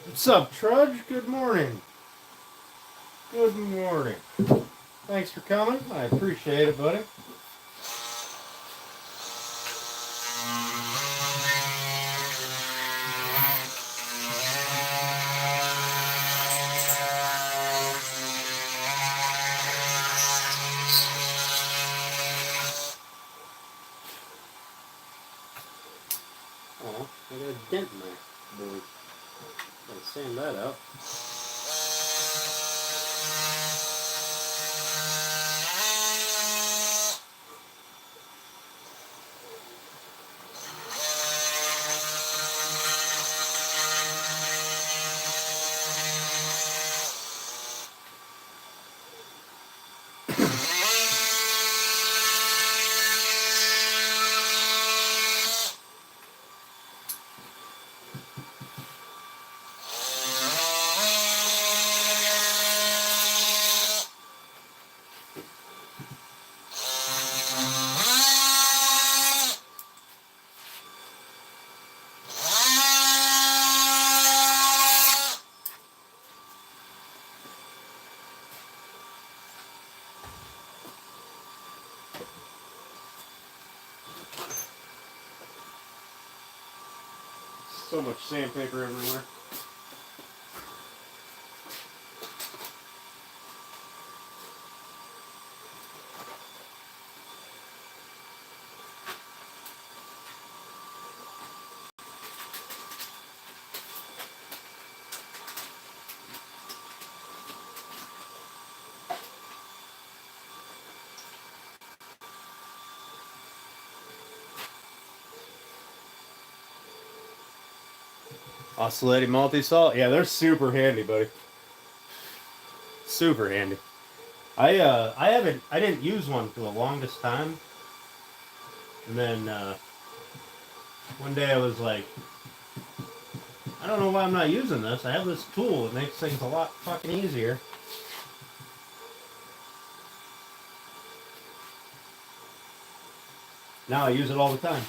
What's up, Trudge? Good morning. Good morning. Thanks for coming. I appreciate it, buddy. Oh, I got a dent in my board. Gotta sand that out. So much sandpaper everywhere. Oscillating multi-salt. Yeah, they're super handy, buddy. Super handy. I didn't use one for the longest time. And then one day I was like, I don't know why I'm not using this. I have this tool. It makes things a lot fucking easier. Now I use it all the time.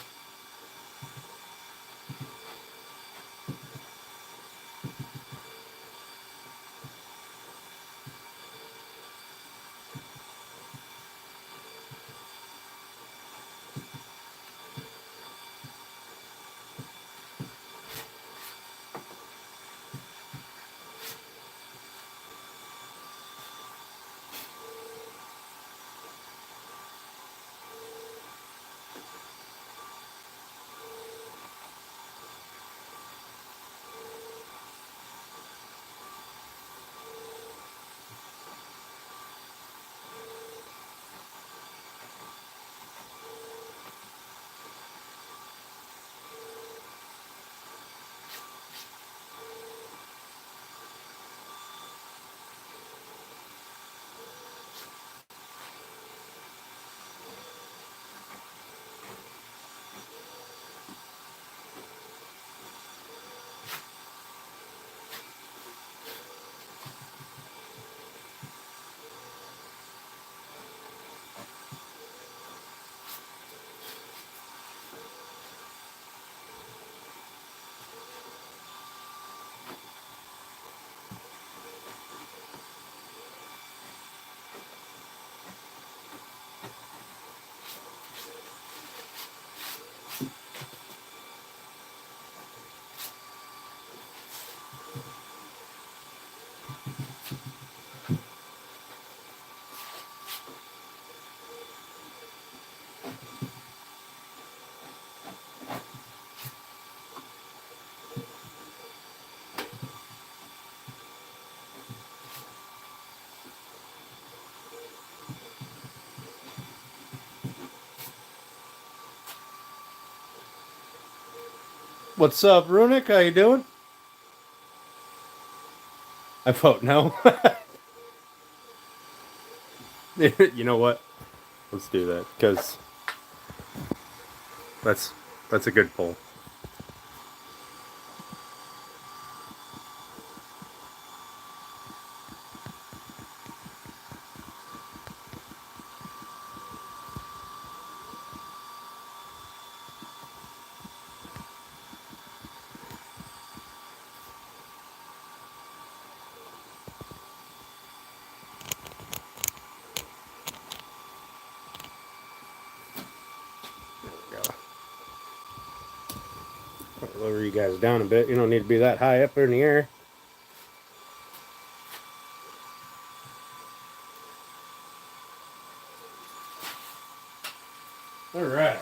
What's up, Runic? How you doing? I vote no. You know what? Let's do that because that's that's a good poll. Lower you guys down a bit. You don't need to be that high up in the air. Alright.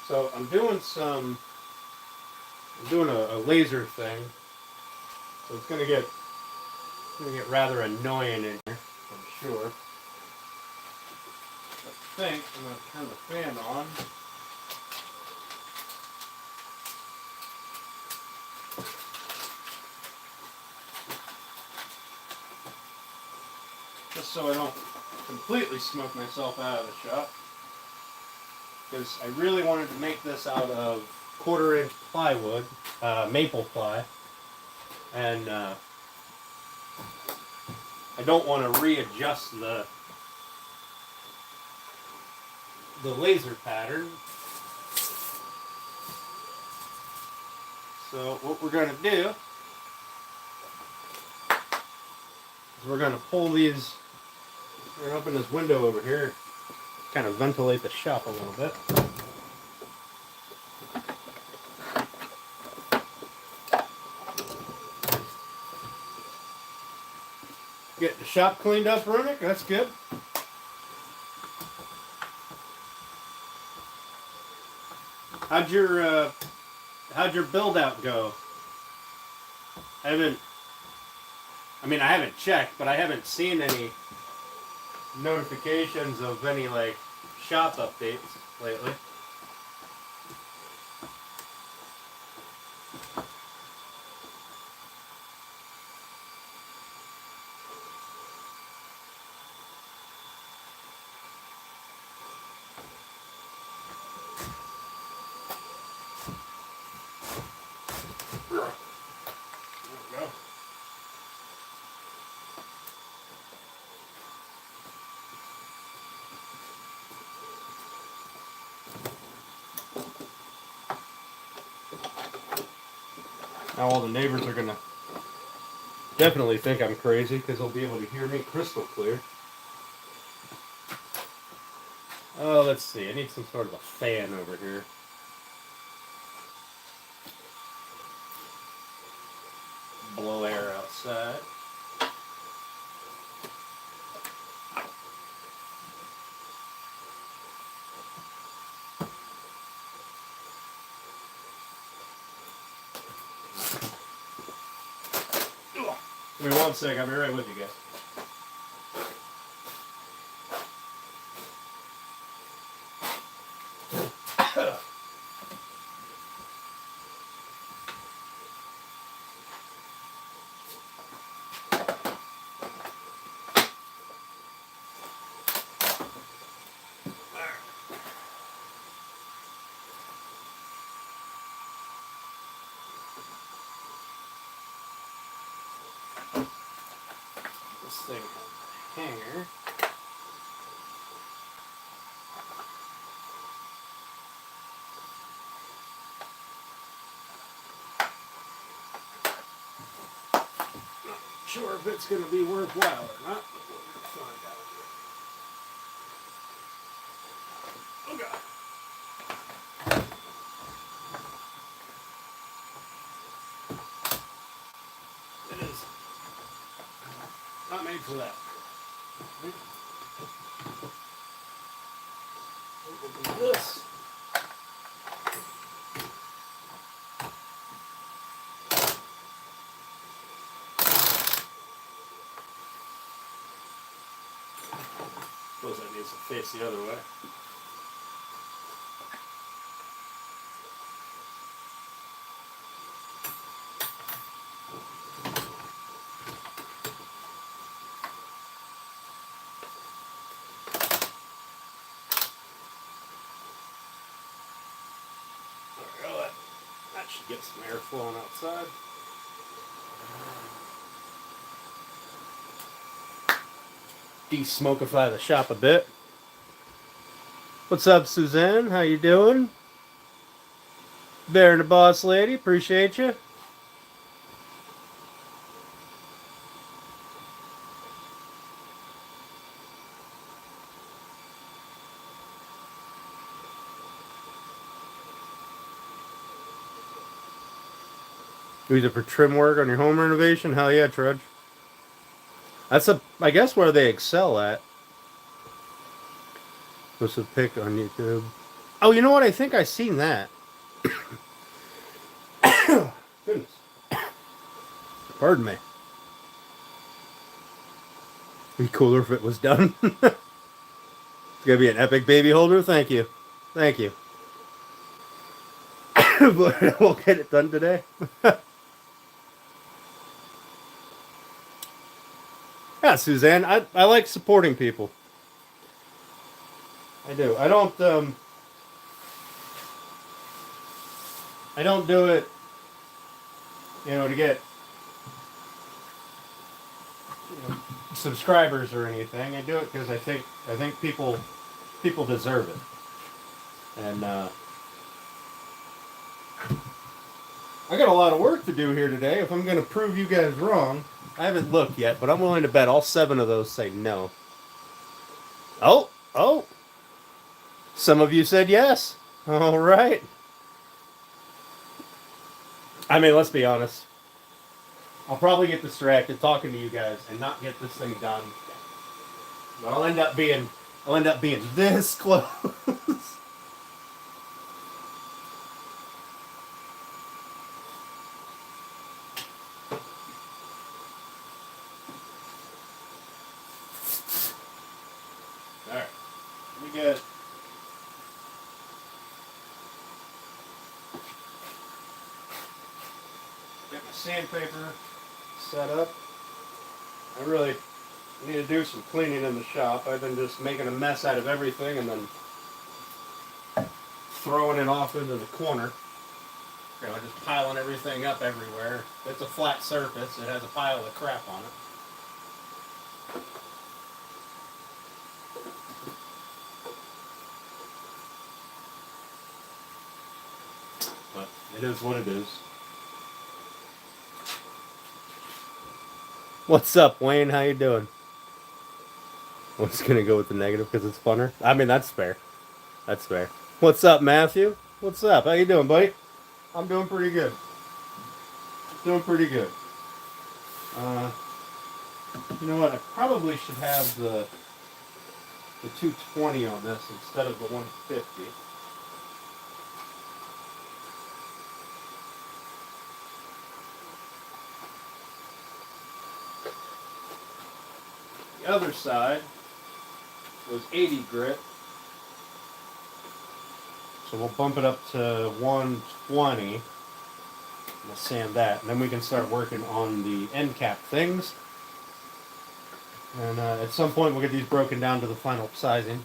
So I'm doing a laser thing. So it's gonna get rather annoying in here, I'm sure. I think I'm gonna turn the fan on. Just so I don't completely smoke myself out of the shop. Because I really wanted to make this out of 1/4-inch plywood, maple ply. And I don't want to readjust the laser pattern. So what we're going to do is we're going to pull these, we're going to open this window over here, kind of ventilate the shop a little bit. Get the shop cleaned up, Runick, that's good. How'd your build out go? I haven't checked, but I haven't seen any notifications of any like shop updates lately. Now all the neighbors are gonna definitely think I'm crazy because they'll be able to hear me crystal clear. Oh, let's see. I need some sort of a fan over here. Blow air outside. Give me 1 sec, I'll be right with you guys. This thing has a hanger. Not sure if it's going to be worthwhile or not, but we'll find out. Oh God. It is not made for that. Open this. Suppose that needs to face the other way. That should get some air flowing outside. De-smokify the shop a bit. What's up, Suzanne? How you doing? Bear and the Boss Lady, appreciate you. Use it for trim work on your home renovation? Hell yeah, Trudge. That's I guess where they excel at. Was a pick on YouTube. Oh, you know what? I think I seen that. Goodness. Pardon me. It'd be cooler if it was done. It's gonna be an epic baby holder. Thank you. Thank you. But we'll get it done today. Yeah, Suzanne, I like supporting people. I do. I don't do it, to get subscribers or anything. I do it because I think people deserve it, and I got a lot of work to do here today. If I'm going to prove you guys wrong, I haven't looked yet, but I'm willing to bet all 7 of those say no. Oh, some of you said yes. All right. I mean, let's be honest. I'll probably get distracted talking to you guys and not get this thing done. But I'll end up being this close. Alright. Let me get my sandpaper set up. I really need to do some cleaning in the shop. I've been just making a mess out of everything and then throwing it off into the corner. Just piling everything up everywhere. It's a flat surface. It has a pile of crap on it. But it is what it is. What's up, Wayne? How you doing? I'm just gonna go with the negative because it's funner. I mean, that's fair. That's fair. What's up, Matthew? What's up? How you doing, buddy? I'm doing pretty good. Doing pretty good. You know what? I probably should have the 220 on this instead of the 150. The other side was 80 grit. So we'll bump it up to 120. We'll sand that. And then we can start working on the end cap things. And at some point we'll get these broken down to the final sizing.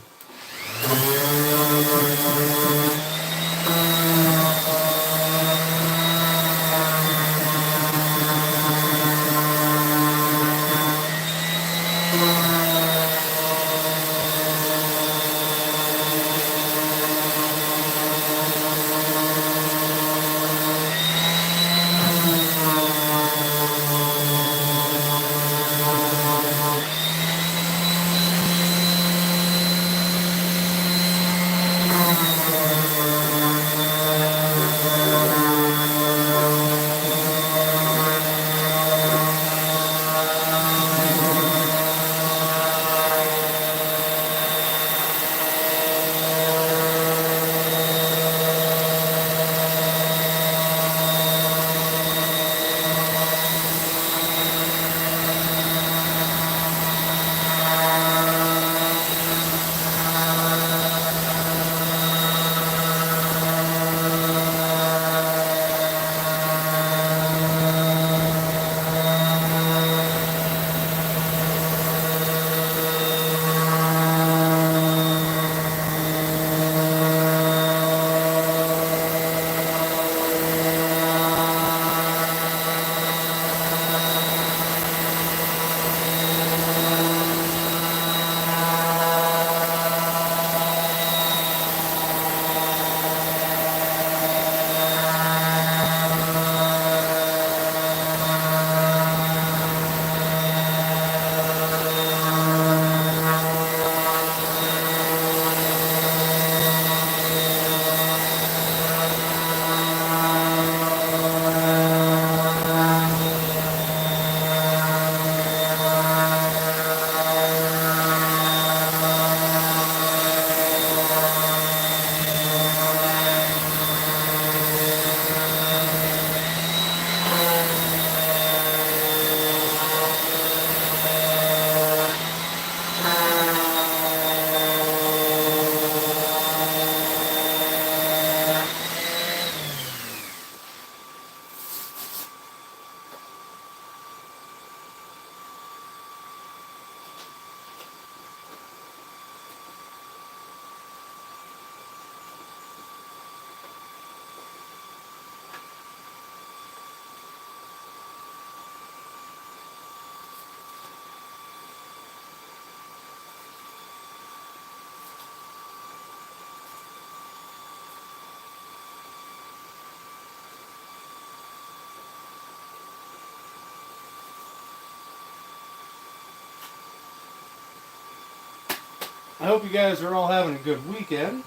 I hope you guys are all having a good weekend.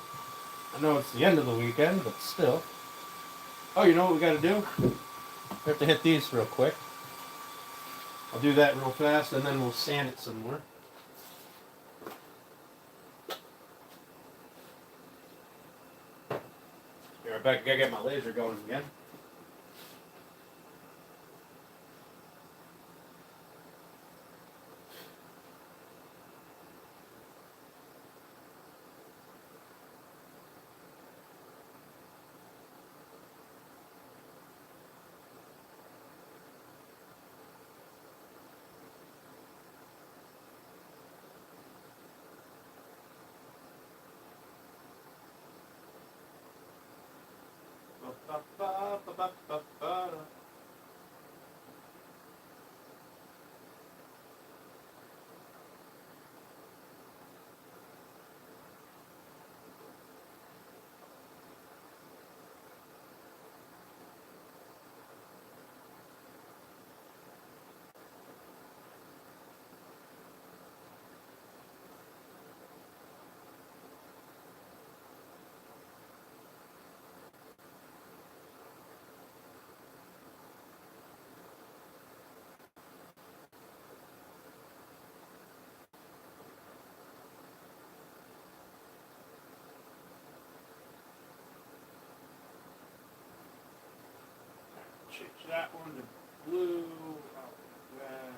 I know it's the end of the weekend, but still. Oh, you know what we got to do? We have to hit these real quick. I'll do that real fast, and then we'll sand it some more. Be right back. I gotta get my laser going again. Change that one to blue. Oh, that.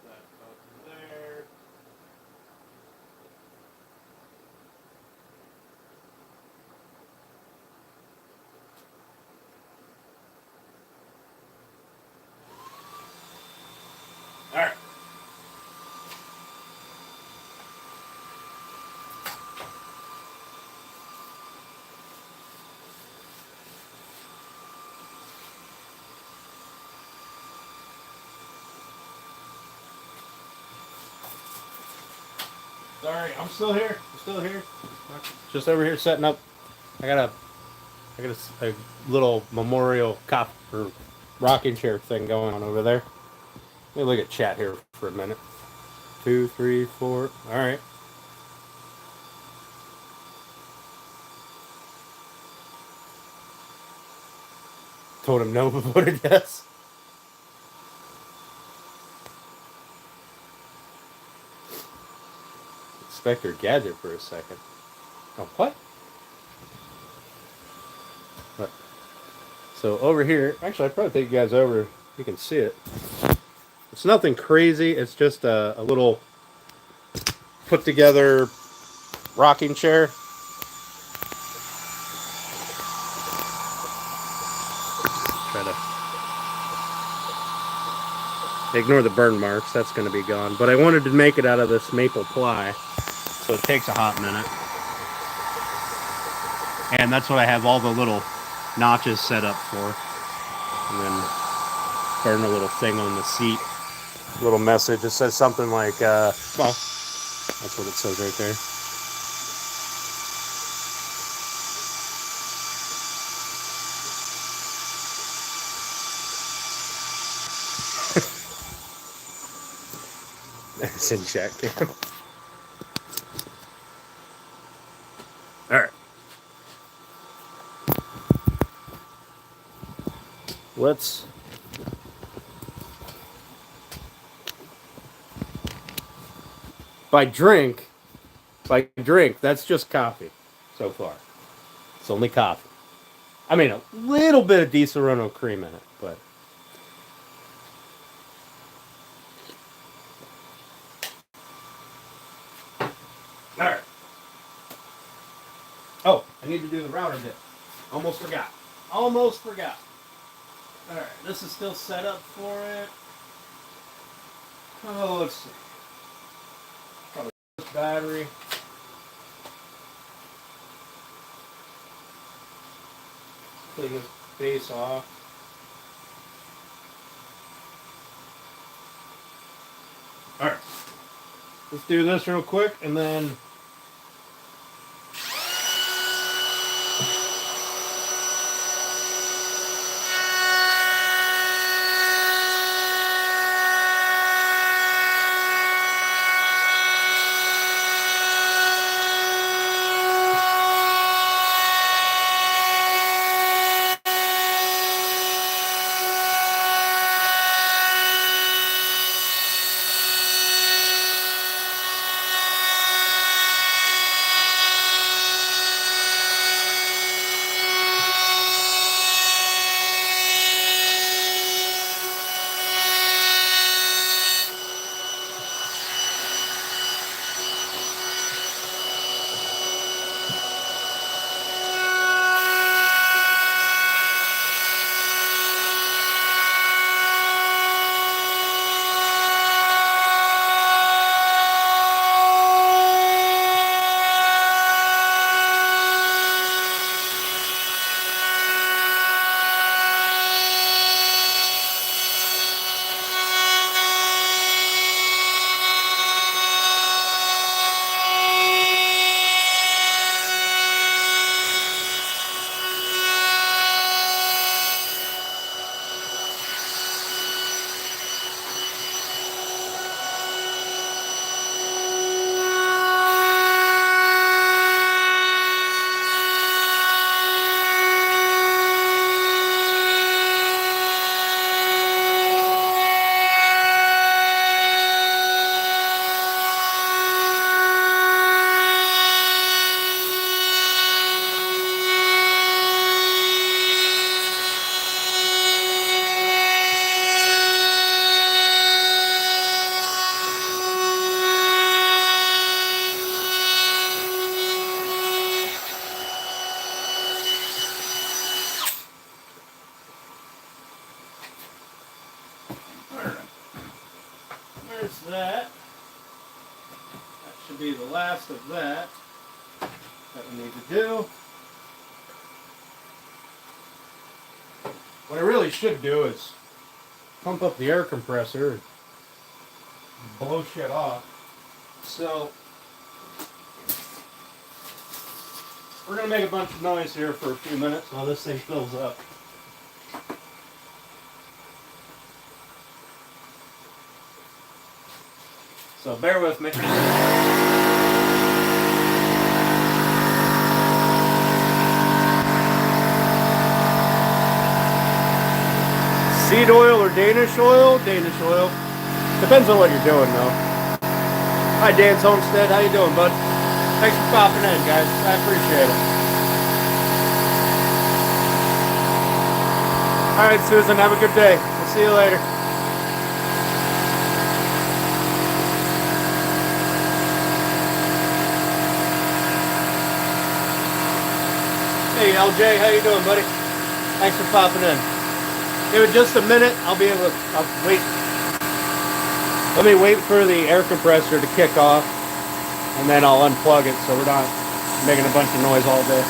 That up there. All right. Sorry, I'm still here. I'm still here. Just over here setting up. I got a little memorial cop or rocking chair thing going on over there. Let me look at chat here for a minute. 2, 3, 4. All right. Told him no, but voted yes. Inspector Gadget for a second. Oh, what? What? So over here, actually, I'd probably take you guys over. You can see it. It's nothing crazy. It's just a little put together rocking chair. Try to ignore the burn marks. That's going to be gone. But I wanted to make it out of this maple ply, so it takes a hot minute. And that's what I have all the little notches set up for. And then burn a little thing on the seat. Little message. It says something like, well, that's what it says right there. It's in check. All right. Let's by drink, that's just coffee so far. It's only coffee. I mean, a little bit of diesel Renault cream in it, but. All right. Oh, I need to do the router dip. Almost forgot. Almost forgot. All right, this is still set up for it. Oh, let's see. Probably this battery. Clean this base off. All right. Let's do this real quick, and then there's that. That should be the last of that we need to do. What I really should do is pump up the air compressor and blow shit off. So we're going to make a bunch of noise here for a few minutes while this thing fills up. So bear with me. Seed oil or Danish oil? Danish oil. Depends on what you're doing though. Hi Dan's Homestead, how you doing, bud? Thanks for popping in, guys. I appreciate it. Alright, Susan, have a good day. We'll see you later. Hey LJ, how you doing, buddy? Thanks for popping in. Give it just a minute. I'll wait. Let me wait for the air compressor to kick off, and then I'll unplug it so we're not making a bunch of noise all day.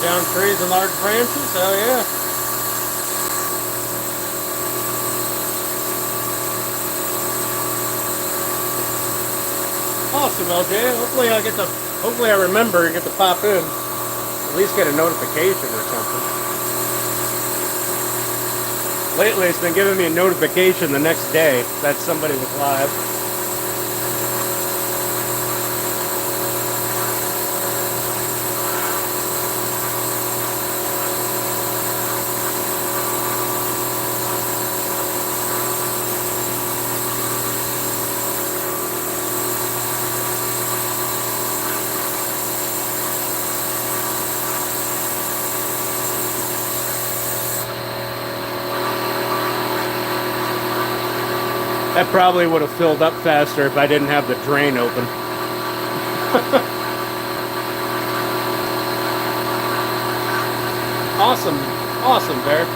down trees and large branches? Hell yeah. Awesome, LJ. Hopefully I remember and get to pop in. At least get a notification or something. Lately it's been giving me a notification the next day that somebody was live. That probably would have filled up faster if I didn't have the drain open. Awesome. Awesome, Bear.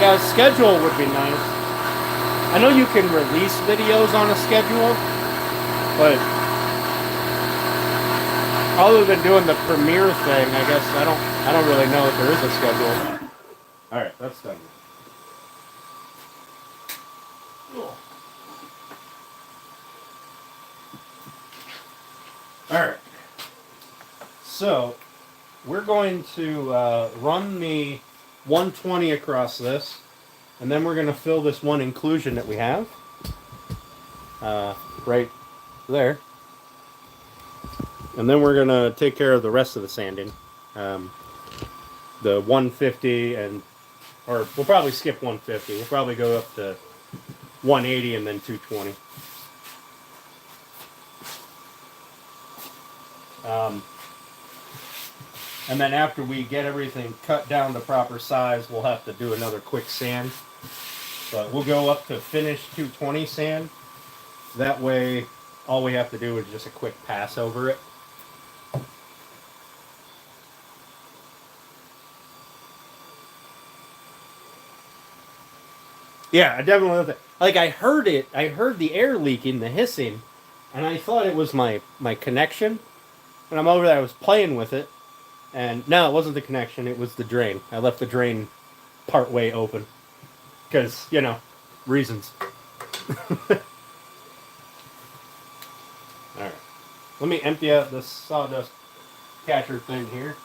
Yeah, a schedule would be nice. I know you can release videos on a schedule, but other than doing the premiere thing, I guess I don't really know if there is a schedule. Alright, that's done. Alright, so we're going to run the 120 across this, and then we're going to fill this one inclusion that we have right there, and then we're going to take care of the rest of the sanding, the 150, or we'll probably skip 150, we'll probably go up to 180 and then 220. And then after we get everything cut down to proper size, we'll have to do another quick sand. But we'll go up to finished 220 sand. That way, all we have to do is just a quick pass over it. Yeah, I definitely like. I heard it. I heard the air leaking, the hissing, and I thought it was my connection. When I'm over there, I was playing with it. And no, it wasn't the connection, it was the drain. I left the drain part way open. Because, you know, reasons. Alright. Let me empty out this sawdust catcher thing here.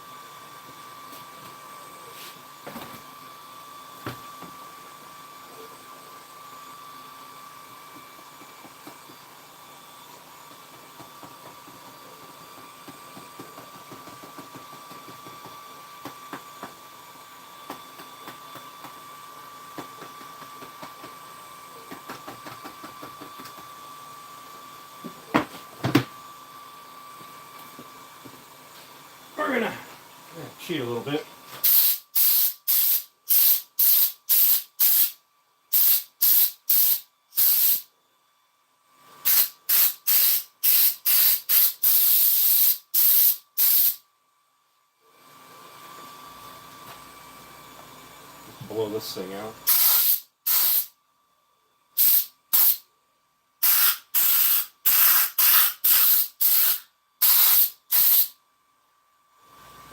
We're gonna cheat a little bit. Blow this thing out.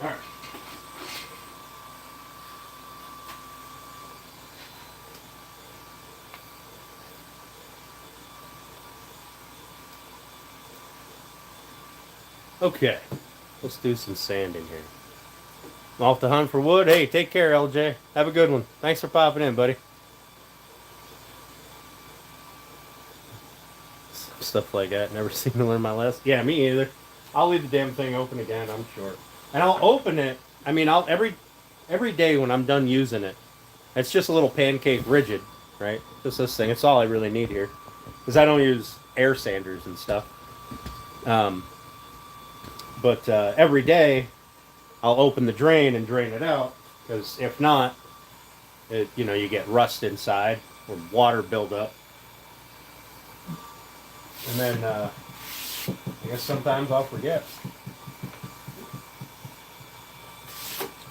All right. Okay, let's do some sanding here. I'm off the hunt for wood. Hey, take care, LJ. Have a good one. Thanks for popping in, buddy. Stuff like that. Never seem to learn my lesson. Yeah, me either. I'll leave the damn thing open again, I'm sure. And I'll open it. I mean, every day when I'm done using it, it's just a little pancake rigid, right? Just this thing. It's all I really need here. Because I don't use air sanders and stuff. But every day, I'll open the drain and drain it out. Because if not, you get rust inside or water buildup. And then, I guess sometimes I'll forget.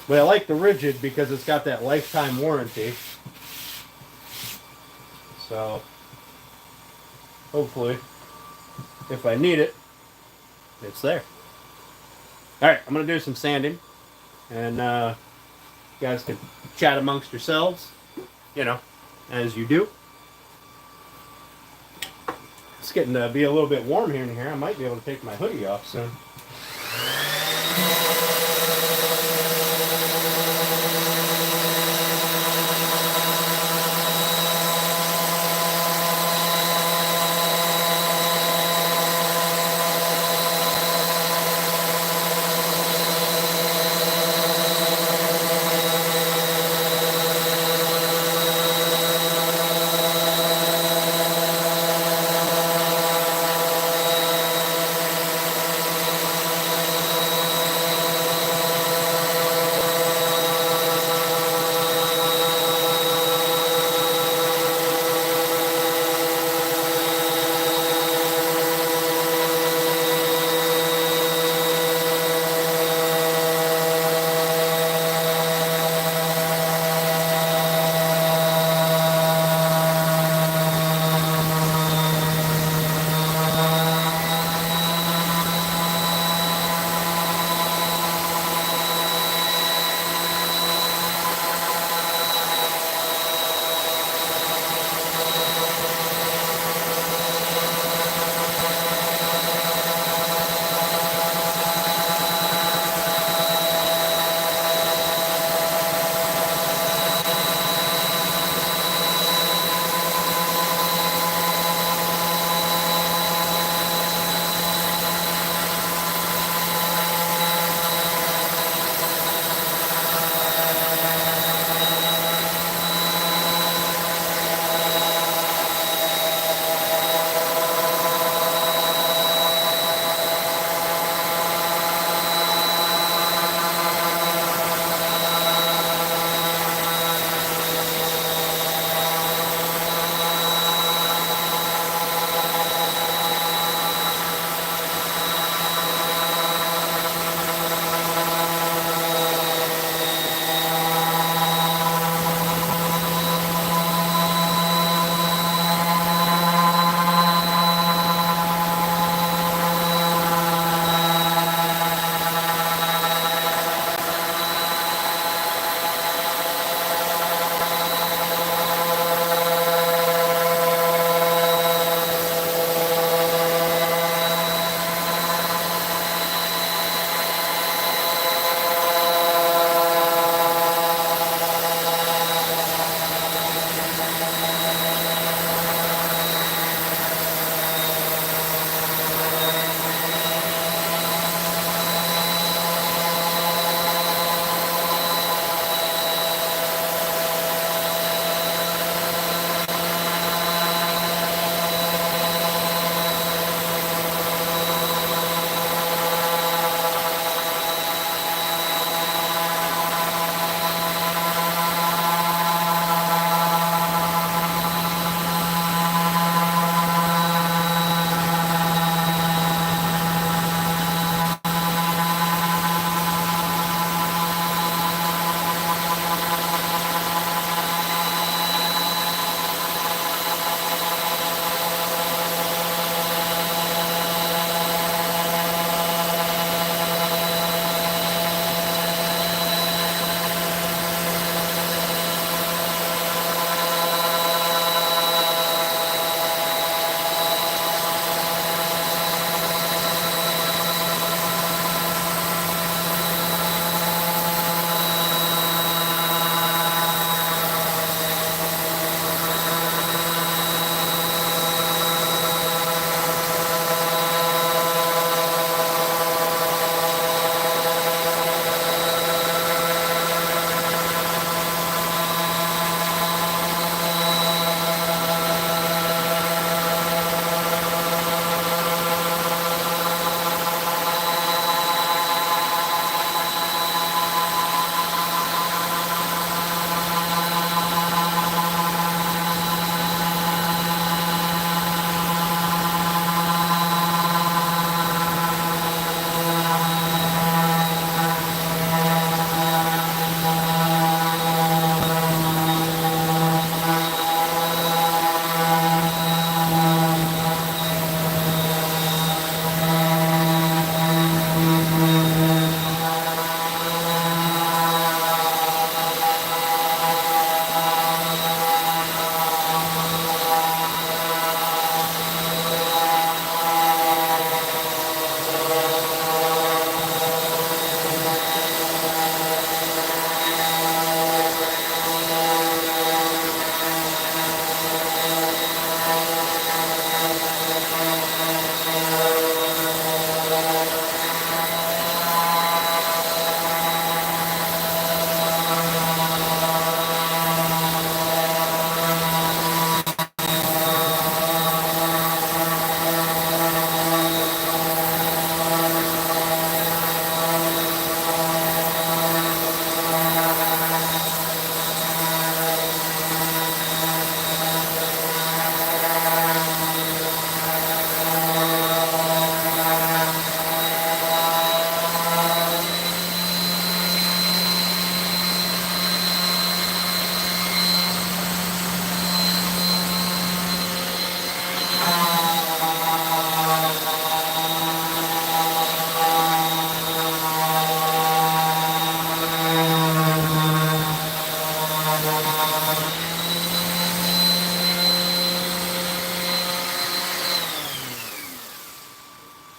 But I like the rigid because it's got that lifetime warranty. So, hopefully, if I need it, it's there. Alright, I'm going to do some sanding. And you guys can chat amongst yourselves, you know, as you do. It's getting to be a little bit warm here in here. I might be able to take my hoodie off soon.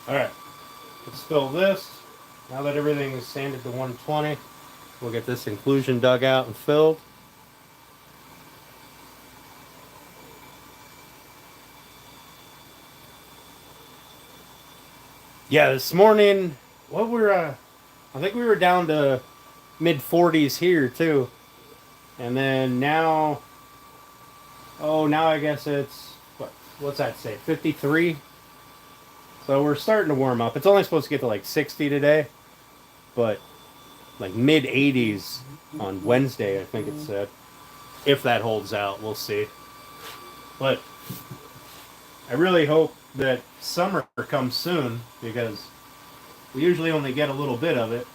Alright, let's fill this. Now that everything is sanded to 120, we'll get this inclusion dug out and filled. Yeah, this morning, I think we were down to mid 40s here too. And then now, now I guess it's, what's that say, 53? So we're starting to warm up. It's only supposed to get to like 60 today, but like mid 80s on Wednesday, I think it said. If that holds out, we'll see. But I really hope that summer comes soon, because we usually only get a little bit of it.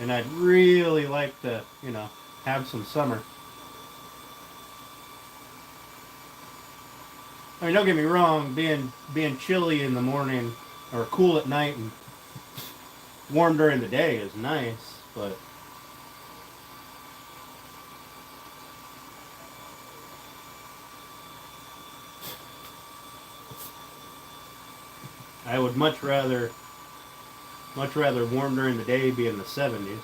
And I'd really like to, have some summer. I mean, don't get me wrong, being chilly in the morning or cool at night and warm during the day is nice, but I would much rather warm during the day, be in the 70s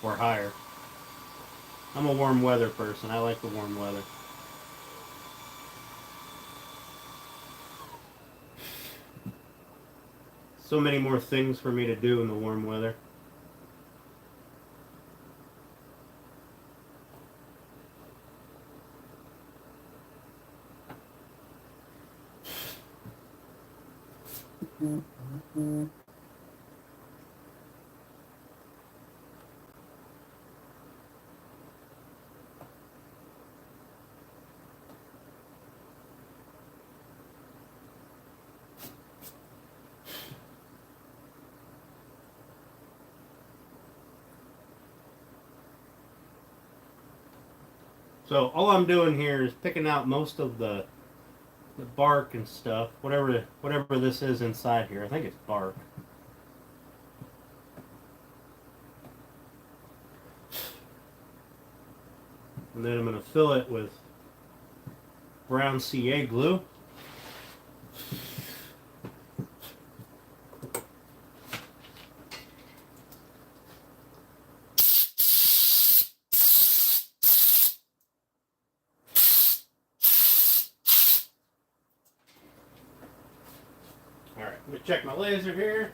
or higher. I'm a warm weather person. I like the warm weather. So many more things for me to do in the warm weather. So all I'm doing here is picking out most of the bark and stuff, whatever this is inside here. I think it's bark. And then I'm going to fill it with brown CA glue. Alright, let me check my laser here.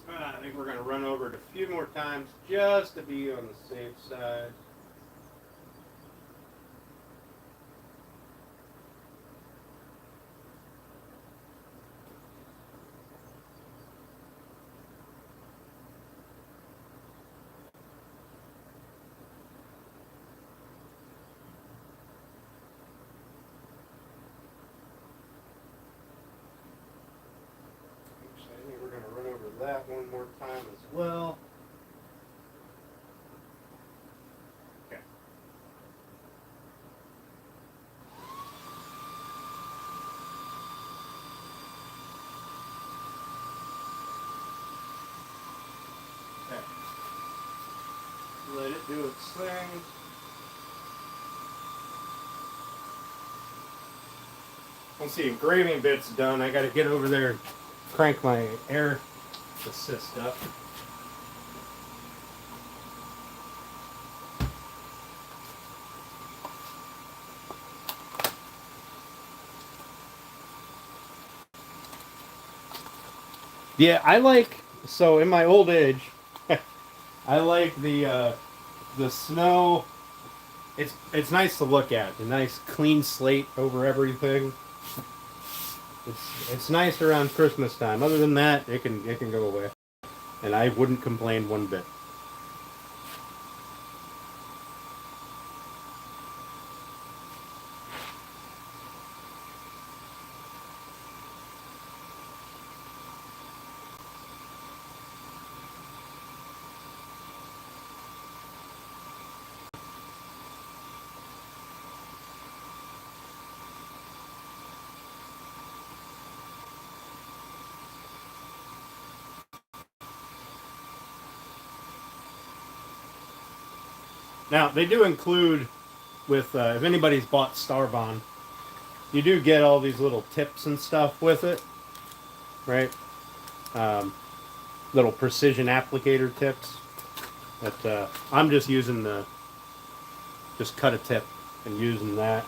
I think we're going to run over it a few more times just to be on the safe side. I think we're going to run over that one more time as well. Okay. Okay. Let it do its thing. Once the engraving bit's done, I got to get over there and crank my air assist up. Yeah, so in my old age, I like the snow. It's nice to look at, a nice clean slate over everything. It's nice around Christmas time. Other than that, it can go away, and I wouldn't complain one bit. Now, they do include with, if anybody's bought Starbond, you do get all these little tips and stuff with it, right? Little precision applicator tips. But I'm just using just cut a tip and using that.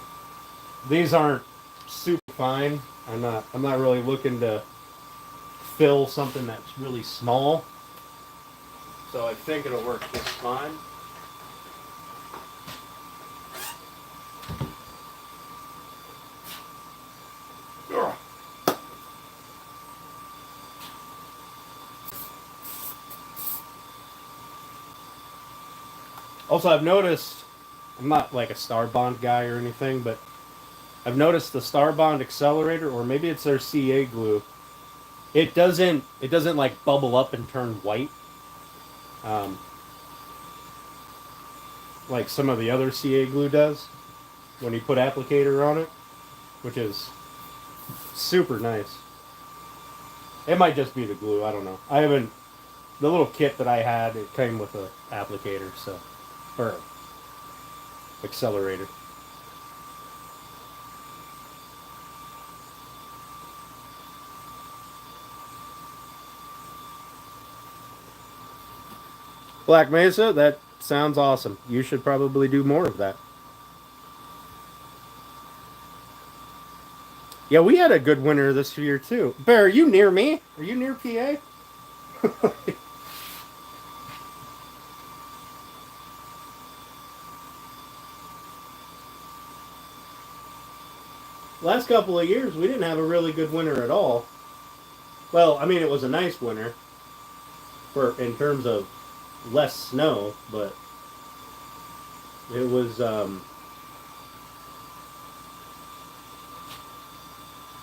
These aren't super fine. I'm not really looking to fill something that's really small. So I think it'll work just fine. Also, I've noticed, I'm not like a Starbond guy or anything, but I've noticed the Starbond accelerator, or maybe it's their CA glue, it doesn't like bubble up and turn white. Like some of the other CA glue does when you put applicator on it, which is super nice. It might just be the glue, I don't know. I haven't, the little kit that I had, it came with a applicator, so, or accelerator. Black Mesa, that sounds awesome. You should probably do more of that. Yeah, we had a good winter this year too. Bear, are you near me? Are you near PA? Last couple of years, we didn't have a really good winter at all. Well, I mean, it was a nice winter for in terms of less snow, but it was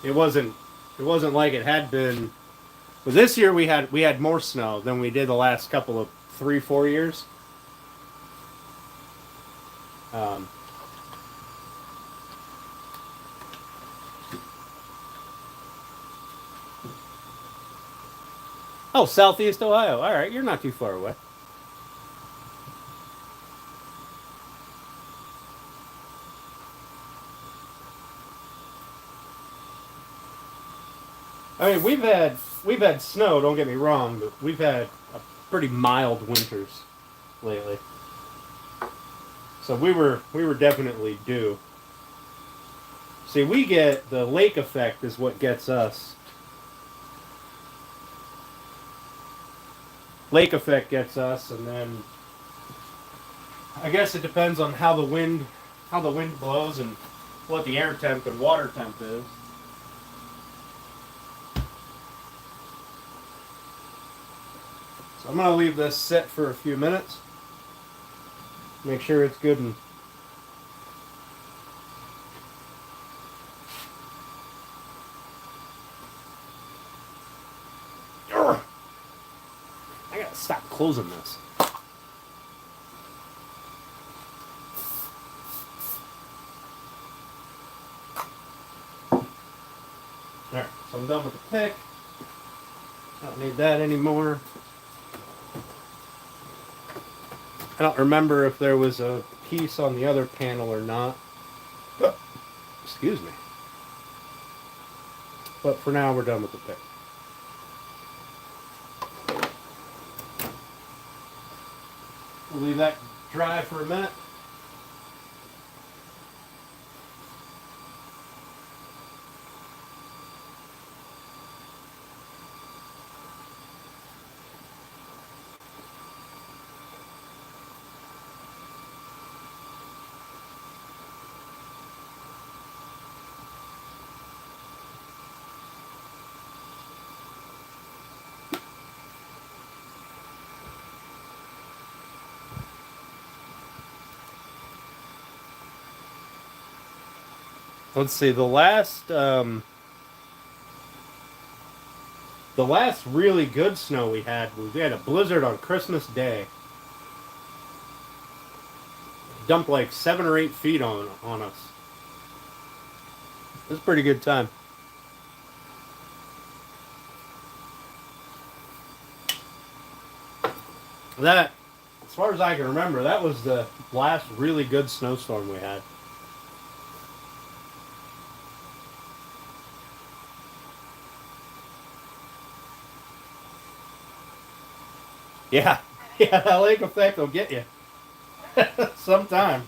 it wasn't like it had been. But this year we had more snow than we did the last couple of 3-4 years. Oh, Southeast Ohio. All right, you're not too far away. I mean, we've had snow. Don't get me wrong, but we've had a pretty mild winters lately. So we were definitely due. See, we get the lake effect is what gets us. Lake effect gets us, and then I guess it depends on how the wind blows and what the air temp and water temp is. So I'm gonna leave this sit for a few minutes. Make sure it's good and I gotta stop closing this. Alright, so I'm done with the pick. I don't need that anymore. I don't remember if there was a piece on the other panel or not. Oh, excuse me. But for now, we're done with the pick. We'll leave that dry for a minute. Let's see, the last really good snow we had a blizzard on Christmas Day. Dumped like 7 or 8 feet on us. It was a pretty good time. That as far as I can remember, that was the last really good snowstorm we had. Yeah, yeah, that lake effect will get you sometimes.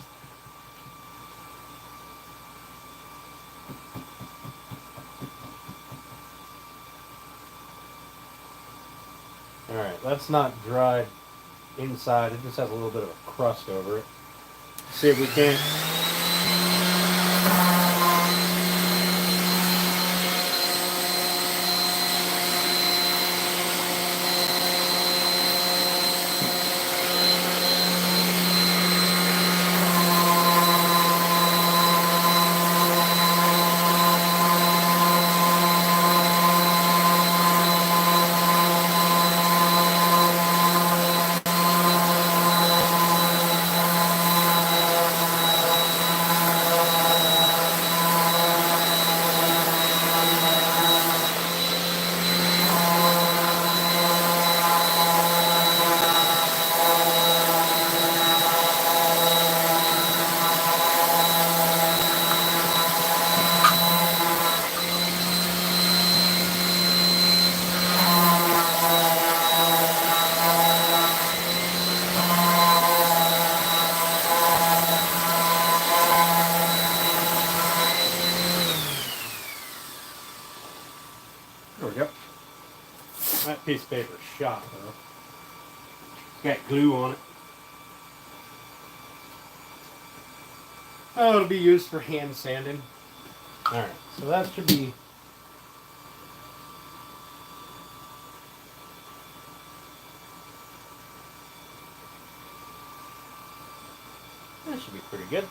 All right, that's not dried inside. It just has a little bit of a crust over it. See if we can't. There we go. That piece of paper shot though. Got glue on it. Oh, it'll be used for hand sanding. Alright, so that should be. That should be pretty good.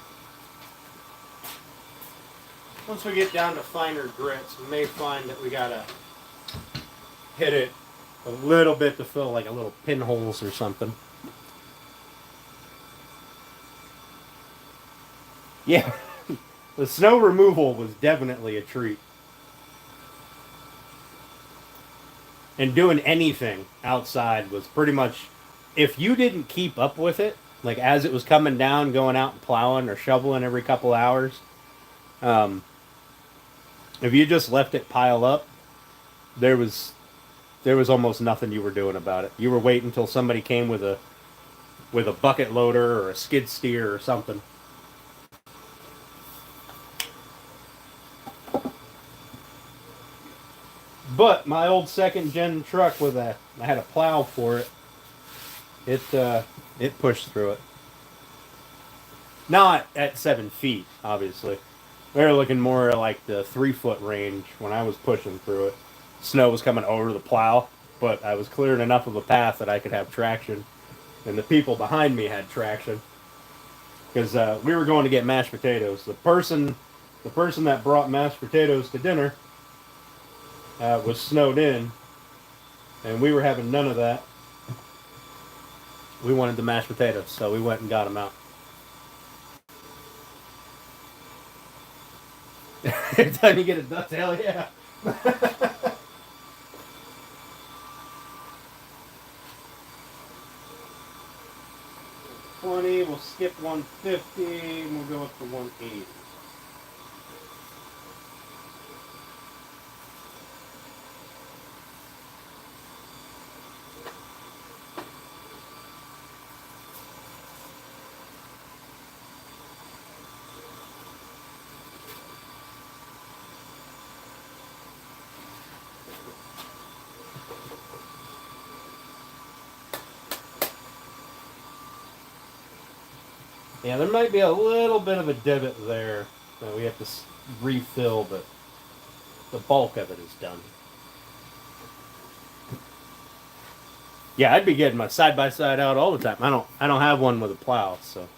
Once we get down to finer grits, we may find that we gotta hit it a little bit to fill like a little pinholes or something. Yeah, the snow removal was definitely a treat. And doing anything outside was pretty much, if you didn't keep up with it, like as it was coming down, going out and plowing or shoveling every couple hours, if you just left it pile up, there was almost nothing you were doing about it. You were waiting until somebody came with a bucket loader or a skid steer or something. But my old second gen truck I had a plow for it. It pushed through it. Not at 7 feet, obviously. We were looking more like the 3-foot range when I was pushing through it. Snow was coming over the plow, but I was clearing enough of a path that I could have traction, and the people behind me had traction because we were going to get mashed potatoes. The person that brought mashed potatoes to dinner was snowed in, and we were having none of that. We wanted the mashed potatoes, so we went and got them out. Every time you get it done, hell yeah. 20, we'll skip 150, and we'll go up to 180. Yeah, there might be a little bit of a divot there that we have to refill, but the bulk of it is done. Yeah, I'd be getting my side-by-side out all the time. I don't have one with a plow, so.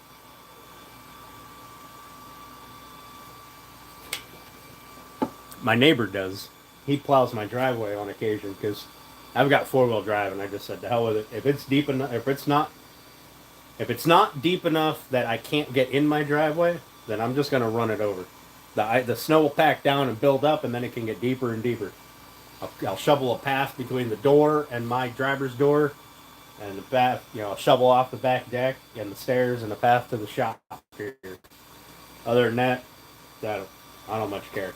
My neighbor does. He plows my driveway on occasion because I've got 4-wheel drive, and I just said, to hell with it. If it's deep enough, if it's not deep enough that I can't get in my driveway, then I'm just going to run it over. The snow will pack down and build up, and then it can get deeper and deeper. I'll shovel a path between the door and my driver's door, and the back, shovel off the back deck and the stairs and the path to the shop here. Other than that, I don't much care.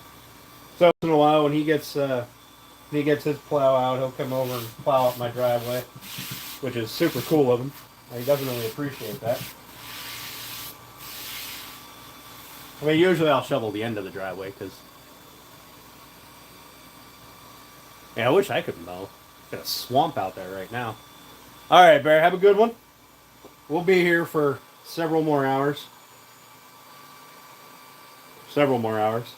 So once in a while, when he gets his plow out, he'll come over and plow up my driveway, which is super cool of him. He doesn't really appreciate that. I mean, usually I'll shovel the end of the driveway because, I wish I could mow. Got a swamp out there right now. All right, Bear, have a good one. We'll be here for several more hours. Several more hours.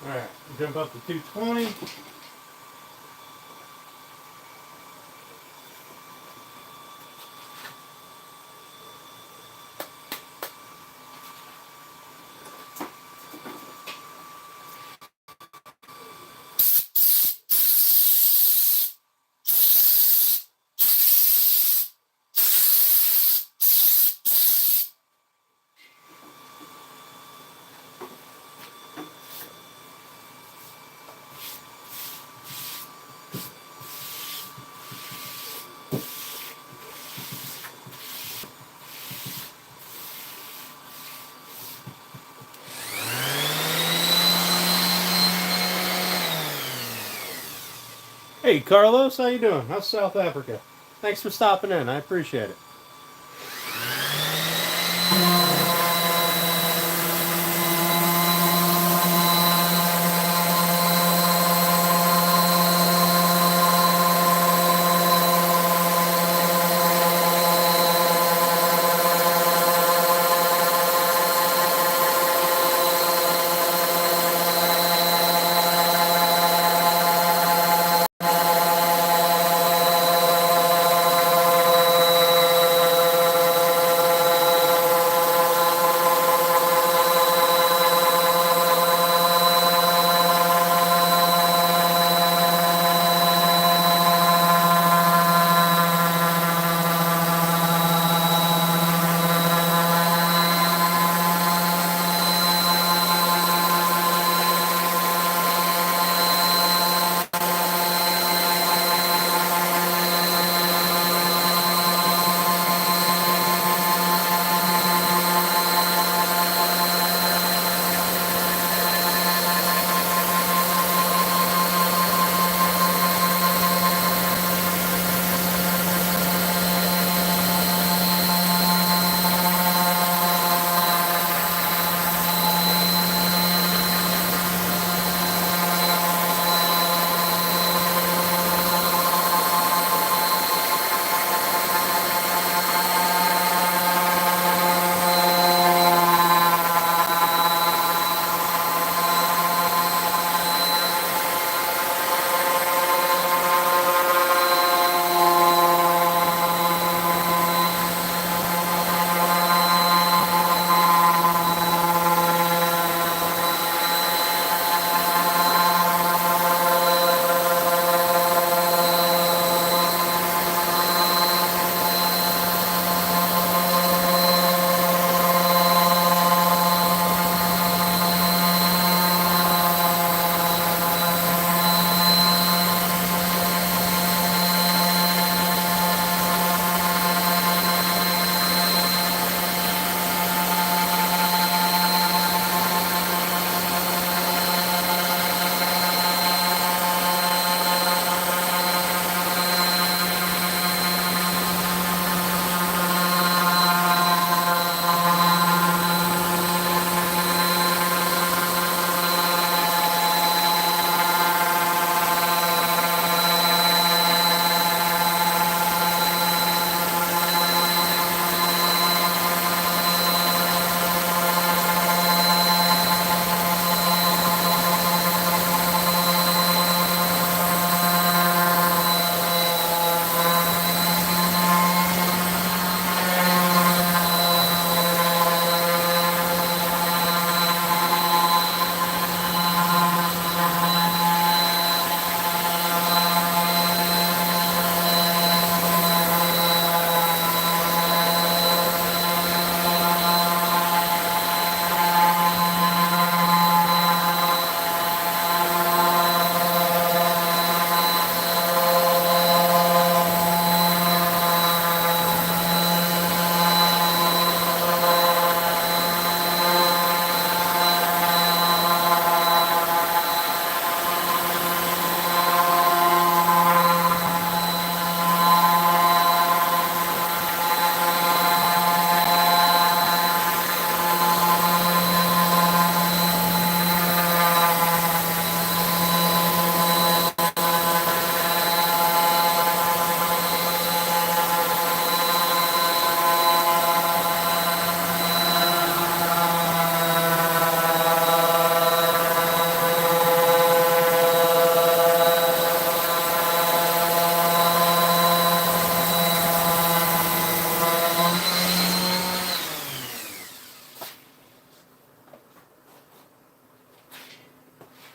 Alright, jump up to 220. Hey, Carlos, how you doing? How's South Africa? Thanks for stopping in. I appreciate it.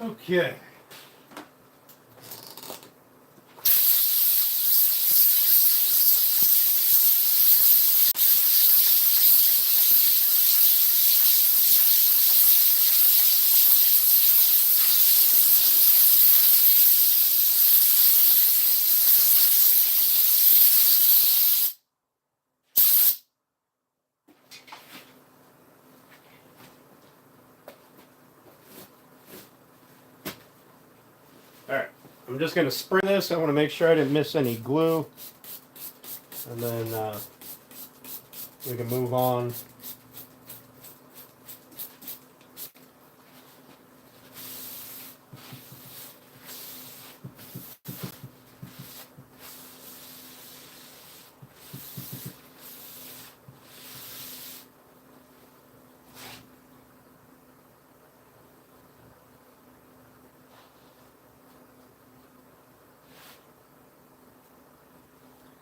Okay. I'm just going to spray this. I want to make sure I didn't miss any glue. And then we can move on.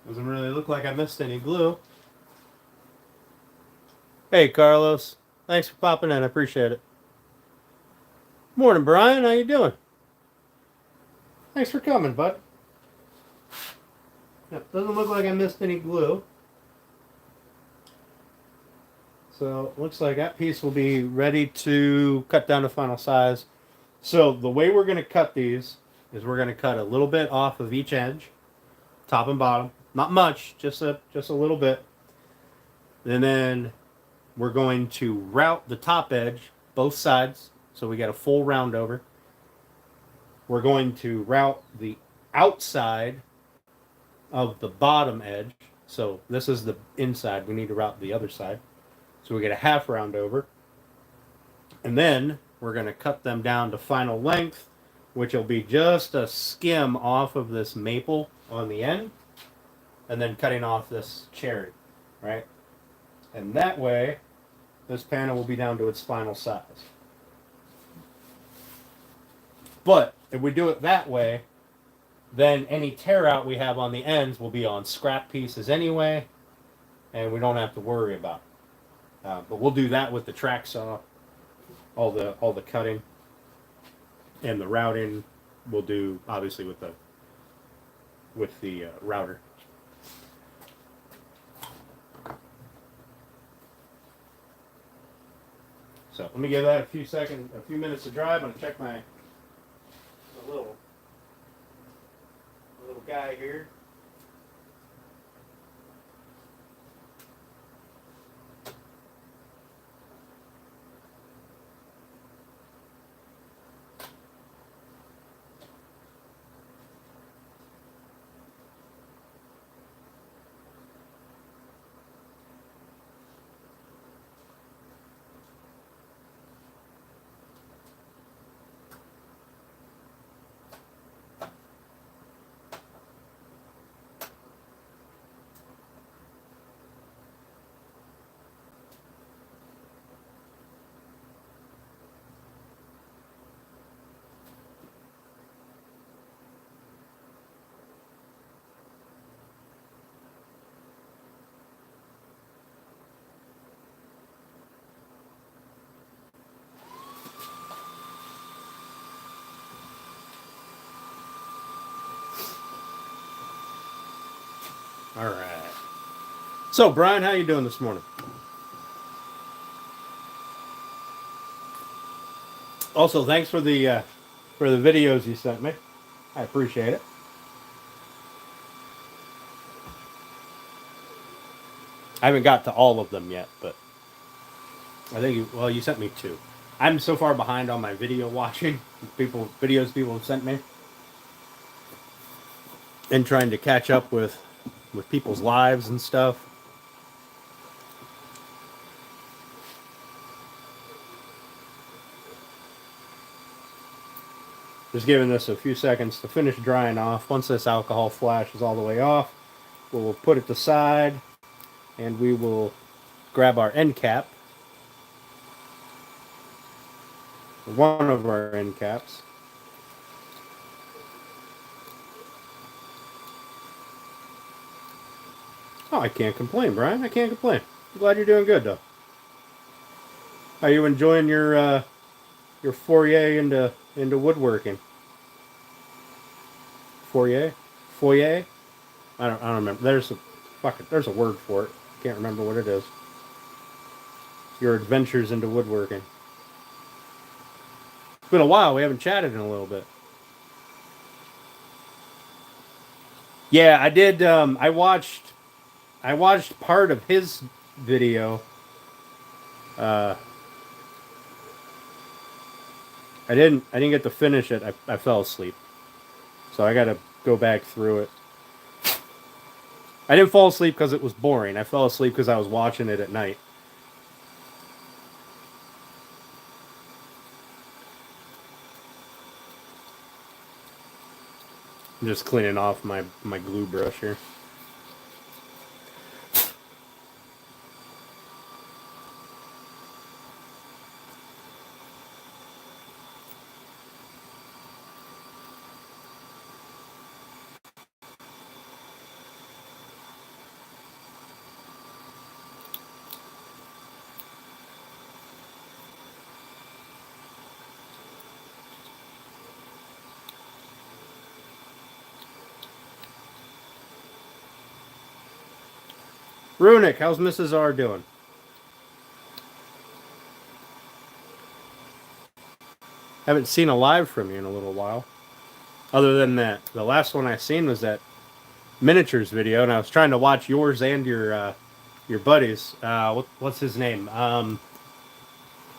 Doesn't really look like I missed any glue. Hey, Carlos. Thanks for popping in. I appreciate it. Morning, Brian. How you doing? Thanks for coming, bud. Yep, doesn't look like I missed any glue. So looks like that piece will be ready to cut down to final size. So the way we're going to cut these is we're going to cut a little bit off of each edge, top and bottom. Not much, just a little bit. And then we're going to route the top edge, both sides, so we get a full round over. We're going to route the outside of the bottom edge. So this is the inside. We need to route the other side. So we get a half round over. And then we're going to cut them down to final length, which will be just a skim off of this maple on the end. And then cutting off this cherry, right? And that way, this panel will be down to its final size. But if we do it that way, then any tear out we have on the ends will be on scrap pieces anyway, and we don't have to worry about it. But we'll do that with the track saw, all the cutting, and the routing we'll do obviously with the router. So let me give that a few minutes to dry. I'm gonna check my little guy here. All right. So, Brian, how you doing this morning? Also, thanks for the videos you sent me. I appreciate it. I haven't got to all of them yet, but I think you sent me 2. I'm so far behind on my video watching videos people have sent me, and trying to catch up with people's lives and stuff. Just giving this a few seconds to finish drying off. Once this alcohol flash is all the way off, we'll put it aside, and we will grab our end cap, one of our end caps. Oh, I can't complain, Brian. I can't complain. I'm glad you're doing good, though. Are you enjoying your foray into woodworking? Foyer? I don't remember. There's a word for it. Can't remember what it is. Your adventures into woodworking. It's been a while. We haven't chatted in a little bit. Yeah, I did. I watched part of his video. I didn't get to finish it. I fell asleep. So I got to go back through it. I didn't fall asleep because it was boring. I fell asleep because I was watching it at night. I'm just cleaning off my glue brush here. Runic, how's Mrs. R doing? Haven't seen a live from you in a little while. Other than that, the last one I seen was that miniatures video, and I was trying to watch yours and your buddies. What's his name?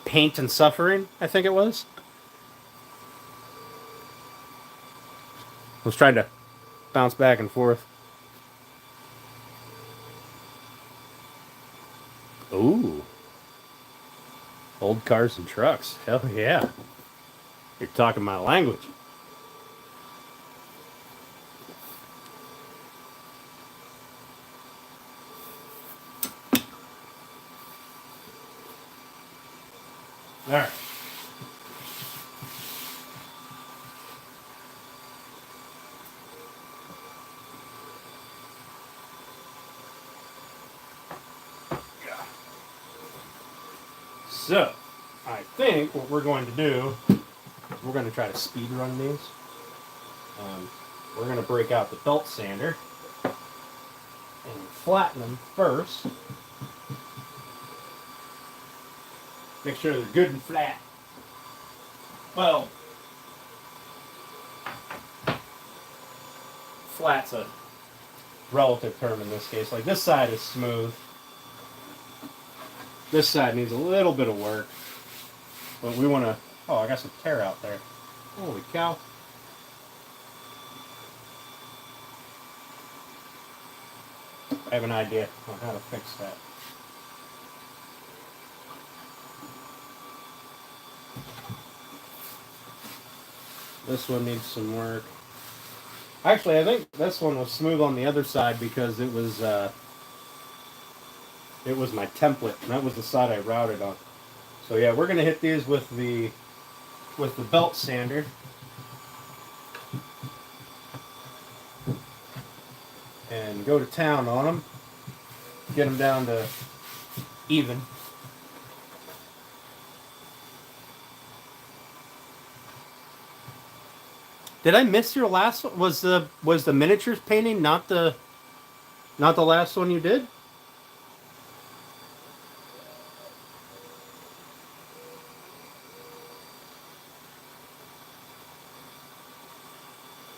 Paint and Suffering, I think it was. I was trying to bounce back and forth. Ooh. Old cars and trucks. Hell yeah. You're talking my language. All right. So, I think what we're going to do is we're going to try to speed run these. We're going to break out the belt sander and flatten them first. Make sure they're good and flat. Well, flat's a relative term in this case. Like this side is smooth. This side needs a little bit of work. But we want to... Oh, I got some tear out there. Holy cow. I have an idea on how to fix that. This one needs some work. Actually, I think this one was smooth on the other side because it was my template, and that was the side I routed on. So yeah, we're gonna hit these with the belt sander. And go to town on them. Get them down to even. Did I miss your last one? Was the miniatures painting not the last one you did?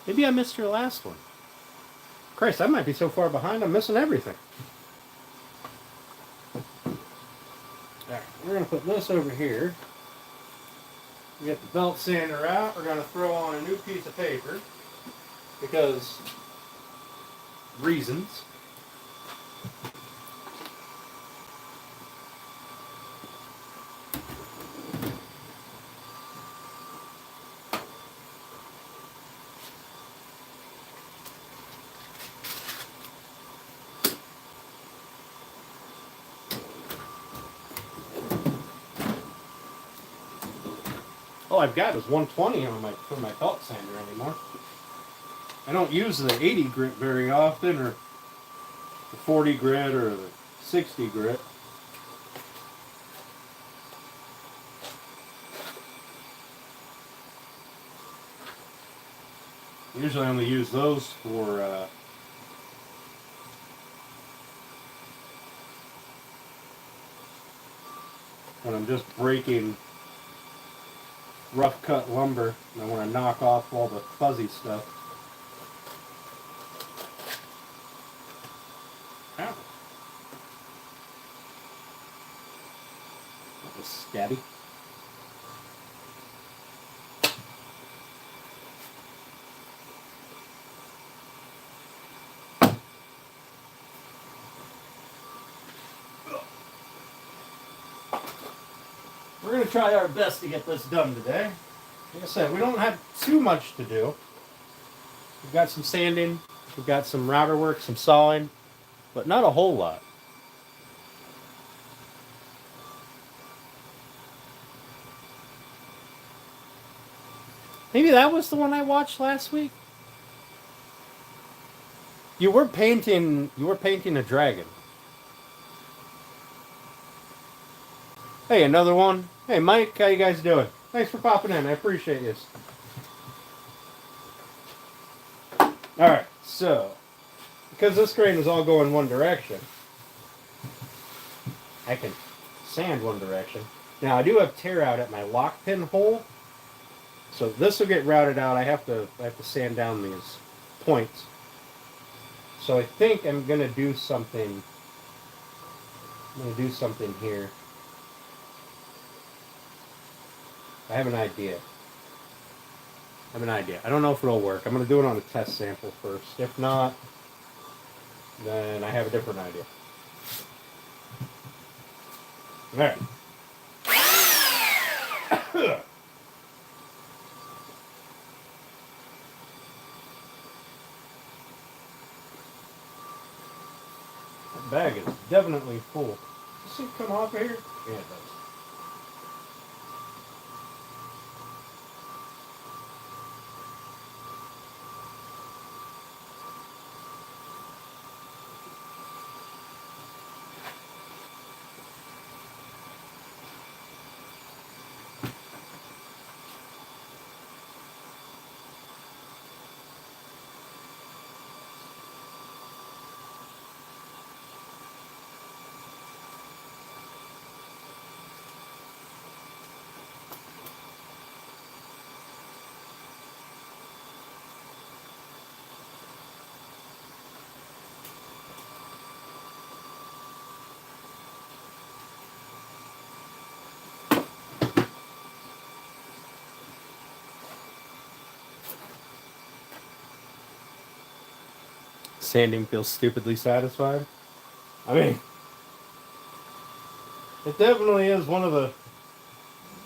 Maybe I missed your last one. Christ, I might be so far behind I'm missing everything. Alright, we're going to put this over here. We get the belt sander out. We're going to throw on a new piece of paper because reasons. All I've got is 120 on my belt sander anymore. I don't use the 80 grit very often, or the 40 grit, or the 60 grit. Usually I only use those for when I'm just breaking rough cut lumber and I want to knock off all the fuzzy stuff. Ow. That was stabby. we're going to try our best to get this done today. Like I said, we don't have too much to do. We've got some sanding, we've got some router work, some sawing, but not a whole lot. Maybe that was the one I watched last week. You were painting a dragon. Hey, another one. Hey, Mike, how you guys doing? Thanks for popping in. I appreciate you. All right, so because this grain is all going one direction, I can sand one direction. Now I do have tear out at my lock pin hole, so this will get routed out. I have to sand down these points. So I think I'm gonna do something. I'm gonna do something here. I have an idea. I don't know if it'll work. I'm going to do it on a test sample first. If not, then I have a different idea. Alright. That bag is definitely full. Does this come off here? Yeah, it does. Sanding feels stupidly satisfied. I mean, it definitely is one of the.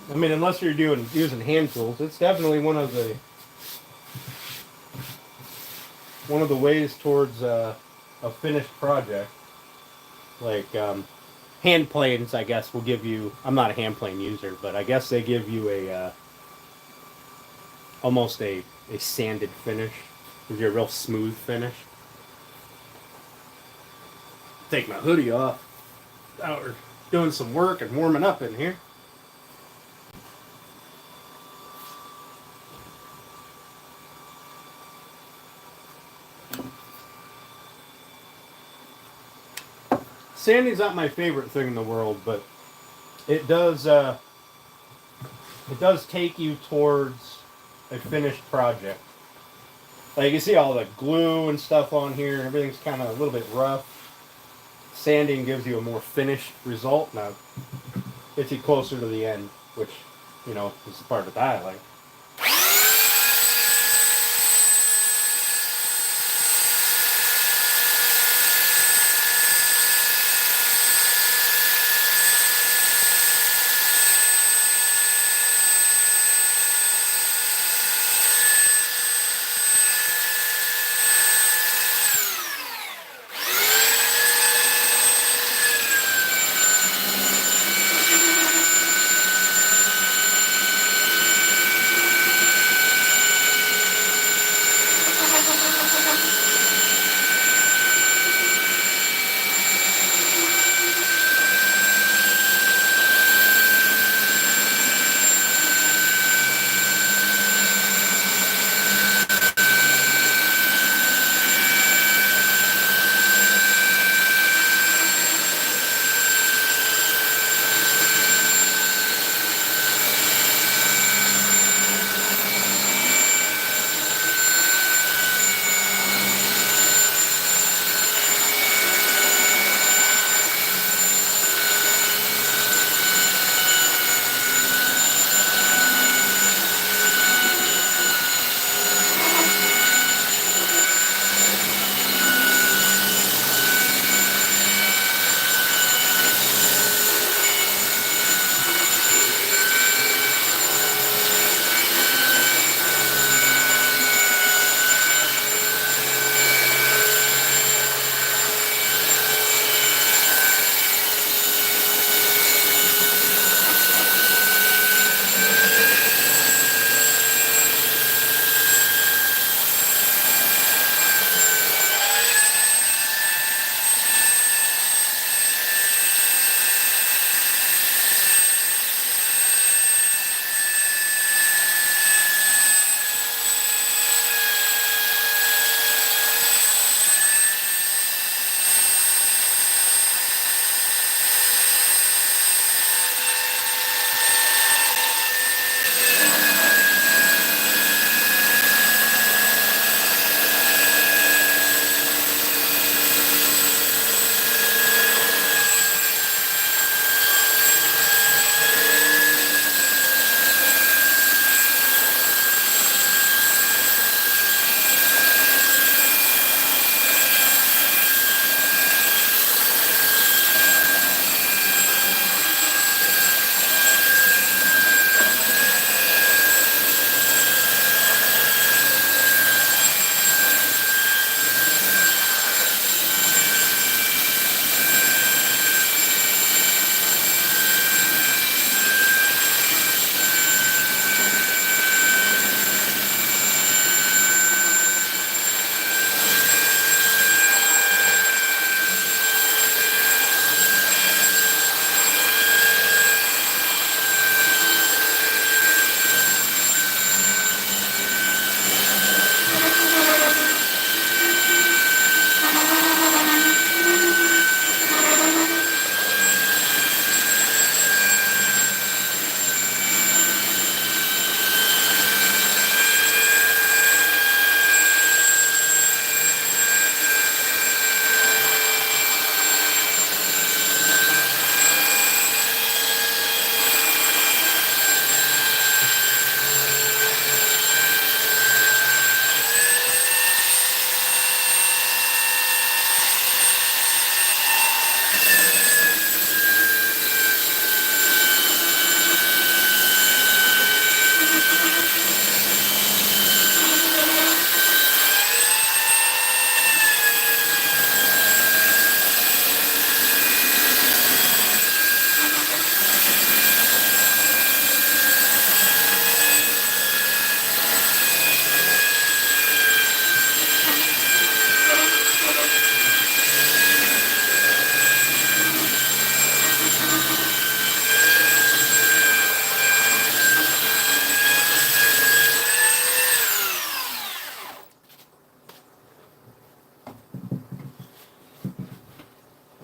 I mean, unless you're using hand tools, it's definitely one of the ways towards a finished project. Like hand planes, I guess will give you. I'm not a hand plane user, but I guess they give you a almost a sanded finish. Gives you a real smooth finish. Take my hoodie off. Now we're doing some work and warming up in here. Sanding's not my favorite thing in the world, but it does take you towards a finished project. Like you see all the glue and stuff on here, and everything's kind of a little bit rough. Sanding gives you a more finished result. Now, gets you closer to the end, which, you know, is the part that I like.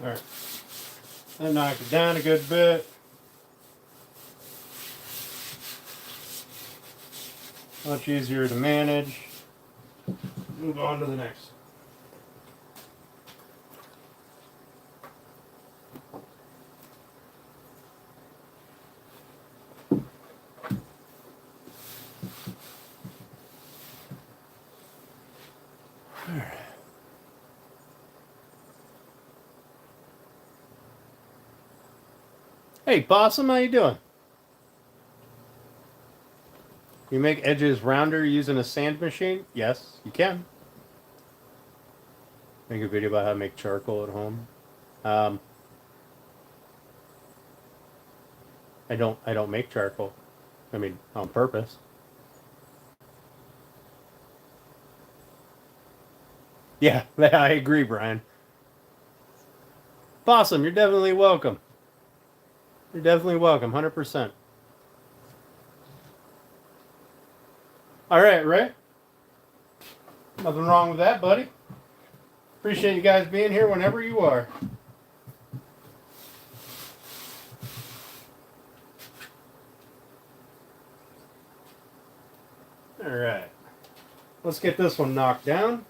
Alright. That knocked it down a good bit. Much easier to manage. Move on to the next. Alright. Hey, Possum, how you doing? You make edges rounder using a sand machine? Yes, you can. Make a video about how to make charcoal at home. I don't make charcoal. I mean, on purpose. Yeah, I agree, Brian. Possum, you're definitely welcome. You're definitely welcome, 100%. All right, Ray. Nothing wrong with that, buddy. Appreciate you guys being here whenever you are. All right. Let's get this one knocked down.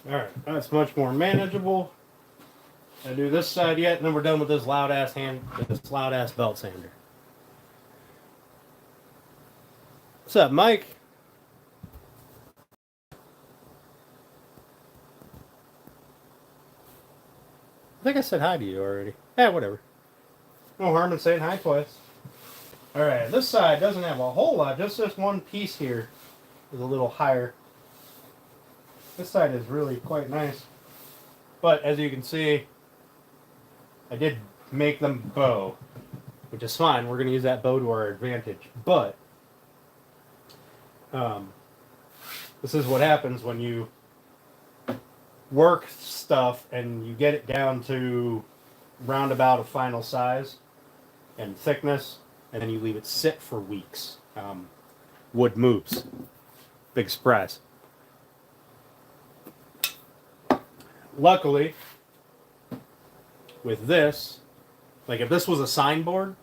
Alright, that's much more manageable. I do this side yet, and then we're done with this loud ass belt sander. What's up, Mike? I think I said hi to you already. Yeah, whatever. No harm in saying hi twice. Alright, this side doesn't have a whole lot, just this one piece here is a little higher. This side is really quite nice. But as you can see, I did make them bow, which is fine. We're going to use that bow to our advantage. But this is what happens when you work stuff and you get it down to roundabout a final size and thickness, and then you leave it sit for weeks. Wood moves. Big surprise. Luckily, with this, like if this was a sign board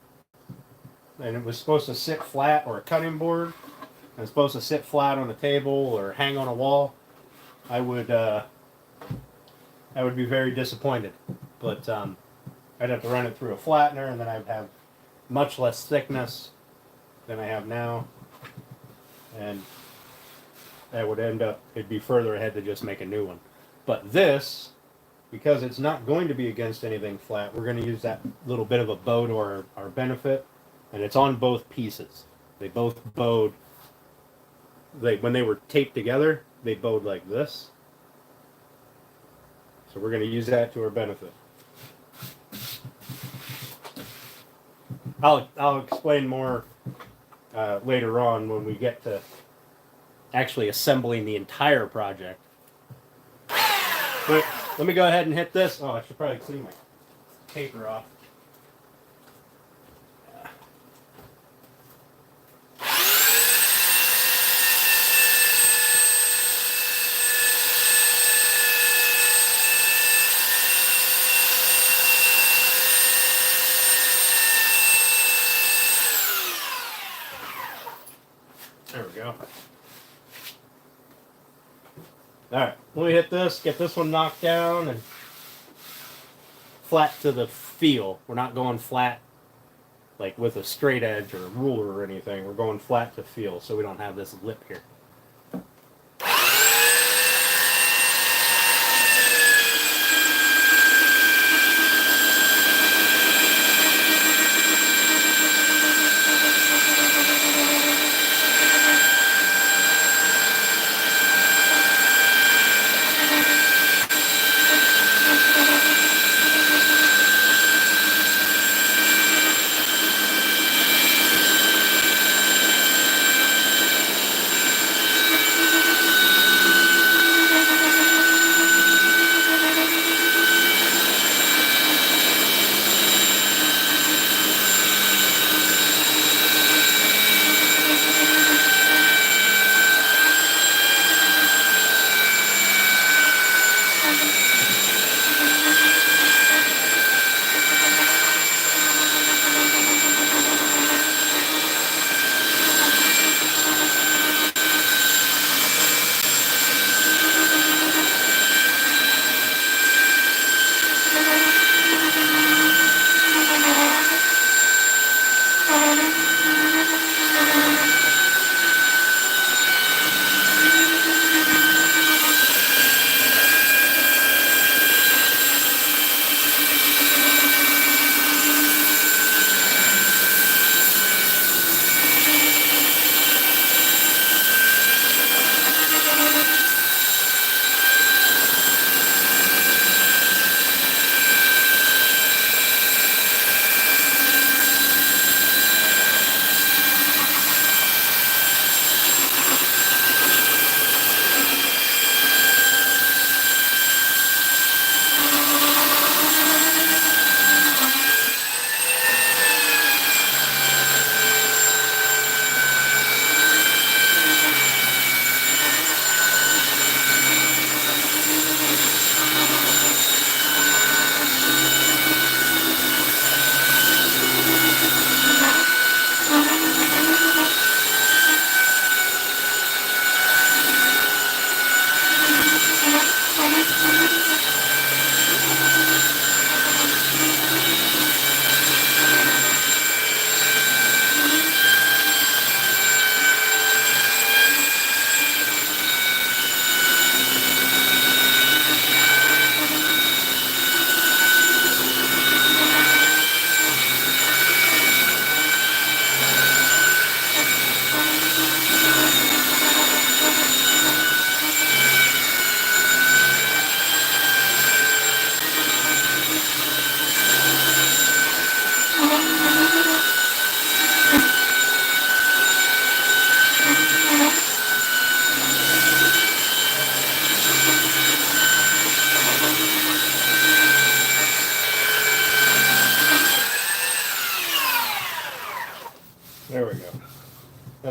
and it was supposed to sit flat, or a cutting board and it's supposed to sit flat on a table or hang on a wall, I would be very disappointed. But I'd have to run it through a flattener, and then I'd have much less thickness than I have now, and that would end up, it'd be further ahead to just make a new one. But this, because it's not going to be against anything flat, we're going to use that little bit of a bow to our benefit, and it's on both pieces. They both bowed, when they were taped together, they bowed like this. So we're going to use that to our benefit. I'll explain more later on when we get to actually assembling the entire project. But let me go ahead and hit this. Oh, I should probably clean my paper off. There we go. Alright, let me hit this, get this one knocked down, and flat to the feel. We're not going flat like with a straight edge or a ruler or anything. We're going flat to feel, so we don't have this lip here.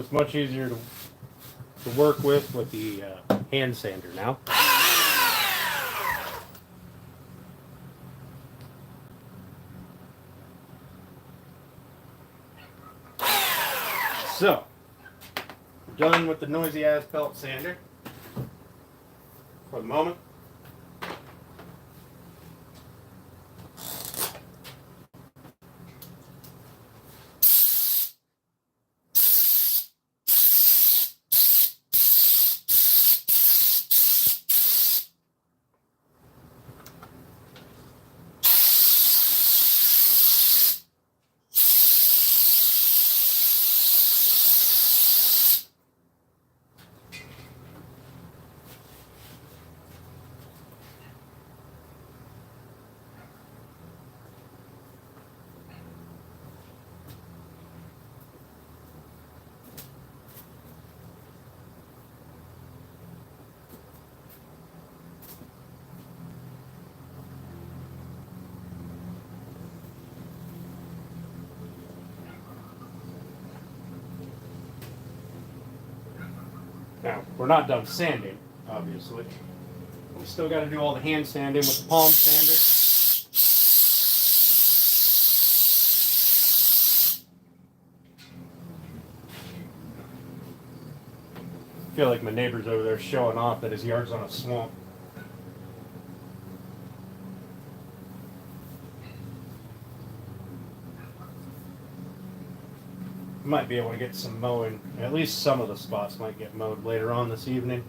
it's much easier to work with the hand sander now. So, done with the noisy ass belt sander for the moment. Now, we're not done sanding, obviously. We still got to do all the hand sanding with the palm sander. I feel like my neighbor's over there showing off that his yard's on a swamp. Might be able to get some mowing. At least some of the spots might get mowed later on this evening.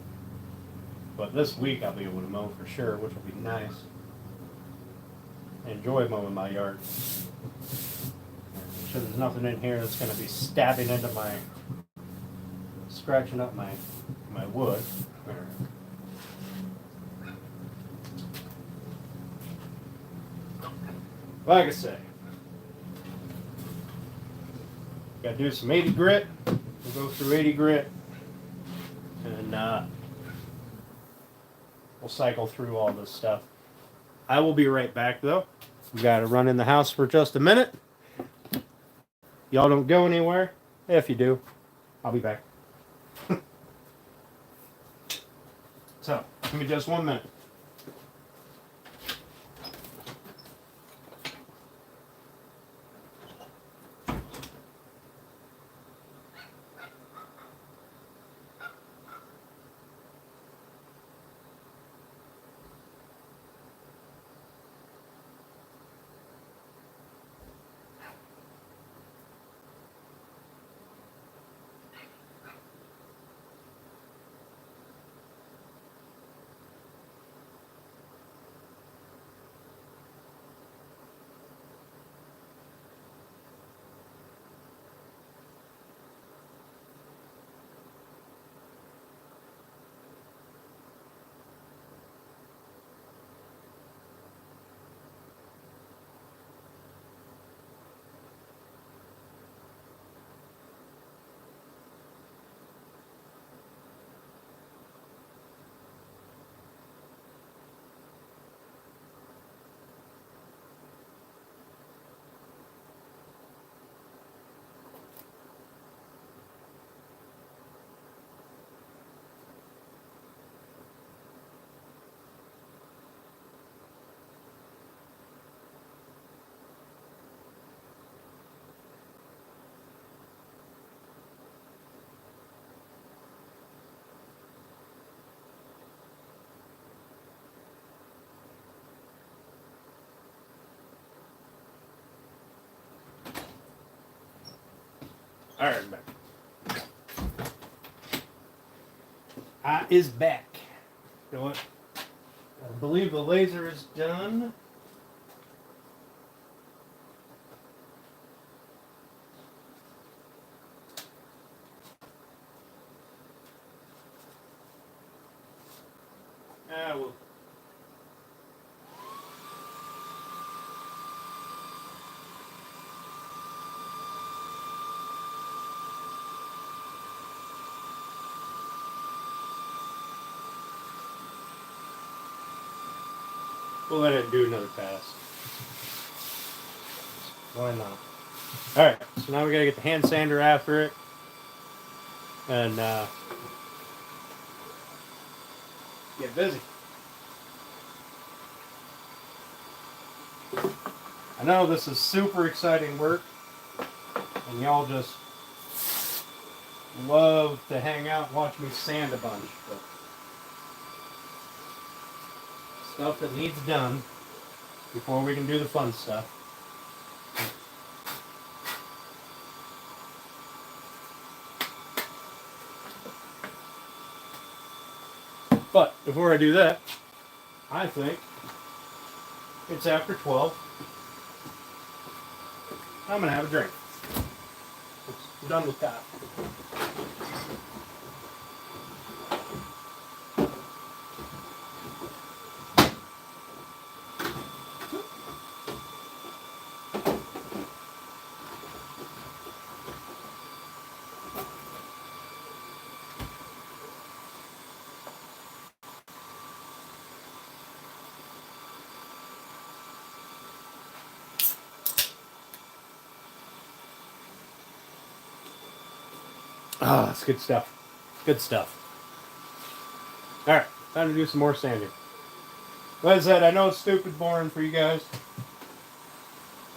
But this week I'll be able to mow for sure, which will be nice. I enjoy mowing my yard. I'm sure there's nothing in here that's going to be stabbing into scratching up my wood. Like I say, got to do some 80 grit. We'll go through 80 grit, and we'll cycle through all this stuff. I will be right back, though. We got to run in the house for just a minute. Y'all don't go anywhere. If you do, I'll be back. So, give me just 1 minute. All right, I'm back. I is back. You know what? I believe the laser is done. We'll We'll let it do another pass. Why not? Alright, so now we gotta get the hand sander after it. and get busy. I know this is super exciting work, and y'all just love to hang out and watch me sand a bunch, but stuff that needs done before we can do the fun stuff. But before I do that, I think it's after 12. I'm gonna have a drink. It's done with that. Ah, that's good stuff. Good stuff. Alright, time to do some more sanding. Like I said, I know it's stupid boring for you guys,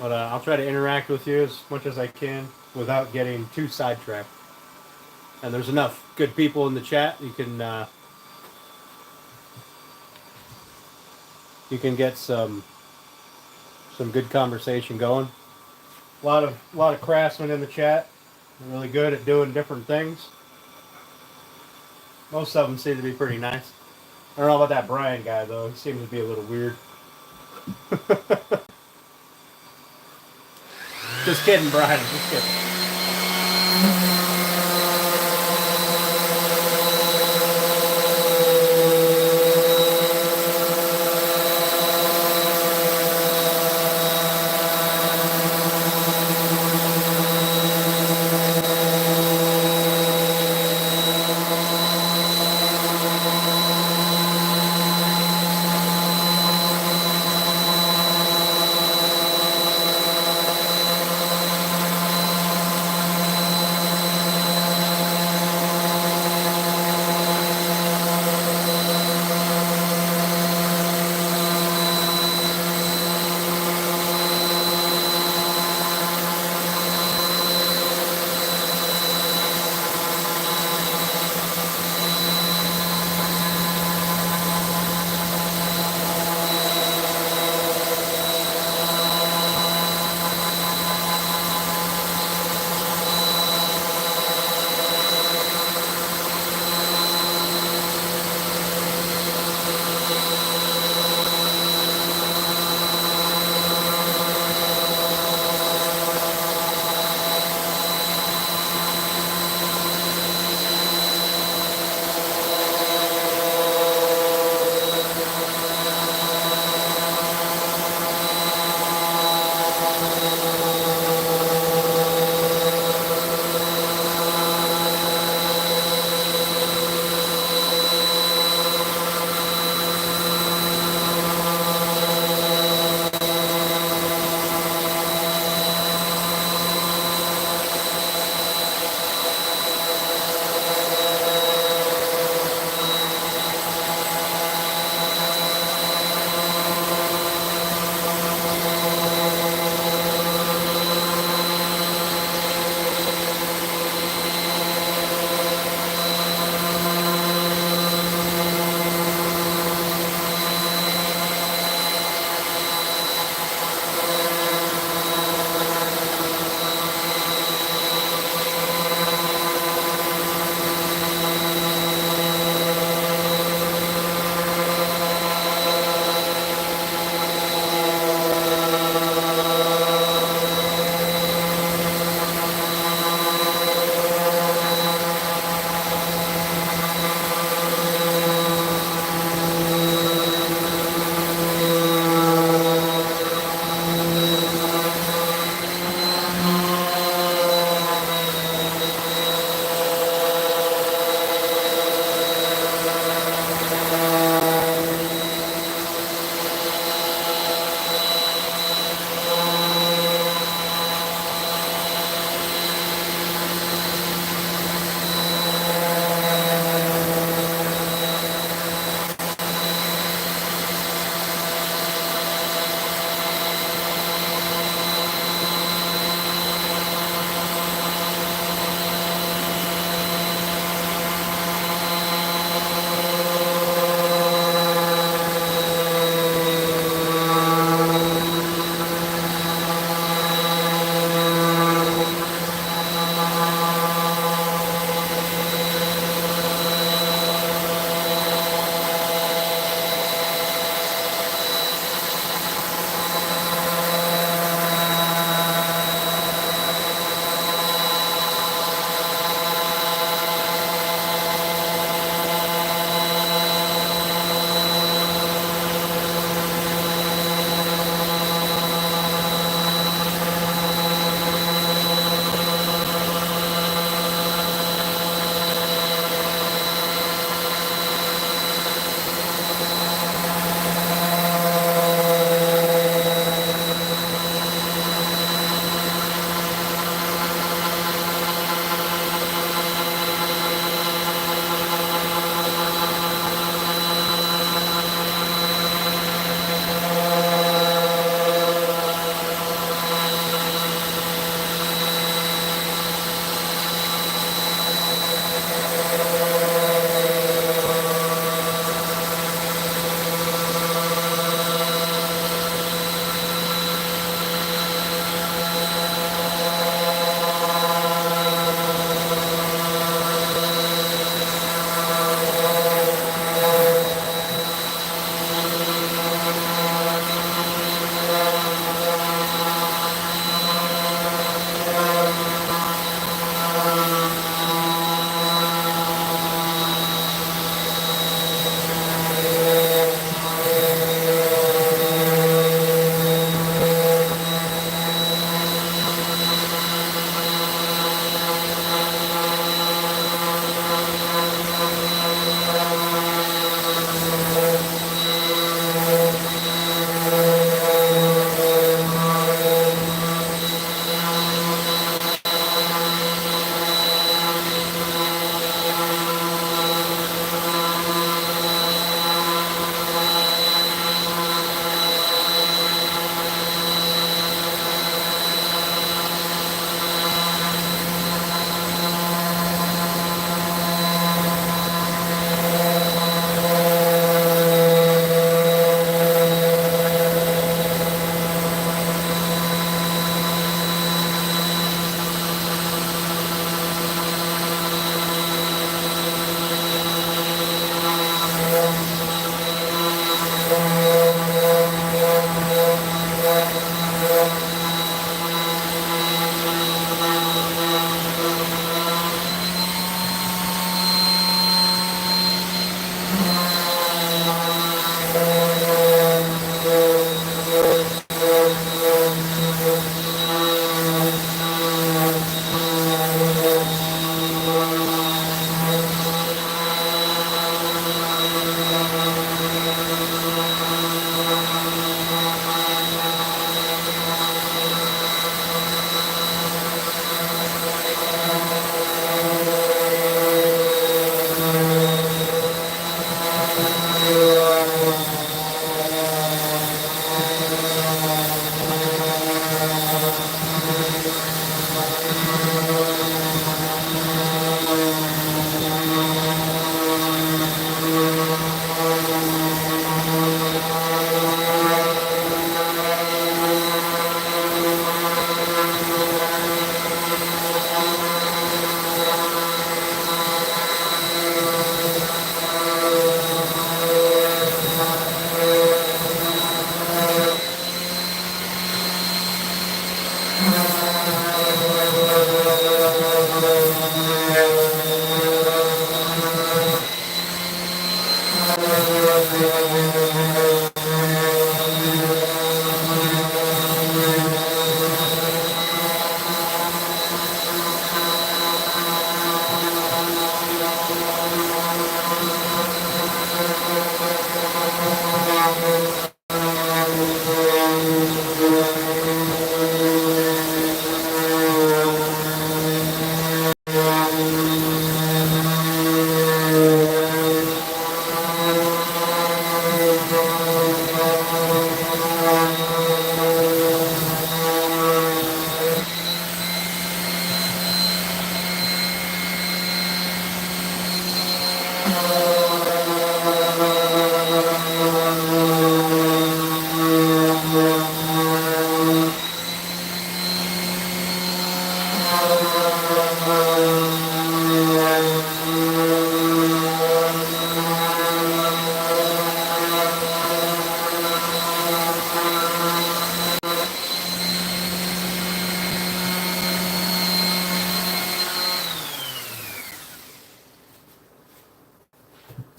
but I'll try to interact with you as much as I can without getting too sidetracked. And there's enough good people in the chat. You can get some good conversation going. A lot of craftsmen in the chat. They're really good at doing different things. Most of them seem to be pretty nice. I don't know about that Brian guy though. He seems to be a little weird. Just kidding, Brian. Just kidding.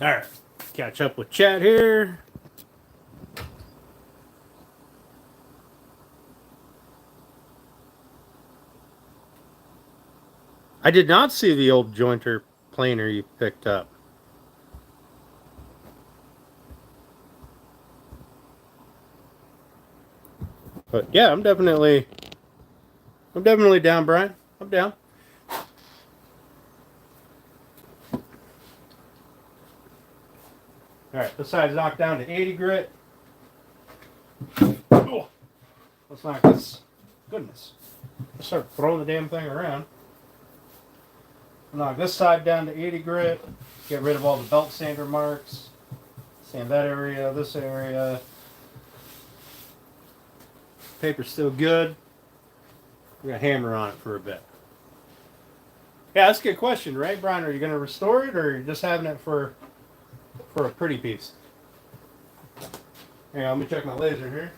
Alright, catch up with chat here. I did not see the old jointer planer you picked up. But yeah, I'm definitely down, Brian. I'm down. Alright, this side's knocked down to 80 grit. Oh, let's knock this. Goodness. Let's start throwing the damn thing around. Knock this side down to 80 grit. Get rid of all the belt sander marks. Sand that area, this area. Paper's still good. We're going to hammer on it for a bit. Yeah, that's a good question, right, Brian? Are you going to restore it, or are you just having it for a pretty piece? Hang on, let me check my laser here.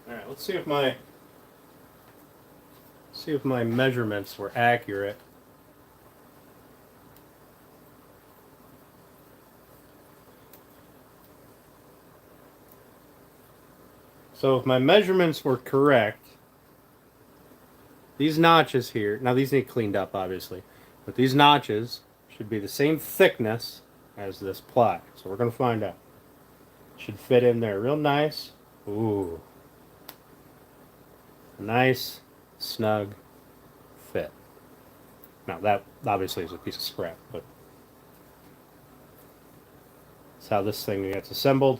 All right, let's see if my measurements were accurate. So if my measurements were correct, these notches here, now these need cleaned up obviously, but these notches should be the same thickness as this ply. So we're going to find out. Should fit in there real nice. Ooh. Nice, snug fit. Now that obviously is a piece of scrap, but That's how this thing gets assembled.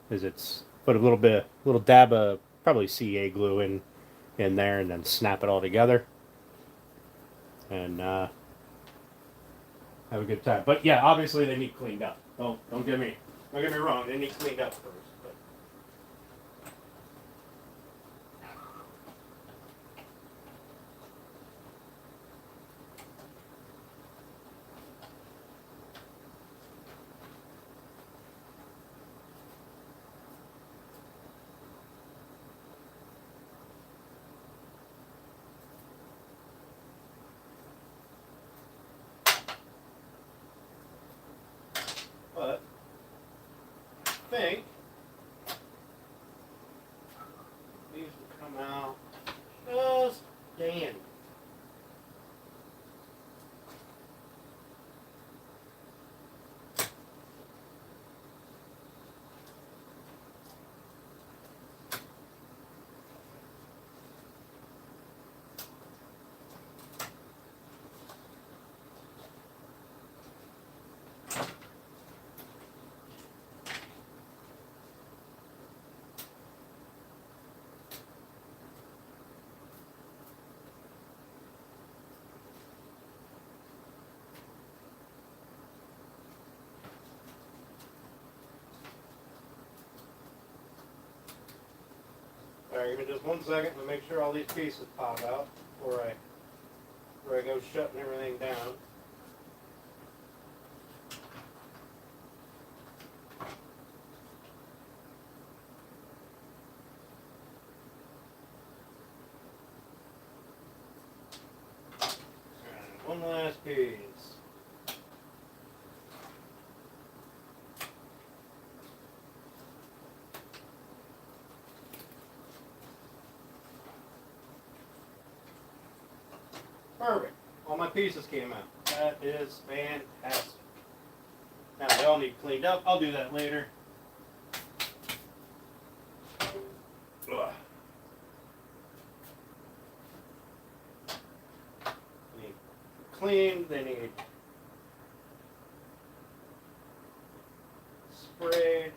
Is it's put a little dab of probably CA glue in there, and then snap it all together, and have a good time. But yeah, obviously they need cleaned up. Don't get me wrong. They need cleaned up first. But. But I think these will come out just dandy. Alright, give me just 1 second to make sure all these pieces pop out before I go shutting everything down. Alright, one last piece. Perfect. All my pieces came out. That is fantastic. Now they all need cleaned up. I'll do that later. Ugh. They need cleaned. They need sprayed.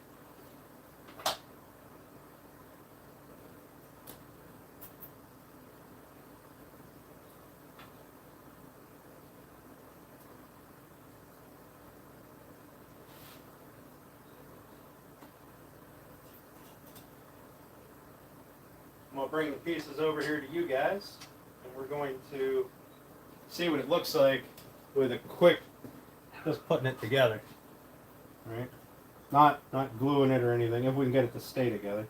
I'm going to bring the pieces over here to you guys, and we're going to see what it looks like with a quick, just putting it together, right? Not gluing it or anything, if we can get it to stay together.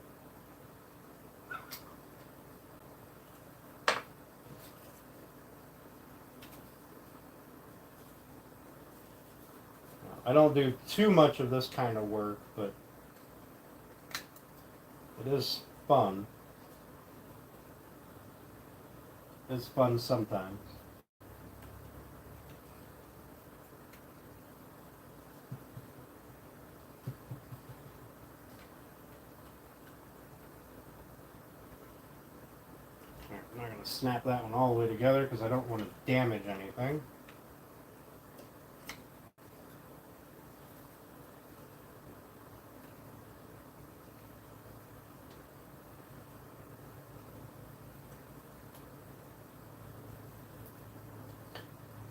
I don't do too much of this kind of work, but it is fun. It's fun sometimes. Right, I'm not going to snap that one all the way together because I don't want to damage anything.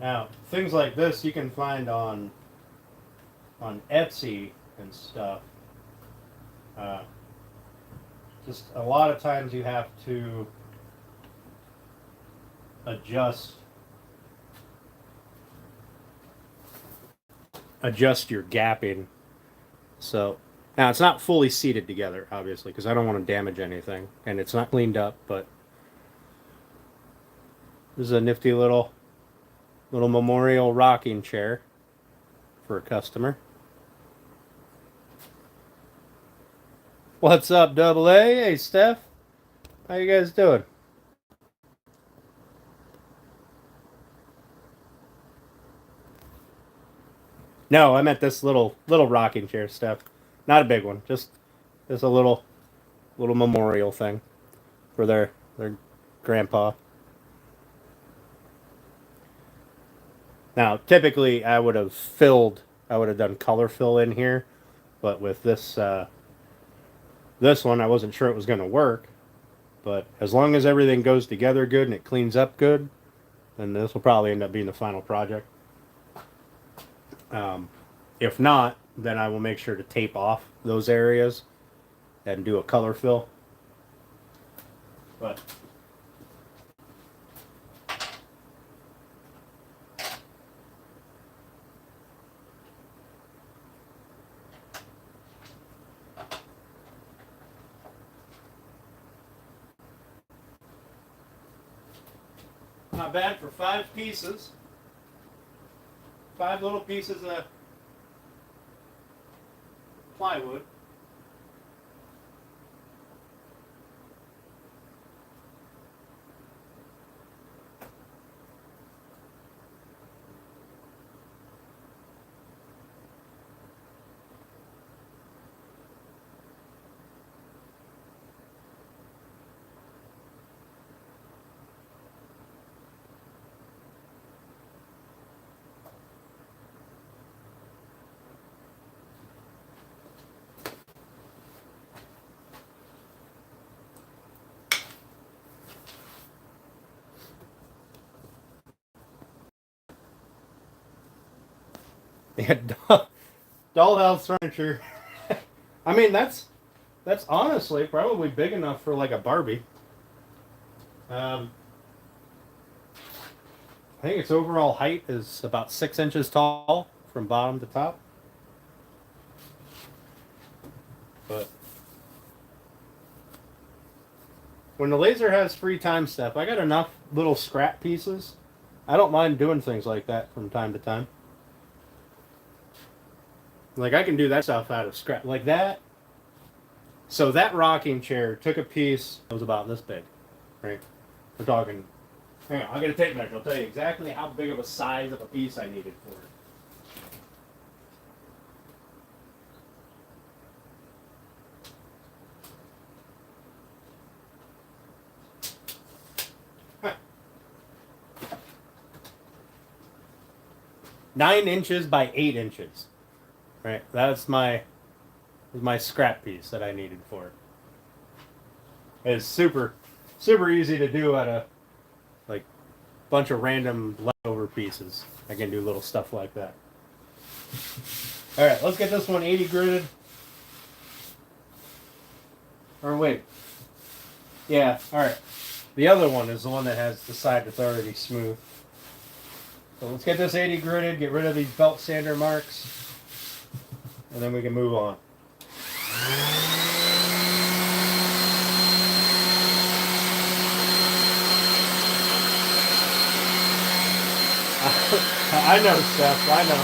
Now, things like this you can find on Etsy and stuff. Just a lot of times you have to adjust your gapping. So now it's not fully seated together, obviously, because I don't want to damage anything, and it's not cleaned up. But this is a nifty little memorial rocking chair for a customer. What's up, Double A? Hey, Steph. How you guys doing? No, I meant this little rocking chair, Steph. Not a big one. Just a little memorial thing for their grandpa. Now, typically, I would have done color fill in here, but with this one, I wasn't sure it was going to work. But as long as everything goes together good and it cleans up good, then this will probably end up being the final project. If not, then I will make sure to tape off those areas and do a color fill. But not bad for 5 pieces. 5 little pieces of plywood. Yeah, dollhouse furniture. I mean, that's honestly probably big enough for like a Barbie. I think its overall height is about 6 inches tall from bottom to top. But when the laser has free time step, I got enough little scrap pieces. I don't mind doing things like that from time to time. Like I can do that stuff out of scrap, like that. So that rocking chair took a piece that was about this big, right? We're talking. Hang on, I'll get a tape measure. I'll tell you exactly how big of a size of a piece I needed for it. 9 inches by 8 inches. Right, that's my scrap piece that I needed for it. It's super easy to do out of like bunch of random leftover pieces. I can do little stuff like that. All right, let's get this one 80 gridded. Or wait, yeah, all right. The other one is the one that has the side that's already smooth. So let's get this 80 gridded. Get rid of these belt sander marks. And then we can move on. I know, Steph. I know.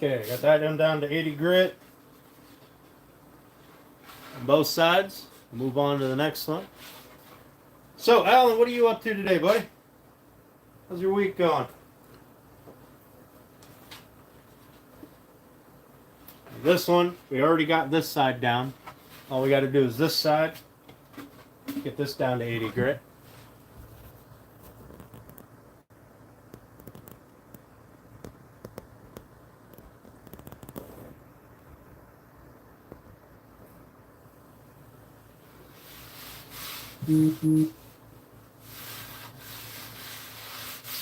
Okay, got that down to 80 grit on both sides. Move on to the next one. So, Alan, what are you up to today, buddy? How's your week going? This one, we already got this side down. All we got to do is this side. Get this down to 80 grit.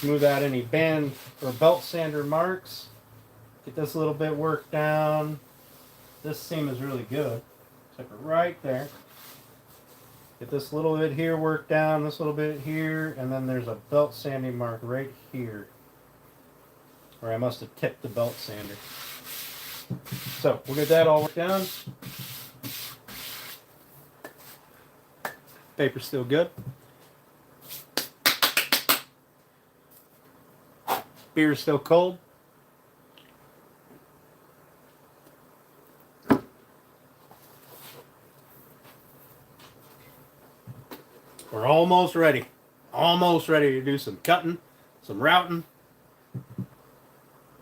Smooth out any band or belt sander marks. Get this a little bit worked down. This seam is really good. Except for right there. Get this little bit here worked down, this little bit here, and then there's a belt sanding mark right here. Where I must have tipped the belt sander. So, we'll get that all worked down. Paper's still good. Beer's still cold. We're almost ready. Almost ready to do some cutting, some routing,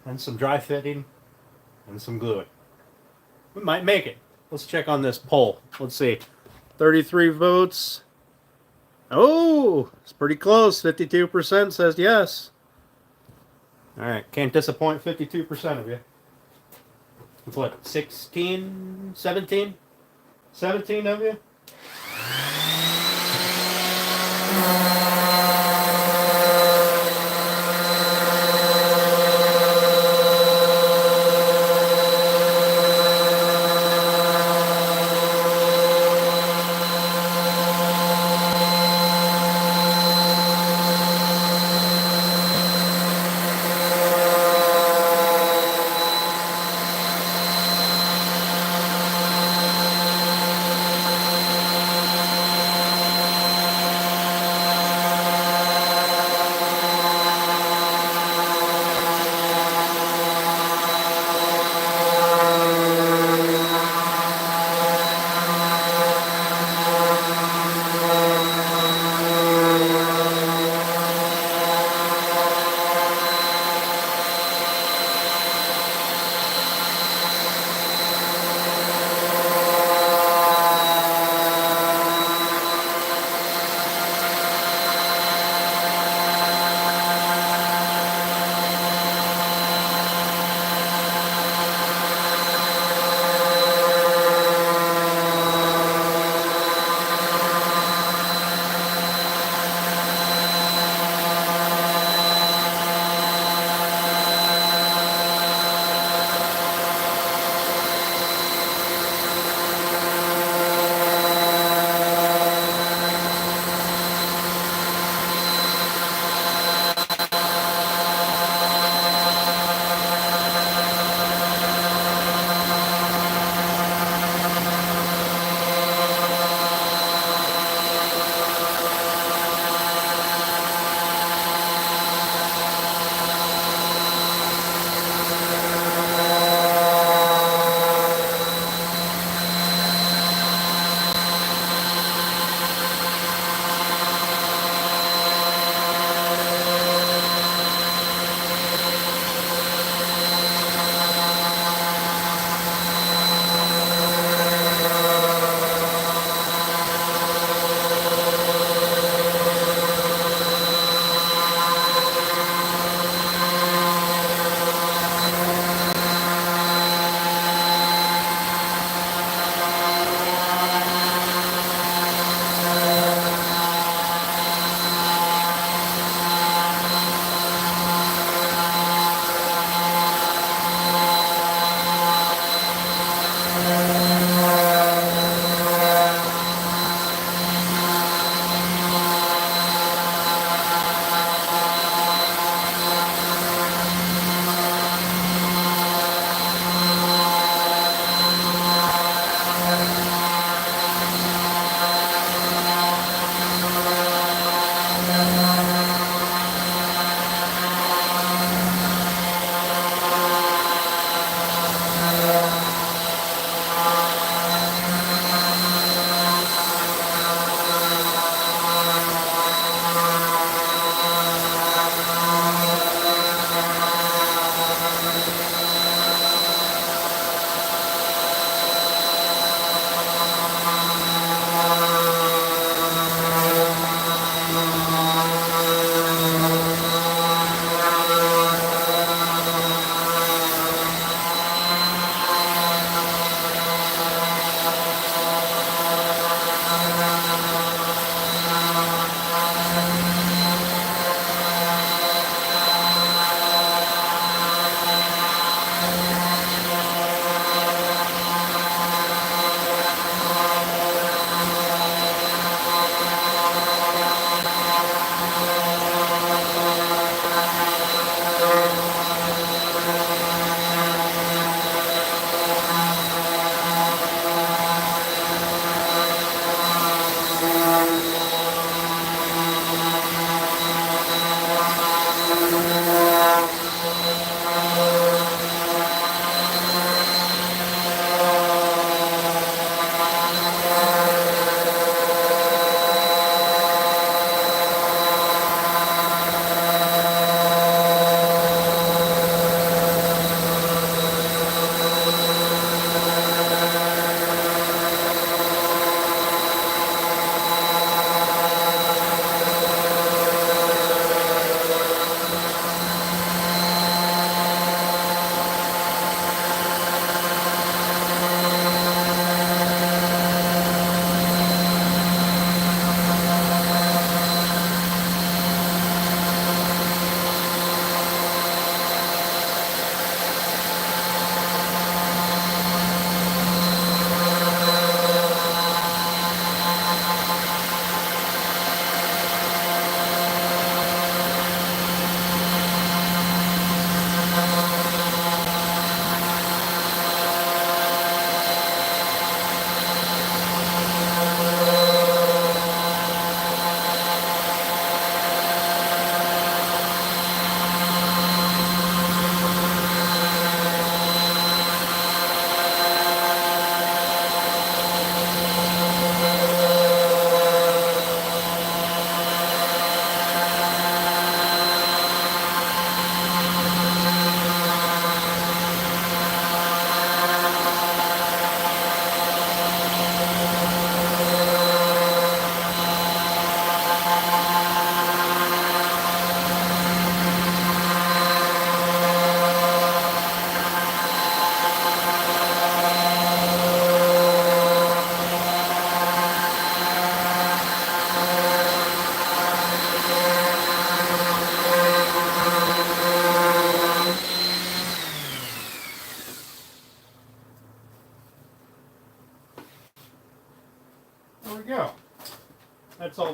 and some dry fitting, and some gluing. We might make it. Let's check on this pole. Let's see. 33 votes. Oh, it's pretty close. 52% says yes. All right, can't disappoint 52% of you. It's what, 16, 17? 17 of you?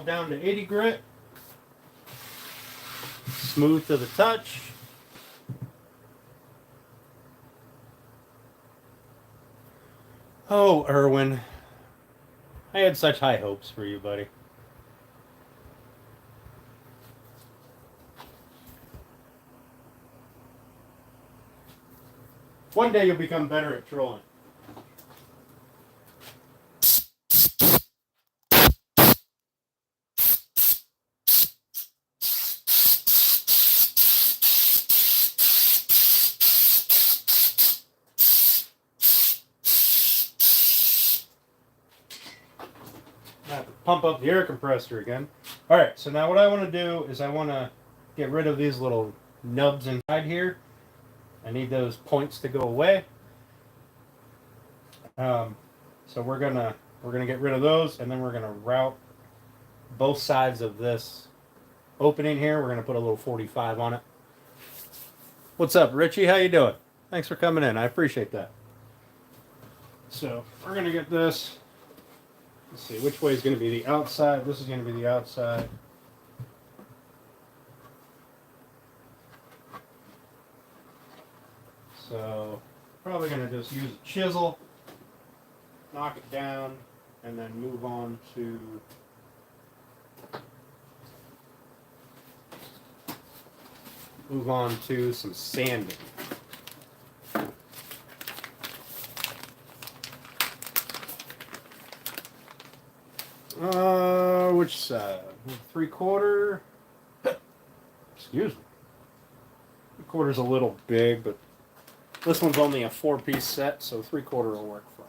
down to 80 grit. Smooth to the touch. Oh, Erwin. I had such high hopes for you, buddy. One day you'll become better at trolling. I have to pump up the air compressor again. Alright, so now what I want to do is I want to get rid of these little nubs inside here. I need those points to go away. So we're gonna get rid of those, and then we're gonna route both sides of this opening here. We're gonna put a little 45 on it. What's up, Richie? How you doing? Thanks for coming in. I appreciate that. So we're gonna get this. Let's see, which way is going to be the outside? This is going to be the outside. So probably going to just use a chisel, knock it down, and then move on to some sanding. Which side? 3/4. Excuse me. 3/4's a little big, but this one's only a 4-piece set, so 3/4 will work fine.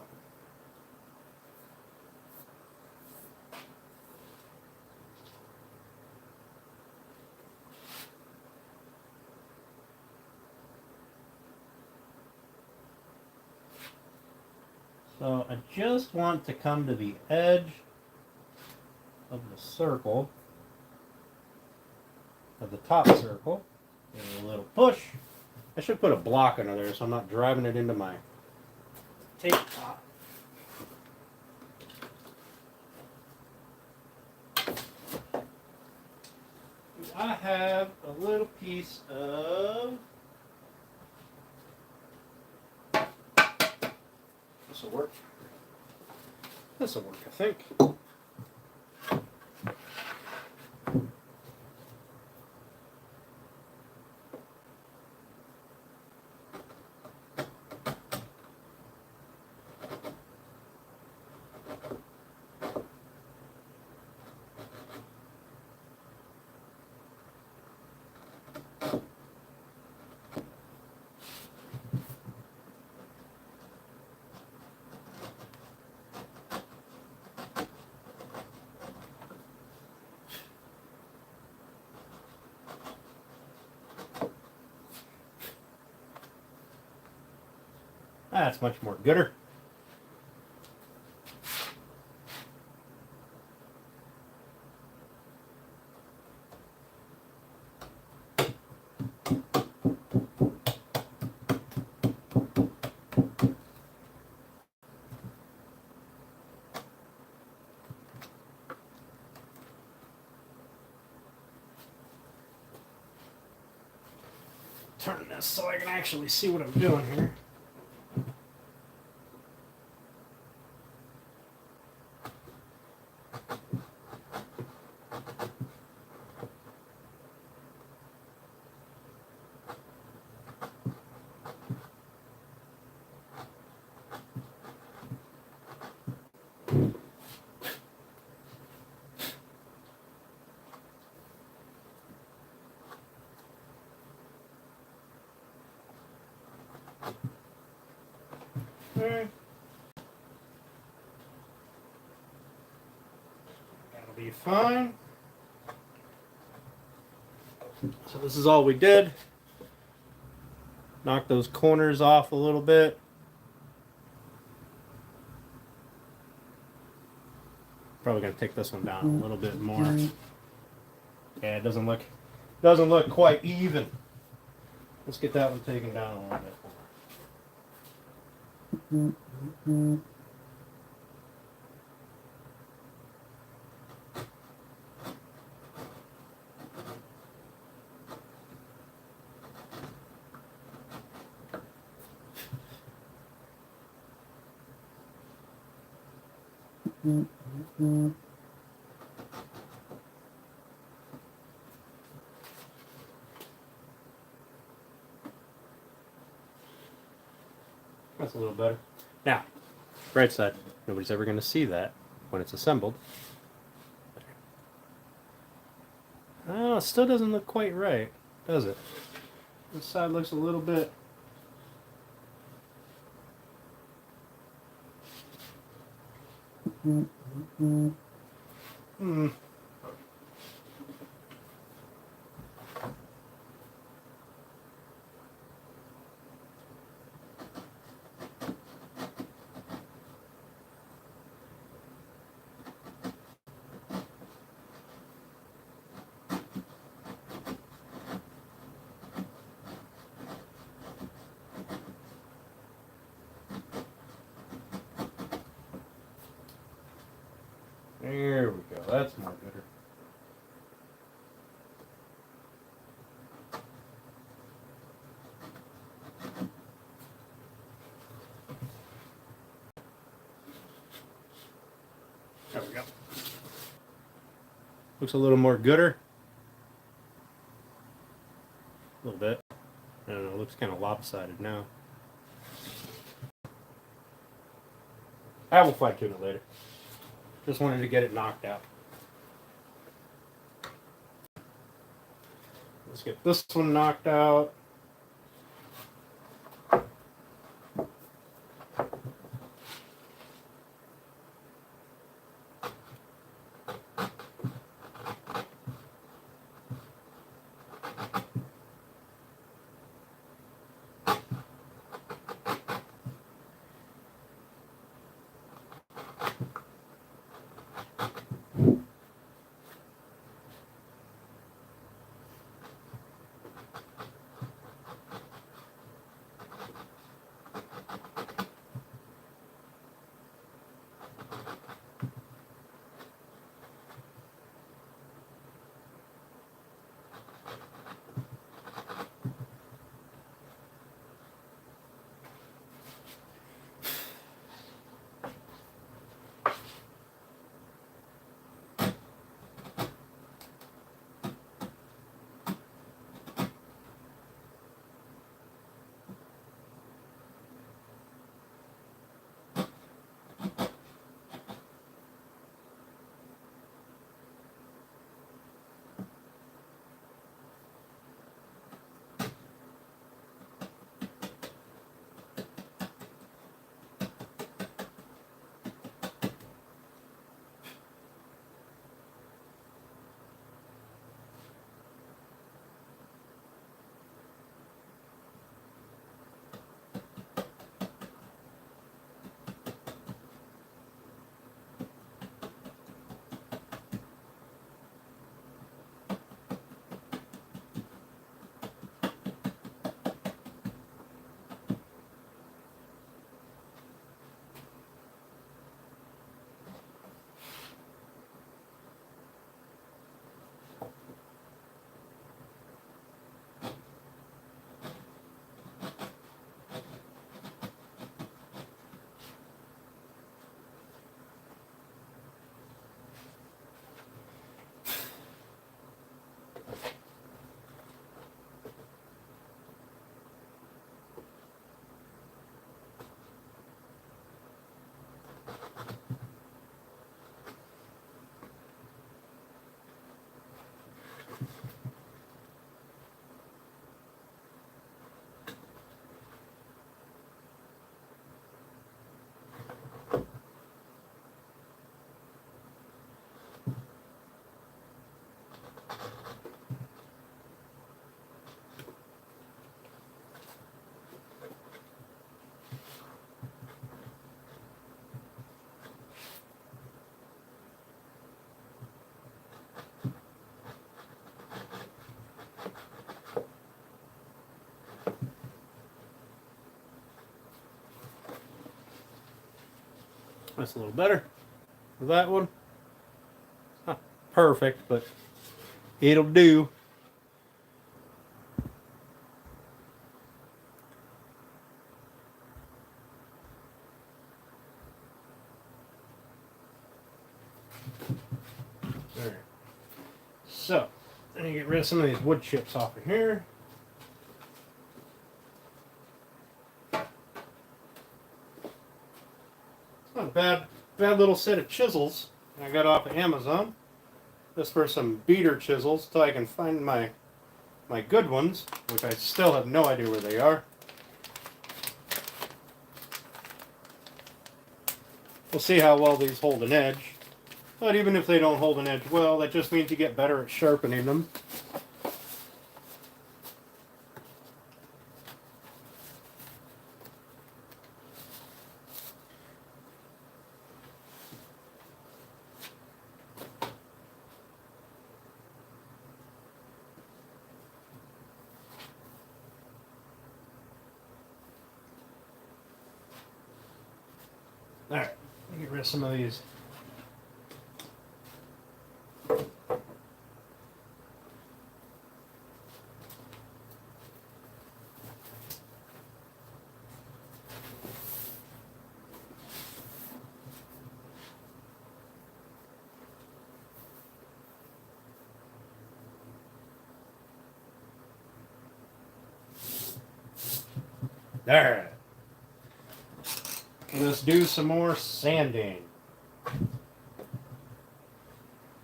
So I just want to come to the edge of the circle, of the top circle. Give it a little push. I should put a block under there so I'm not driving it into my tape top. I have a little piece of, this will work. This will work, I think. That's much more gooder. Turn this so I can actually see what I'm doing here. That'll be fine. So this is all we did. Knock those corners off a little bit. Probably gonna take this one down a little bit more. Yeah, it doesn't look quite even. Let's get that one taken down a little bit more. That's a little better. Now, right side. Nobody's ever going to see that when it's assembled. Oh, it still doesn't look quite right, does it? This side looks a little bit... Hmm. There we go. That's more gooder. There we go. Looks a little more gooder. A little bit. I don't know. It looks kind of lopsided now. I will fine tune it later. Just wanted to get it knocked out. Let's get this one knocked out. That's a little better. That one, not perfect, but it'll do. And get rid of some of these wood chips off of here. Not a bad little set of chisels I got off of Amazon. Just for some beater chisels till I can find my good ones, which I still have no idea where they are. We'll see how well these hold an edge. But even if they don't hold an edge well, that just means you get better at sharpening them. Alright, let me get rid of some of these. Alright. Let's do some more sanding.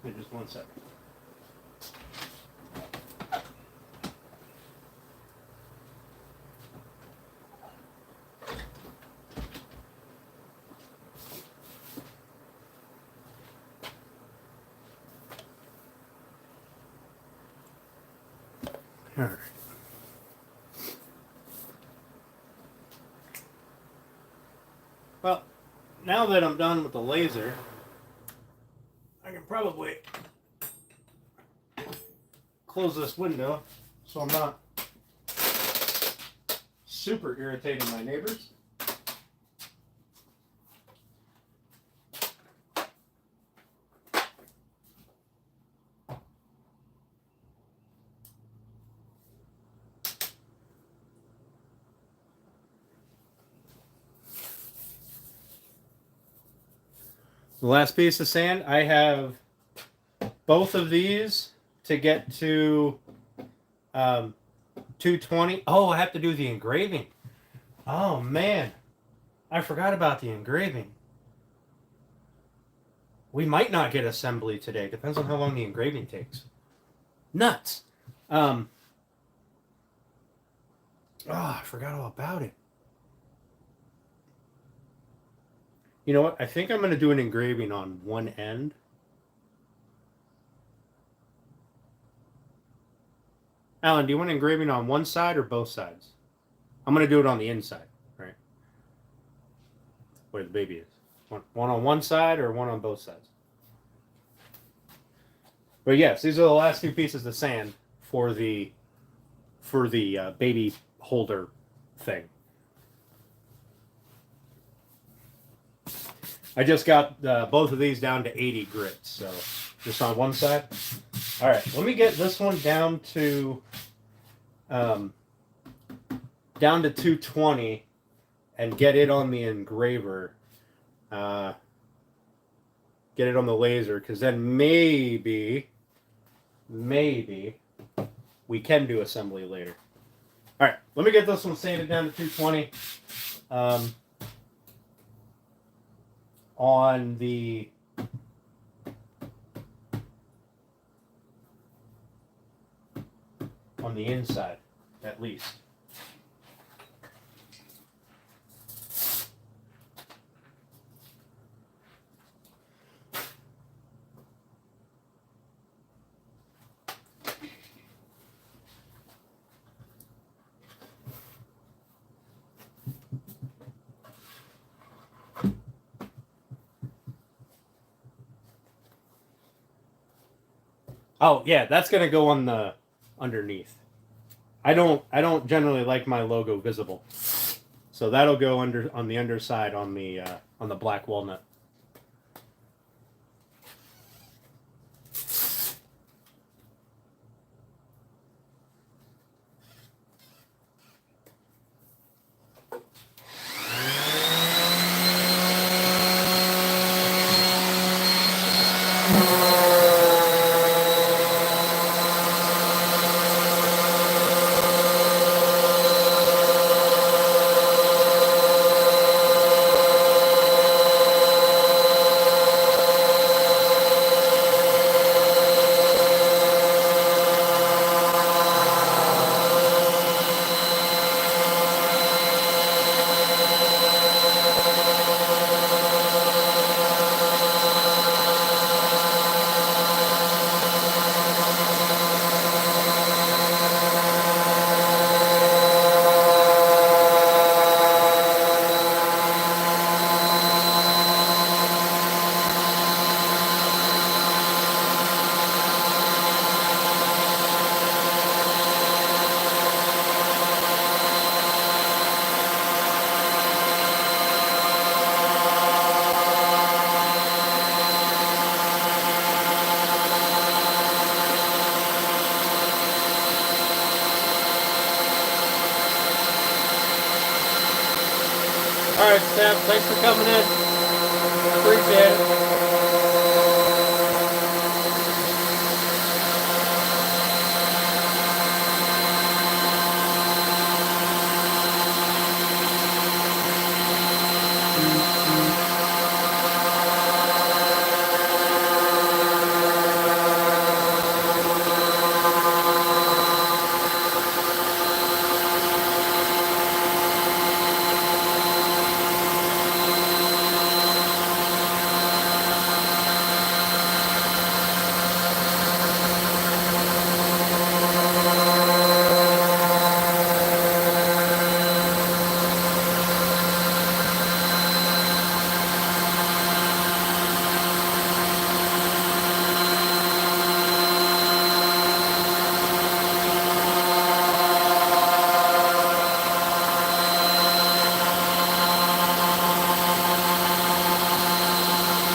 Wait just 1 second. All right. Well, now that I'm done with the laser, I can probably close this window so I'm not super irritating my neighbors. The last piece of sand, I have both of these to get to 220. Oh, I have to do the engraving. Oh, man. I forgot about the engraving. We might not get assembly today. Depends on how long the engraving takes. Nuts. Oh, I forgot all about it. You know what? I think I'm going to do an engraving on one end. Alan, do you want engraving on one side or both sides? I'm going to do it on the inside, right? Where the baby is. One on one side or one on both sides? But yes, these are the last few pieces of sand for the baby holder thing. I just got both of these down to 80 grits, so just on one side. All right, let me get this one down to 220 and get it on the engraver. Get it on the laser, because then maybe we can do assembly later. All right, let me get this one sanded down to 220. On the inside, at least. Oh yeah, that's gonna go on the underneath. I don't generally like my logo visible, so that'll go on the underside on the black walnut. Alright, Steph, thanks for coming in. Appreciate it.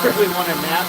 Really want a nap.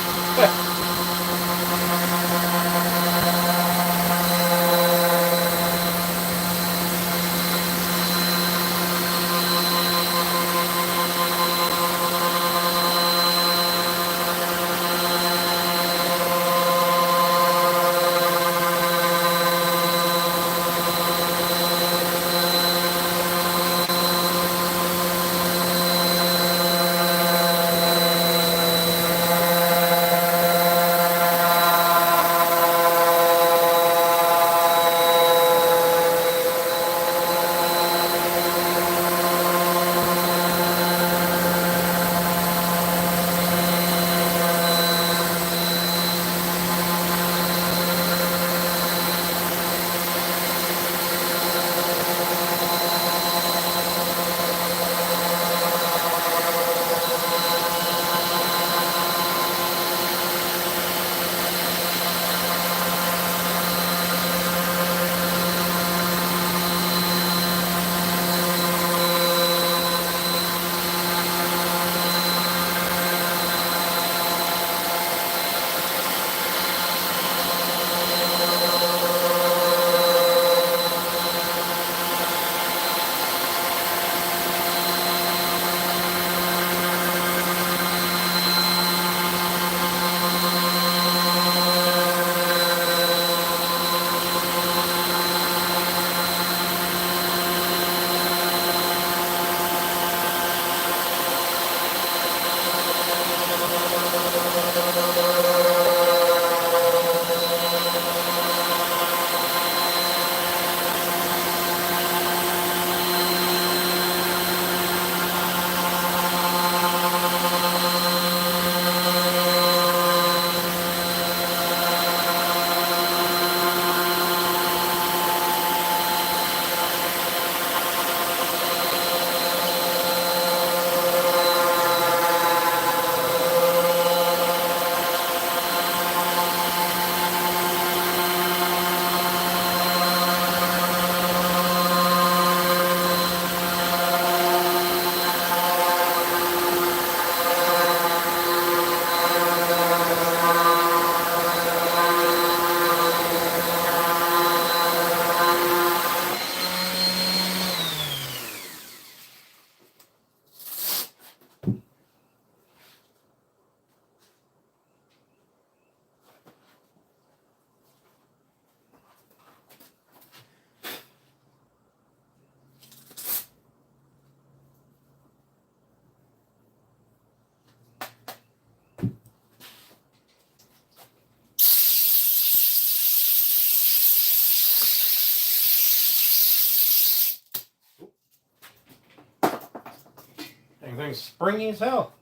Everything's springy as hell.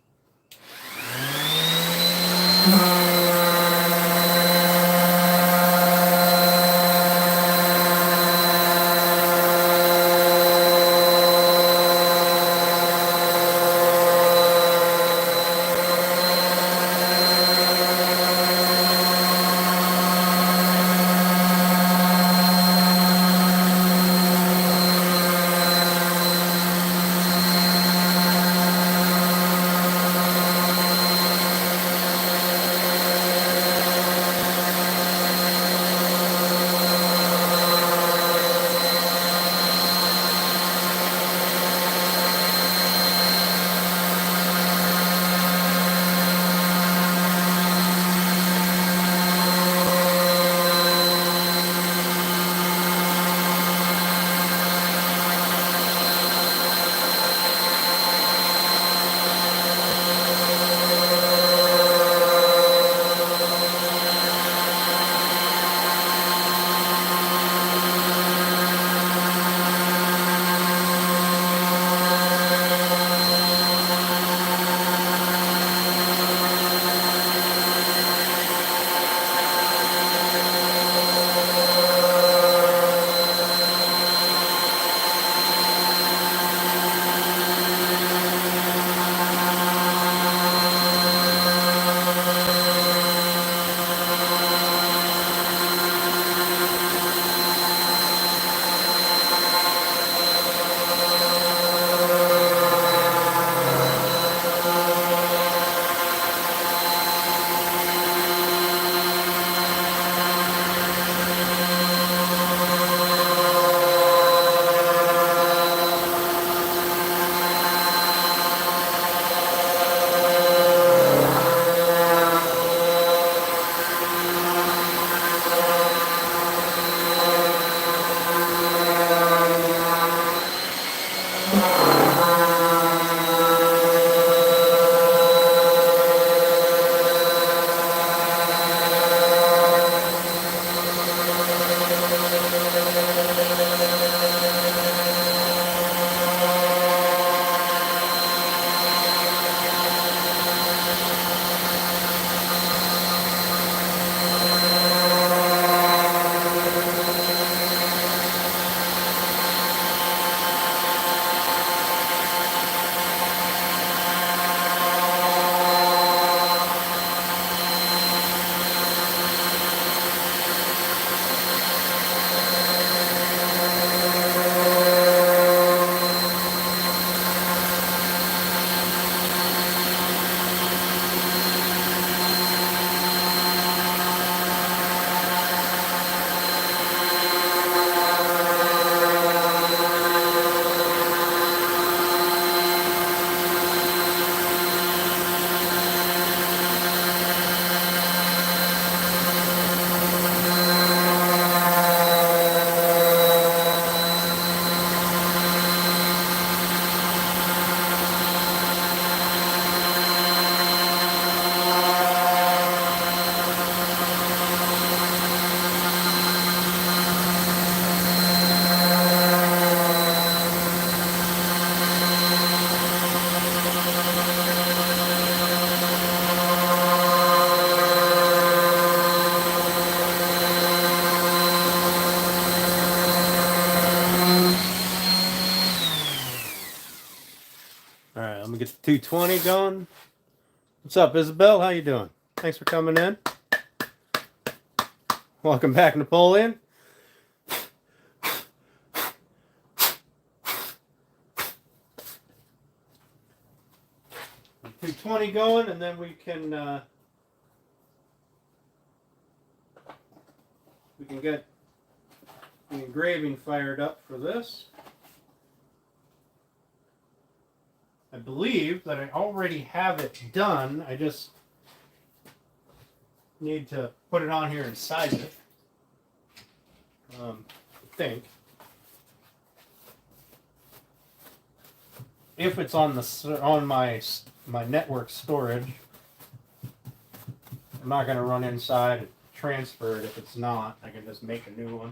Get the 220 going. What's up, Isabel? How you doing? Thanks for coming in. Welcome back, Napoleon. The 220 going, and then we can get the engraving fired up for this. I believe that I already have it done. I just need to put it on here and size it. I think. If it's on my network storage, I'm not going to run inside and transfer it. If it's not, I can just make a new one.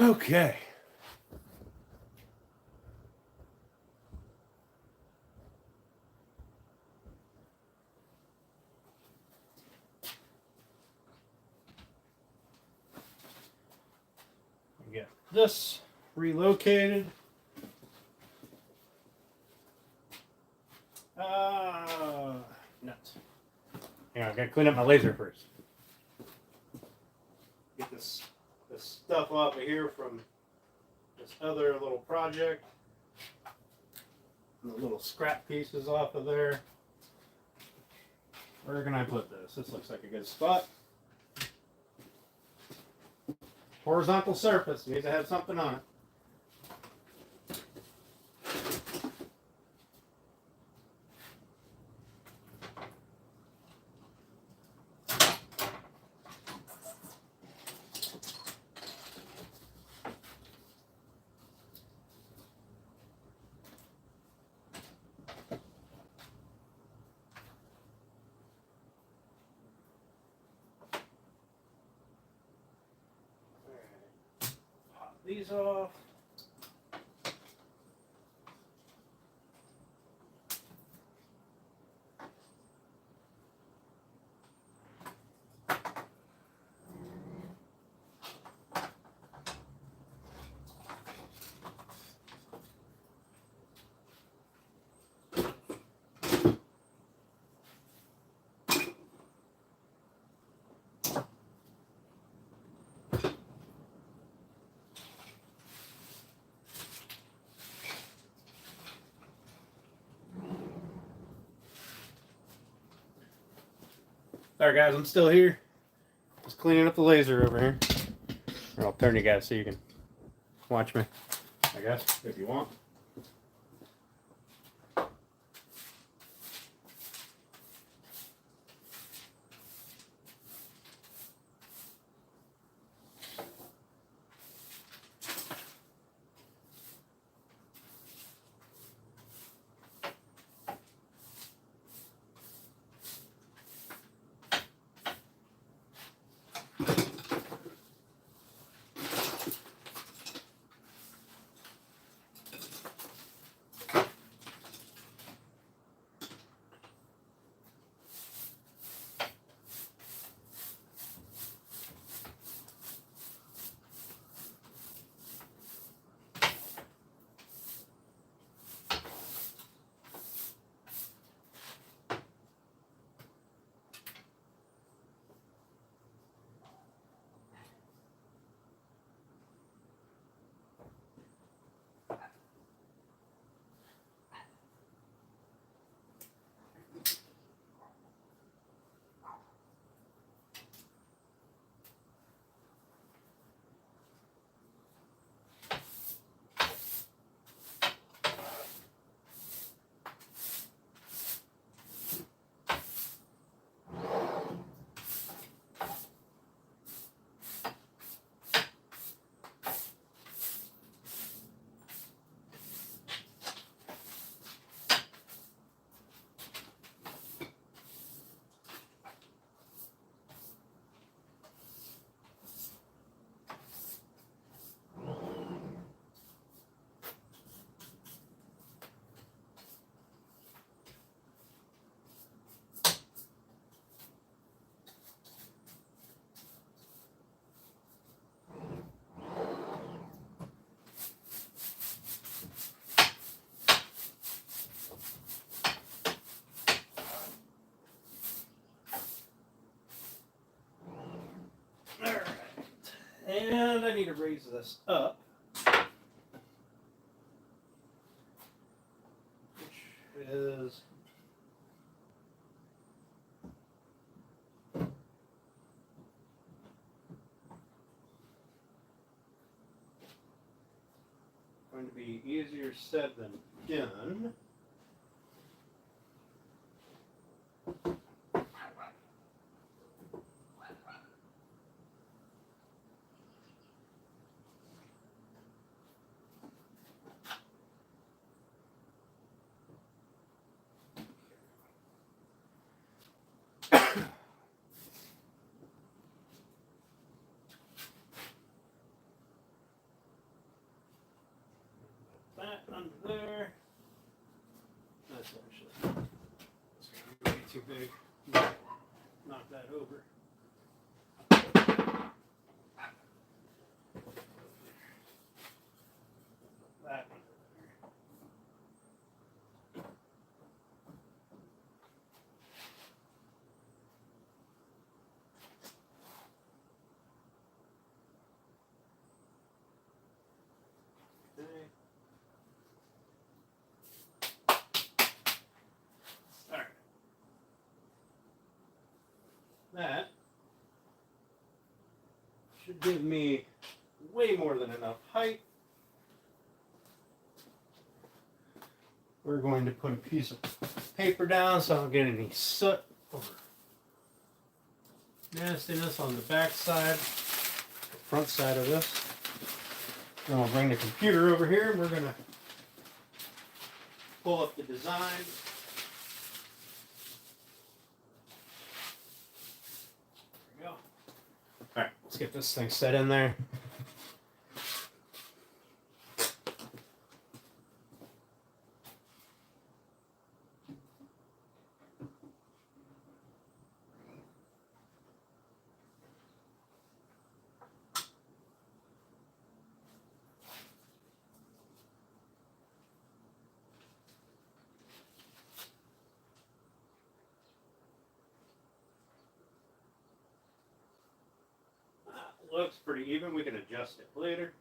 Okay. Get this relocated. Nuts. Hang on, I gotta clean up my laser first. Get this stuff off of here from this other little project. And the little scrap pieces off of there. Where can I put this? This looks like a good spot. Horizontal surface needs to have something on it. Pop these off. Alright guys, I'm still here. Just cleaning up the laser over here. Or I'll turn you guys so you can watch me, I guess, if you want. Alright. And I need to raise this up. Which is going to be easier said than done. big. Knock that over. That one. Alright. That should give me way more than enough height. We're going to put a piece of paper down so I don't get any soot or nastiness on the back side, the front side of this. Then we'll bring the computer over here and we're going to pull up the design. There we go. Alright, let's get this thing set in there. Looks pretty even. We can adjust it later.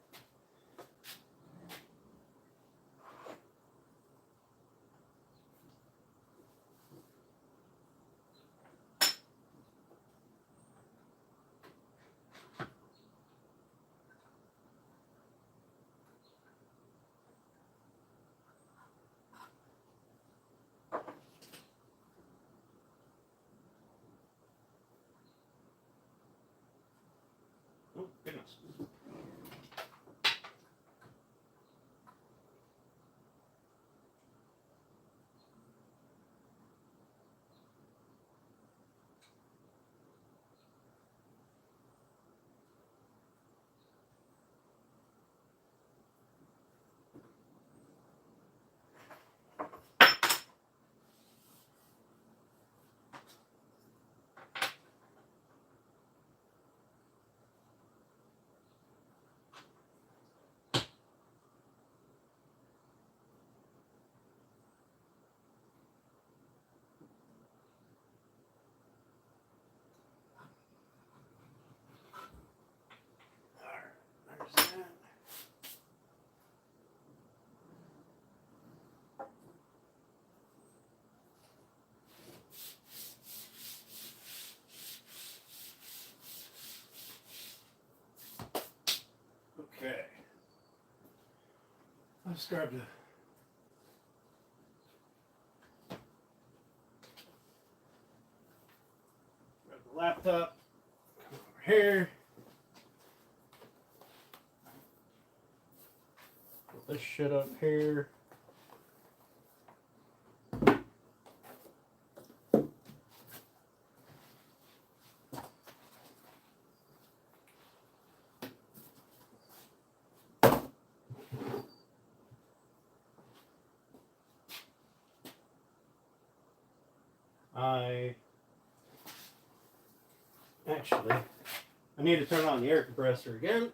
Oh, goodness. There's that. Okay. Let's grab the laptop. Come over here. Put this shit up here. I need to turn on the air compressor again.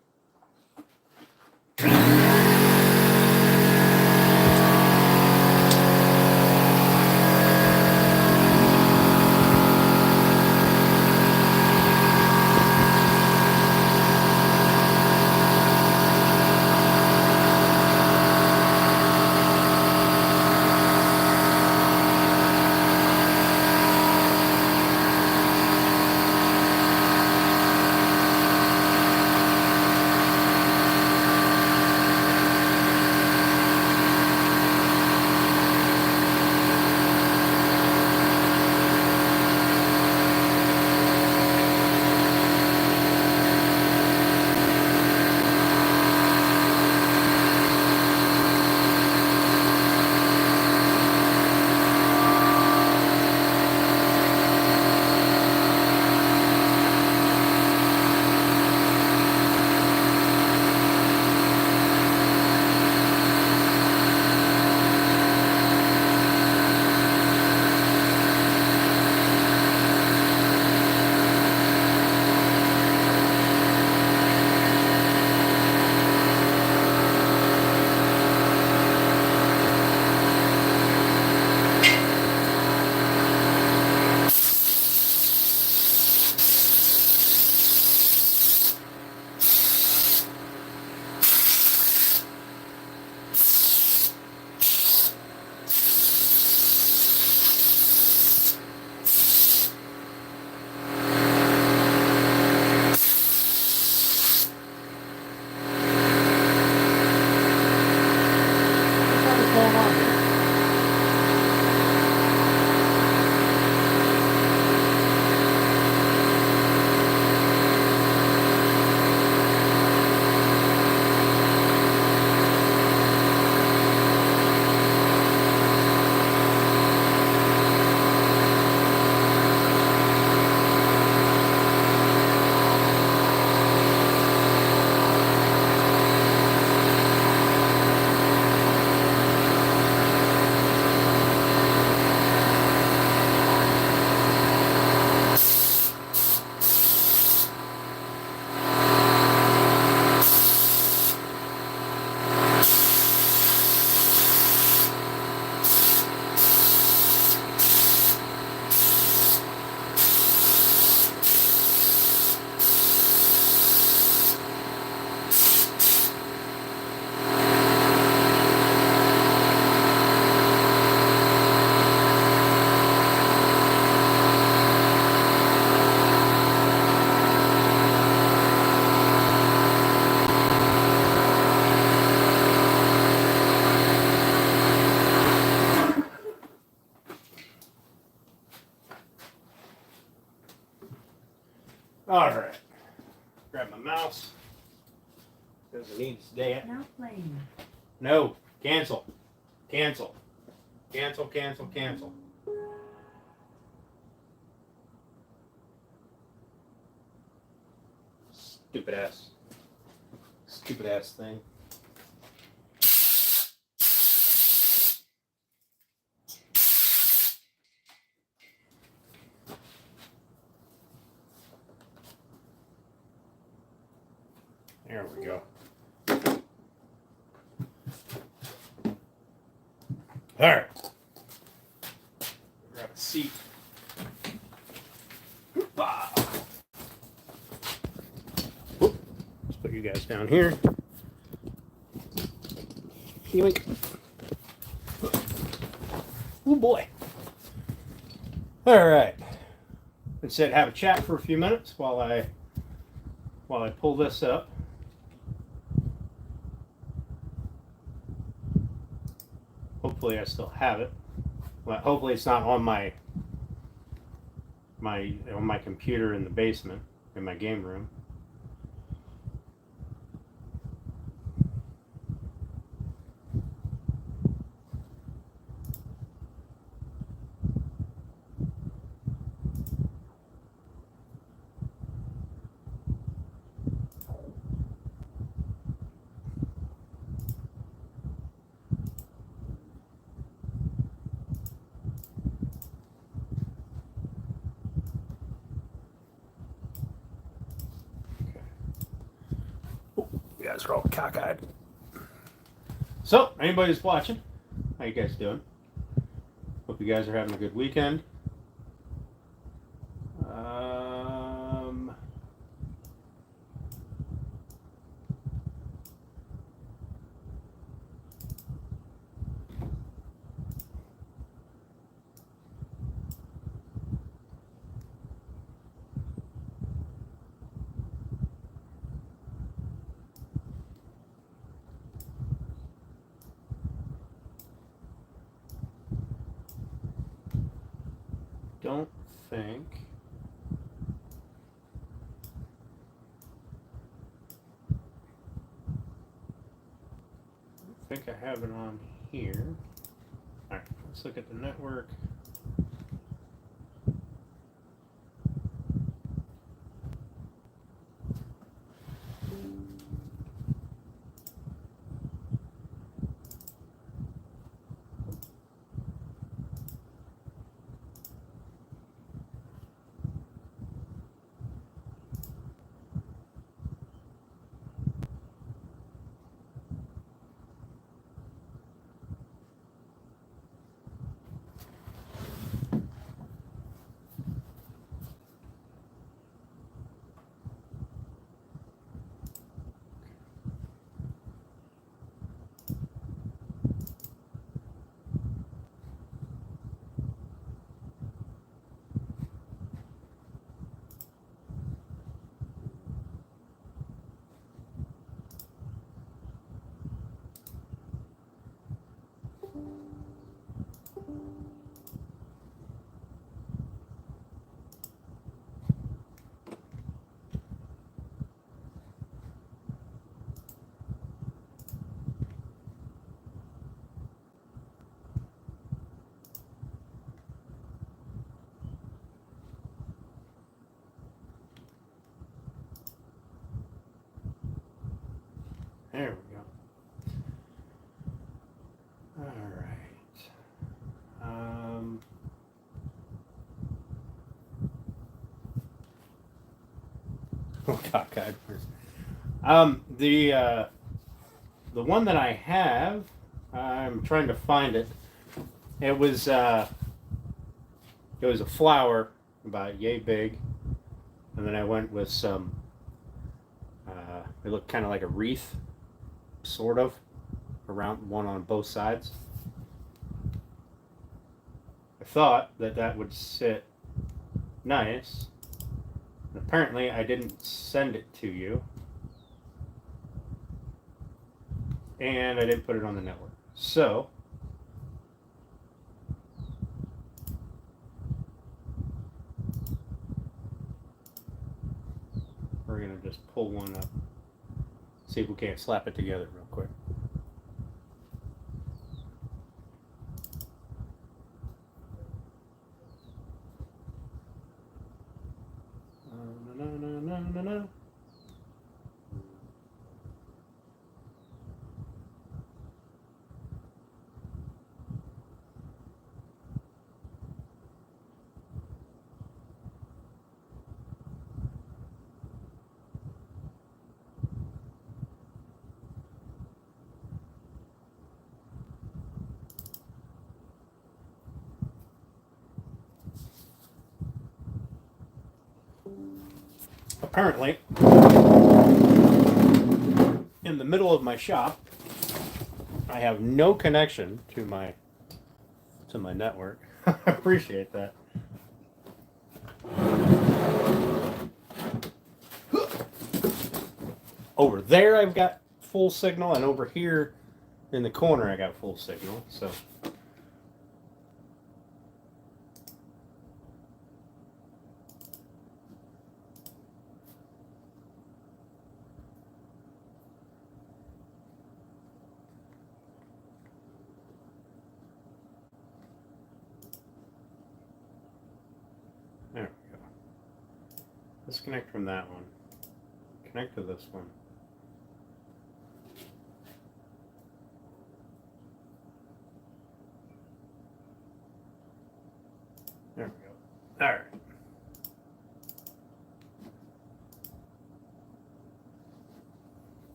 All right. Grab my mouse. Doesn't need to stay. Now playing. No. Cancel. Cancel. Cancel, cancel, cancel. Stupid ass. Stupid ass thing. There we go. All right. Grab a seat. Wow. Let's put you guys down here. Yoink. Oh boy. All right. Let's have a chat for a few minutes while I pull this up. Hopefully I still have it. Well, hopefully it's not on my computer in the basement in my game room. You guys are all cockeyed. So, anybody who's watching, how you guys doing? Hope you guys are having a good weekend. Don't think I have it on here. All right, let's look at the network. There we go. All right. Oh God. The one that I have, I'm trying to find it. It was a flower about yay big, and then I went with some. It looked kind of like a wreath, sort of, around one on both sides. I thought that would sit nice. Apparently, I didn't send it to you, and I didn't put it on the network. So, going to just pull one up. See if we can't slap it together real quick. No. Apparently, in the middle of my shop, I have no connection to my network. I appreciate that. Over there, I've got full signal, and over here in the corner, I got full signal. So. There we go. Disconnect from that one. Connect to this one. There we go. All right.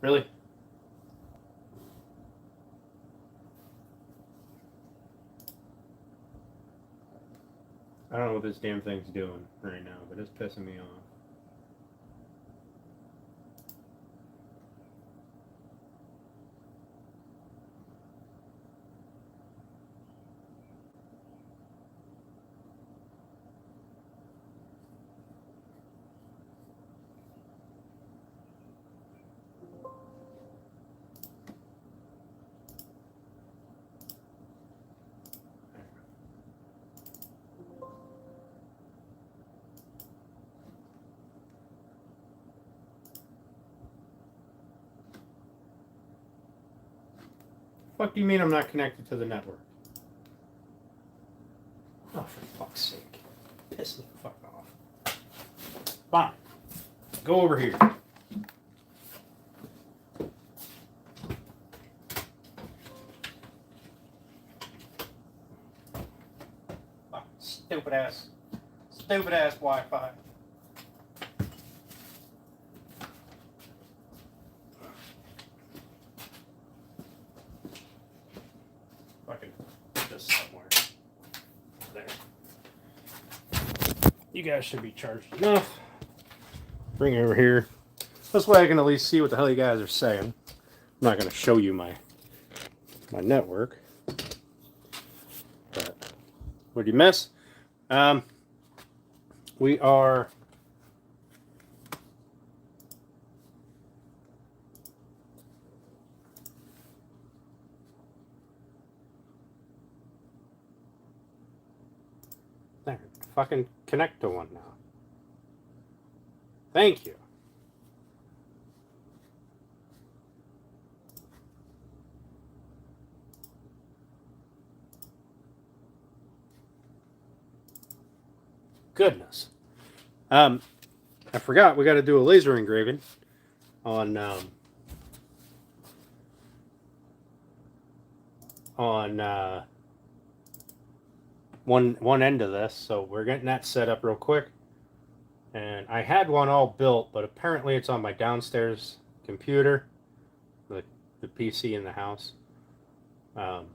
Really? I don't know what this damn thing's doing right now, but it's pissing me off. What do you mean I'm not connected to the network? Oh, for fuck's sake. Piss me the fuck off. Fine. Go over here. Fuck, stupid ass Wi-Fi. Fucking put this somewhere. There. You guys should be charged enough. Bring it over here. This way I can at least see what the hell you guys are saying. I'm not going to show you my network. But what did you miss? We are there. Fucking connect to one now. Thank you. Goodness. I forgot we got to do a laser engraving on one end of this, so we're getting that set up real quick. And I had one all built, but apparently it's on my downstairs computer, the PC in the house. And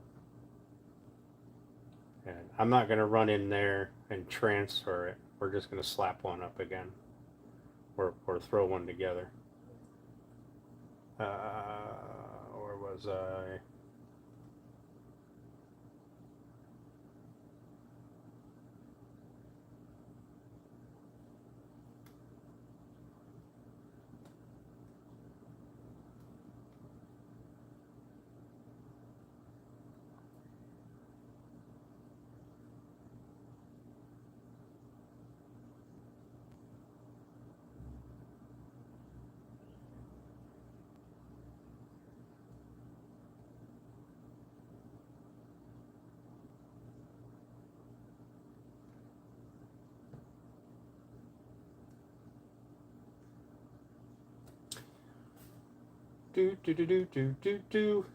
I'm not going to run in there and transfer it. We're just going to slap one up again, or throw one together. Or was I? Do do do do do do do.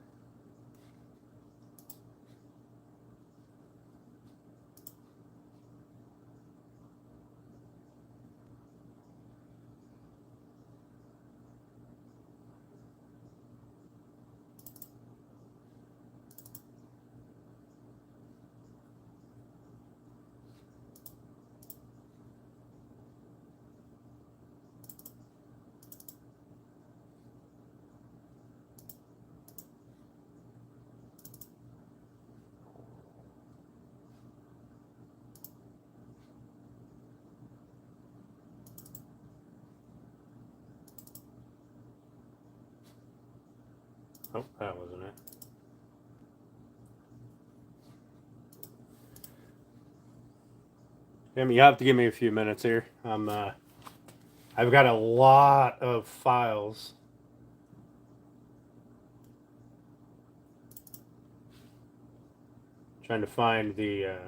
Oh, that wasn't it. Jimmy, you have to give me a few minutes here. I've got a lot of files. Trying to find the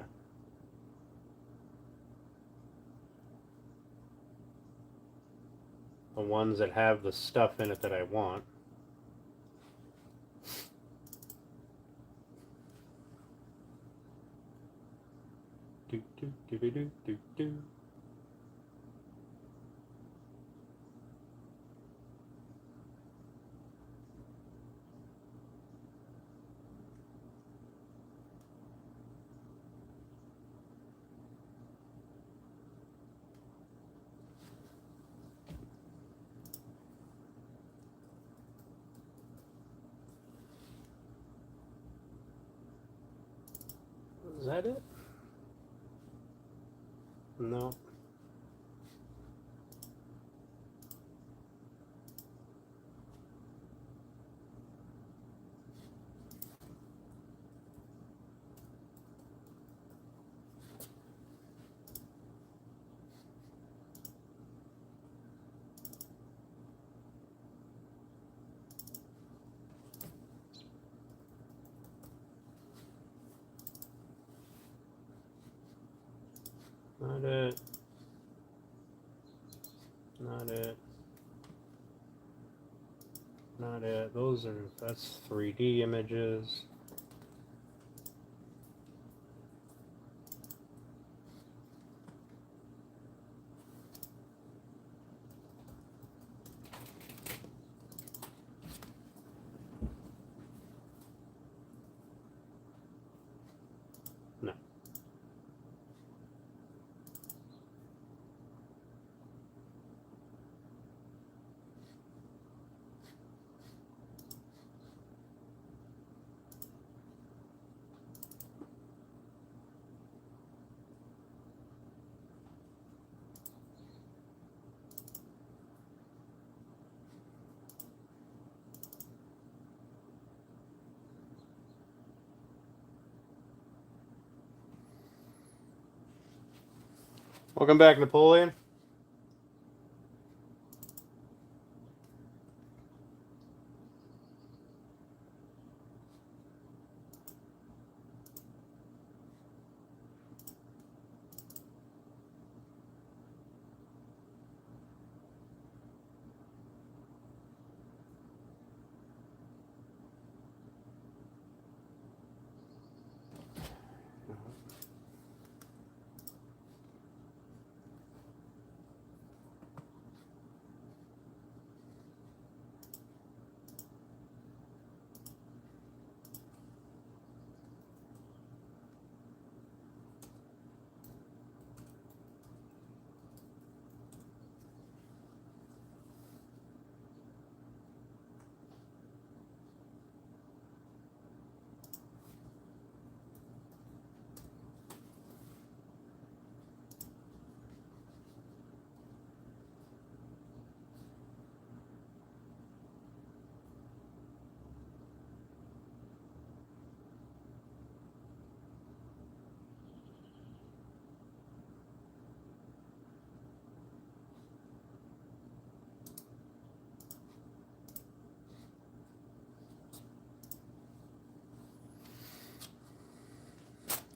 ones that have the stuff in it that I want. Do do do do do do do. Is that it? No. Not it. Not it. Not it. That's 3D images. No. Welcome back, Napoleon.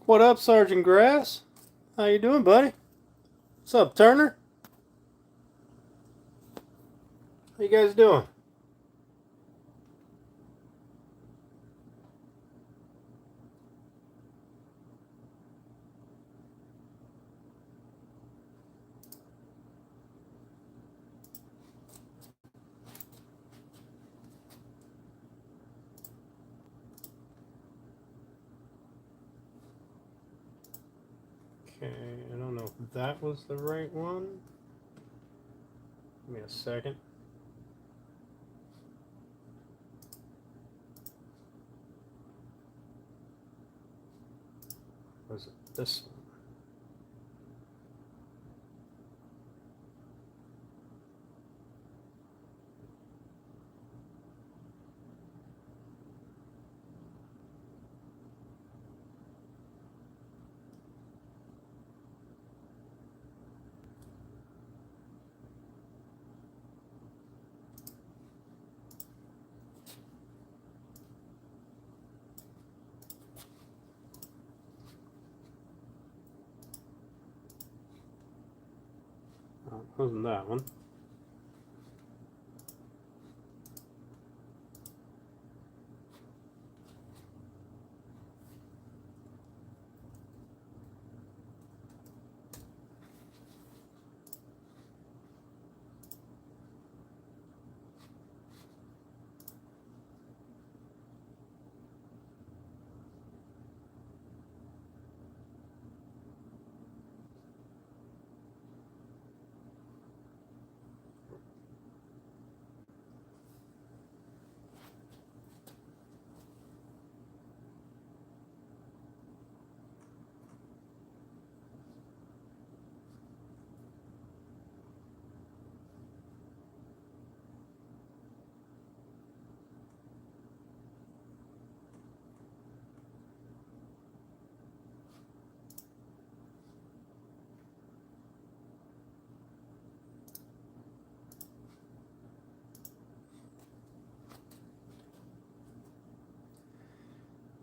What up, Sergeant Grass? How you doing, buddy? What's up, Turner? How you guys doing? Okay, I don't know if that was the right one. Give me a second. Was it this one? Oh, it wasn't that one.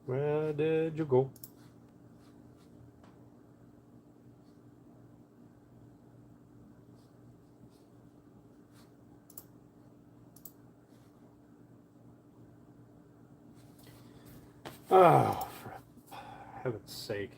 Where did you go? Oh, for heaven's sake.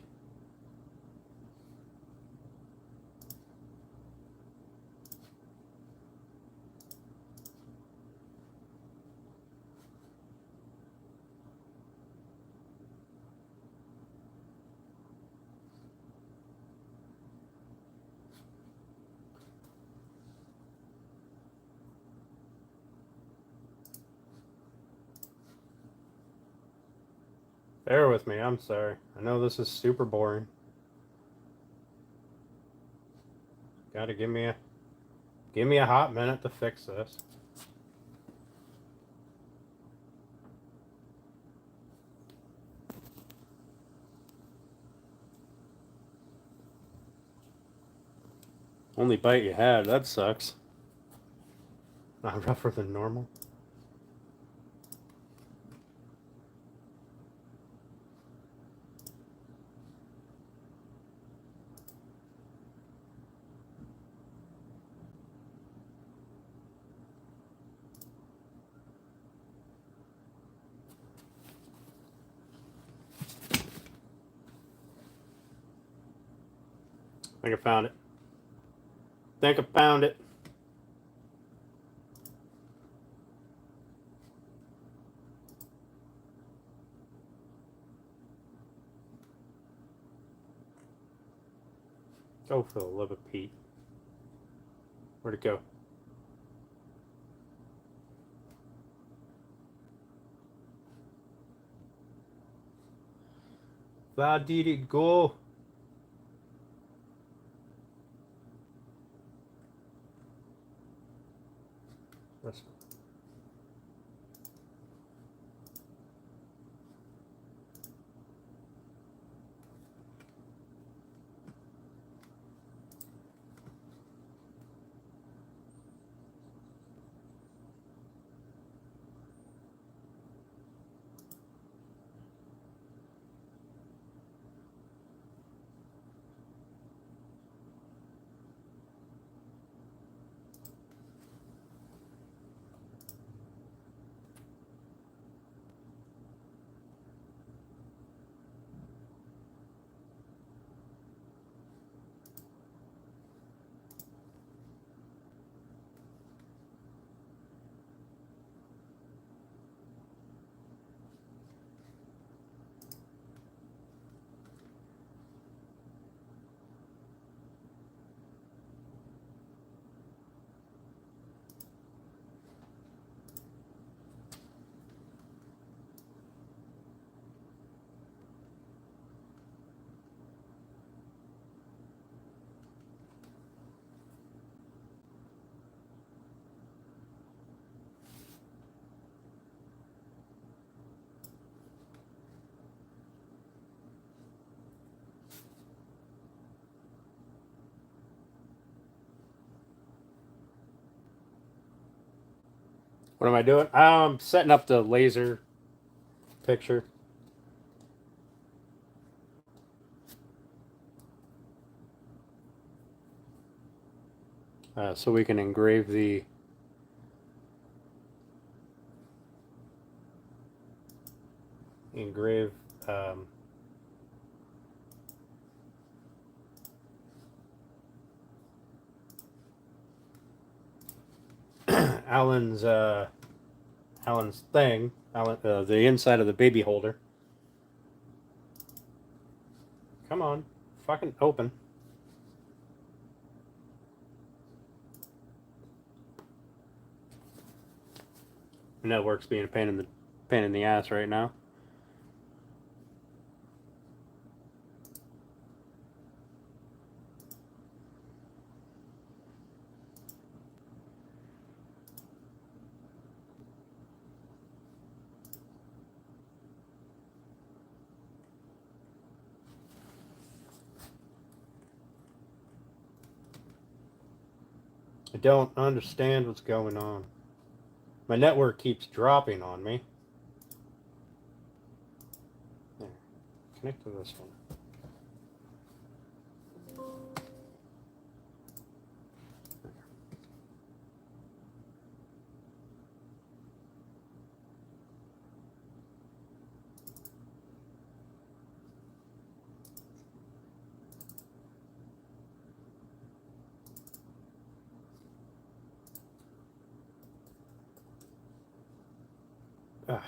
Bear with me, I'm sorry. I know this is super boring. Gotta give me a hot minute to fix this. Only bite you had, that sucks. Not rougher than normal. I think I found it. Think I found it. Oh, for the love of Pete. Where'd it go? Where did it go? This one. What am I doing? I'm setting up the laser picture. So we can engrave the um, Alan's thing, the inside of the baby holder. Come on, fucking open. Network's being a pain in the ass right now. I don't understand what's going on. My network keeps dropping on me. There. Connect to this one. Ugh.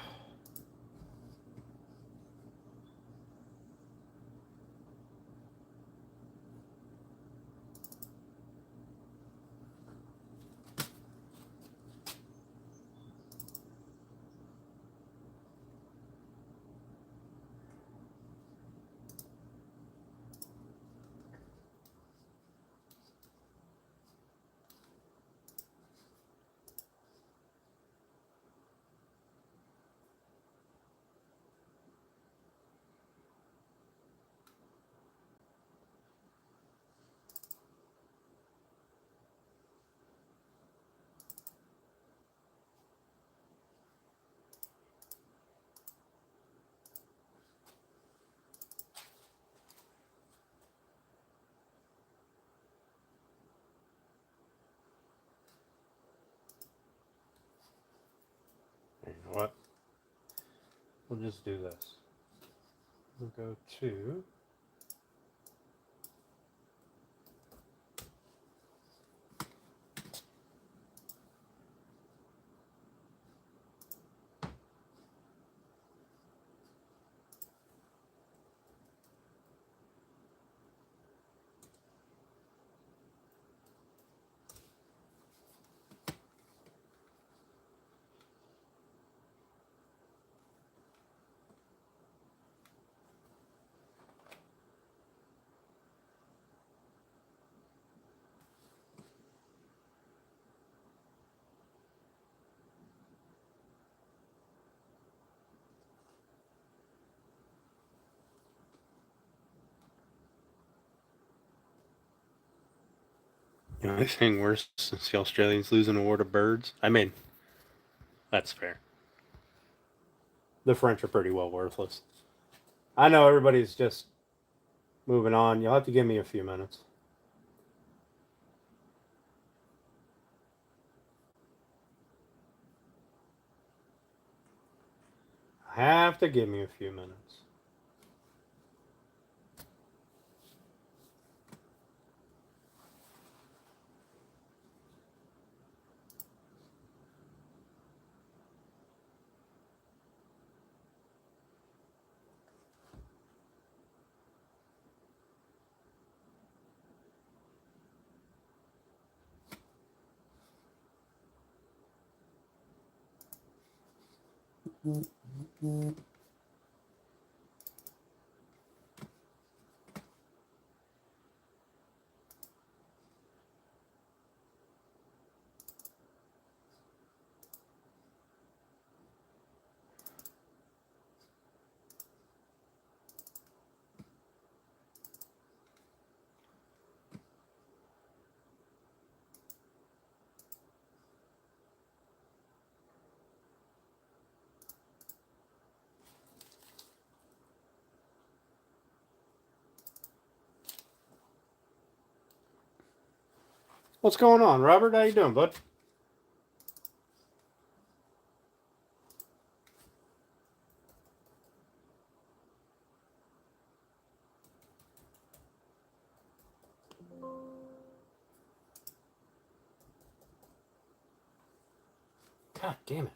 You know what? We'll just do this. We'll go to anything worse since the Australians losing a war to birds. I mean, that's fair. The French are pretty well worthless. I know everybody's just moving on. You'll have to give me a few minutes. Have to give me a few minutes. What's going on, Robert? How you doing, bud? God damn it.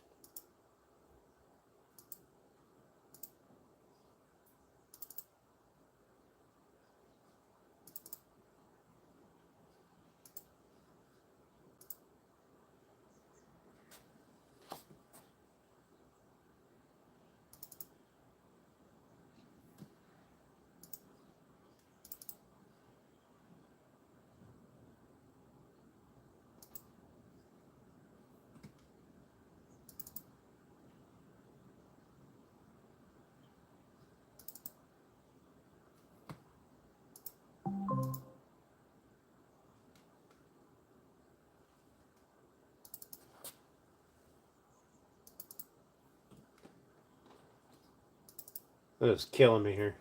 This is killing me here.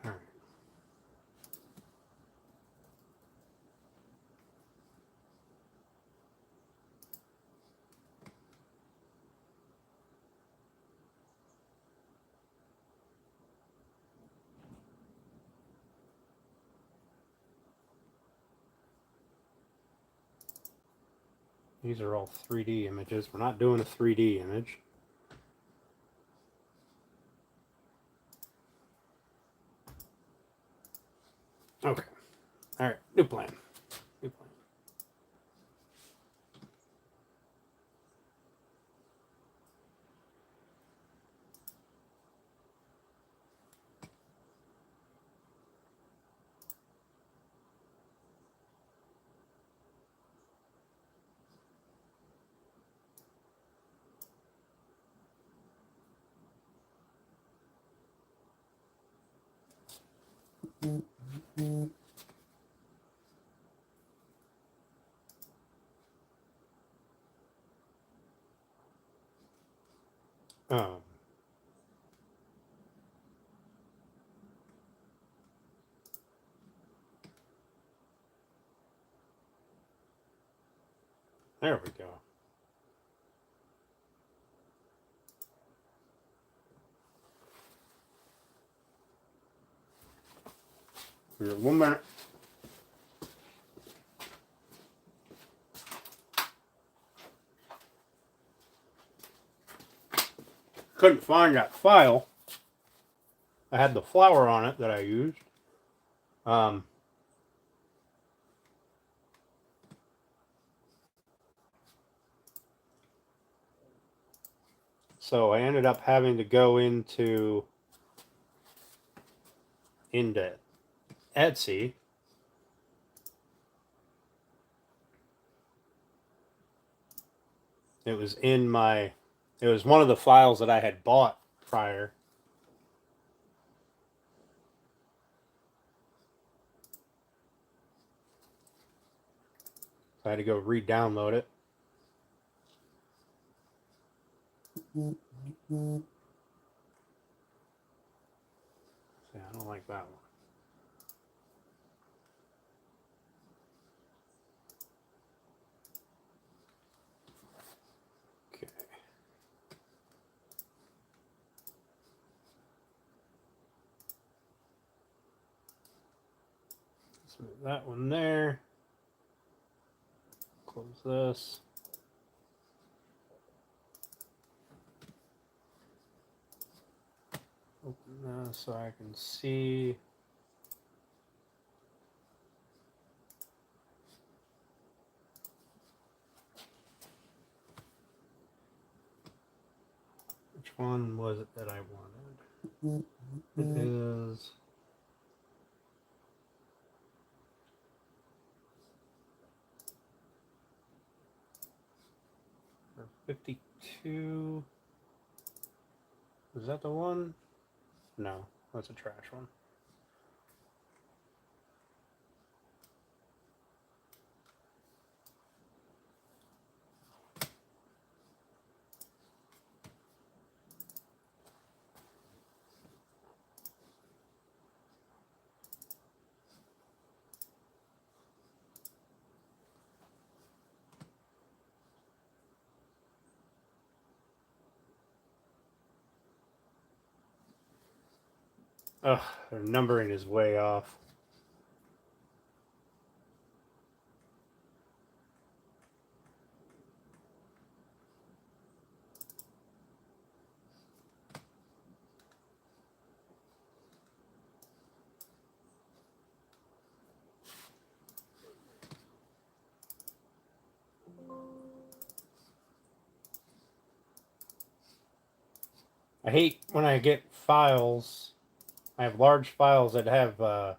All right. These are all 3D images. We're not doing a 3D image. Okay. All right. New plan. New plan. Um, there we go. Here, 1 minute. Couldn't find that file. I had the flower on it that I used. So I ended up having to go into Etsy. It was it was one of the files that I had bought prior. So I had to go re-download it. See, I don't like that one. Okay. Let's move that one there. Close this. Open this so I can see. Which one was it that I wanted? It is for 52. Is that the one? No, that's a trash one. Ugh, their numbering is way off. I hate when I get files. I have large files that have a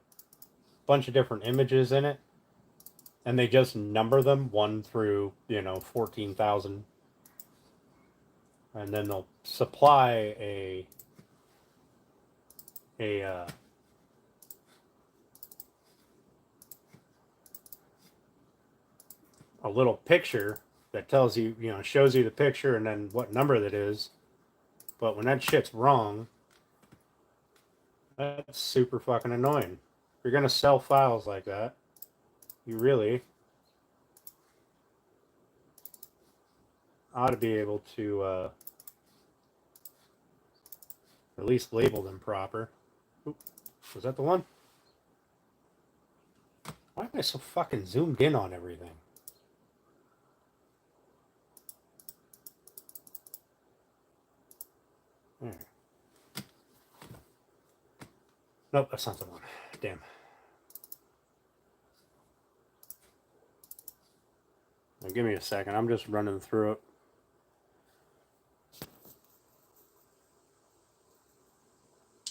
bunch of different images in it, and they just number them 1 through 14,000, and then they'll supply a a little picture that tells you, shows you the picture and then what number that is. But when that shit's wrong, that's super fucking annoying. If you're gonna sell files like that, you really ought to be able to at least label them proper. Oop, was that the one? Why am I so fucking zoomed in on everything? There. Nope, that's not the one. Damn. Now, give me a second. I'm just running through it.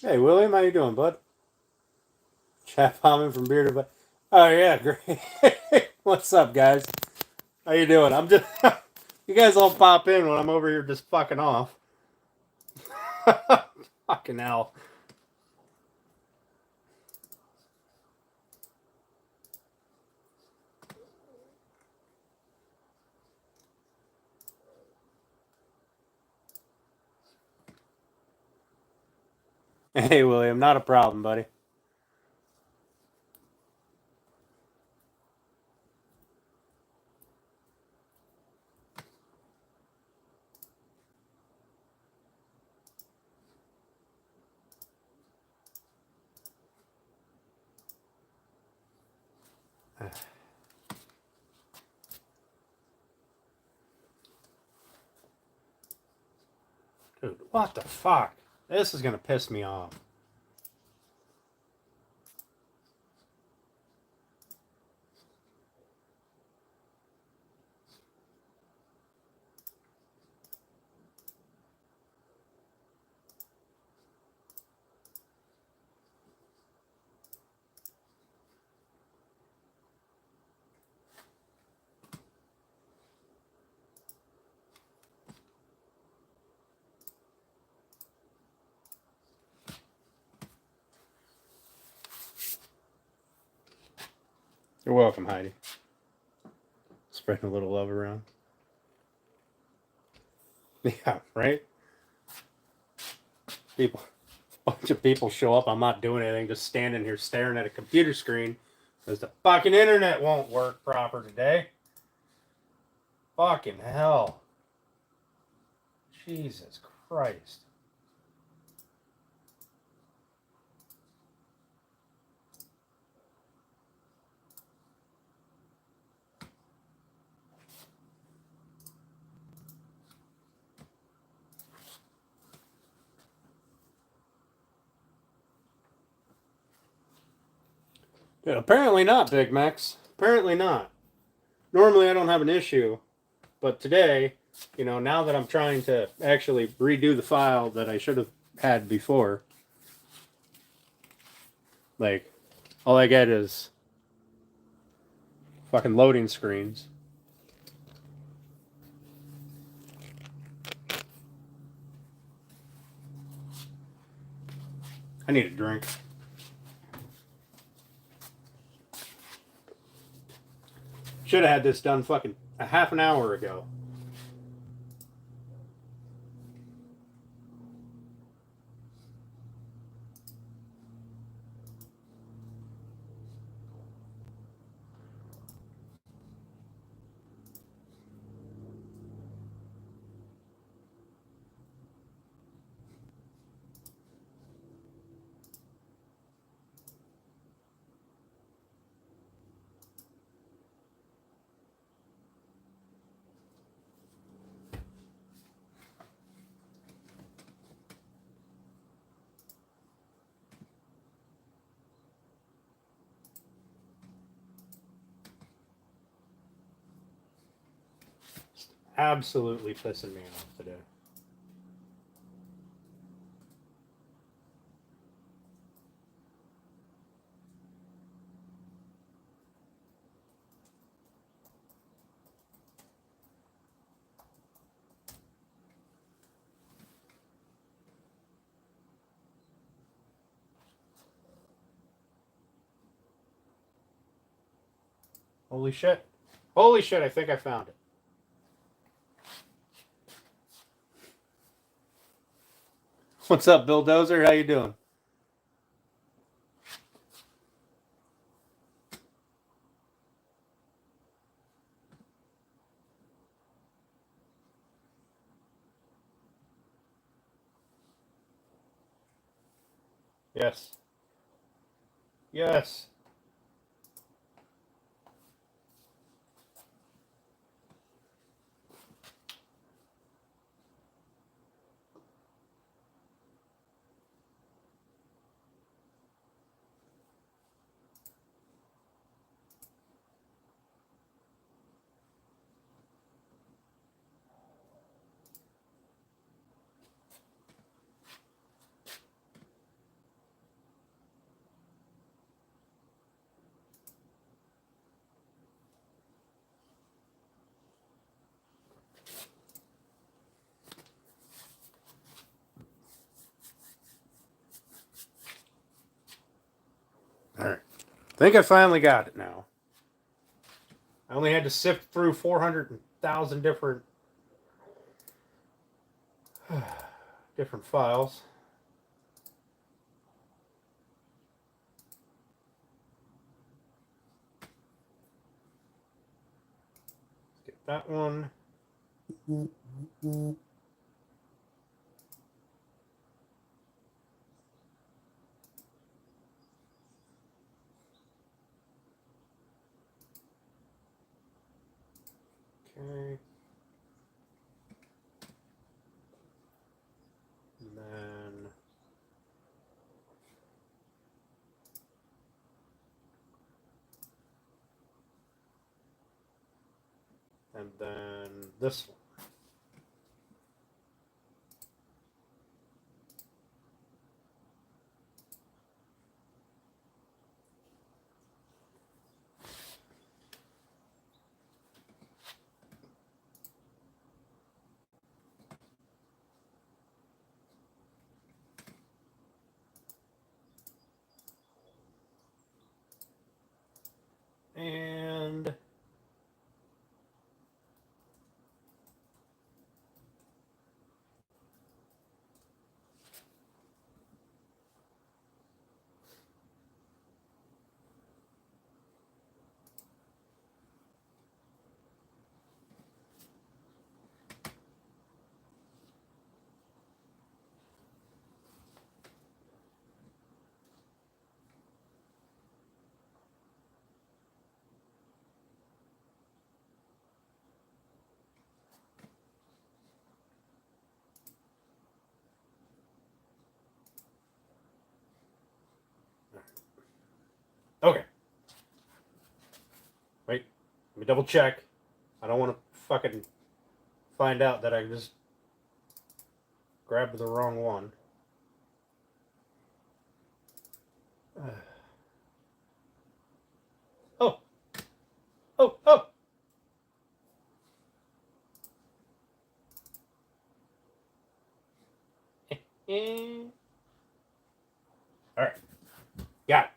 Hey, William, how you doing, bud? Chap Hammond from Bearded But oh yeah, great. What's up, guys? How you doing? I'm just you guys all pop in when I'm over here just fucking off. Fucking hell. Hey, William, not a problem, buddy. Dude, what the fuck? This is gonna piss me off. You're welcome, Heidi. Spreading a little love around. Yeah, right? People, a bunch of people show up. I'm not doing anything, just standing here staring at a computer screen because the fucking internet won't work proper today. Fucking hell. Jesus Christ. Yeah, apparently not, Big Max. Apparently not. Normally I don't have an issue, but today, now that I'm trying to actually redo the file that I should have had before, like, all I get is fucking loading screens. I need a drink. Should have had this done fucking a half an hour ago. absolutely pissing me off today. Holy shit. Holy shit, I think I found it. What's up, Bill Dozer? How you doing? Yes. Yes. All right. I think I finally got it now. I only had to sift through 400,000 different different files. Let's get that one. Okay. And then this one. And okay. Wait. Let me double check. I don't want to fucking find out that I just grabbed the wrong one. Oh. Oh. Oh. All right. Got it.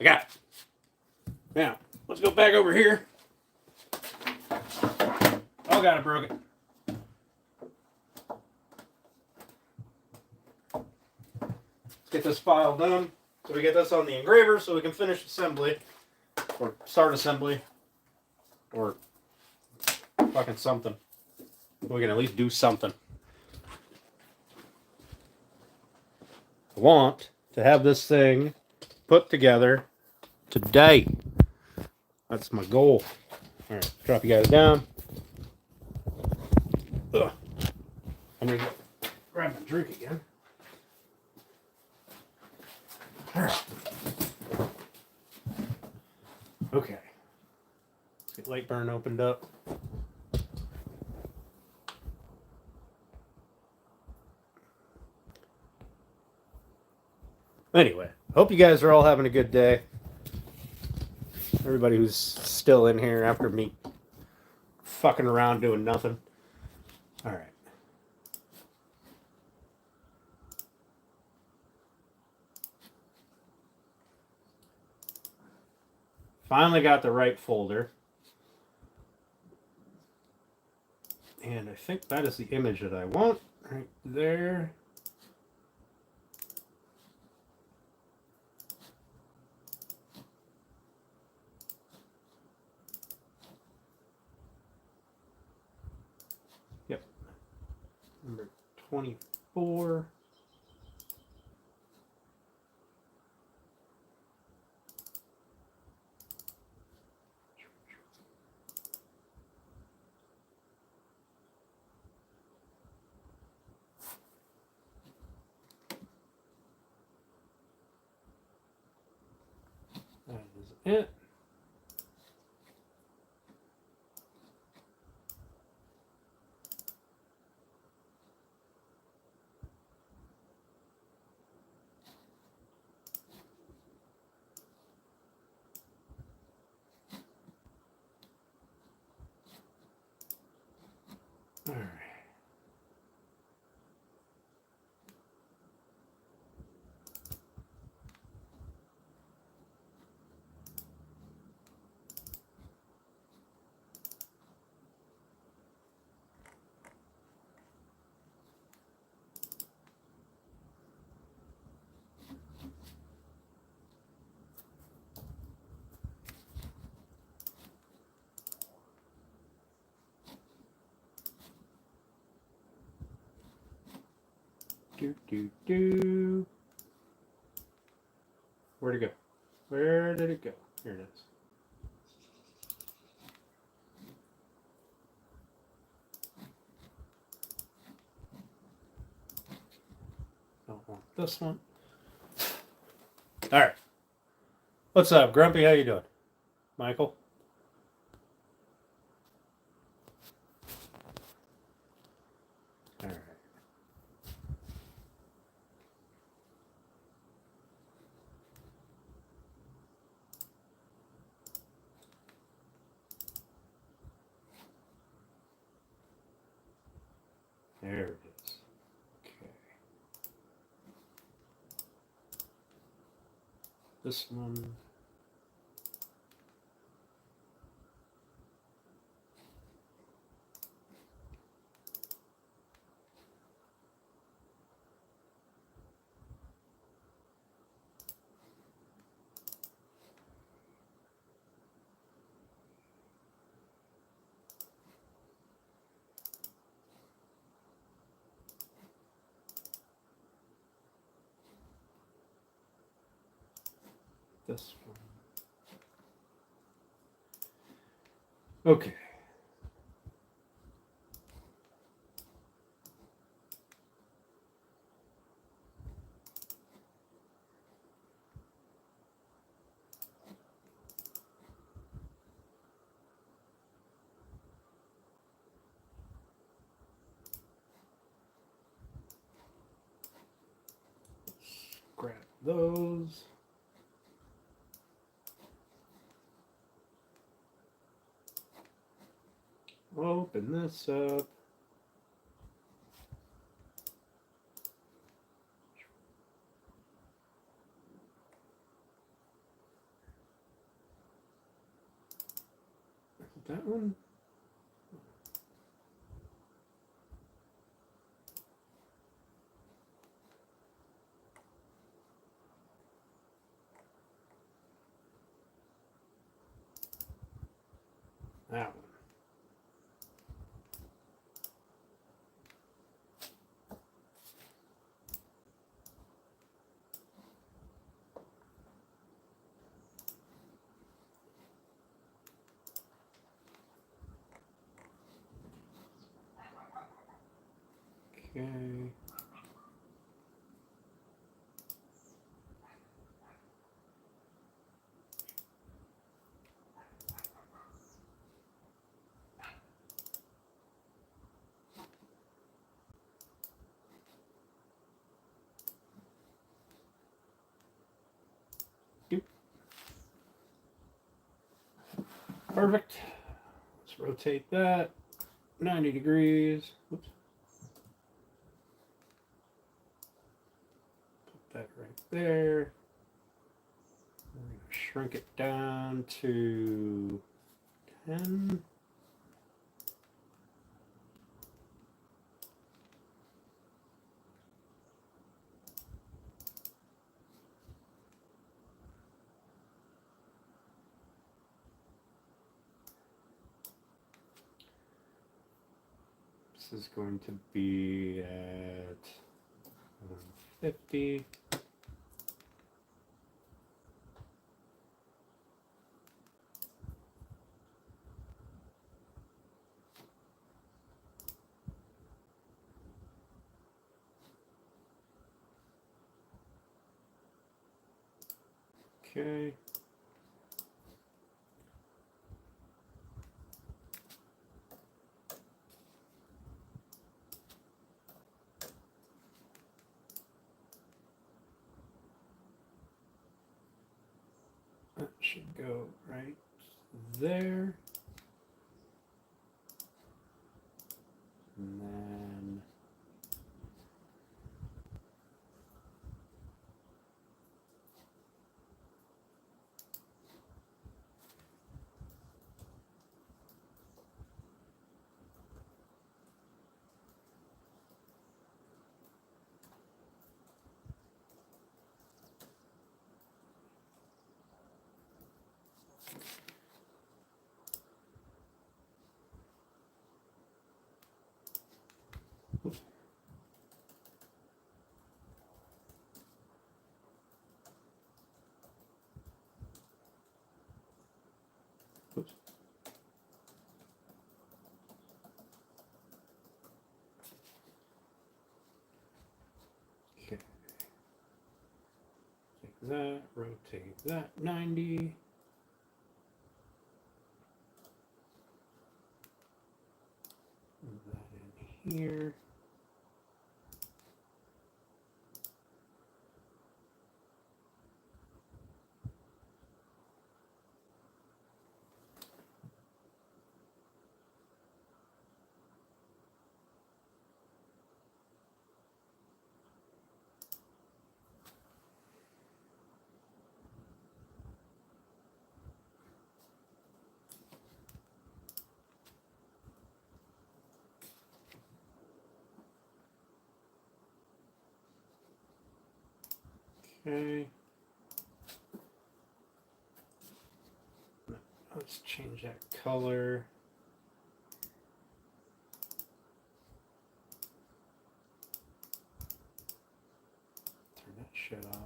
I got it. Now, let's go back over here. Oh, God, I broke it. Let's get this file done. So we get this on the engraver so we can finish assembly. Or start assembly. Or fucking something. We can at least do something. I want to have this thing put together today. That's my goal. Alright, drop you guys down. Ugh. I'm gonna grab my drink again. Alright. Okay. Let's get light burn opened up. Anyway, hope you guys are all having a good day. Everybody who's still in here after me fucking around doing nothing. All right. Finally got the right folder. And I think that is the image that I want right there. Yep. Number 24. That is it. All right. Do. Where'd it go? Where did it go? Here it is. Don't want this one. All right. What's up, Grumpy? How you doing? Michael? All right. There it is. Okay. This one. This one. Okay. Grab those. Open this up. That one? That one. Okay. Perfect. Let's rotate that 90 degrees. Oops. Put that right there. We're going to shrink it down to 10. This is going to be at 150. Okay. That should go right there. And then oops. Okay. Take that, rotate that 90. Move that in here. Okay. Let's change that color. Turn that shit off.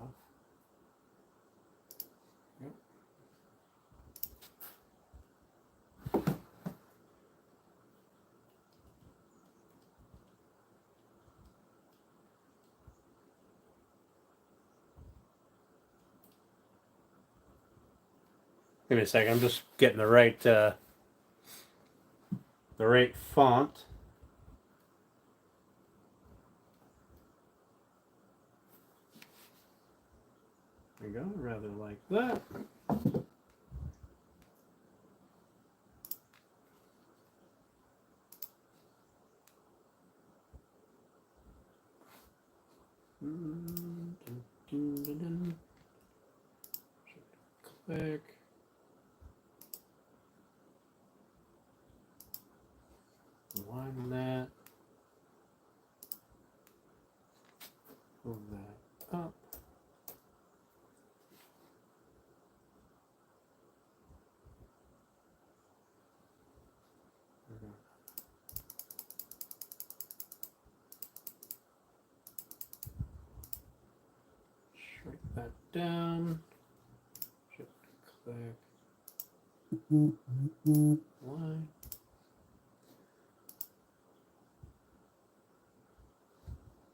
Yep. Give me a second. I'm just getting the right font. There we go. Rather like that. Click. Align that. Move that up. Shrink that down. Shift click. Line.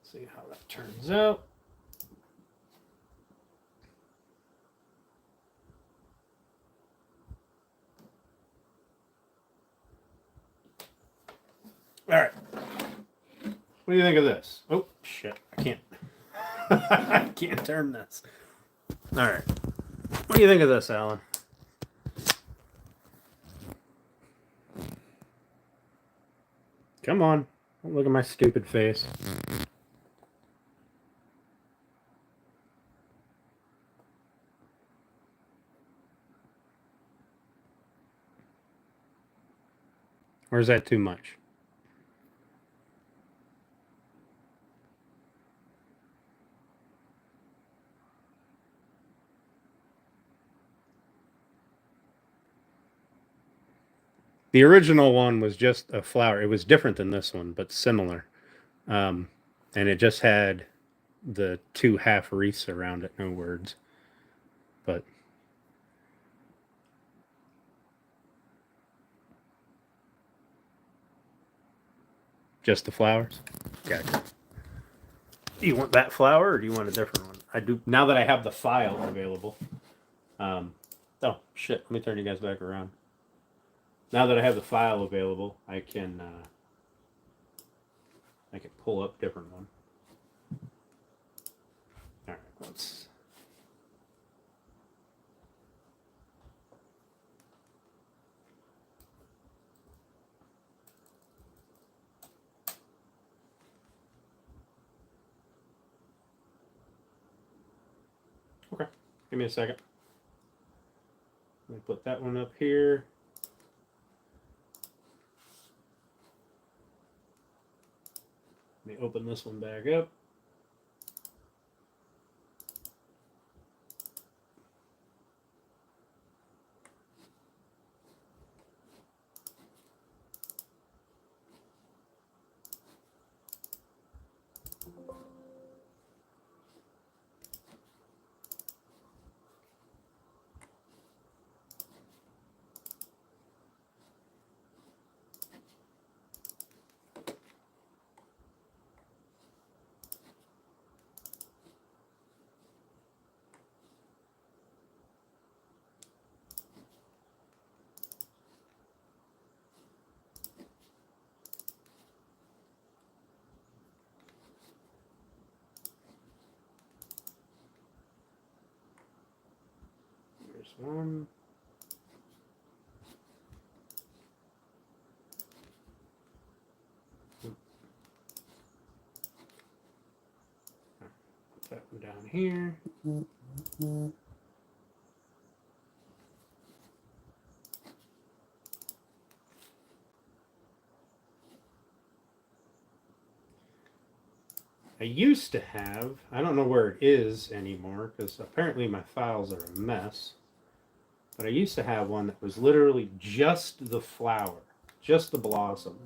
See how that turns out. All right. What do you think of this? Oh, shit. I can't. I can't turn this. All right. What do you think of this, Alan? Come on. Don't look at my stupid face. Or is that too much? The original one was just a flower. It was different than this one, but similar. And it just had the 2 half wreaths around it, no words. But just the flowers? Gotcha. Do you want that flower or do you want a different one? I do, now that I have the file available. Oh, shit. Let me turn you guys back around. Now that I have the file available, I can pull up different one. All right, let's. Okay, give me a second. Let me put that one up here. Let me open this one back up. There's one. Put that one down here. I used to have, I don't know where it is anymore because apparently my files are a mess, but I used to have one that was literally just the flower, just the blossom.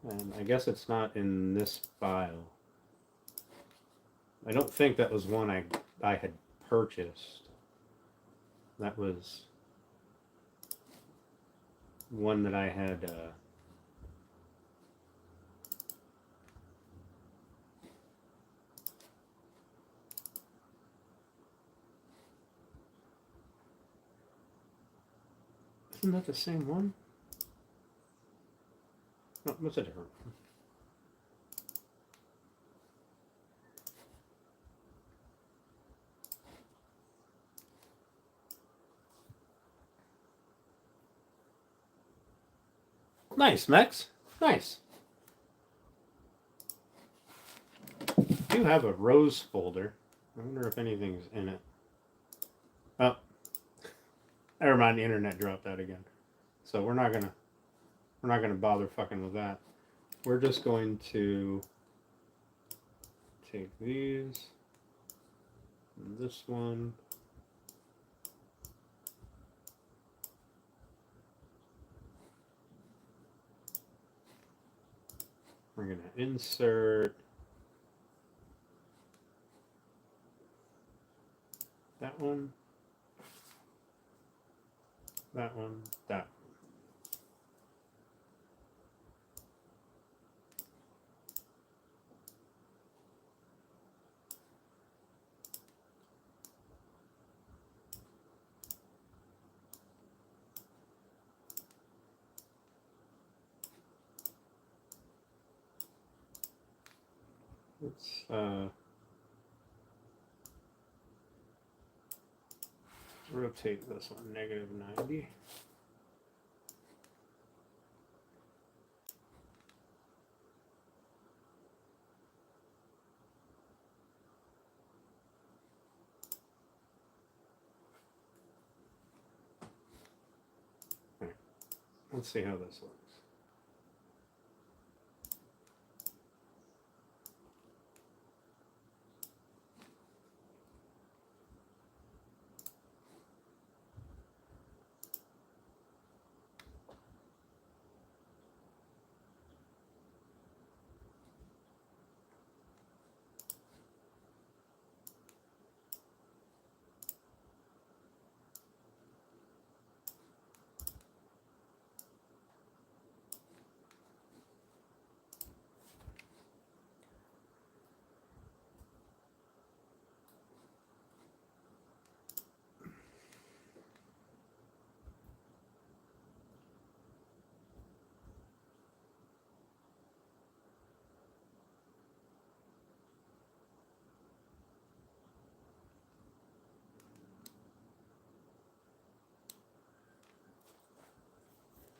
And I guess it's not in this file. I don't think that was one I had purchased. That was one that I had isn't that the same one? No, what's a different one? Nice, Max. Nice. I do have a rose folder. I wonder if anything's in it. Oh, never mind. The internet dropped out again. So we're not gonna bother fucking with that. We're just going to take these, and this one. We're gonna insert that one, that one, that one. Let's rotate this one, -90. Let's see how this looks.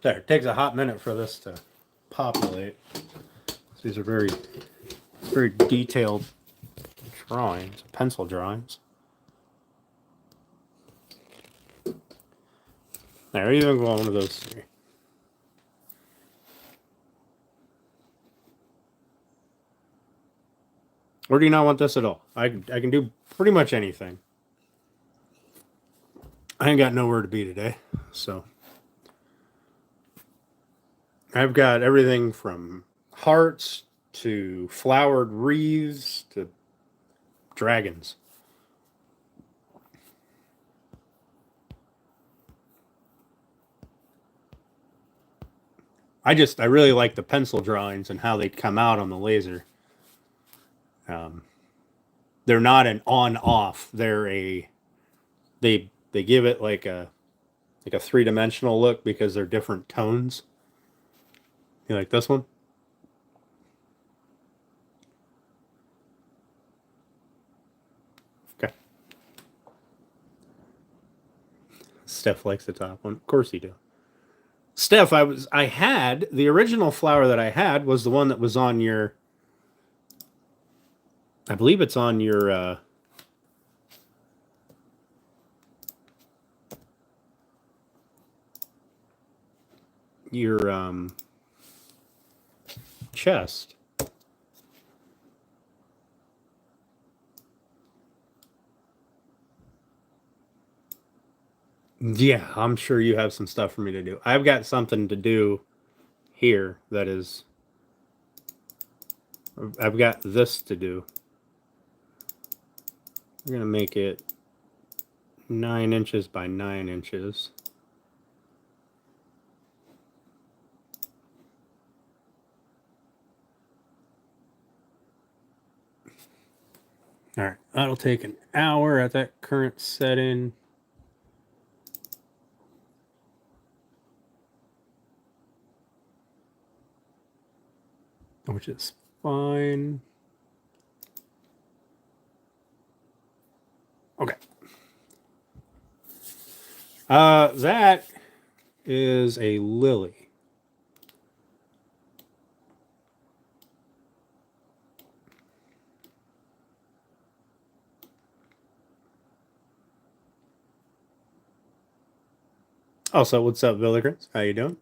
There, it takes a hot minute for this to populate. These are very, very detailed drawings, pencil drawings. There, even go one of those three. Or do you not want this at all? I can do pretty much anything. I ain't got nowhere to be today, so I've got everything from hearts to flowered wreaths to dragons. I really like the pencil drawings and how they come out on the laser. They're not an on-off. They give it like a three-dimensional look because they're different tones. You like this one? Okay. Steph likes the top one. Of course you do. Steph, I had the original flower that I had was the one that was on your, I believe it's on your chest. Yeah, I'm sure you have some stuff for me to do. I've got something to do here that is, I've got this to do. We're going to make it 9 inches by 9 inches. All right, that'll take an hour at that current setting. Which is fine. Okay. That is a lily. Also, what's up, Villigrants? How you doing?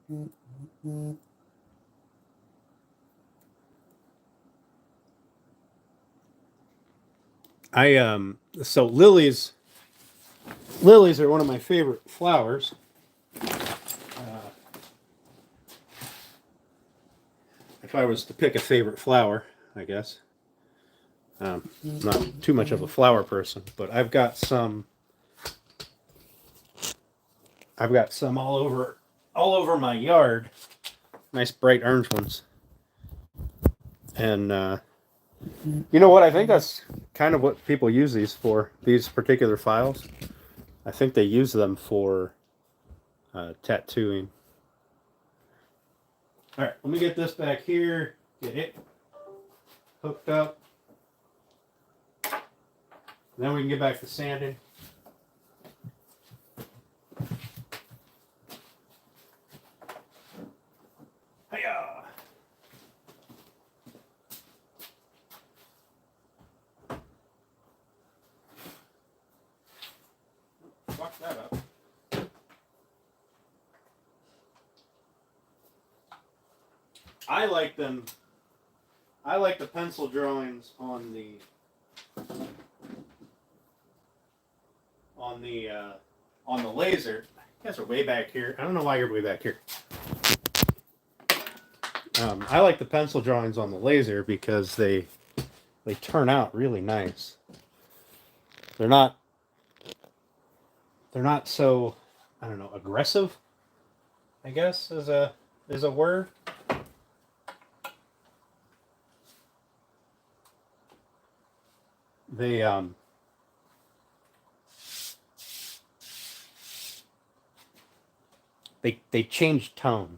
So lilies are one of my favorite flowers. If I was to pick a favorite flower, I guess. Not too much of a flower person, but I've got some all over my yard. Nice bright orange ones. And you know what? I think that's kind of what people use these for. These particular files. I think they use them for tattooing. All right, let me get this back here. Get it hooked up. Then we can get back to sanding. Hiya! Fuck that up. I like them. I like the pencil drawings on the laser. You guys are way back here. I don't know why you're way back here. I like the pencil drawings on the laser because they turn out really nice. They're not so, I don't know, aggressive, I guess is a word. They they change tone.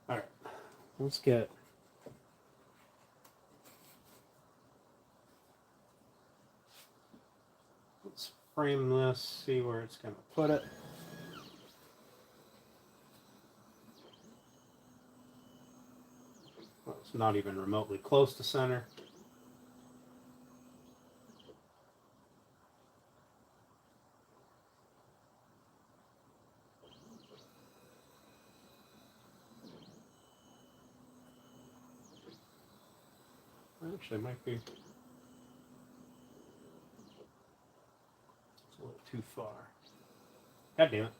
All right, let's frame this, see where it's going to put it. Well, it's not even remotely close to center. Actually, it might be. It's a little too far. God damn it.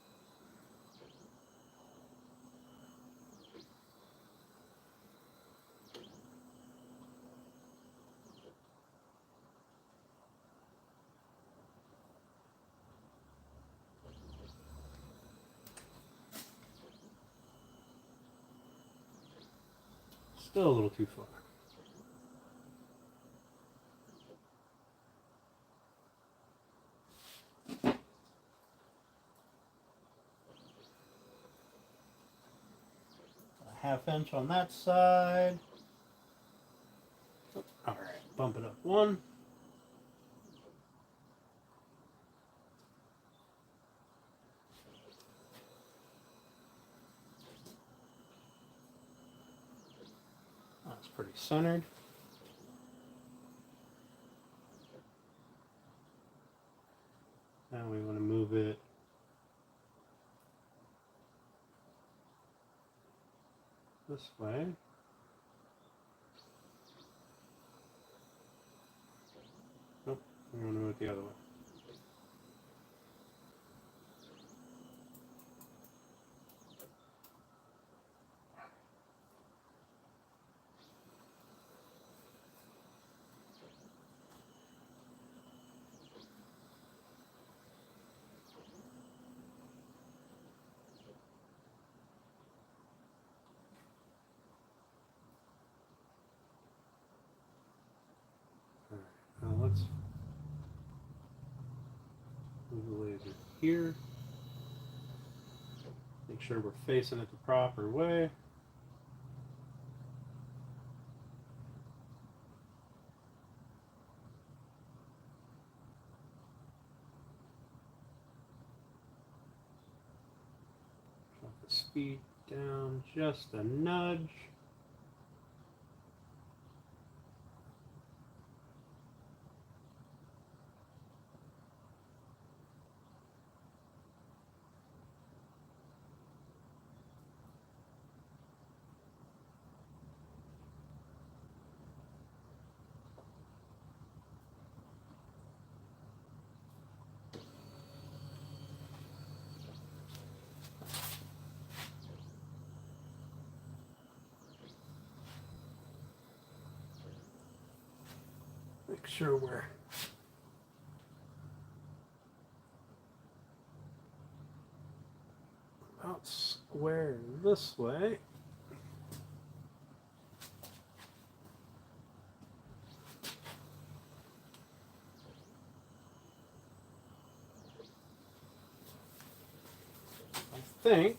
Still a little too far. A ½ inch on that side. All right, bump it up one. That's pretty centered. Now we want to move it this way. Nope, we want to move it the other way. Now let's move the laser here. Make sure we're facing it the proper way. Drop the speed down just a nudge. Make sure we're about square this way. I think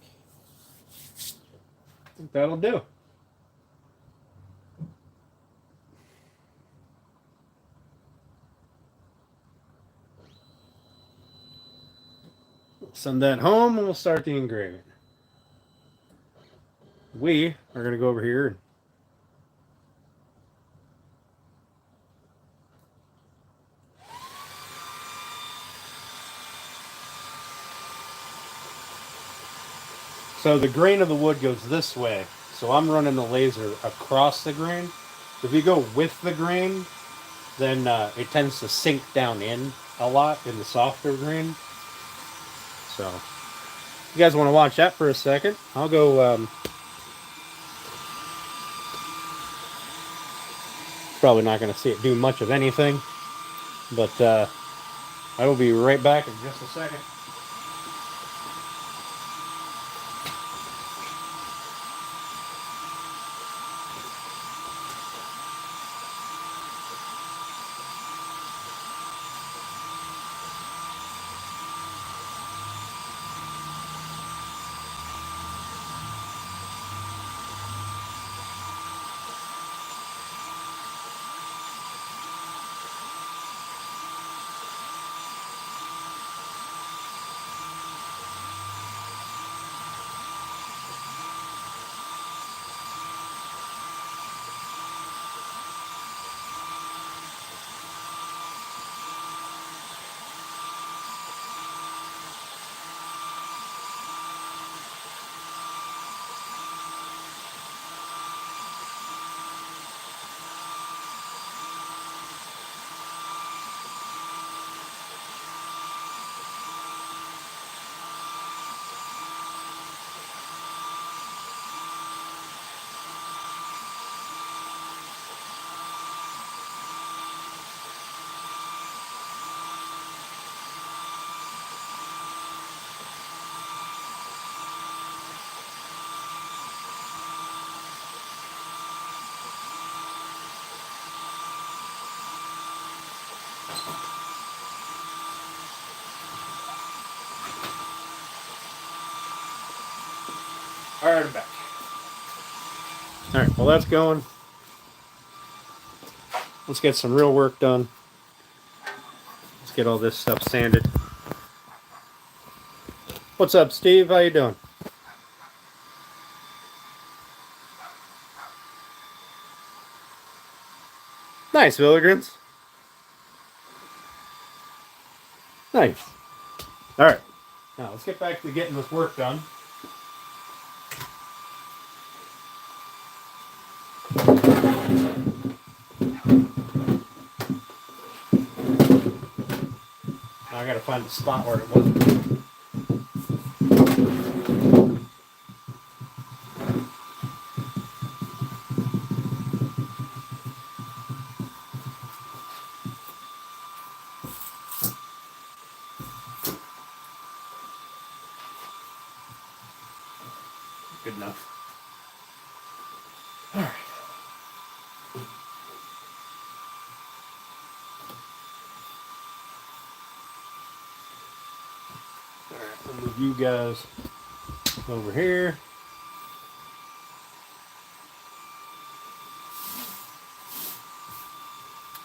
that'll do. Send that home and we'll start the engraving. We are going to go over here and so the grain of the wood goes this way. So I'm running the laser across the grain. If you go with the grain, then it tends to sink down in a lot in the softer grain. So if you guys want to watch that for a second, I'll go. Probably not going to see it do much of anything, but I will be right back in just a second. All right, I'm back. All right, well that's going. Let's get some real work done. Let's get all this stuff sanded. What's up, Steve? How you doing? Nice, Villigrans. Nice. All right, now let's get back to getting this work done. Now I gotta find the spot where it was. Good enough. All right. All right, I'll move you guys over here.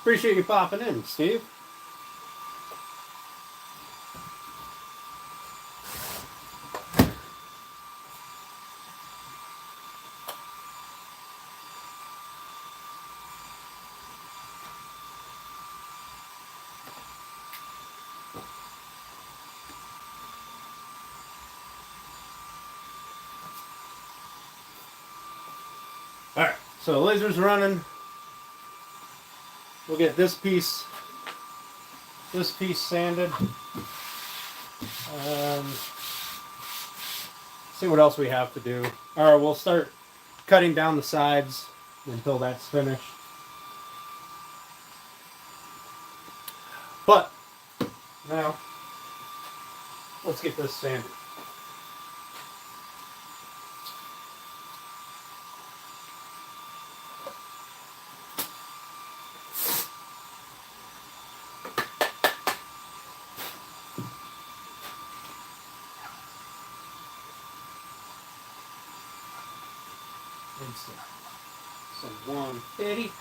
Appreciate you popping in, Steve. All right, so the laser's running. We'll get this piece sanded. See what else we have to do. All right, we'll start cutting down the sides until that's finished. But now, let's get this sanded. Some 150.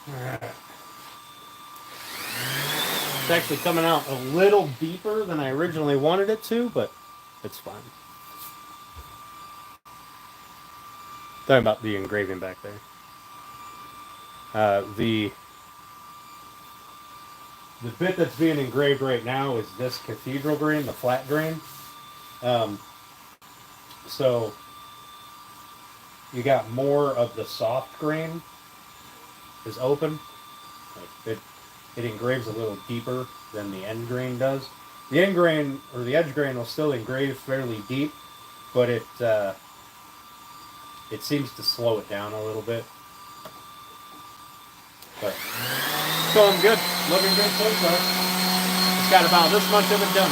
Alright. It's actually coming out a little deeper than I originally wanted it to, but it's fine. Talking about the engraving back there. The bit that's being engraved right now is this cathedral grain, the flat grain. So you got more of the soft grain is open. Like it engraves a little deeper than the end grain does. The end grain or the edge grain will still engrave fairly deep, but it seems to slow it down a little bit. But it's going good, looking good so far. It's got about this much of it done.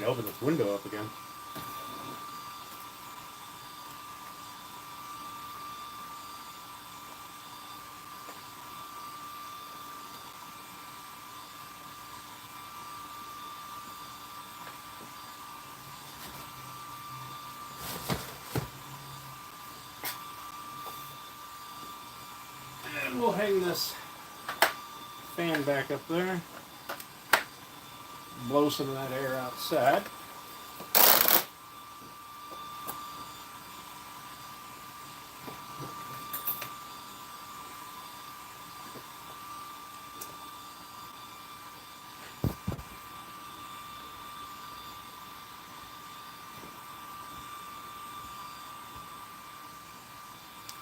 me open this window up again. And we'll hang this fan back up there. Blow some of that air outside.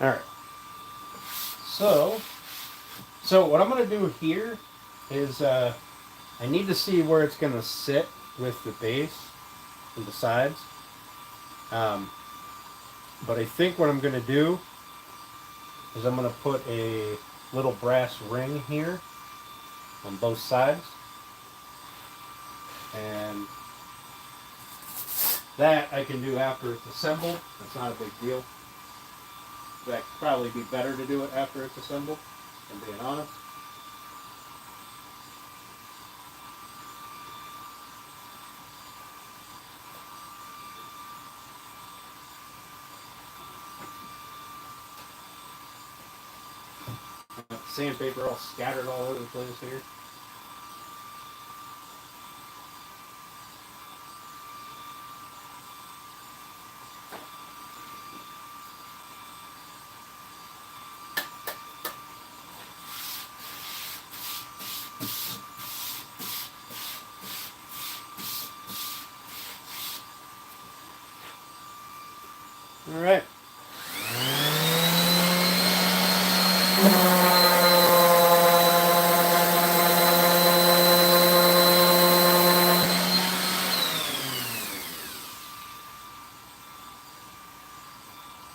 All right. So what I'm going to do here is I need to see where it's going to sit with the base and the sides. But I think what I'm going to do is I'm going to put a little brass ring here on both sides. And that I can do after it's assembled. That's not a big deal. That could probably be better to do it after it's assembled, if I'm being honest. Sandpaper all scattered all over the place here. All right.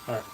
All right.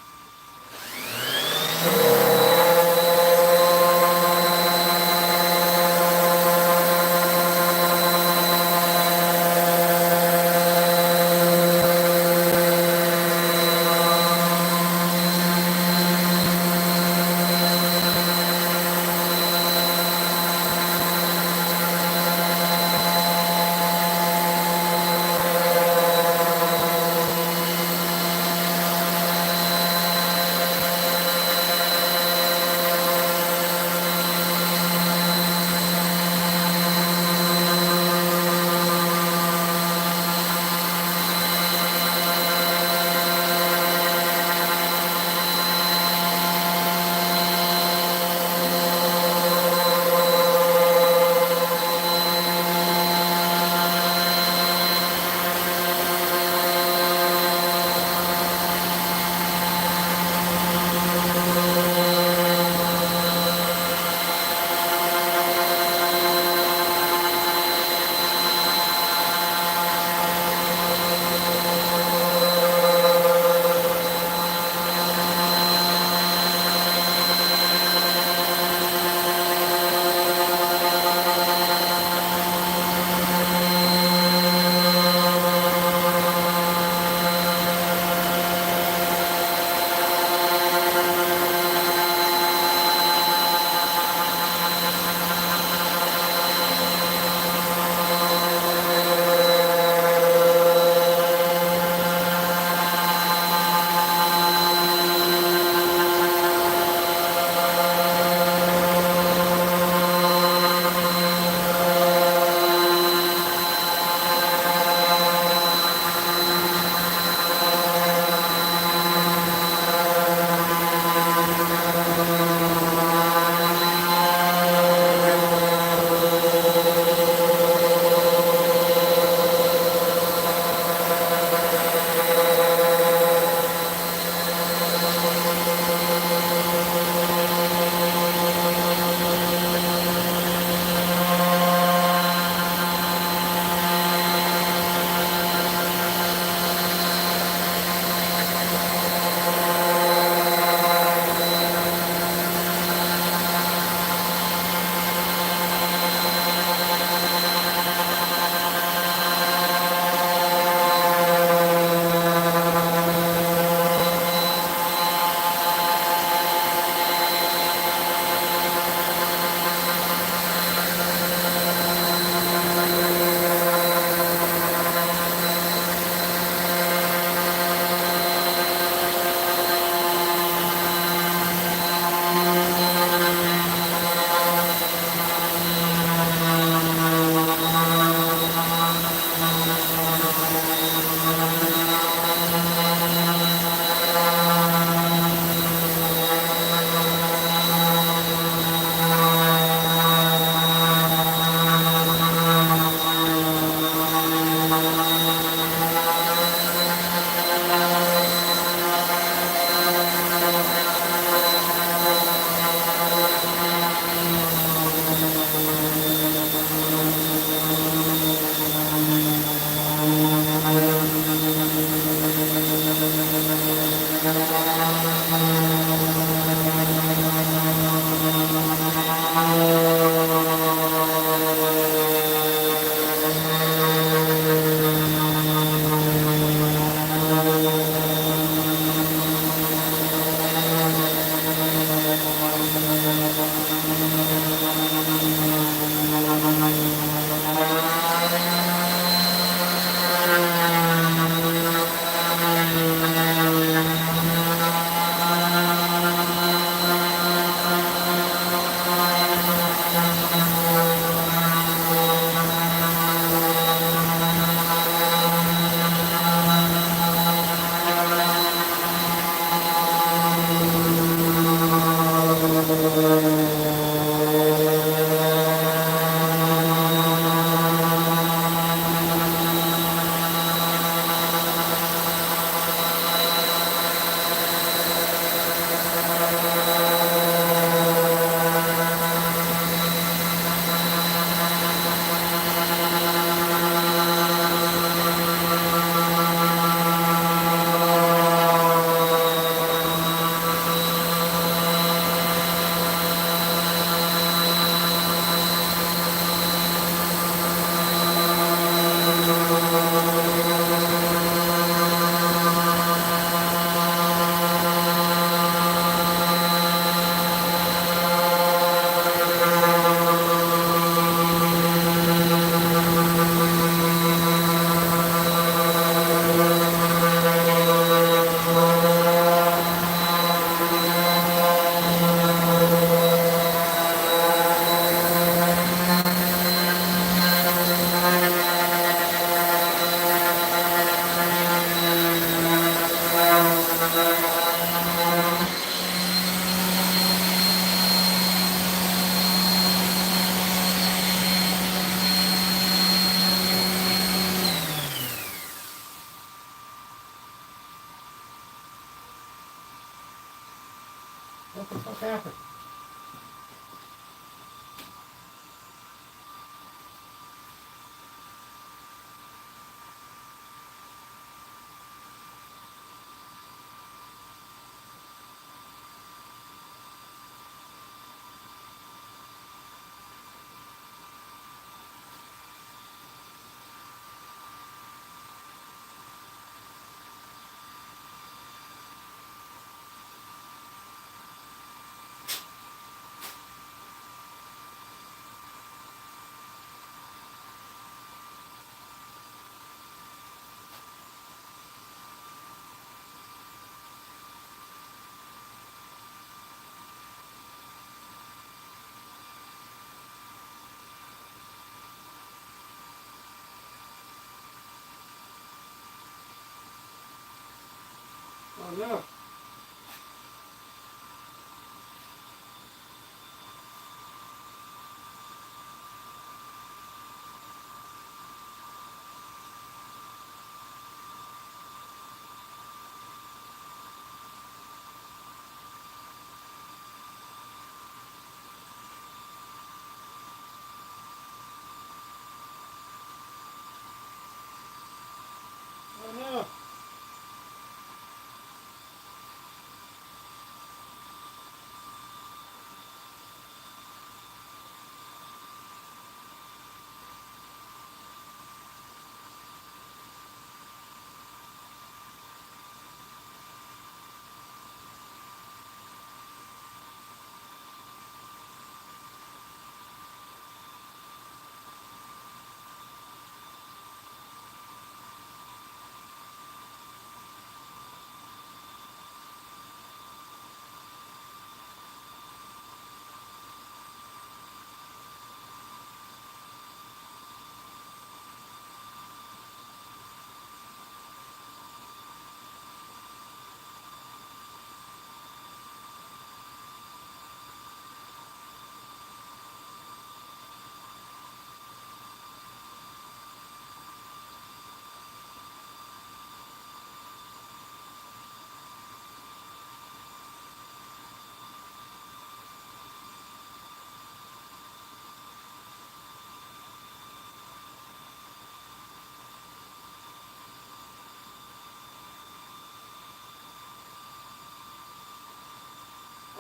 What the fuck happened? Oh no. Oh no.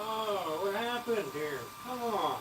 Oh, what happened here? Come on.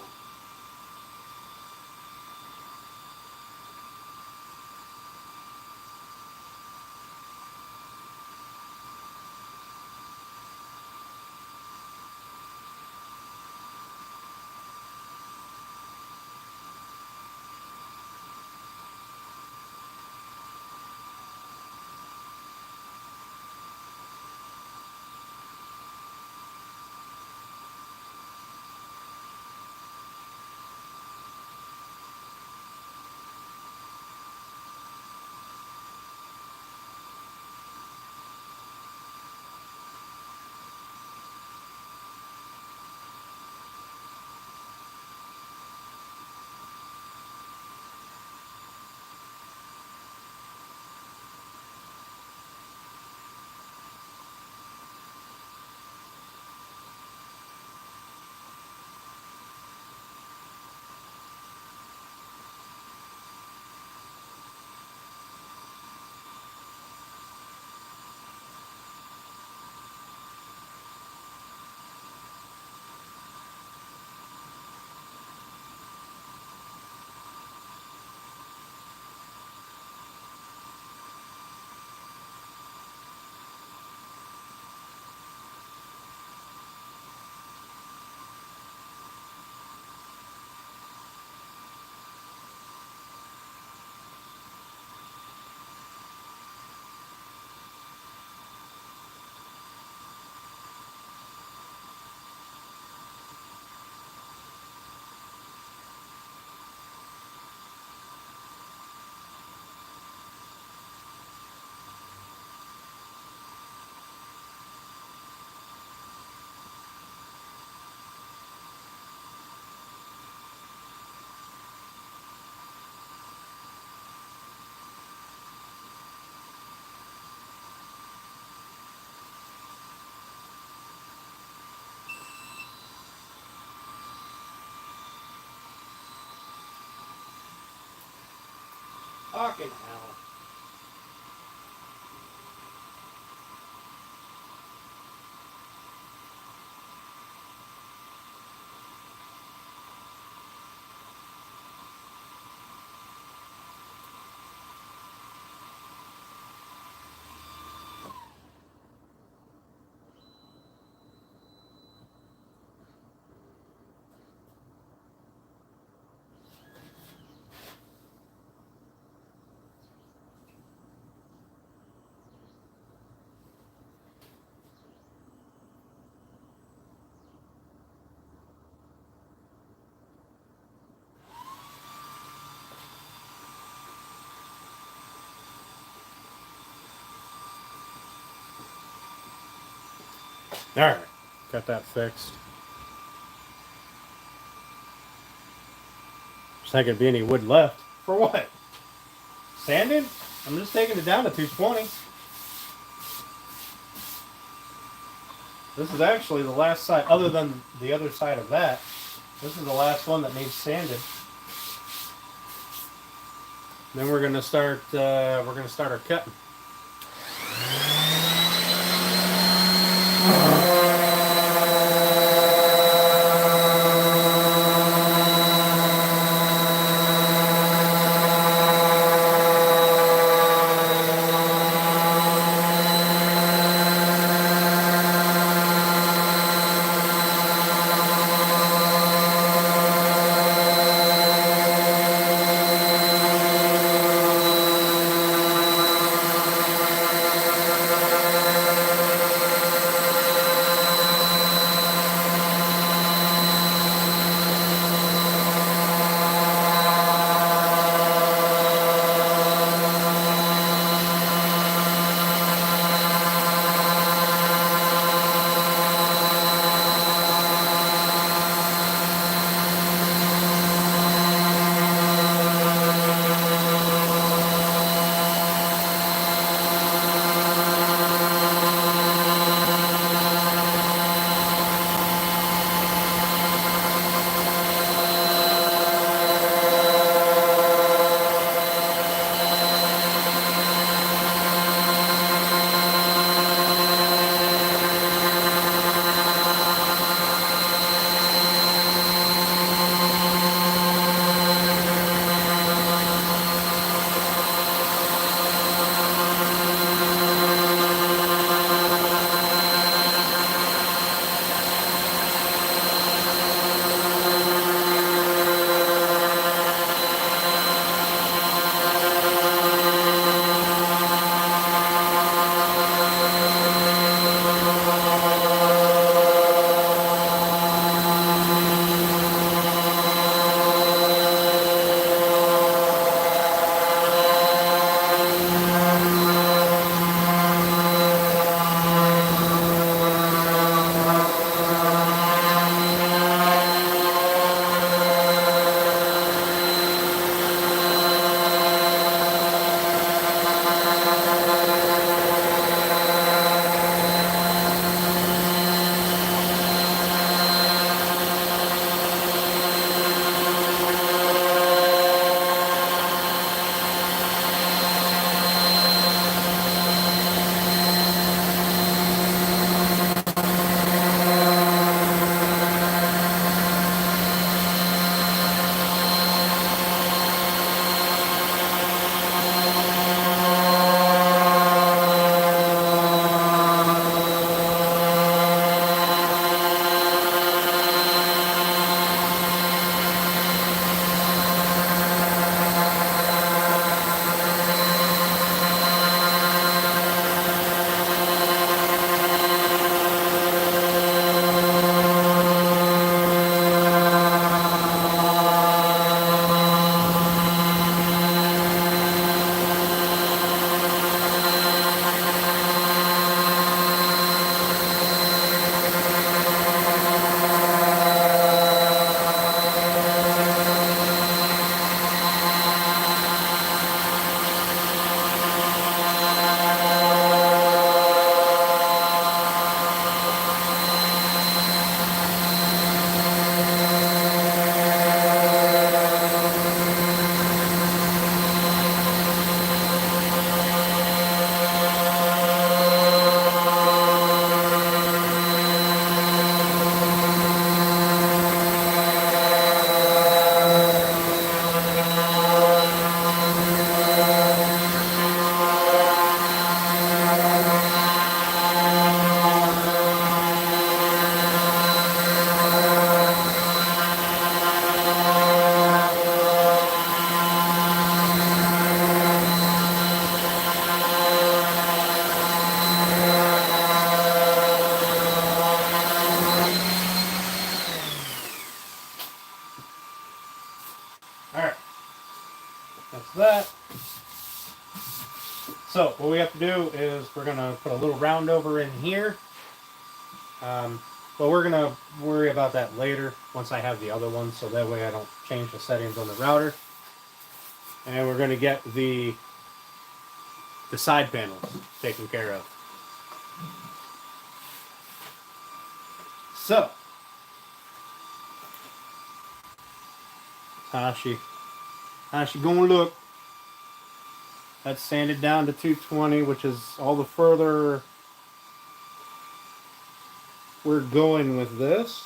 Fucking hell. Alright, got that fixed. There's not gonna be any wood left. For what? Sanding? I'm just taking it down to 220. This is actually the last side, other than the other side of that. This is the last one that needs sanded. Then we're gonna start our cutting. So what we have to do is we're gonna put a little round over in here. But we're gonna worry about that later once I have the other one, so that way I don't change the settings on the router. And we're gonna get the side panels taken care of. So how she gonna look? That's sanded down to 220, which is all the further we're going with this.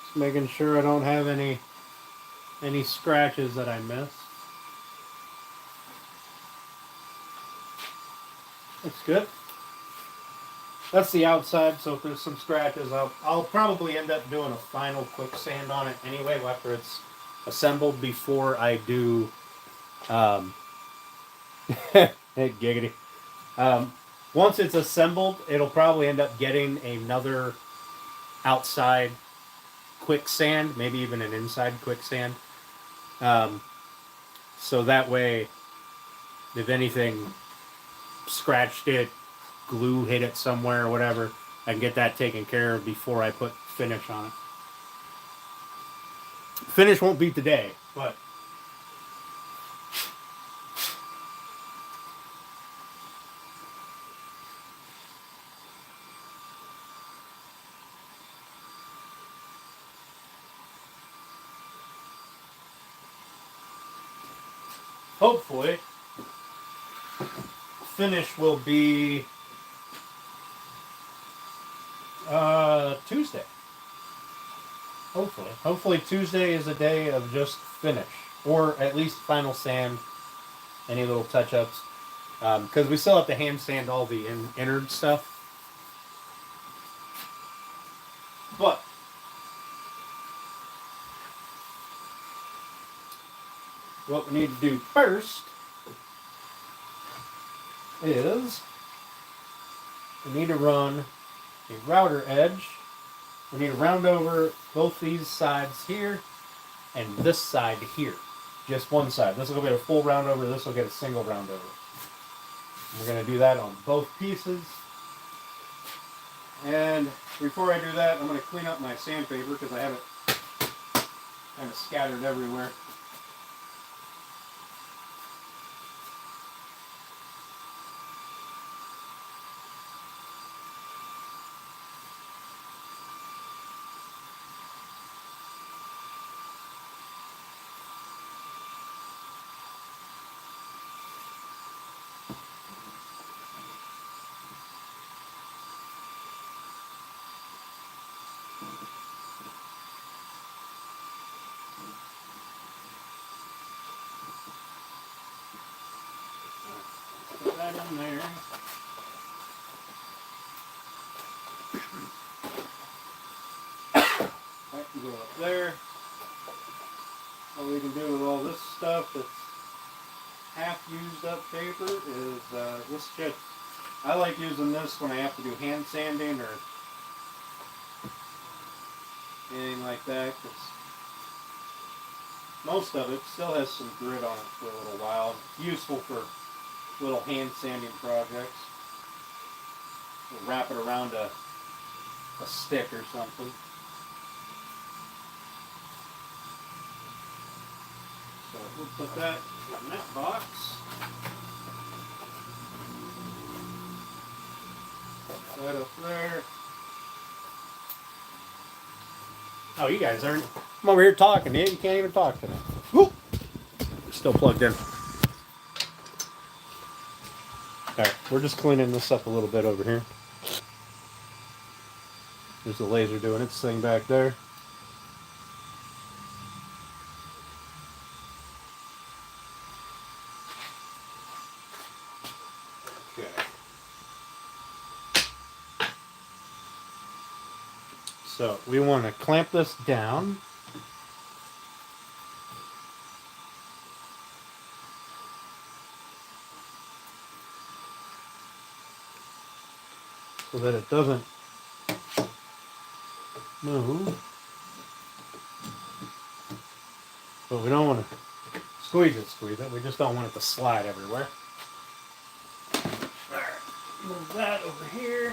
Just making sure I don't have any scratches that I missed. That's good. That's the outside, so if there's some scratches, I'll probably end up doing a final quick sand on it anyway after it's assembled before I do hey, giggity. Once it's assembled, it'll probably end up getting another outside quick sand, maybe even an inside quick sand. So that way, if anything scratched it, glue hit it somewhere or whatever, I can get that taken care of before I put finish on it. Finish won't be today, but hopefully finish will be Tuesday. Hopefully Tuesday is a day of just finish, or at least final sand, any little touch-ups, because we still have to hand sand all the innard stuff. But what we need to do first is we need to run a router edge. We need to round over both these sides here and this side here. Just one side. This will get a full round over, this will get a single round over. We're going to do that on both pieces. And before I do that, I'm going to clean up my sandpaper because I have it kind of scattered everywhere. Put that in there. That can go up there. What we can do with all this stuff that's half used up paper is this shit. I like using this when I have to do hand sanding or anything like that, because most of it still has some grit on it for a little while. It's useful for little hand sanding projects. We'll wrap it around a stick or something. So we'll put that in that box. Put that up there. Oh, you guys aren't. I'm over here talking to you. You can't even talk to me. Whoop. Still plugged in. Alright, we're just cleaning this up a little bit over here. There's the laser doing its thing back there. Okay. So we want to clamp this down. So that it doesn't move. But we don't want to squeeze it. We just don't want it to slide everywhere. Alright, move that over here.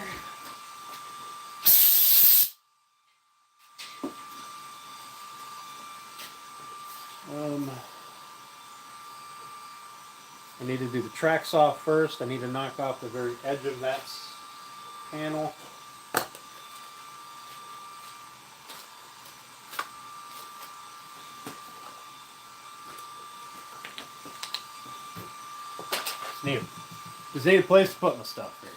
I need to do the track saw first. I need to knock off the very edge of that panel. Just need a place to put my stuff here.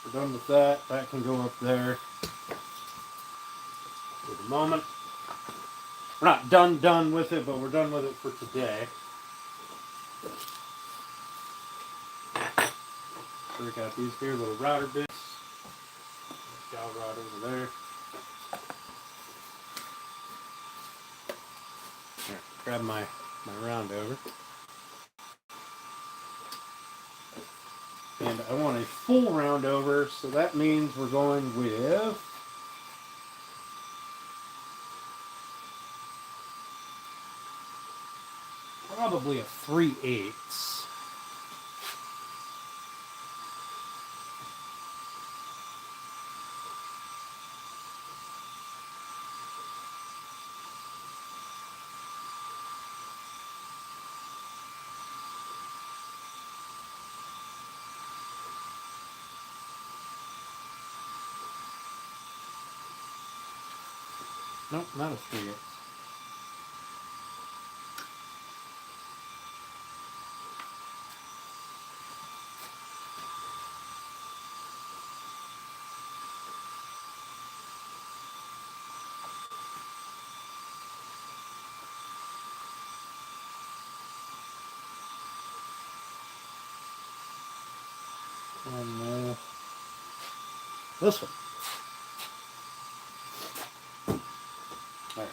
We're done with that. That can go up there for the moment. We're not done with it, but we're done with it for today. So we got these here little router bits. Dowel rod over there. Here, grab my round over. And I want a full round over, so that means we're going with probably a 3/8. Nope, not a 3/8. And this one. All right.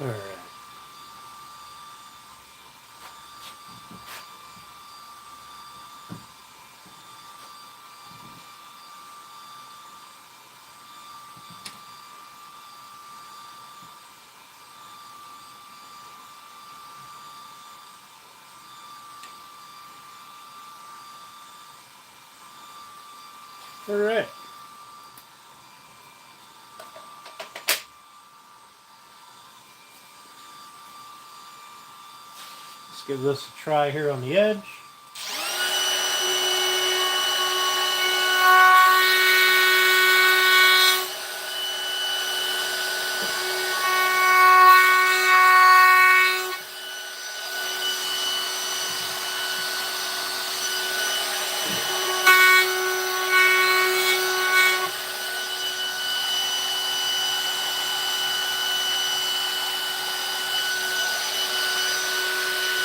All right. All right. Let's give this a try here on the edge.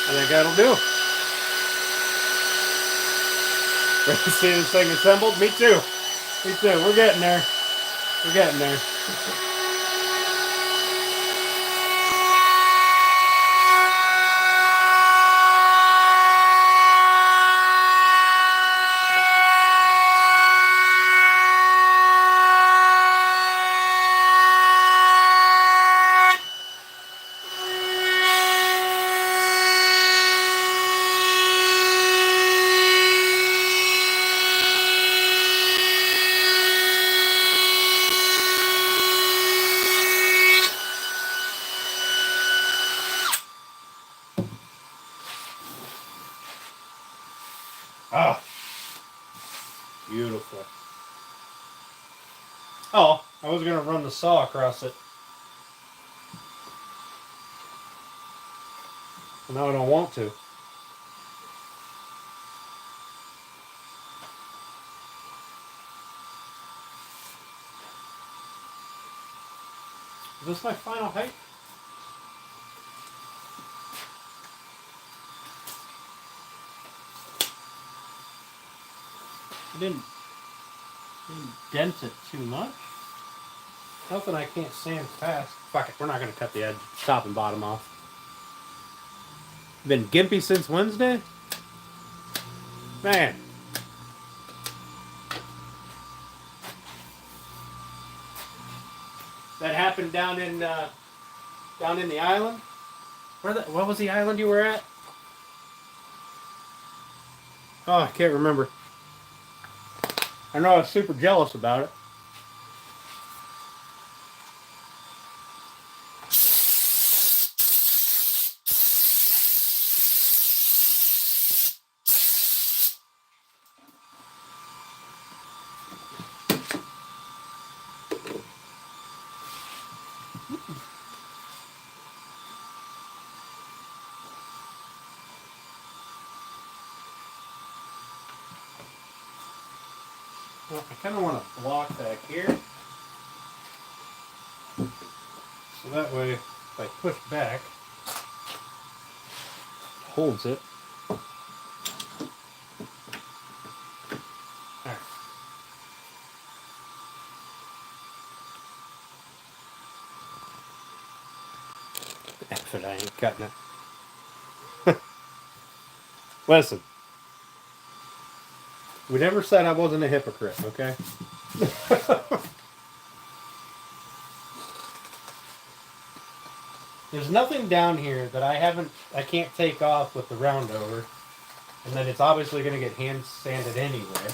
I think that'll do. Ready to see this thing assembled? Me too. Me too. We're getting there. We're getting there. Ah, beautiful. Oh, I was gonna run the saw across it. Now I don't want to. Is this my final height? I didn't dent it too much. Nothing I can't sand fast. Fuck it, we're not gonna cut the edge, top and bottom off. Been gimpy since Wednesday? Man. That happened down in the island? What was the island you were at? Oh, I can't remember. I know I was super jealous about it. Well, I kind of want to block back here. So that way, if I push back, it holds it. Alright. F it, I ain't cutting it. Listen. We never said I wasn't a hypocrite, okay? There's nothing down here that I can't take off with the round over. And then it's obviously going to get hand sanded anyway.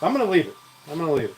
I'm going to leave it. I'm going to leave it.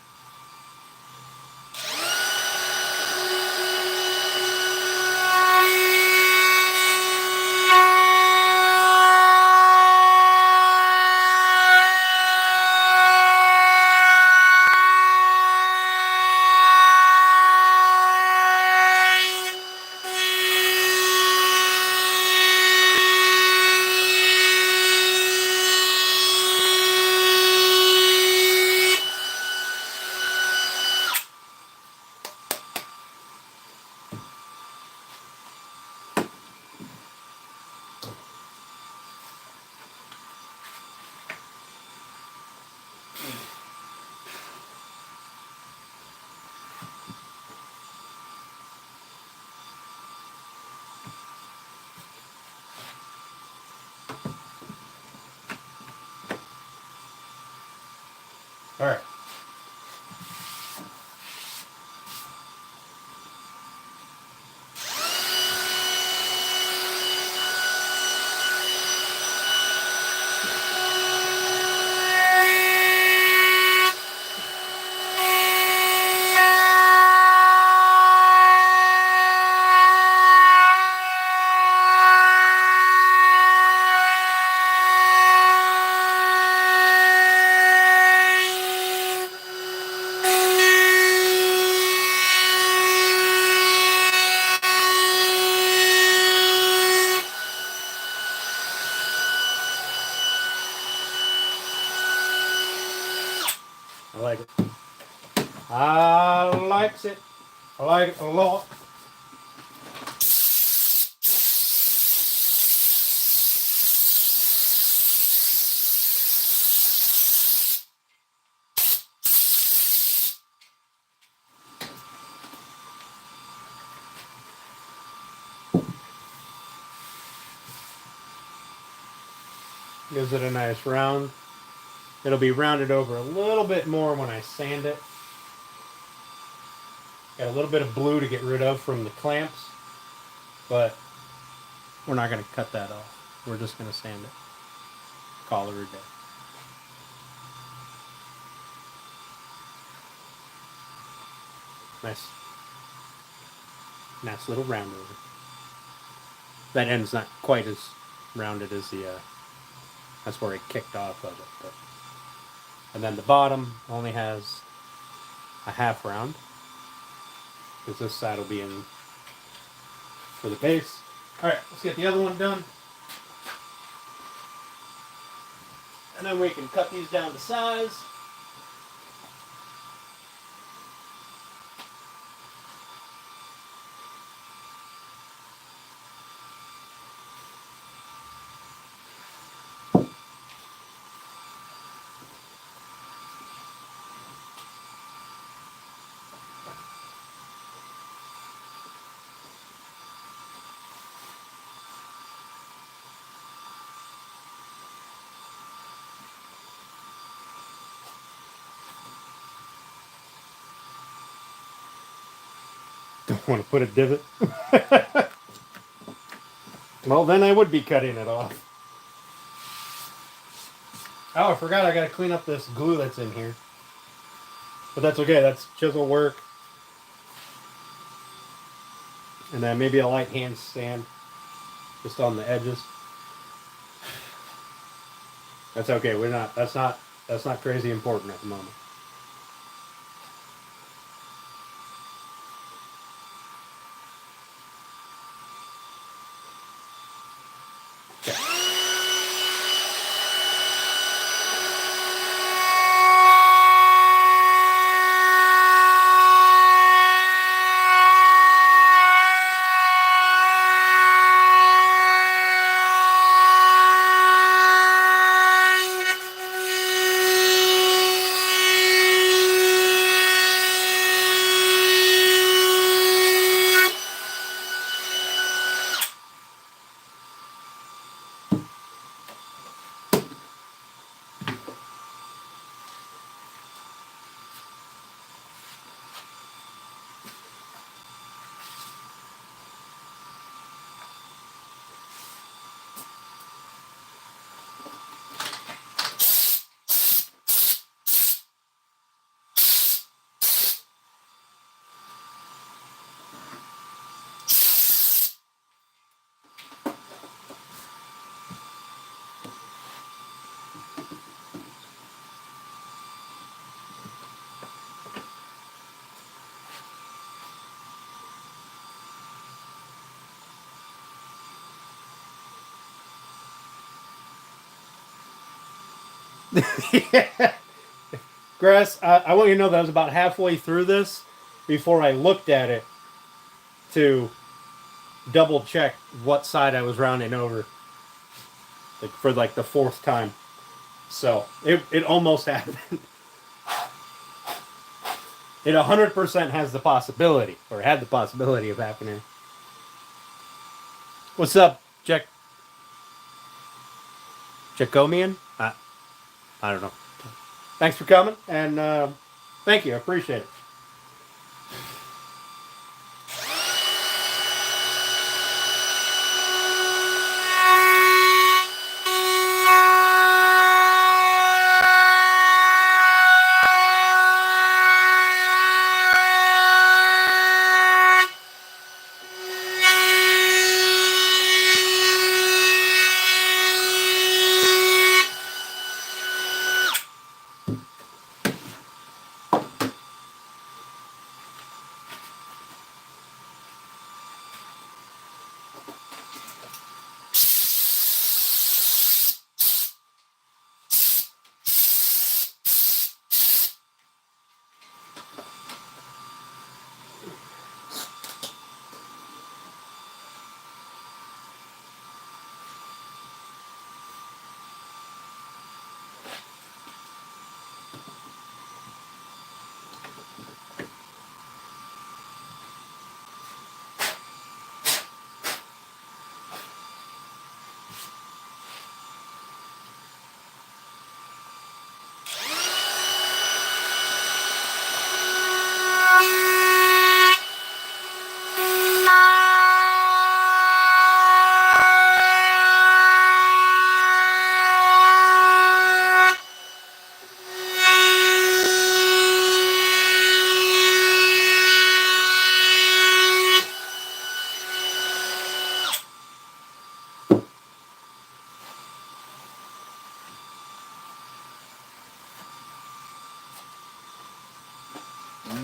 All right. I like it. I likes it. I like it a lot. Gives it a nice round. It'll be rounded over a little bit more when I sand it. Got a little bit of blue to get rid of from the clamps, but we're not going to cut that off. We're just going to sand it. Call it a day. Nice little round over. That end's not quite as rounded as the, that's where it kicked off of it. But. And then the bottom only has a half round, because this side will be in for the base. Alright, let's get the other one done. And then we can cut these down to size. Don't want to put a divot. Well, then I would be cutting it off. Oh, I forgot I got to clean up this glue that's in here. But that's okay. That's chisel work. And then maybe a light hand sand just on the edges. That's okay. That's not crazy important at the moment. Yeah. Grass, I want you to know that I was about halfway through this before I looked at it to double check what side I was rounding over, like for like the fourth time. So it almost happened. It 100% has the possibility, or had the possibility of happening. What's up, Jacomian? I don't know. Thanks for coming, and thank you. I appreciate it.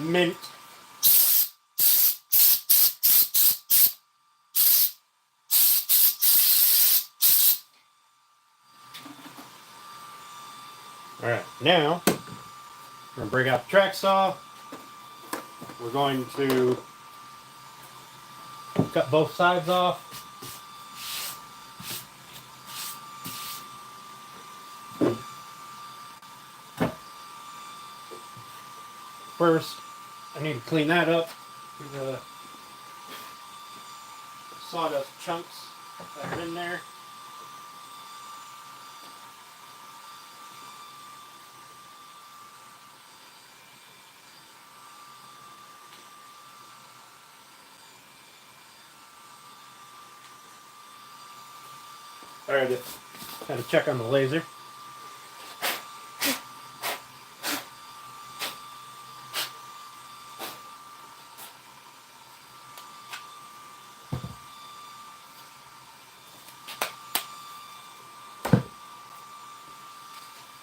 Mint. Alright, now we're going to bring out the track saw. We're going to cut both sides off. First, I need to clean that up. The sawdust chunks that are in there. Alright, kind of check on the laser.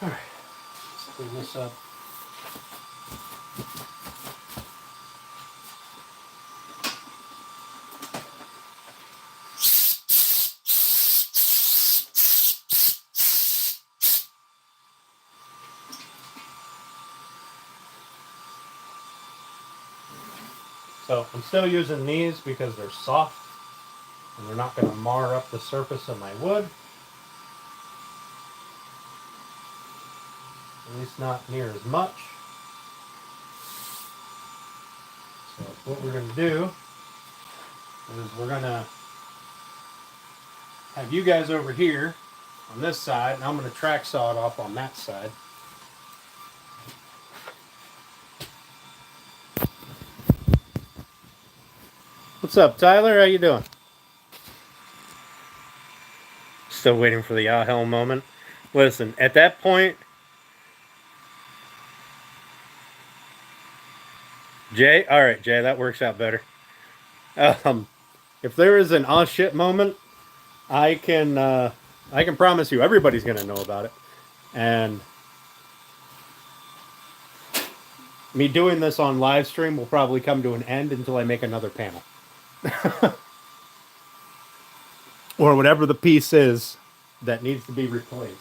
Alright, let's clean this up. So I'm still using these because they're soft and they're not going to mar up the surface of my wood. At least not near as much. So what we're going to do is we're going to have you guys over here on this side, and I'm going to track saw it off on that side. What's up, Tyler? How you doing? Still waiting for the ah-hell moment. Listen, at that point, Jay, all right, Jay, that works out better. If there is an ah shit moment, I can promise you everybody's gonna know about it. And me doing this on live stream will probably come to an end until I make another panel. Or whatever the piece is that needs to be replaced.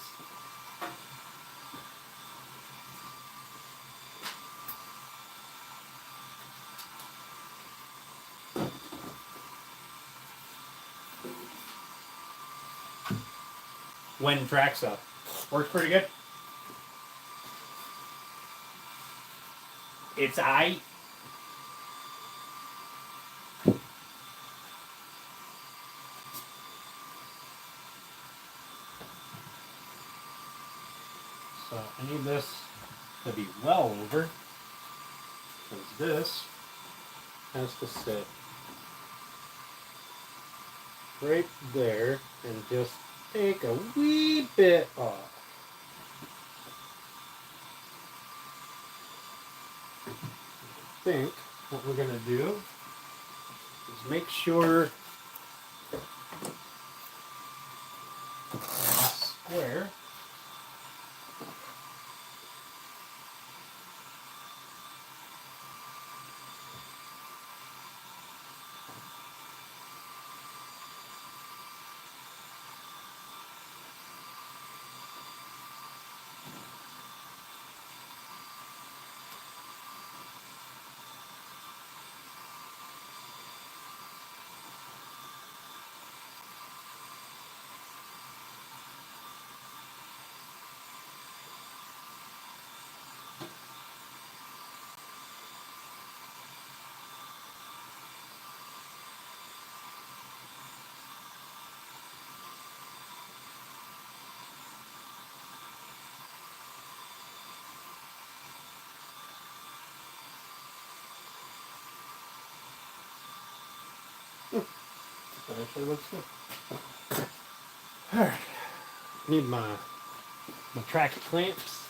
When tracks up. Works pretty good. It's aight. So I need this to be well over, because this has to sit right there and just take a wee bit off. I think what we're going to do is make sure it's square. That actually looks good. Alright. Need my track clamps.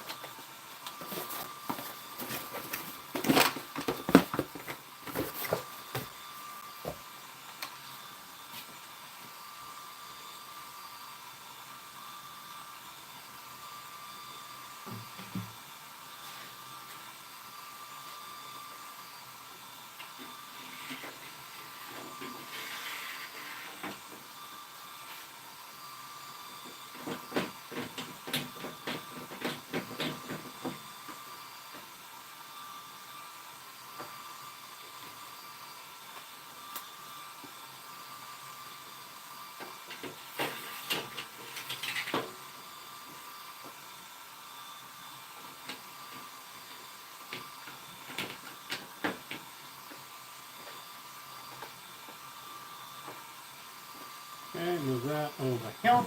Okay, move that over here.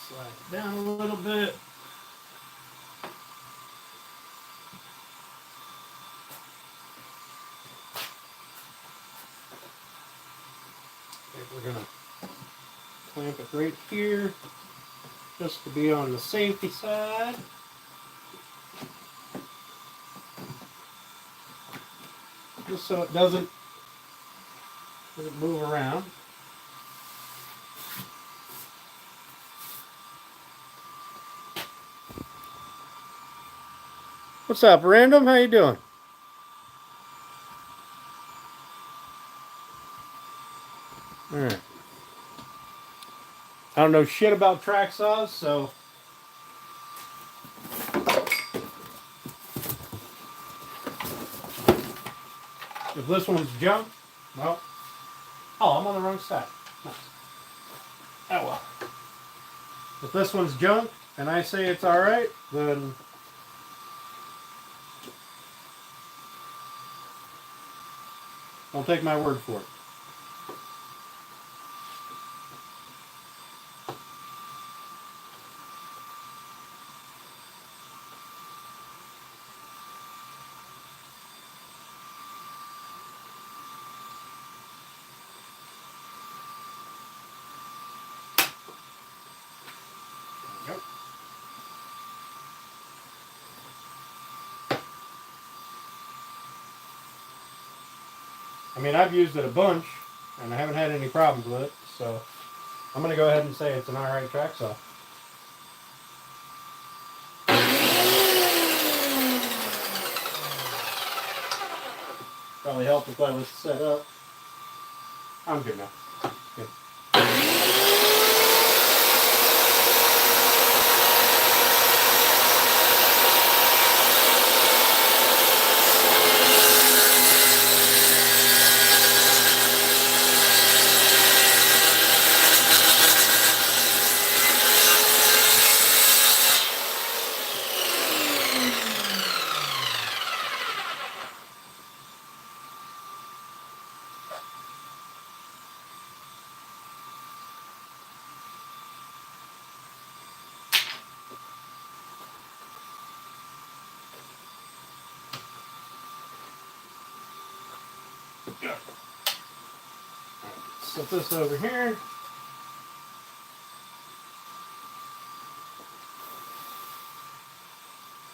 Slide it down a little bit. Okay, we're gonna clamp it right here, just to be on the safety side. Just so it doesn't move around. What's up, Random? How you doing? Alright. I don't know shit about track saws, so if this one's junk, well, oh, I'm on the wrong side. Nice. Oh well. If this one's junk and I say it's alright, then don't take my word for it. Yep. I mean, I've used it a bunch, and I haven't had any problems with it, so I'm going to go ahead and say it's an alright track saw. Probably help if I was set up. I'm good now. Good. Set this over here.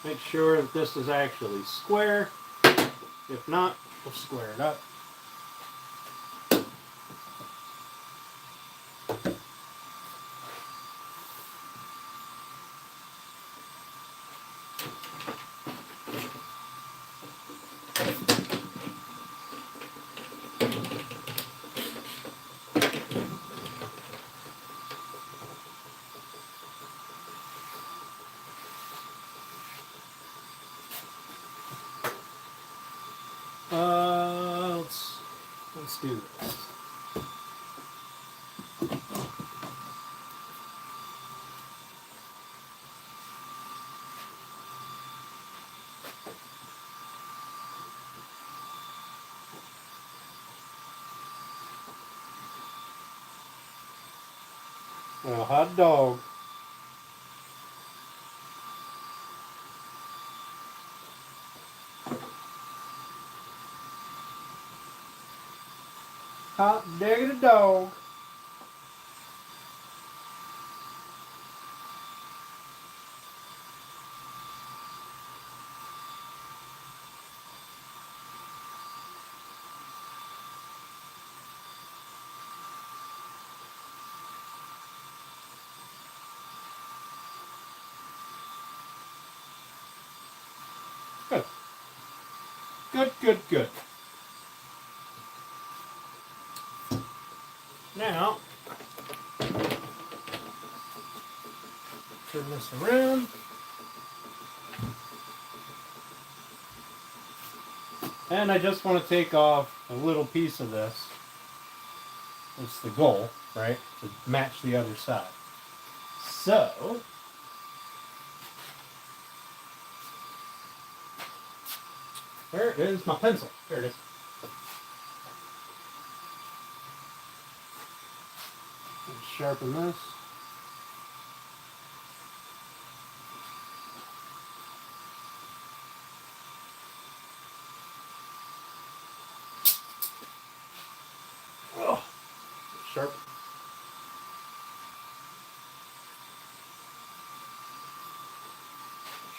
Make sure that this is actually square. If not, we'll square it up. Let's do this. A hot dog. Hot diggity dog. Good. Good, good, good. Now, turn this around. And I just want to take off a little piece of this. It's the goal, right? To match the other side. So, where is my pencil? There it is. Let's sharpen this. Oh, sharp.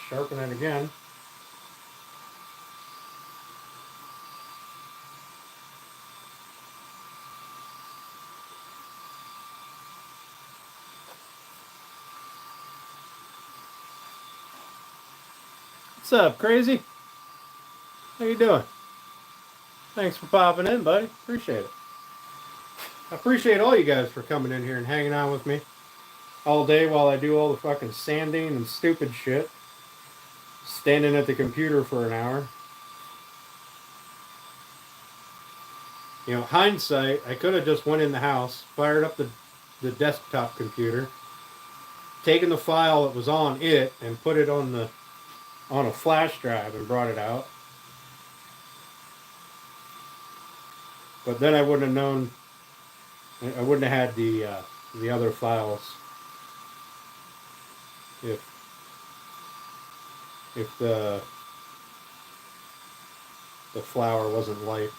Sharpen it again. What's up, crazy? How you doing? Thanks for popping in, buddy. Appreciate it. I appreciate all you guys for coming in here and hanging out with me all day while I do all the fucking sanding and stupid shit. Standing at the computer for an hour. You know, hindsight, I could have just went in the house, fired up the desktop computer, taken the file that was on it and put it on a flash drive and brought it out. But then I wouldn't have known. I wouldn't have had the other files if the flour wasn't light.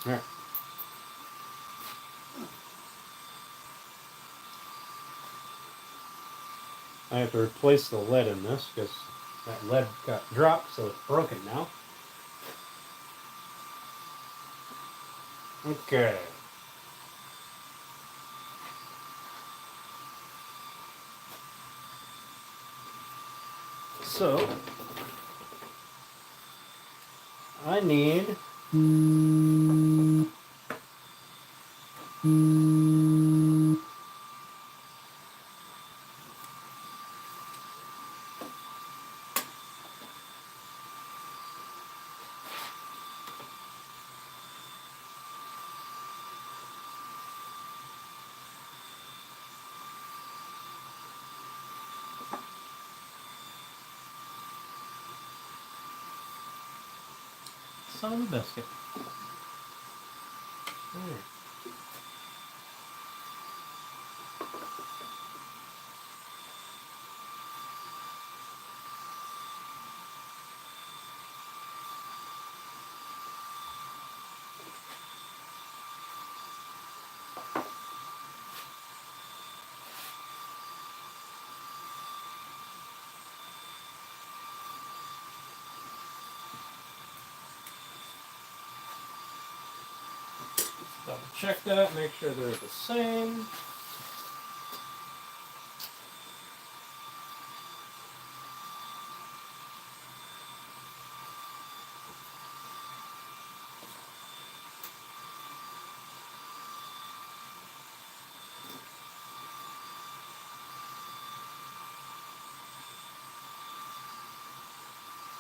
All right. I have to replace the lead in this because that lead got dropped, so it's broken now. Okay. So, I need son of a biscuit. There. Double check that, make sure they're the same.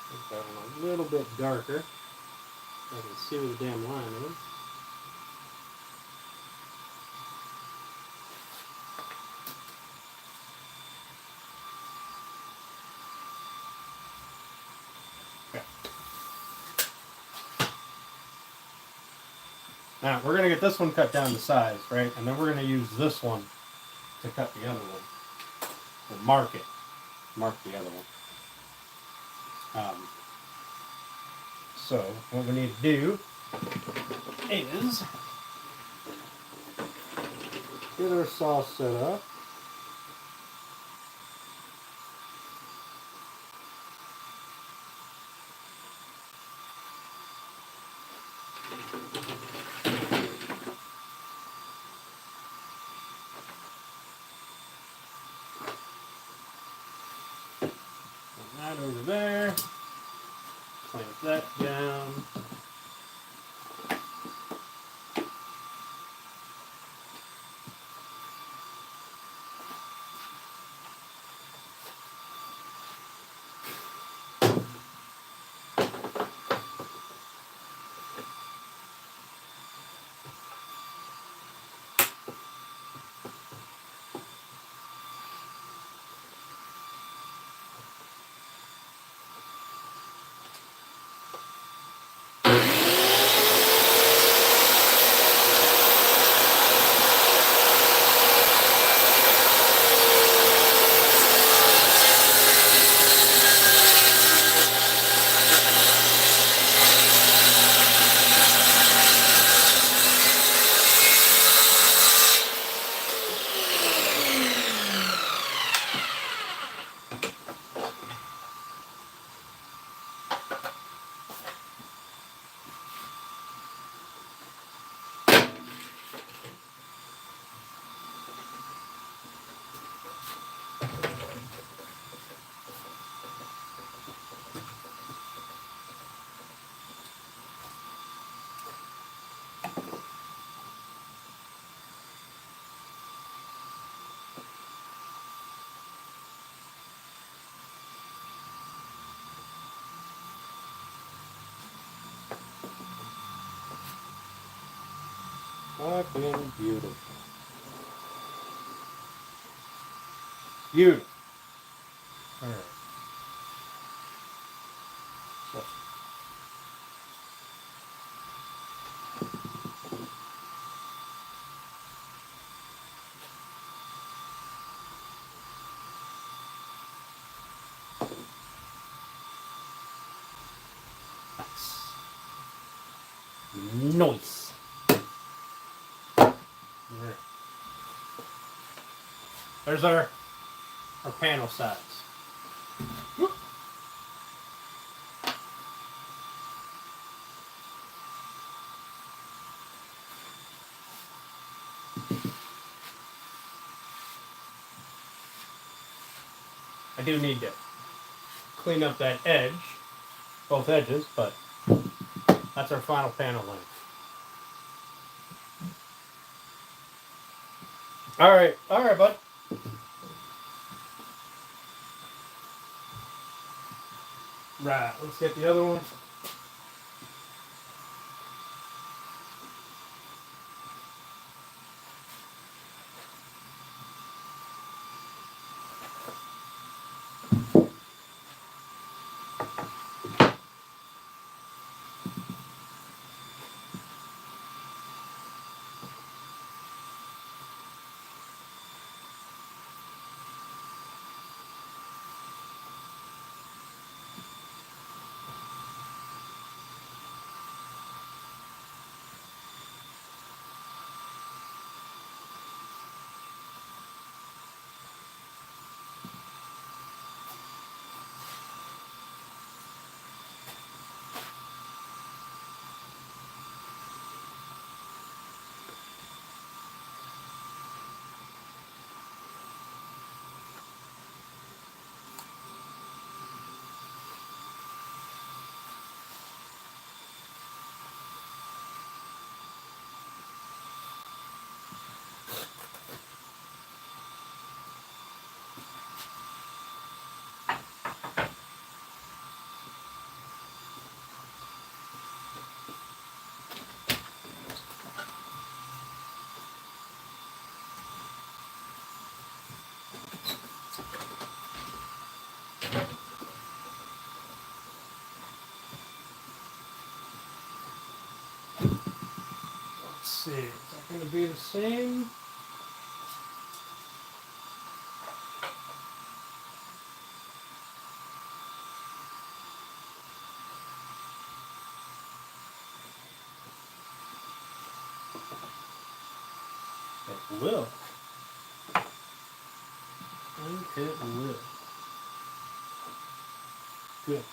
Make that one a little bit darker so I can see where the damn line is. Now, we're going to get this one cut down to size, right? And then we're going to use this one to cut the other one. Or mark it. Mark the other one. So what we need to do is get our saw set up. That over there. Clamp that down. Fucking beautiful. Beautiful. Alright. So. Nice. Right. There's our panel size. Whoop. I do need to clean up that edge, both edges, but that's our final panel length. All right, bud. Right, let's get the other one. Let's see, is that going to be the same? will. And it will. Good.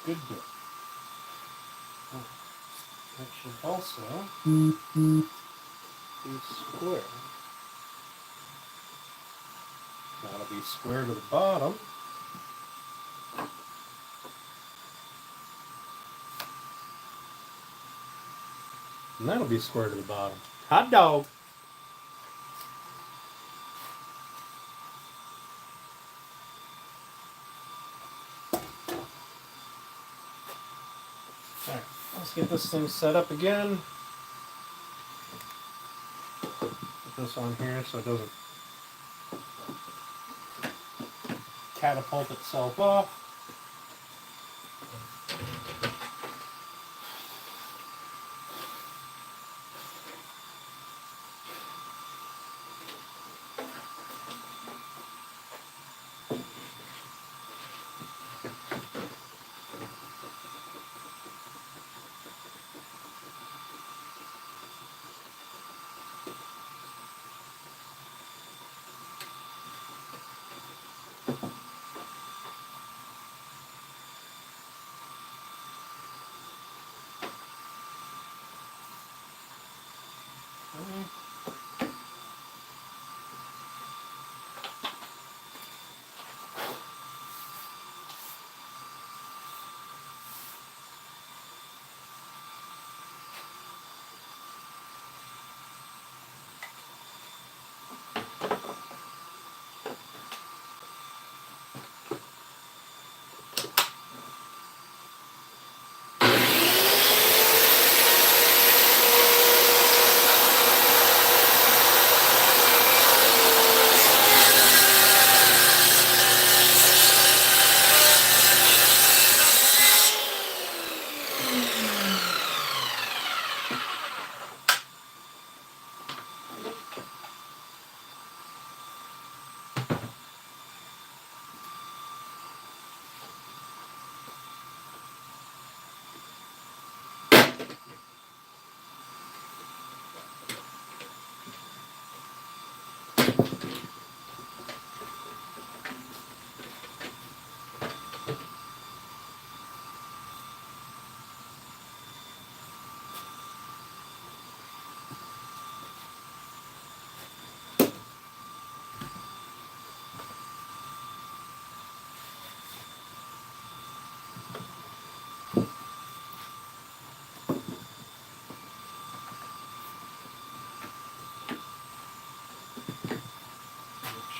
Good, good. Oh, that should also be square. That'll be square to the bottom. And that'll be square to the bottom. Hot dog. Alright, let's get this thing set up again. Put this on here so it doesn't catapult itself off.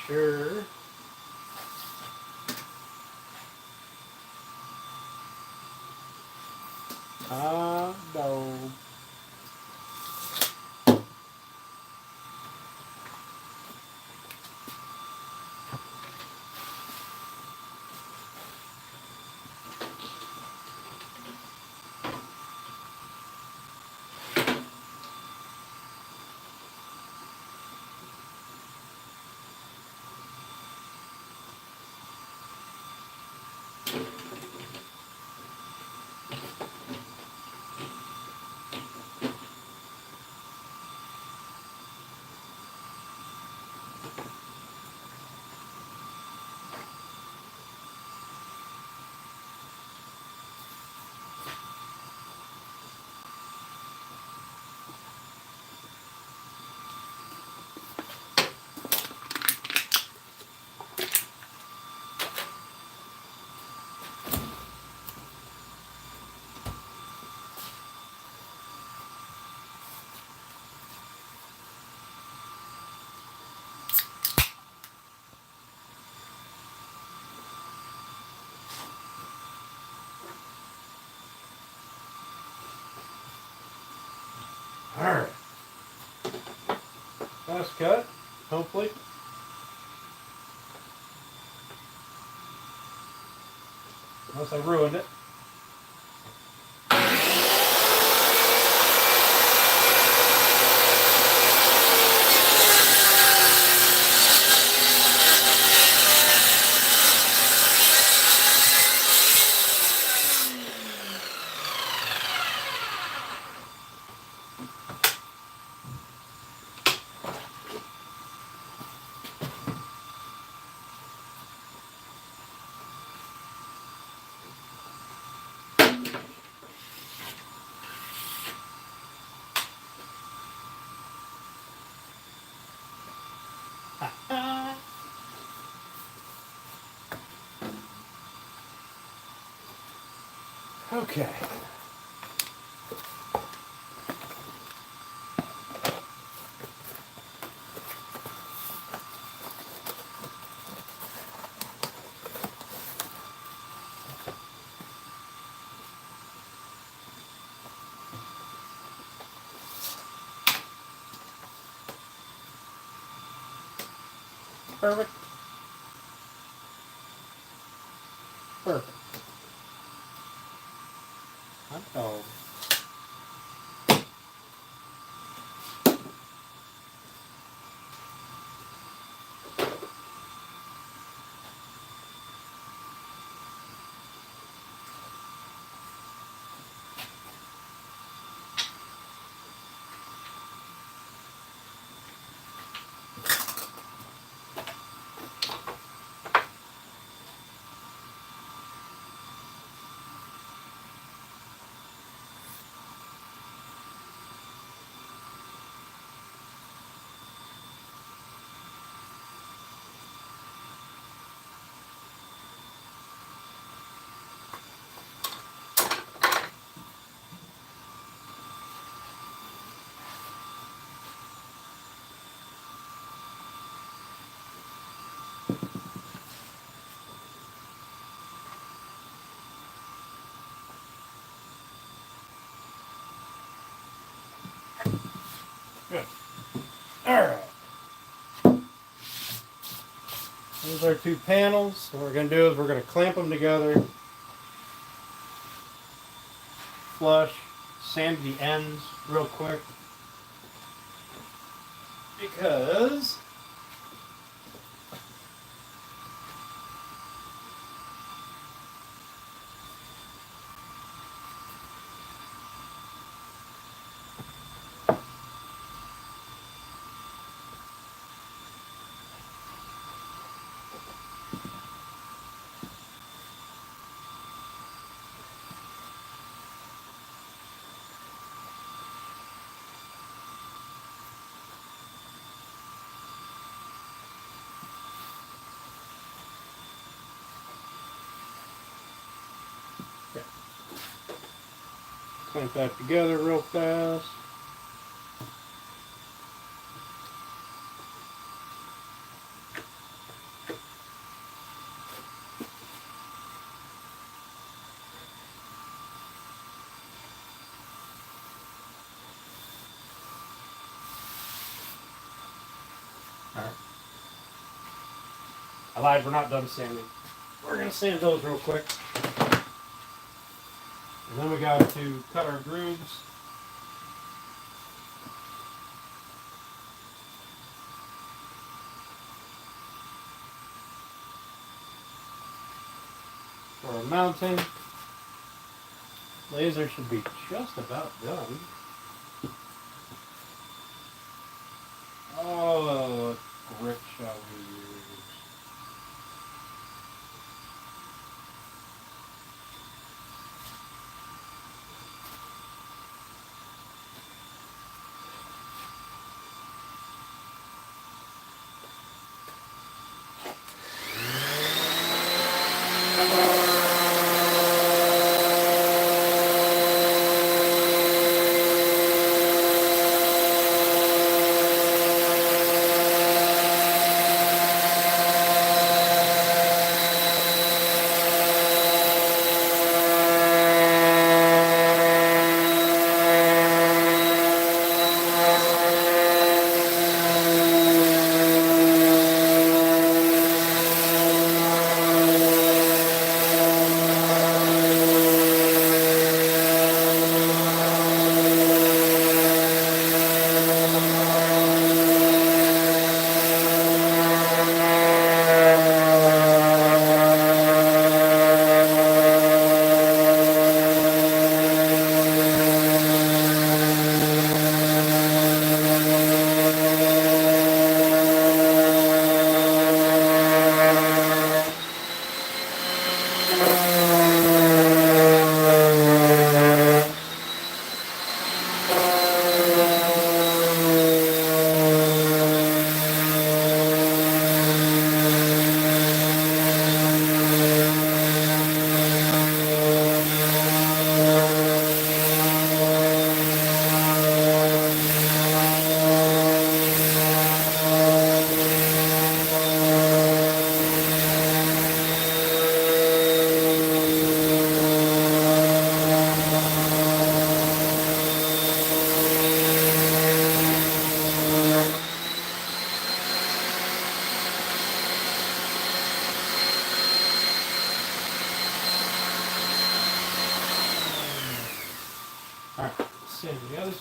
Sure. Hot dog. Alright. Last cut, hopefully. Unless I ruined it. Okay. Perfect. Perfect. Hot dog. Good. Alright. These are 2 panels. What we're going to do is we're going to clamp them together. Flush. Sand the ends real quick. Because clamp that together real fast. Alright. I lied, we're not done sanding. We're going to sand those real quick. And then we got to cut our grooves. For our mounting. Laser should be just about done. Oh, what grit shall we use?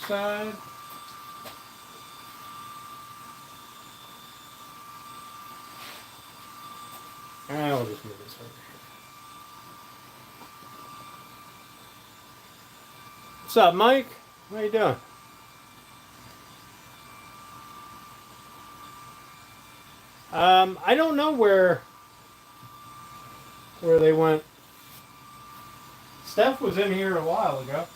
side. We'll just move this over here. What's up, Mike? How you doing? I don't know where they went. Steph was in here a while ago.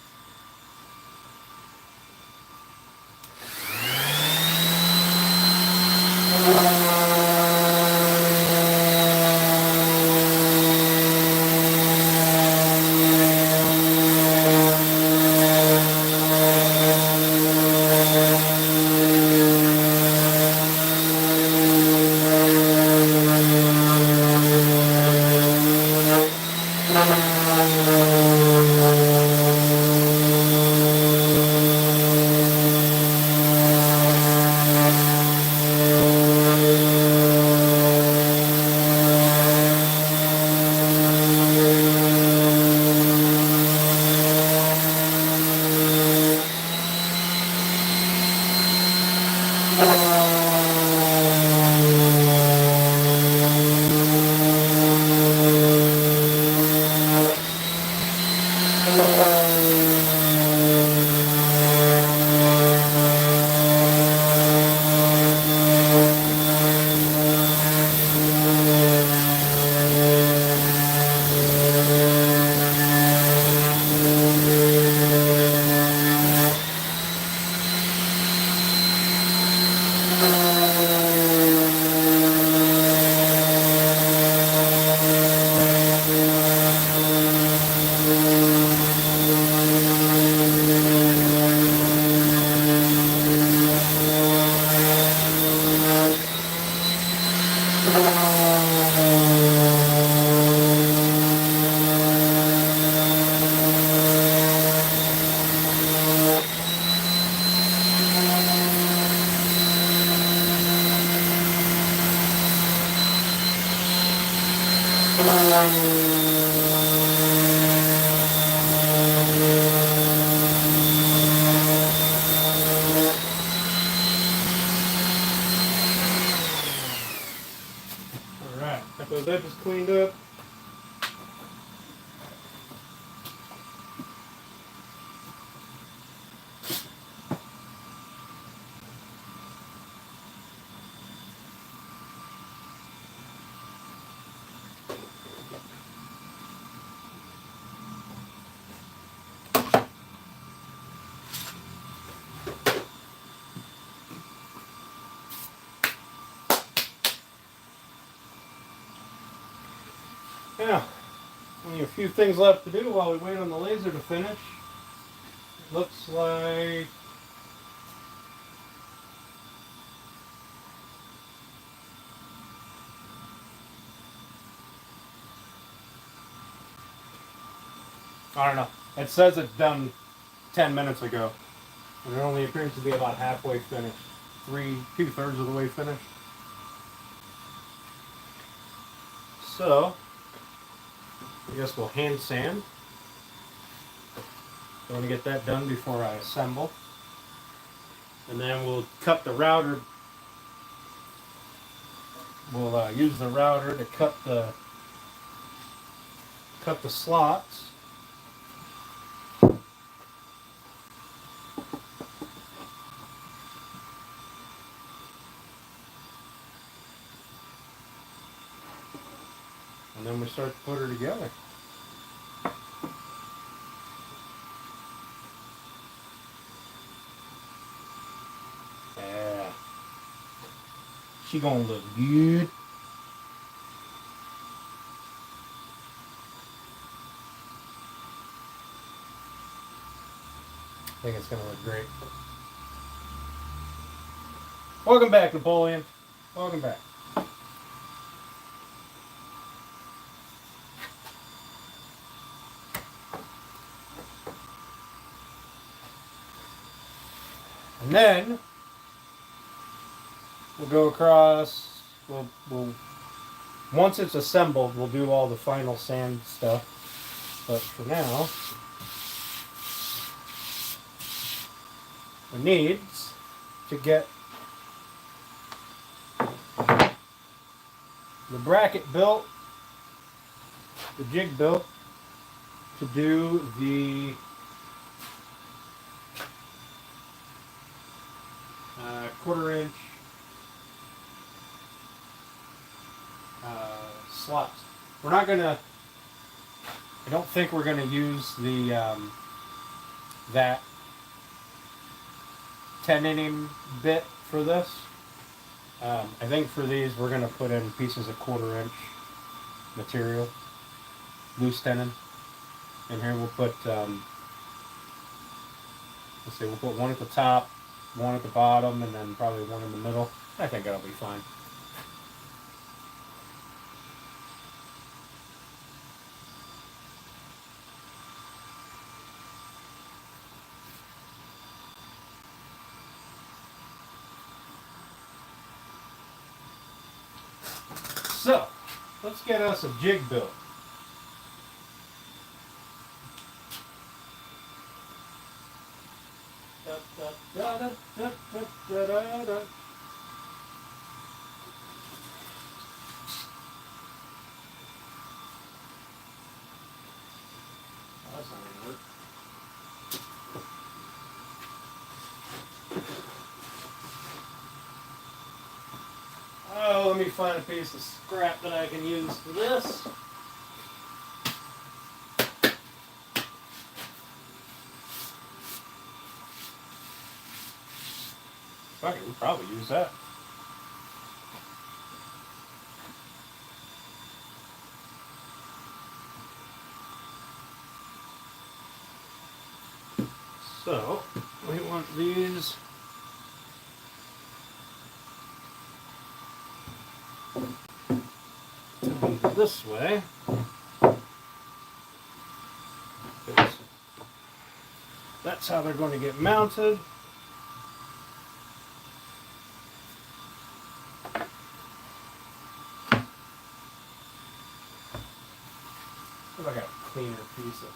Alright, got those edges cleaned up. Now, only a few things left to do while we wait on the laser to finish. It looks like I don't know. It says it's done 10 minutes ago, and it only appears to be about halfway finished. 2/3 of the way finished. So, I guess we'll hand sand. I want to get that done before I assemble. And then we'll cut the router. We'll use the router to cut the slots. And then we start to put her together. Yeah. She gonna look good. I think it's gonna look great. Welcome back, Napoleon. Welcome back. And then we'll go across. We'll once it's assembled, we'll do all the final sand stuff. But for now, needs to get the bracket built, the jig built, to do the quarter-inch slots. We're not gonna. I don't think we're gonna use the that 10 inning bit for this. I think for these we're gonna put in pieces of quarter-inch material, loose tenon. And here we'll put, let's see, we'll put one at the top, one at the bottom, and then probably one in the middle. I think that'll be fine. So, let's get us a jig built. Oh, let me find a piece of scrap that I can use for this. Fuck it, we'll probably use that. So, we want these to be this way. That's how they're going to get mounted. If I got a cleaner piece of.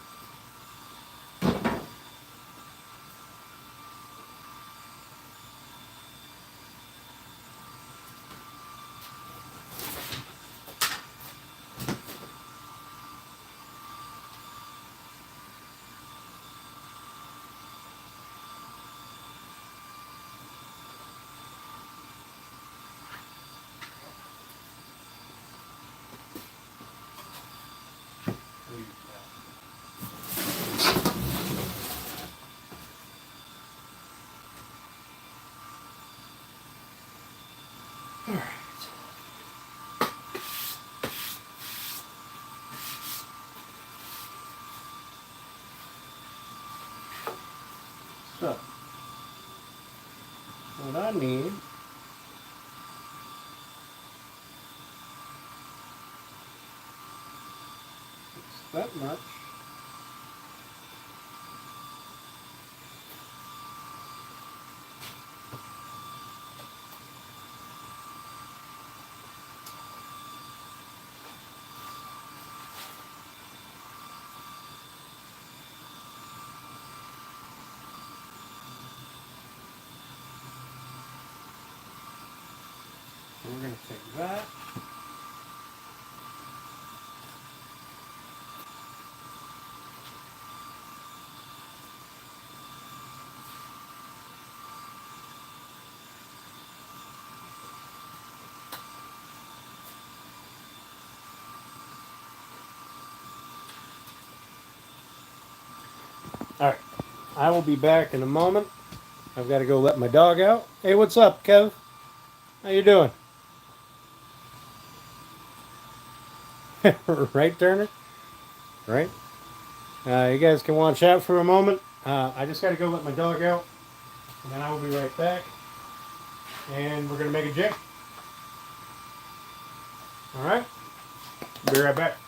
So, what I need is that much. We're going to take that. All right, I will be back in a moment. I've got to go let my dog out. Hey, what's up, Kev? How you doing? Right, Turner? Right? You guys can watch out for a moment. I just got to go let my dog out, and then I will be right back. And we're going to make a jig. All right? Be right back.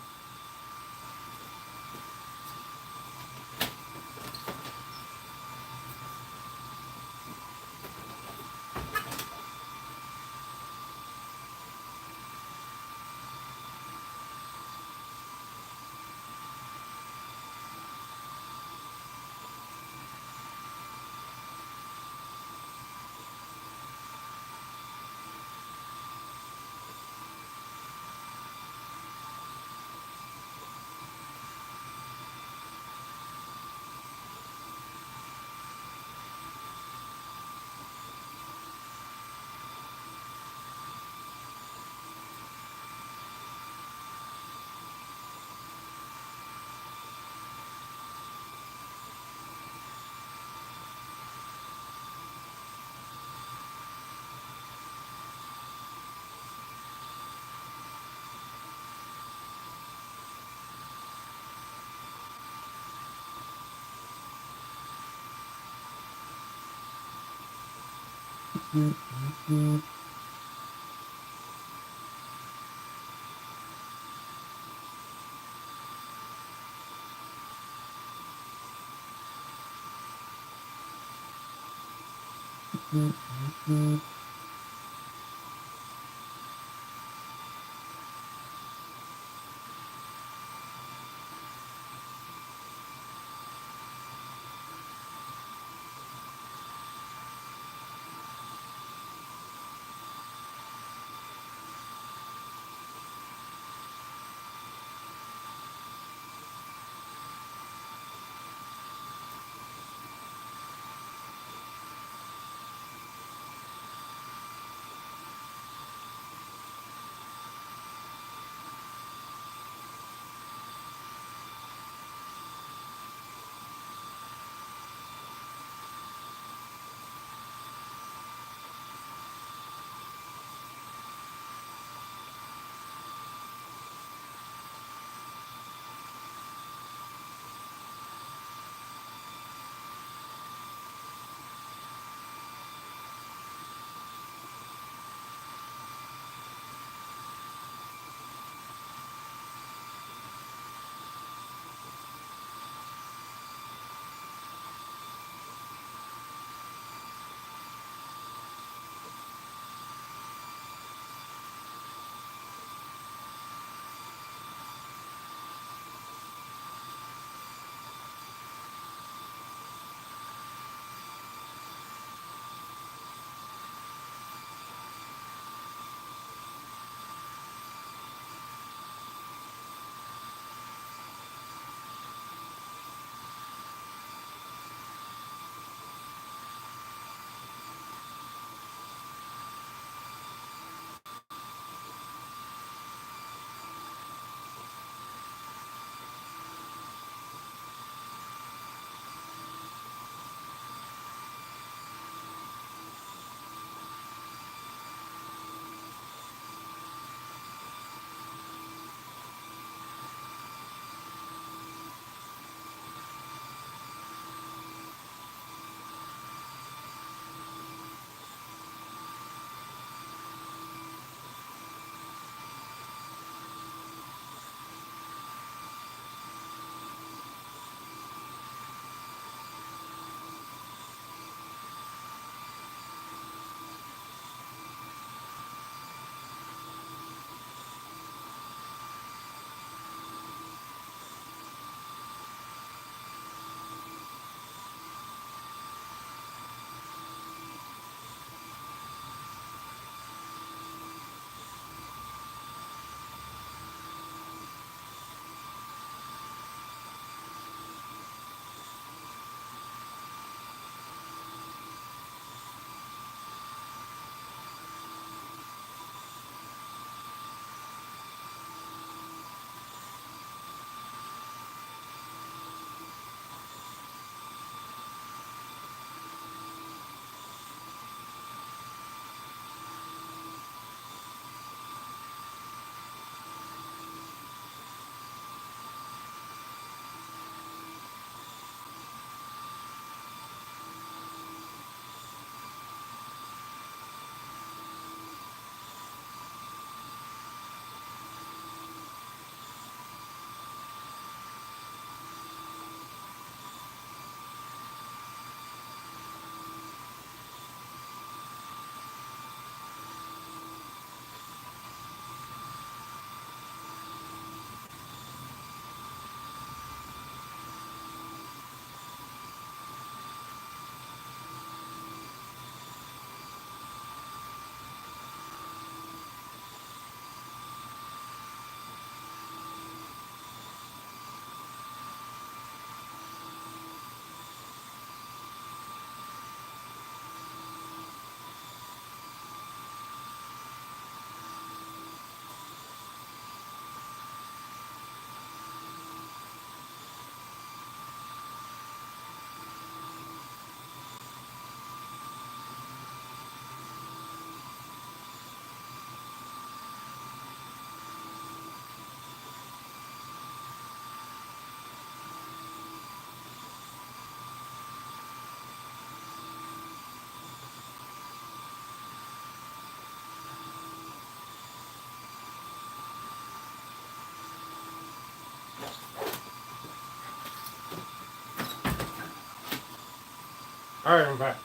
Alright, I'm back.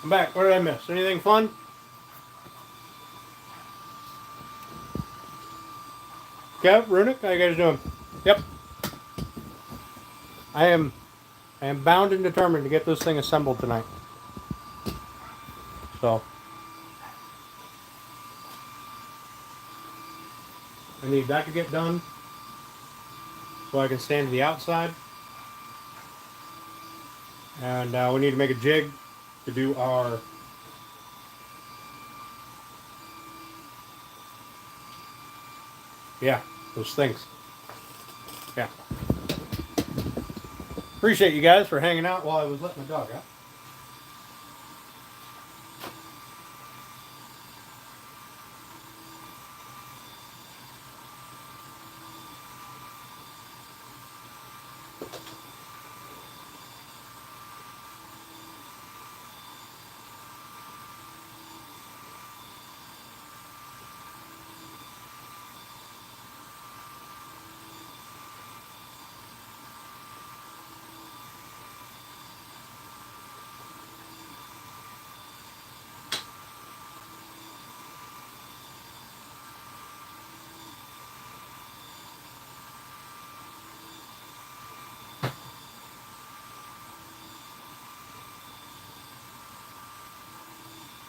I'm back. What did I miss? Anything fun? Kev, Runic, how you guys doing? Yep. I am bound and determined to get this thing assembled tonight. So I need that to get done so I can stand to the outside. And we need to make a jig to do our those things. Yeah. Appreciate you guys for hanging out while I was letting the dog out.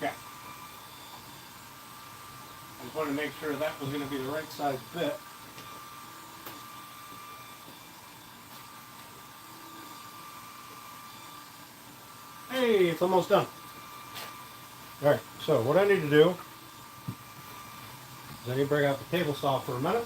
Okay. I just wanted to make sure that was going to be the right size bit. Hey, it's almost done. Alright, so what I need to do is I need to bring out the table saw for a minute.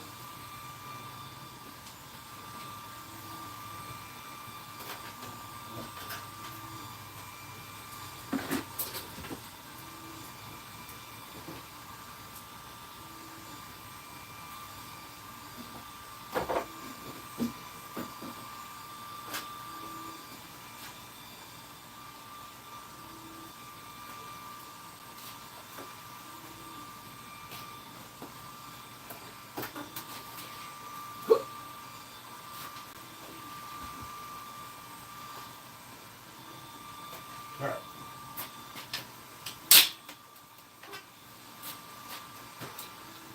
Alright.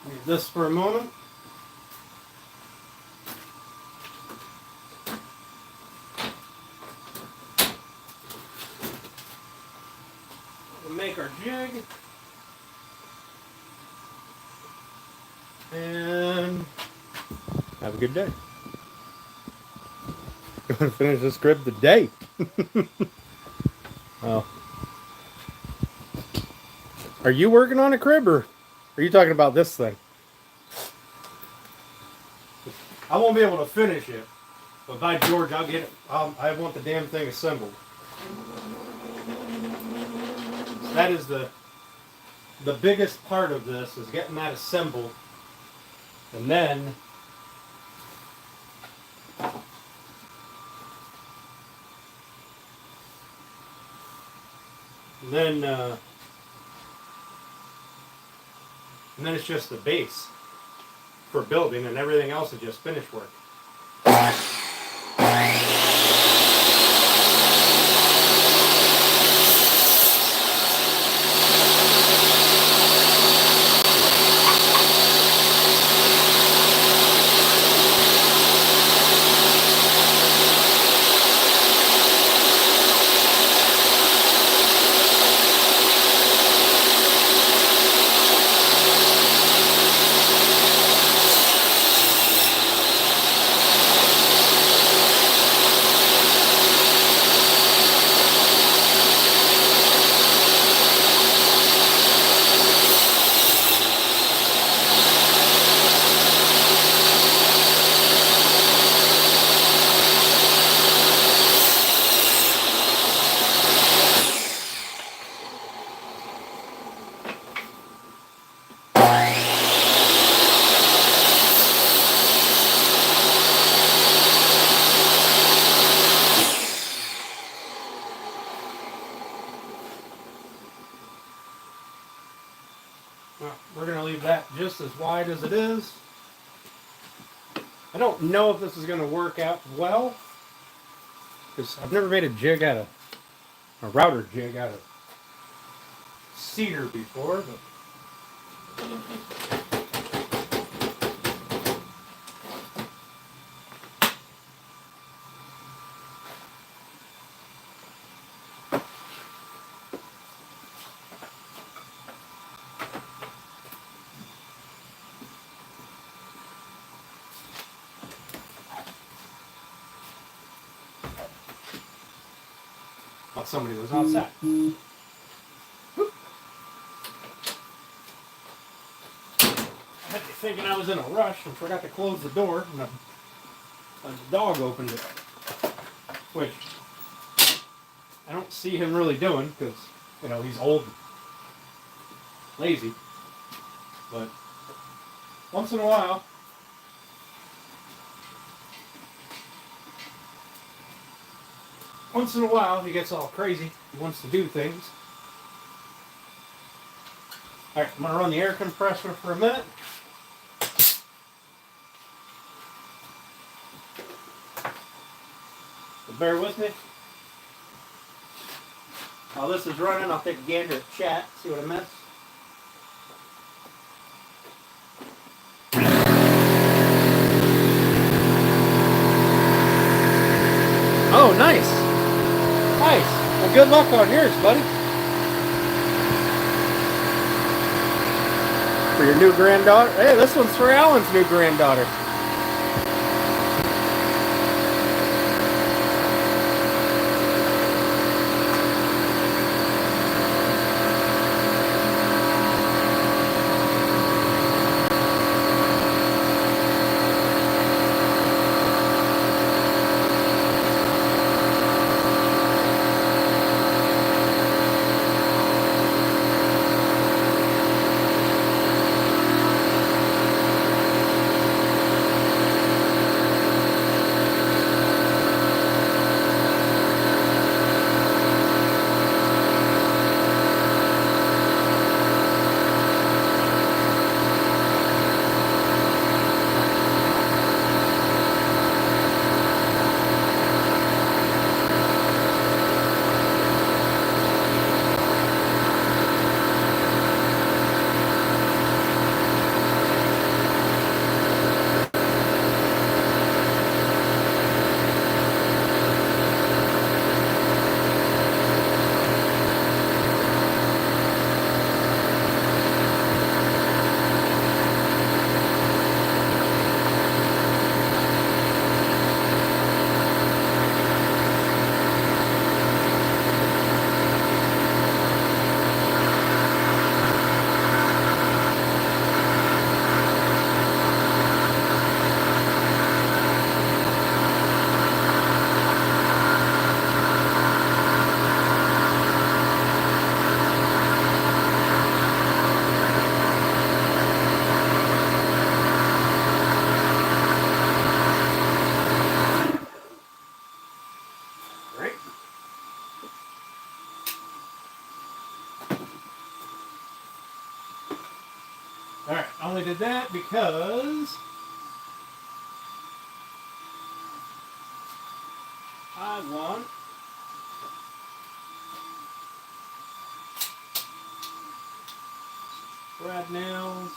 Leave this for a moment. We'll make our jig. And have a good day. Gonna finish this crib today. Oh. Are you working on a crib or are you talking about this thing? I won't be able to finish it, but by George, I'll get it. I want the damn thing assembled. That is the biggest part of this, is getting that assembled, and then it's just the base for building, and everything else is just finish work. Well, we're going to leave that just as wide as it is. I don't know if this is going to work out well, because I've never made a jig out of, a router jig out of cedar before, but thought somebody was outside. I had me thinking I was in a rush and forgot to close the door, and a dog opened it, which I don't see him really doing, because, you know, he's old and lazy, but once in a while, he gets all crazy. He wants to do things. Alright, I'm going to run the air compressor for a minute. So bear with me. While this is running, I'll take a gander at chat, see what I missed. Oh, nice. Nice. Well, good luck on yours, buddy. For your new granddaughter. Hey, this one's for Alan's new granddaughter. Alright, I only did that because I want brad nails.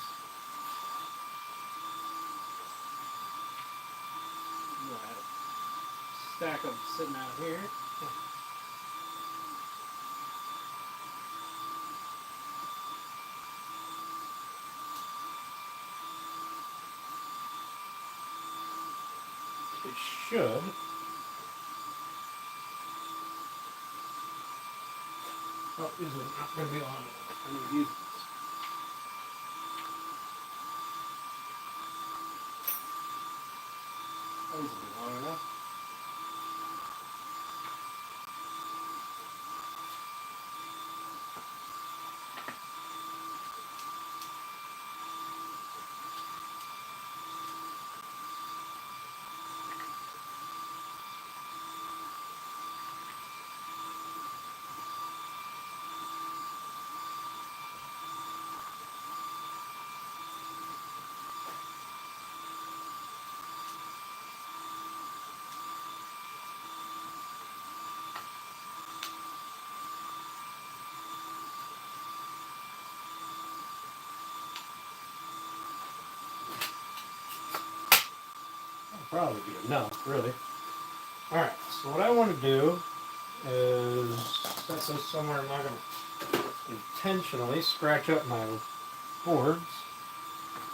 Stack them sitting out here. It should. Oh, this is not going to be on. I'm going to use this. Oh, this will be long enough. probably be enough, really. Alright, so what I want to do is set this somewhere I'm not going to intentionally scratch up my boards.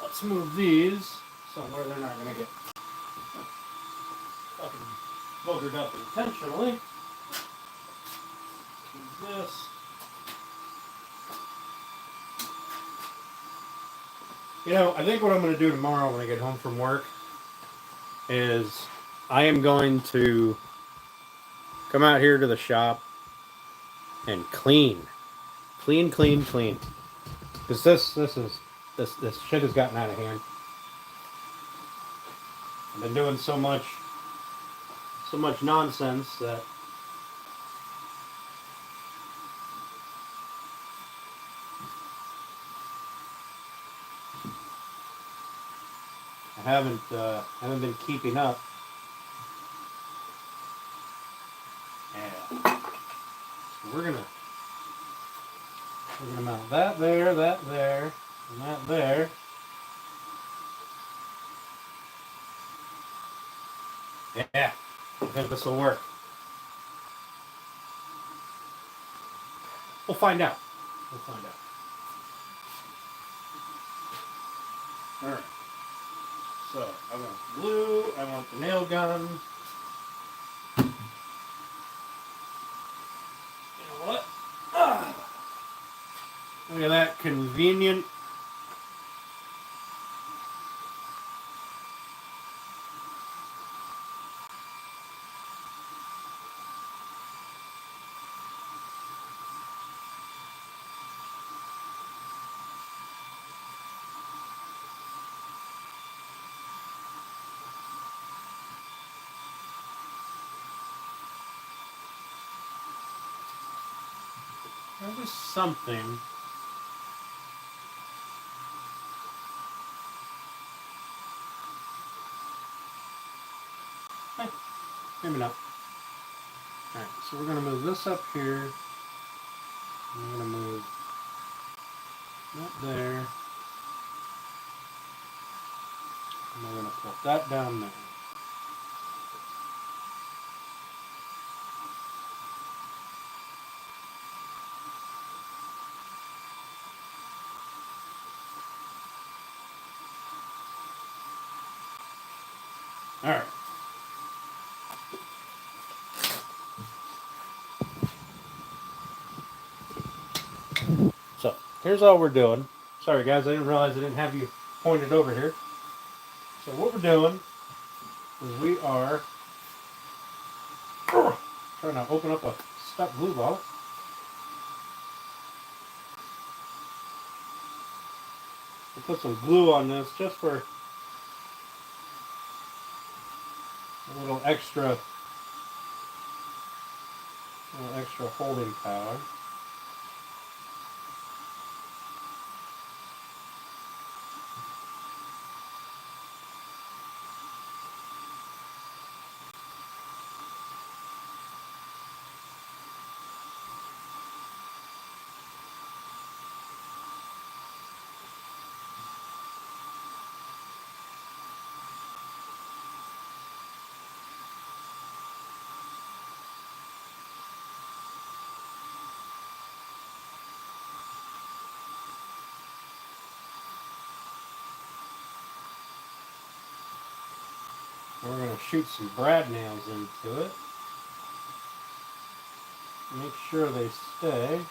Let's move these somewhere they're not going to get fucking boogered up intentionally. This. You know, I think what I'm going to do tomorrow when I get home from work is I am going to come out here to the shop and clean. Clean. Because this shit has gotten out of hand. I've been doing so much nonsense that I haven't been keeping up. Yeah. So we're gonna mount that there, and that there. Yeah, I think this will work. We'll find out. Alright. So, I want glue, I want the nail gun. You know what? Look at that convenient. There was something. Maybe not. Alright, so we're going to move this up here. I'm going to move that there. And we're going to put that down there. Alright. So, here's all we're doing. Sorry guys, I didn't realize I didn't have you pointed over here. So what we're doing is we are trying to open up a stuck glue bottle. We'll put some glue on this just for a little extra holding power. We're going to shoot some brad nails into it. Make sure they stay.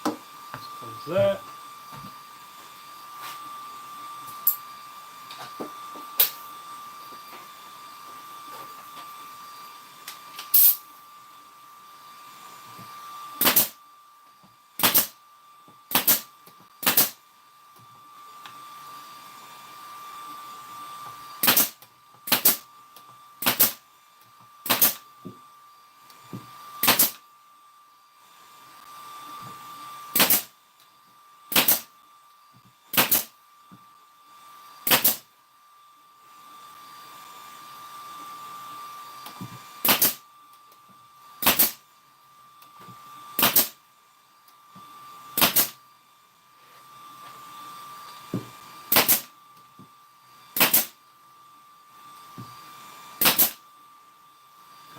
Let's close that.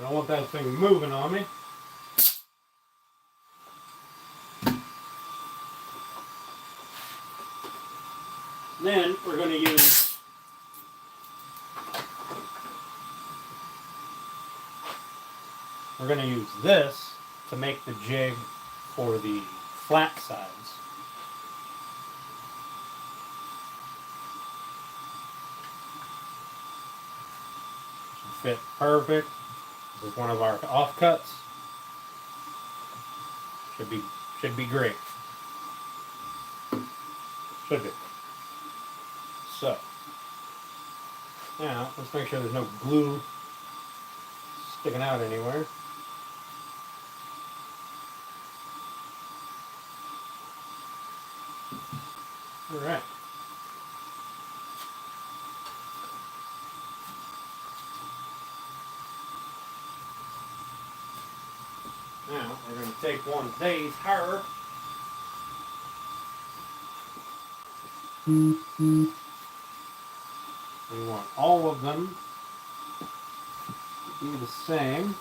don't want that thing moving on me. Then we're going to use this to make the jig for the flat sides. Should fit perfect. This is one of our offcuts. Should be great. Should be. So now let's make sure there's no glue sticking out anywhere. All right. Now we're going to take one of these here. We want all of them to be the same.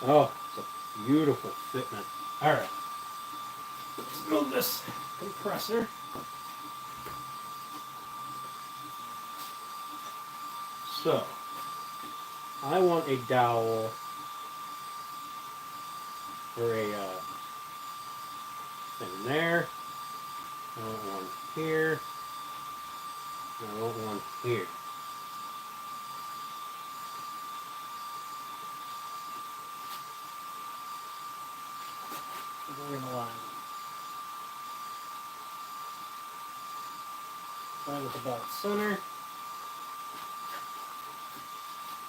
Oh, it's a beautiful fitment. All right. Let's move this compressor. So, I want a dowel or a thing there. I want one here. I want one here. We're going to line. Line with about center.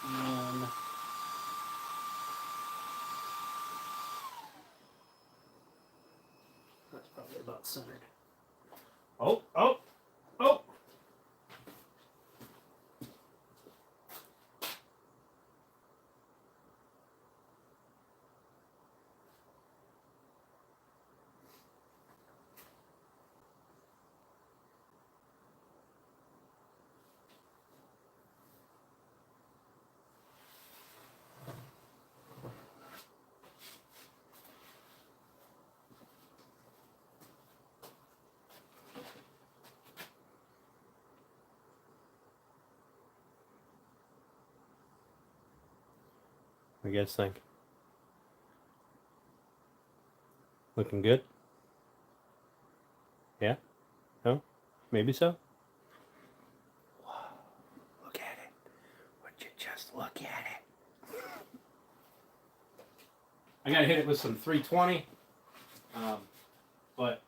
And then that's probably about centered. Oh, oh, oh! What do you guys think? Looking good? Yeah? No? Maybe so? Whoa, look at it. Would you just look at it? I gotta hit it with some 320. But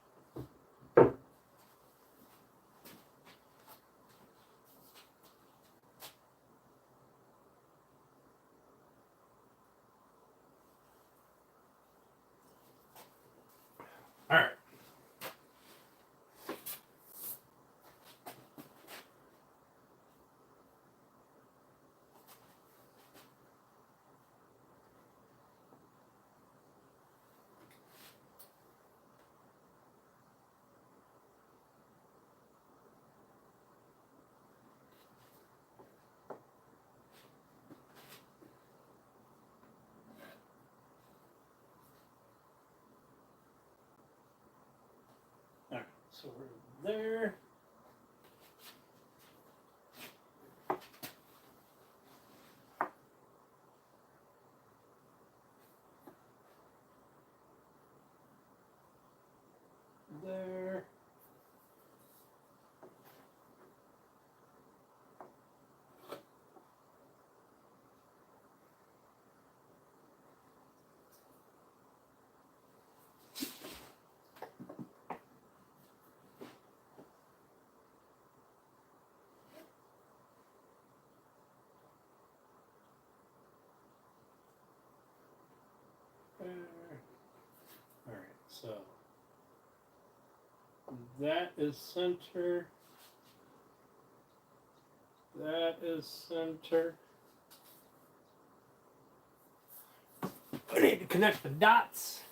all right. All right, so we're there. There. All right, so that is center. That is center. I need to connect the dots.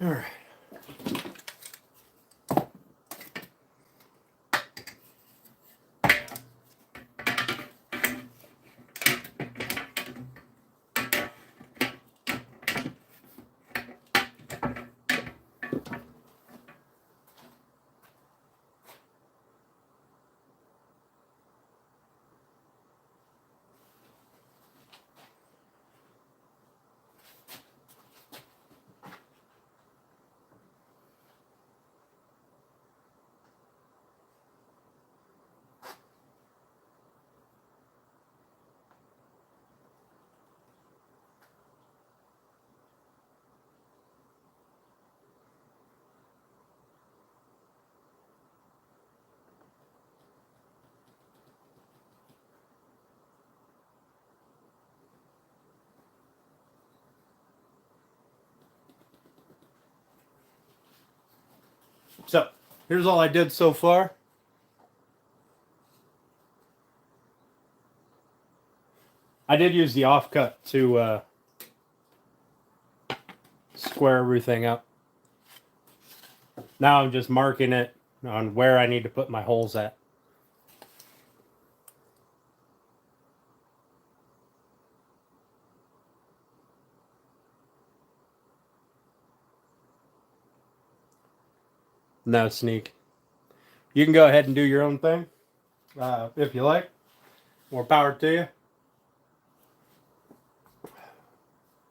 All right. So here's all I did so far. I did use the offcut to square everything up. Now I'm just marking it on where I need to put my holes at. No sneak. You can go ahead and do your own thing if you like. More power to you.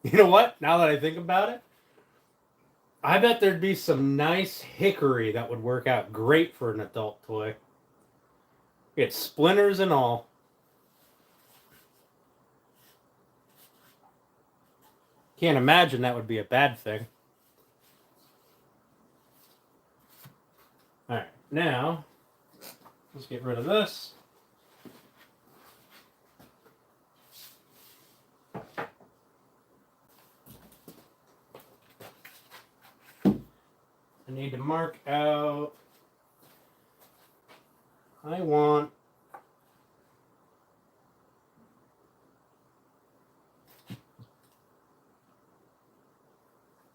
You know what? Now that I think about it, I bet there'd be some nice hickory that would work out great for an adult toy. It's splinters and all. Can't imagine that would be a bad thing. All right, now let's get rid of this. I need to mark out. I want a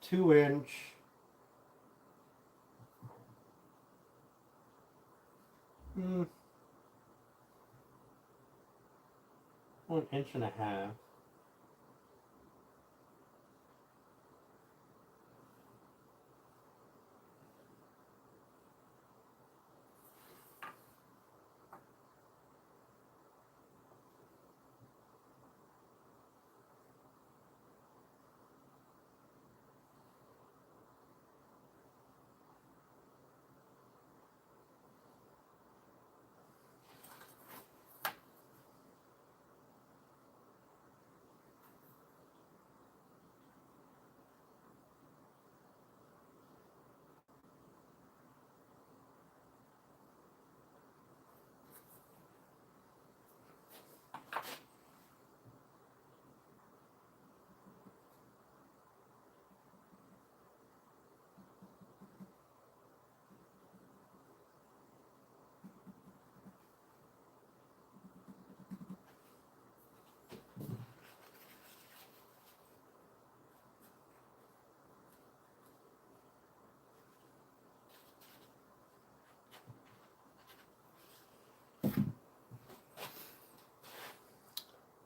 2-inch. Hmm. 1.5 inches.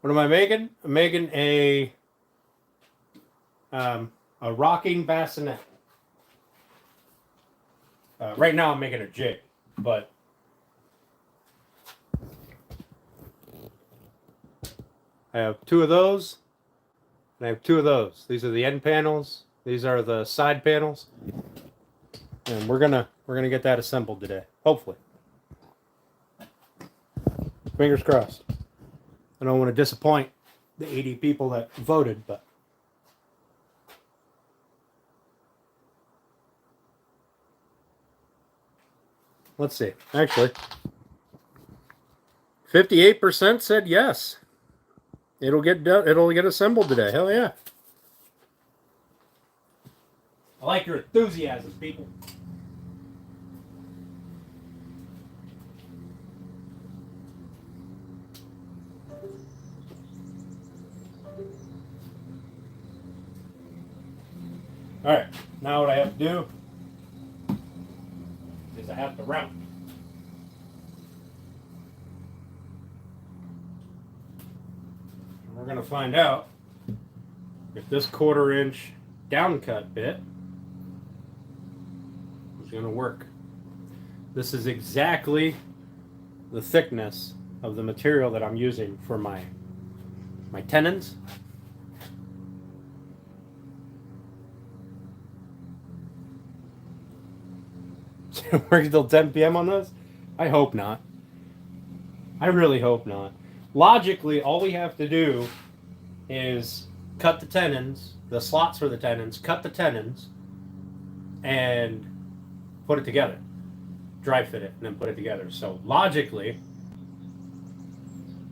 What am I making? I'm making a rocking bassinet. Right now I'm making a jig, but I have 2 of those, and I have 2 of those. These are the end panels. These are the side panels, and we're gonna get that assembled today, hopefully. Fingers crossed. I don't want to disappoint the 80 people that voted, but let's see. Actually, 58% said yes. It'll get done. It'll get assembled today. Hell yeah! I like your enthusiasm, people. Alright, now what I have to do is I have to round. And we're going to find out if this 1/4 inch downcut bit is going to work. This is exactly the thickness of the material that I'm using for my tenons. Working till 10 p.m. on this? I hope not. I really hope not. Logically, all we have to do is cut the tenons, the slots for the tenons, cut the tenons, and put it together. Dry fit it, and then put it together. So logically,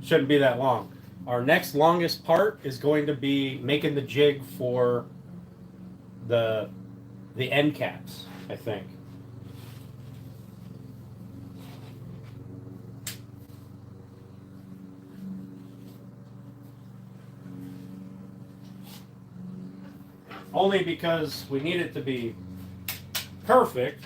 shouldn't be that long. Our next longest part is going to be making the jig for the end caps, I think. Only because we need it to be perfect.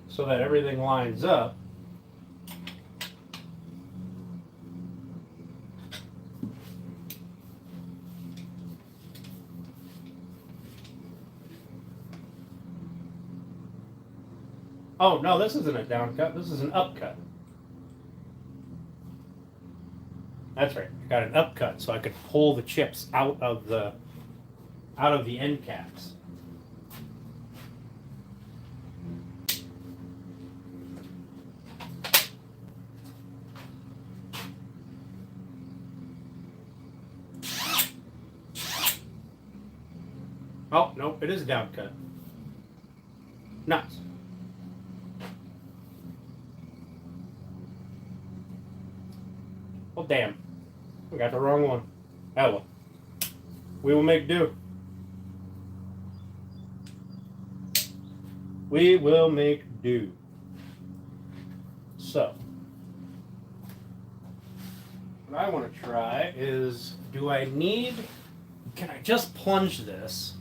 So that everything lines up. Oh, no, this isn't a down cut. This is an up cut. That's right. I got an up cut so I could pull the chips out of the end caps. Oh, no, it is a down cut. Nuts. Well, damn. We got the wrong one. Oh well. We will make do. We will make do. So, what I want to try is, can I just plunge this?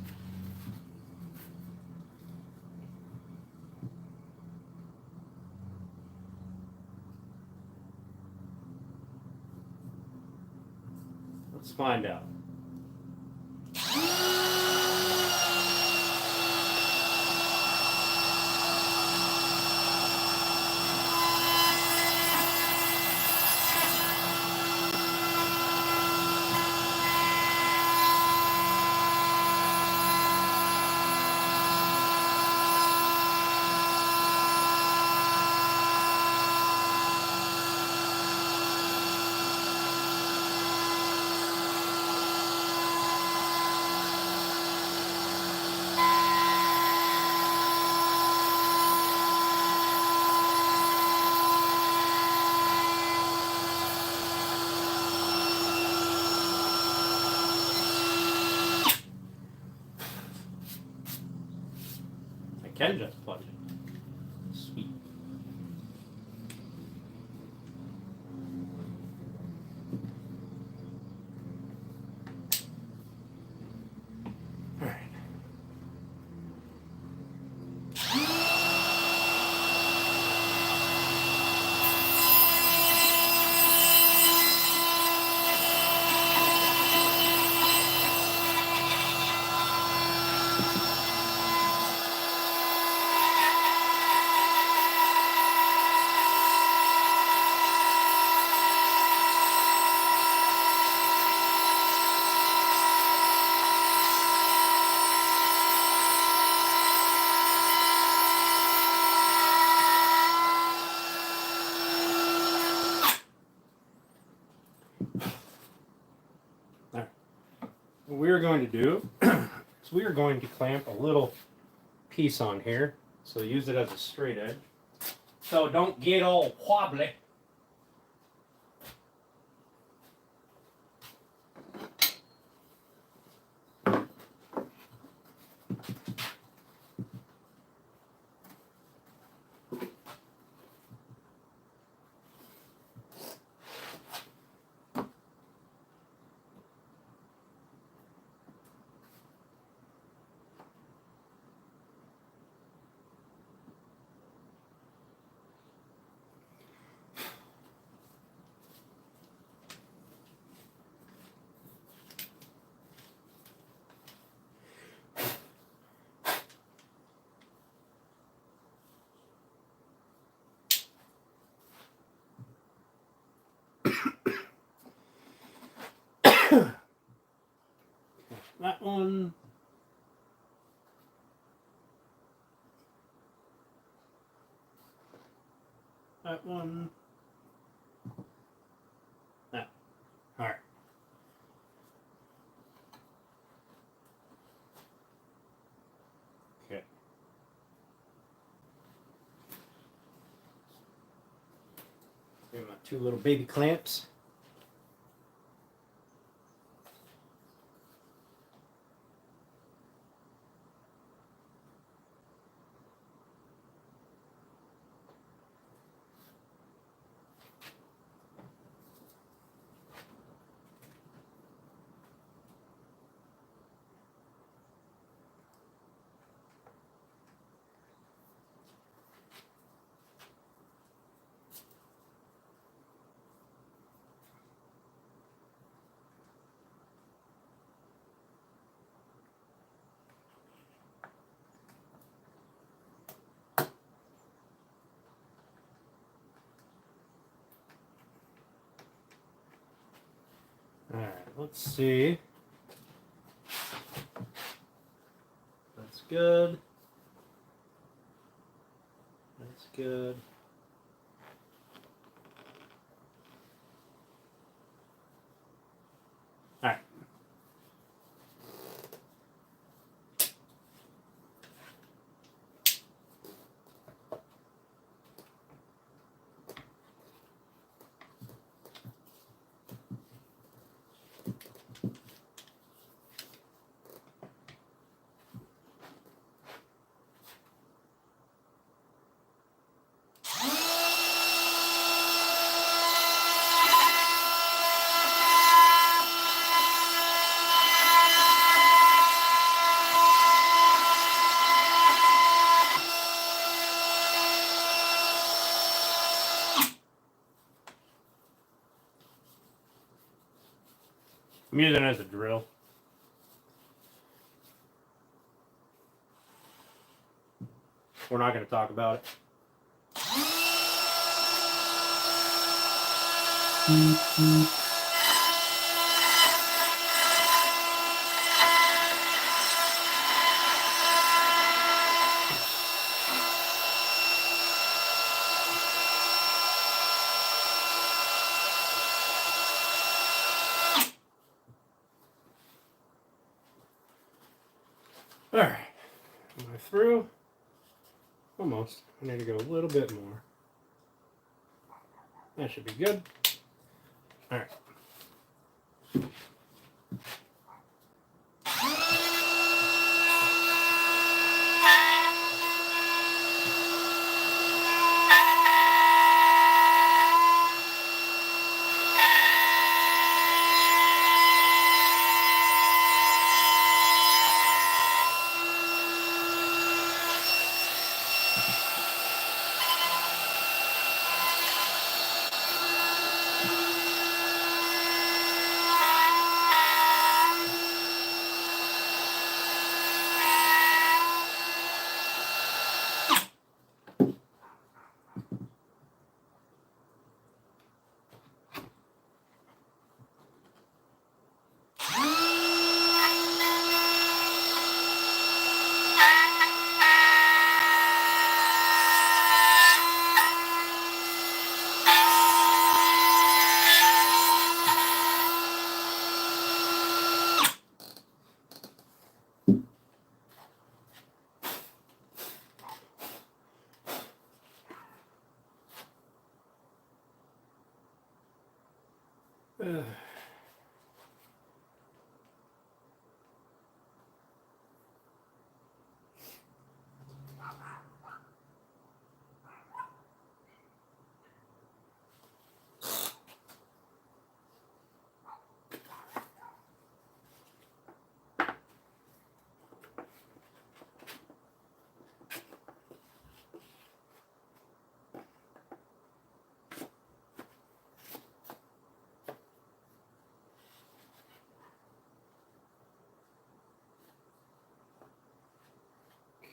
Let's find out. Can just plunge it. Sweet. All right. What we are going to do is we are going to clamp a little piece on here. So use it as a straight edge. So don't get all wobbly. That one. That. All right. Okay. Get my 2 little baby clamps. Alright, let's see. That's good. That's good. Alright. I'm using it as a drill. We're not going to talk about it. Alright. Am I through? Almost. I need to go a little bit more. That should be good. Alright.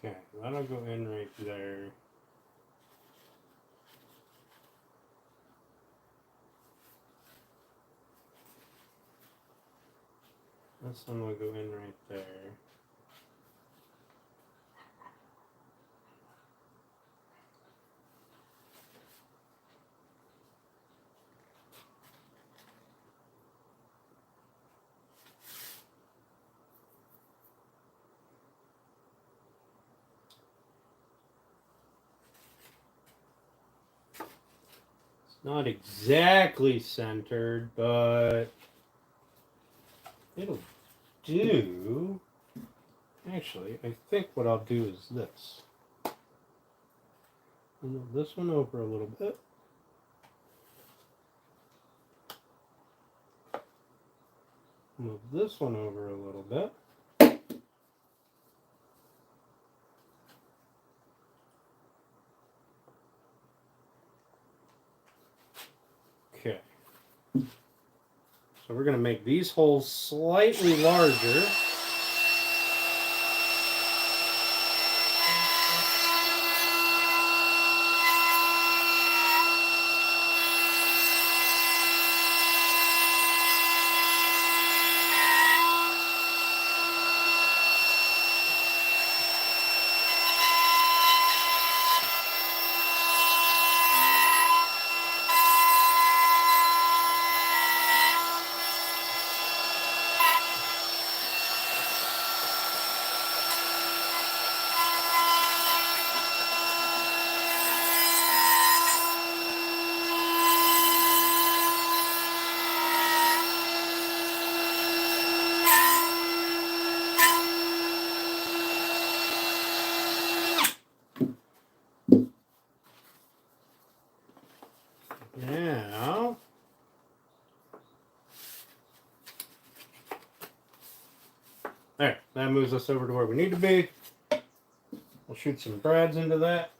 Okay, that'll go in right there. This one will go in right there. not exactly centered, but it'll do. Actually, I think what I'll do is this. I'll move this one over a little bit. Move this one over a little bit. Okay. So we're going to make these holes slightly larger. Now, there, that moves us over to where we need to be. We'll shoot some brads into that.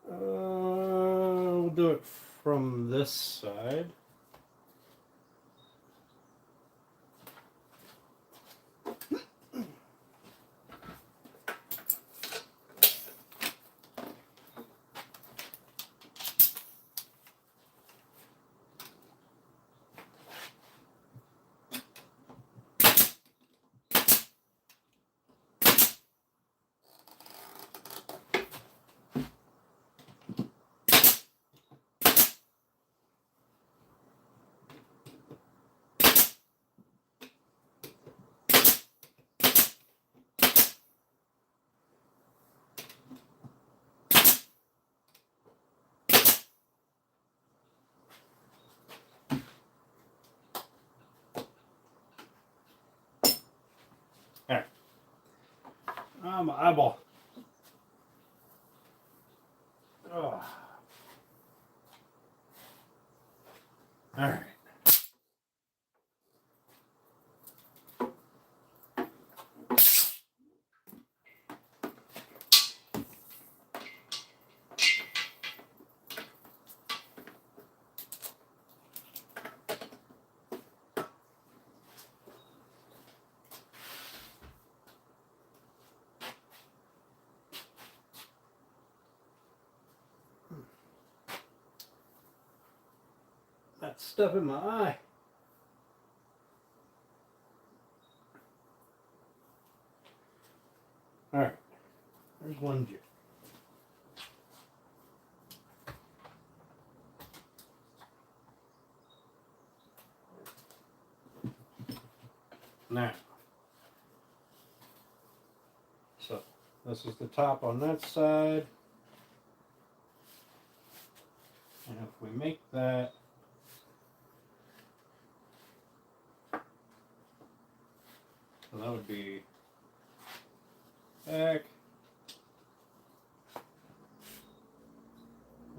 We'll do it from this side. There. My eyeball. Oh. All right. That stuff in my eye. All right. There's one jig. Now, so this is the top on that side. And if we make that so that would be back,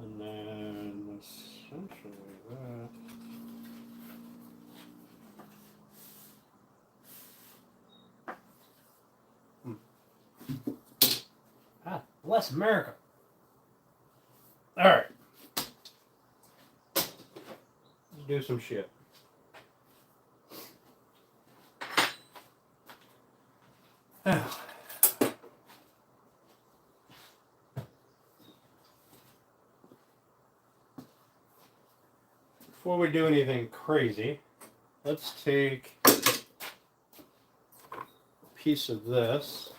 and then essentially that. Ah, bless America. All right, let's do some shit. Before we do anything crazy, let's take a piece of this.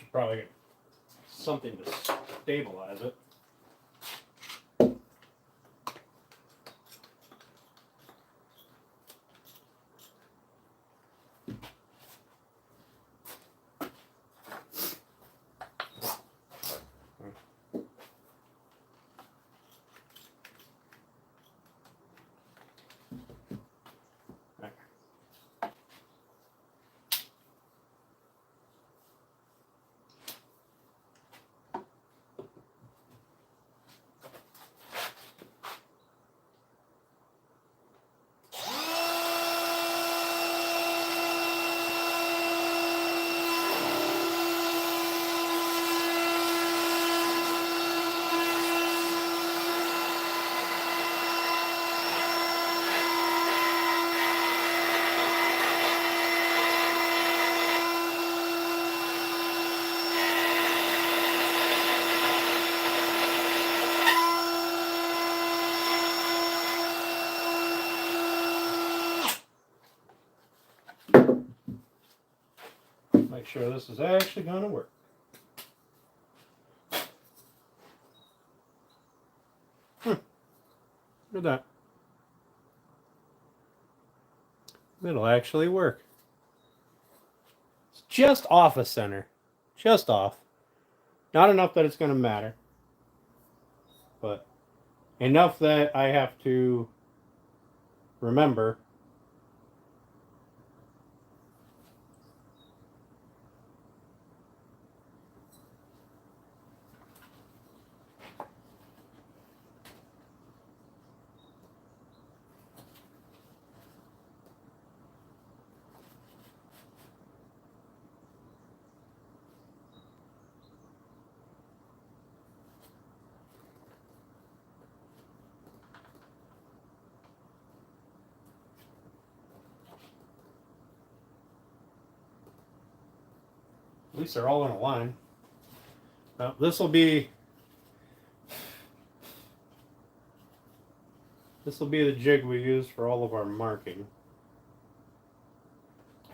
should probably get something to stabilize it. Make sure this is actually going to work. Look at that. It'll actually work. It's just off a center. Just off. Not enough that it's going to matter. But enough that I have to remember. At least they're all in a line. Now, this will be the jig we use for all of our marking.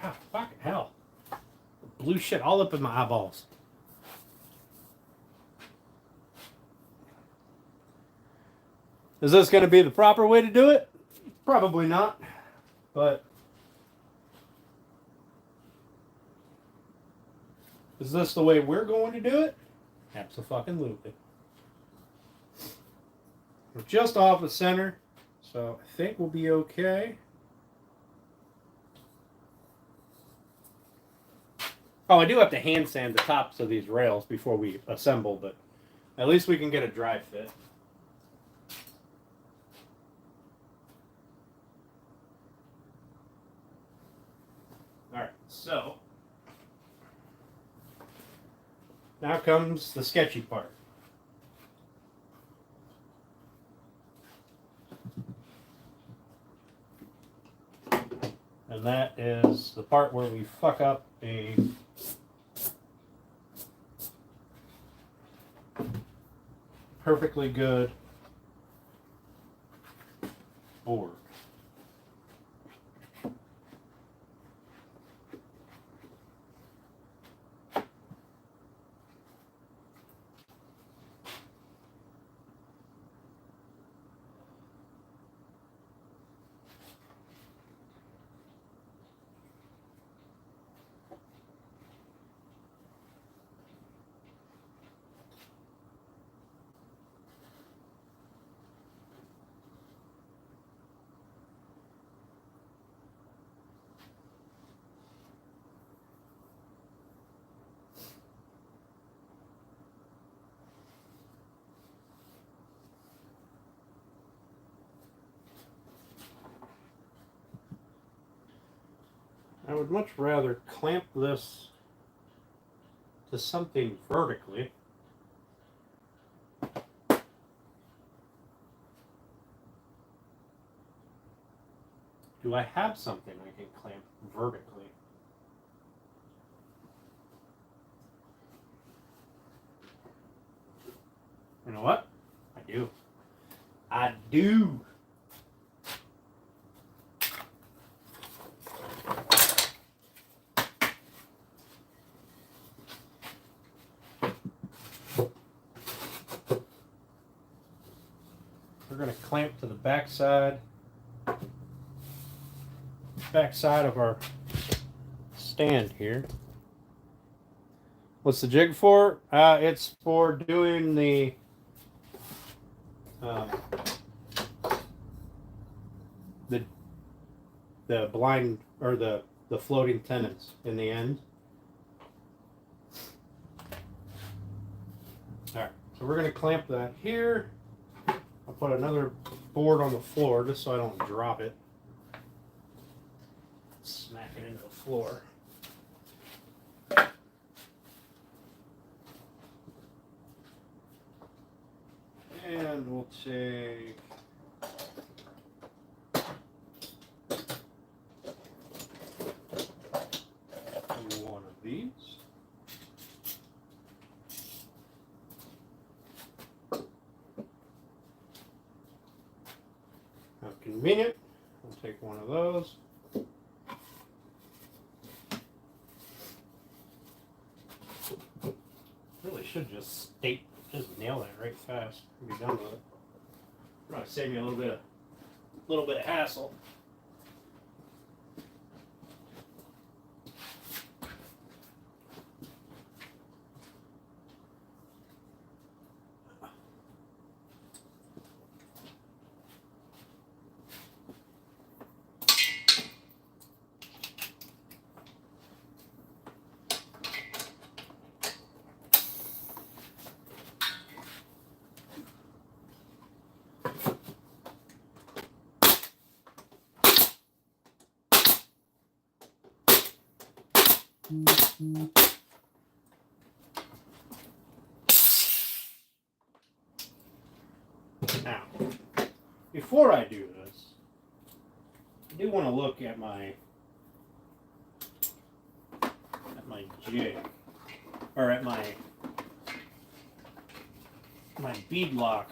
Ah, fucking hell. Blue shit all up in my eyeballs. Is this going to be the proper way to do it? Probably not. But is this the way we're going to do it? Abso-fucking-lutely. We're just off the center, so I think we'll be okay. Oh, I do have to hand sand the tops of these rails before we assemble, but at least we can get a dry fit. Alright, so now comes the sketchy part. And that is the part where we fuck up a perfectly good board. I would much rather clamp this to something vertically. Do I have something I can clamp vertically? You know what? I do. I do. we're going to clamp to the back side of our stand here. What's the jig for? It's for doing the blind or the floating tenons in the end. All right, so we're going to clamp that here. I'll put another board on the floor just so I don't drop it. Smack it into the floor. And we'll take one of these. How convenient. We'll take one of those. Really should just nail that right fast and be done with it. Probably save me a little bit of hassle. Now, before I do this, I do want to look at my jig, or at my bead lock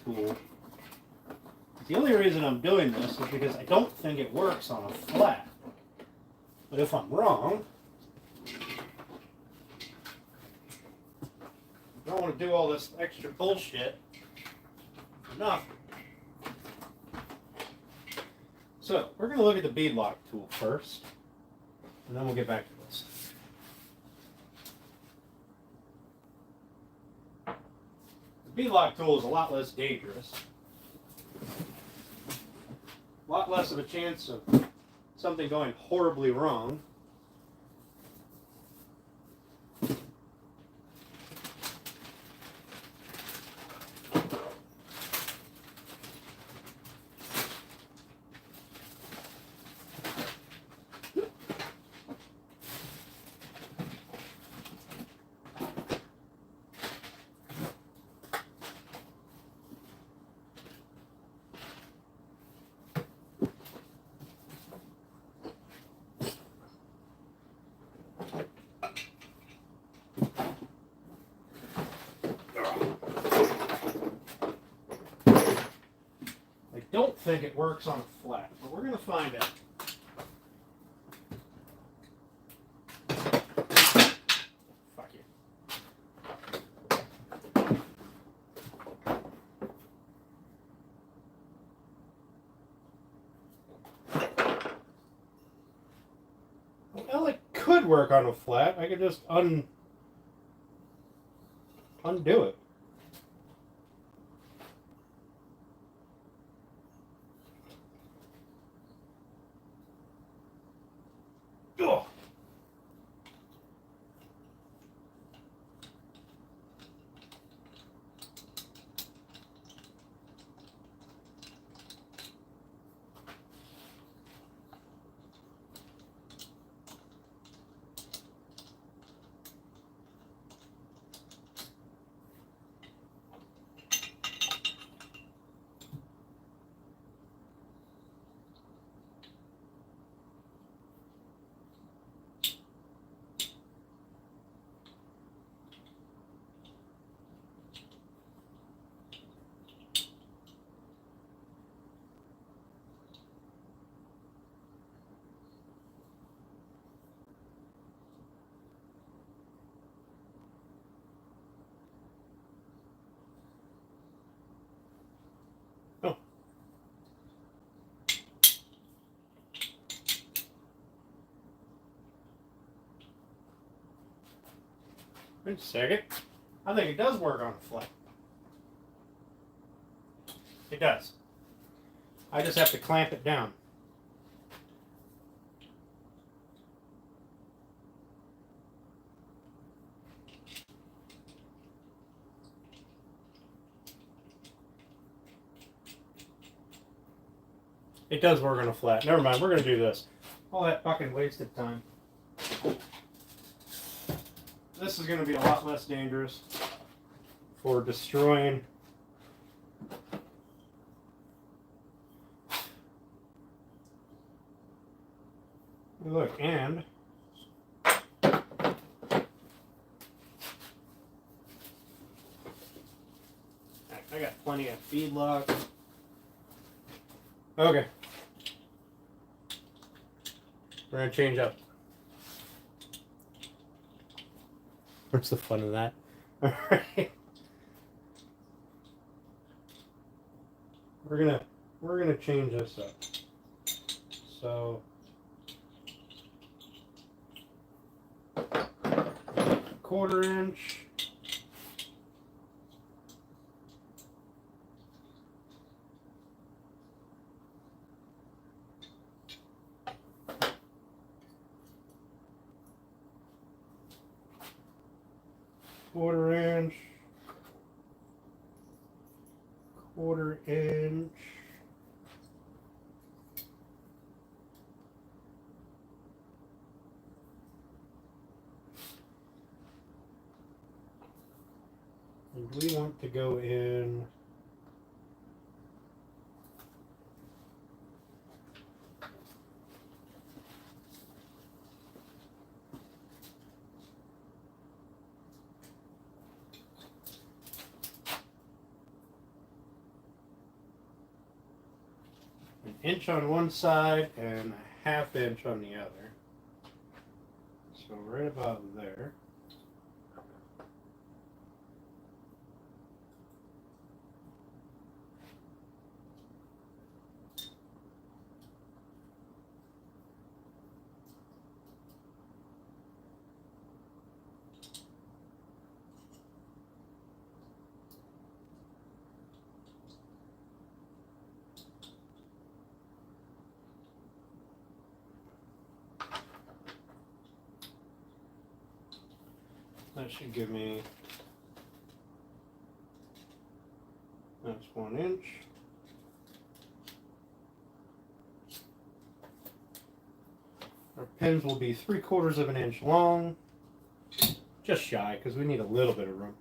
tool. The only reason I'm doing this is because I don't think it works on a flat. But if I'm wrong, I don't want to do all this extra bullshit for nothing. So we're going to look at the bead lock tool first, and then we'll get back to this. The bead lock tool is a lot less dangerous. A lot less of a chance of something going horribly wrong. I don't think it works on a flat, but we're going to find out. Fuck you. Well, it could work on a flat. I could just undo it. Ugh. Wait a second. I think it does work on a flat. It does. I just have to clamp it down. It does work on a flat. Never mind, we're going to do this. All that fucking wasted time. This is going to be a lot less dangerous for destroying look, and I got plenty of feedlock. Okay. We're going to change up. What's the fun of that? Alright. We're gonna change this up. So quarter-inch. Quarter-inch. Quarter-inch. And we want to go in an inch on one side and a half inch on the other. So right about there. That should give me, that's 1 inch. Our pins will be 3/4 of an inch long, just shy because we need a little bit of room.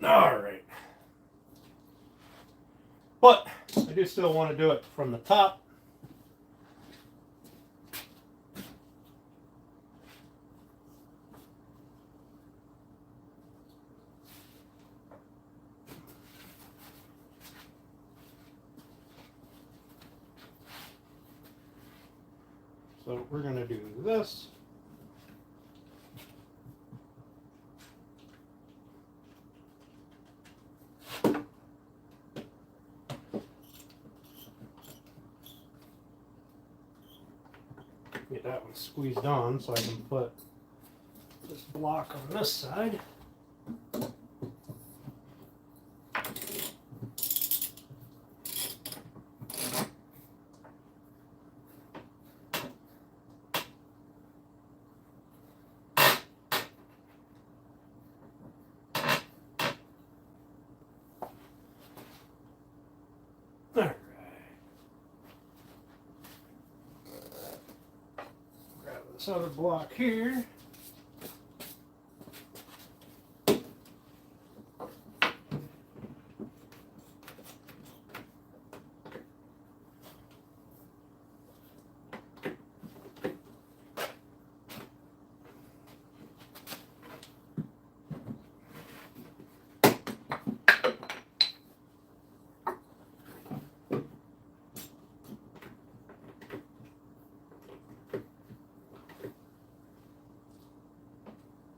Alright. But I do still want to do it from the top. So we're going to do this. Get that one squeezed on so I can put this block on this side. other block here.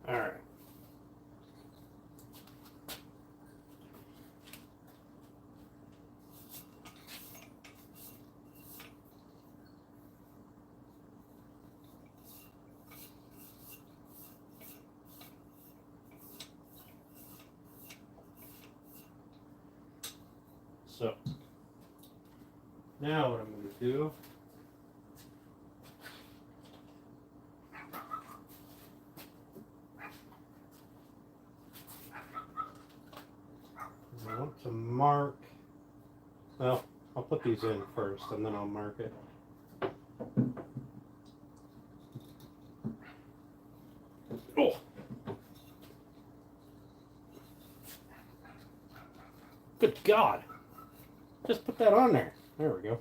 All right. So now what I'm going to do is I want to mark, well, I'll put these in first and then I'll mark it. Oh! Good God! Just put that on there. There we go.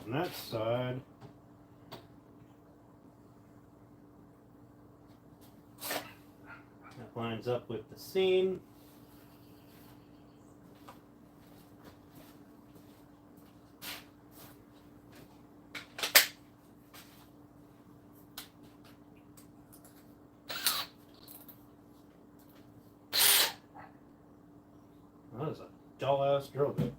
On that side, that lines up with the seam. That is a dull ass drill bit.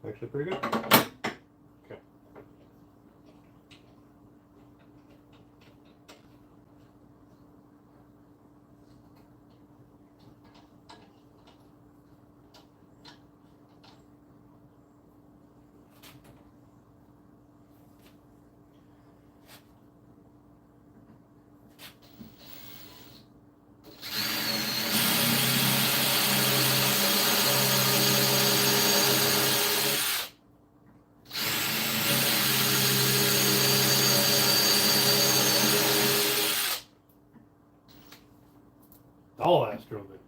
Actually pretty good. Okay. Oh, that's real good.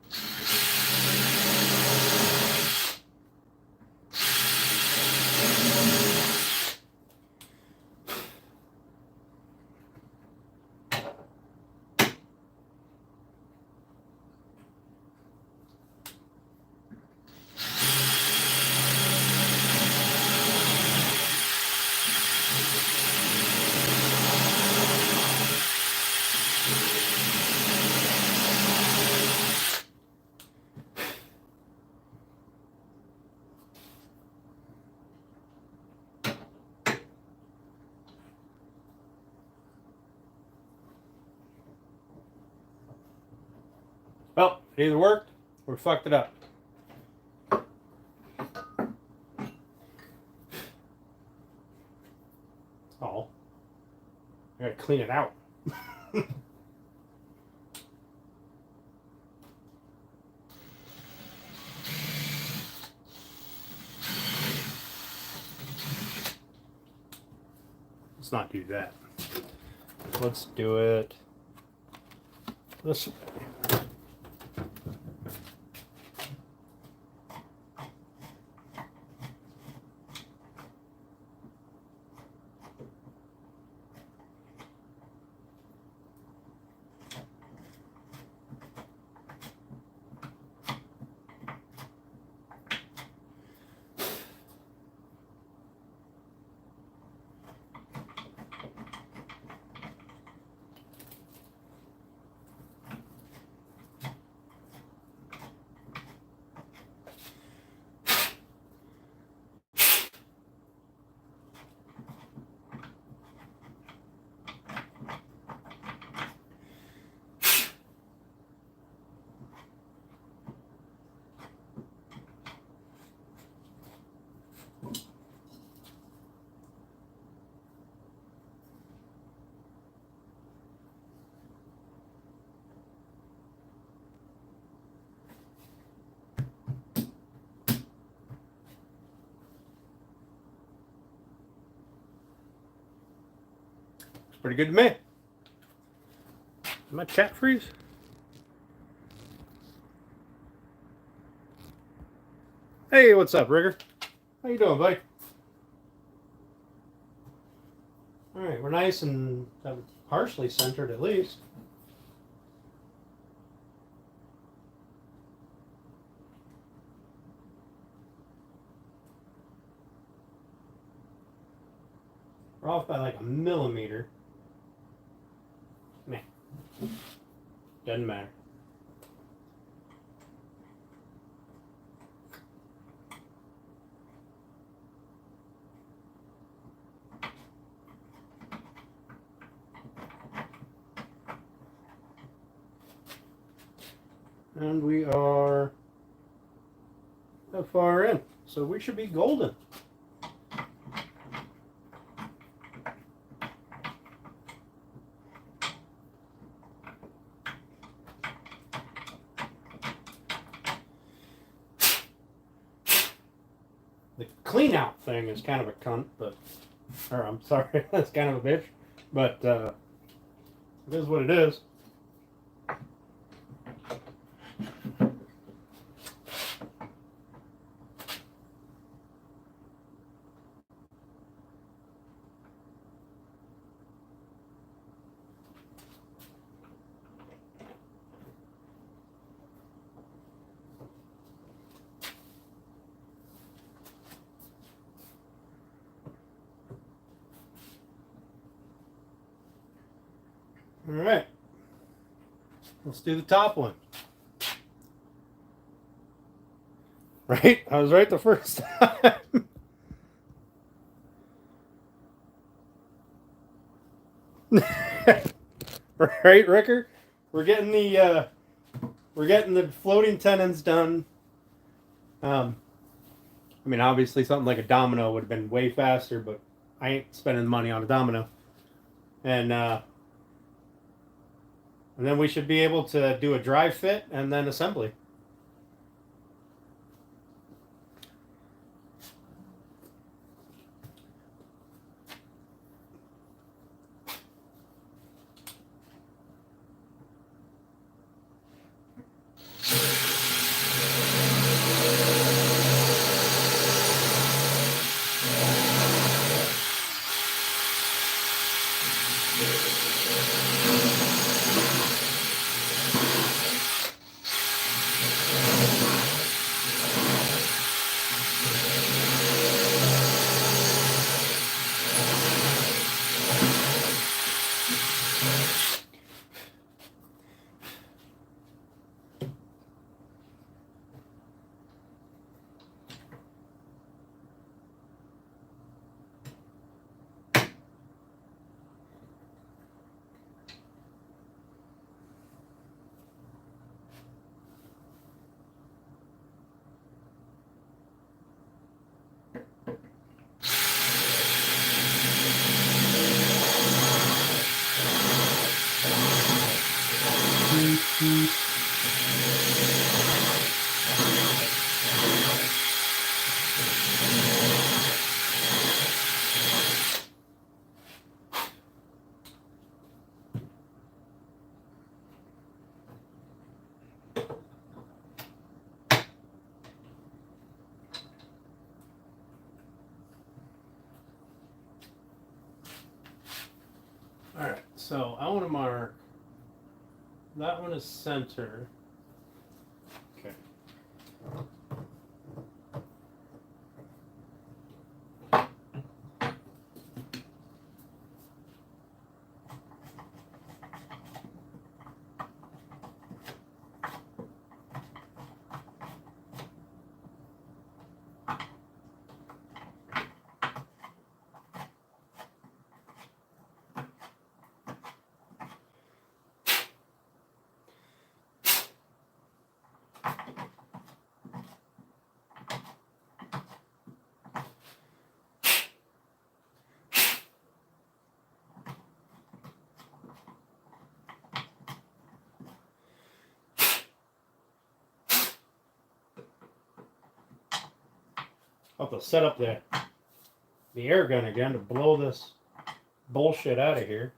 Well, it either worked or we fucked it up. Oh, I gotta clean it out. Let's not do that. Let's do it this way. Pretty good to me. Did my chat freeze? Hey, what's up, Rigger? How you doing, buddy? All right, we're nice and partially centered at least. We're off by like a millimeter. Meh. Doesn't matter. And we are that far in, so we should be golden. The clean out thing is kind of a cunt, but, or I'm sorry, that's kind of a bitch, but it is what it is. All right, let's do the top one. Right? I was right the first time. Right, Ricker? We're getting the floating tenons done. I mean, obviously something like a domino would have been way faster, but I ain't spending money on a domino. And then we should be able to do a dry fit and then assembly. So I want to mark that one is center. Okay. I'll have to set up the air gun again to blow this bullshit out of here.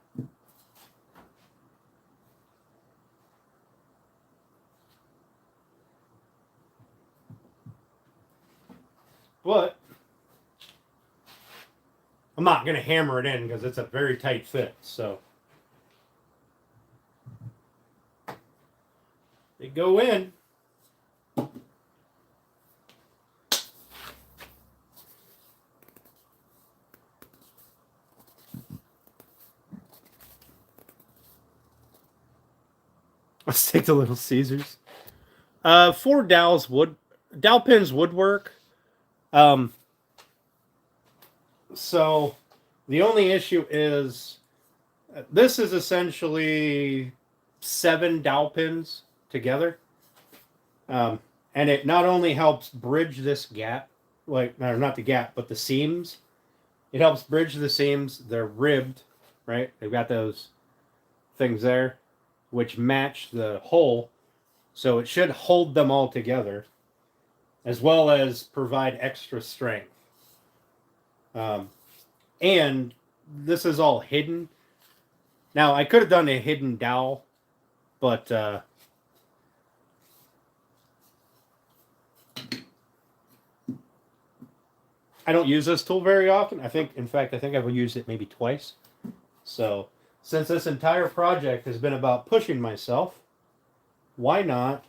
But I'm not going to hammer it in because it's a very tight fit. So they go in. Let's take the Little Caesars. 4 dowel pins woodwork. So the only issue is this is essentially 7 dowel pins together. And it not only helps bridge this gap, not the gap, but the seams. It helps bridge the seams. They're ribbed, right? They've got those things there, which match the hole. So it should hold them all together, as well as provide extra strength. And this is all hidden. Now, I could have done a hidden dowel, but I don't use this tool very often. In fact, I think I've used it maybe twice. So, since this entire project has been about pushing myself, why not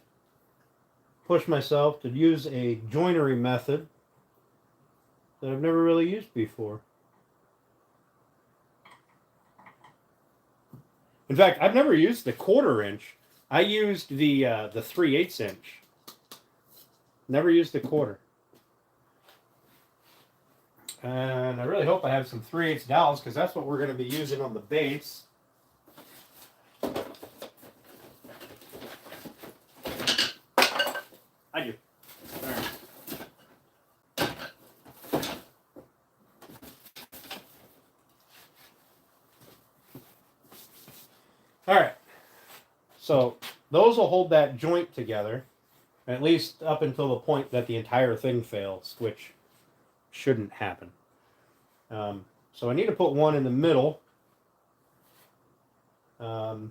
push myself to use a joinery method that I've never really used before? In fact, I've never used the 1/4 inch. I used the 3/8 inch. Never used the 1/4. And I really hope I have some 3/8 dowels because that's what we're going to be using on the base. I do. All right. All right. So those will hold that joint together, at least up until the point that the entire thing fails, which shouldn't happen. So I need to put one in the middle. So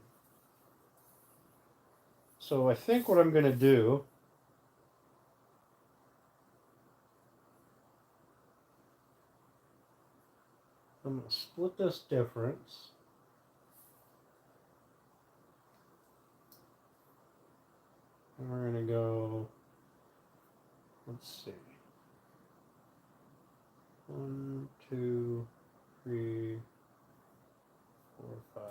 I think what I'm going to do, I'm going to split this difference. And we're going to go, let's see. 1, 2, 3, 4, 5.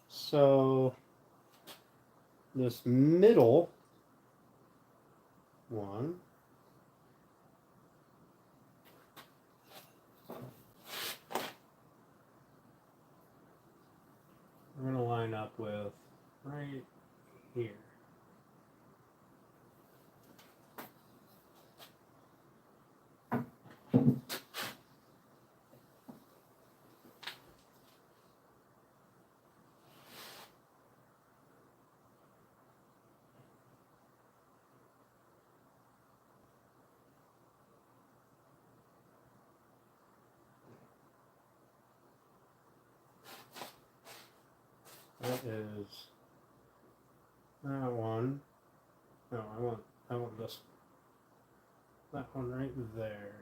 So this middle one, we're going to line up with right here. That is that one. No, I want this one. That one right there.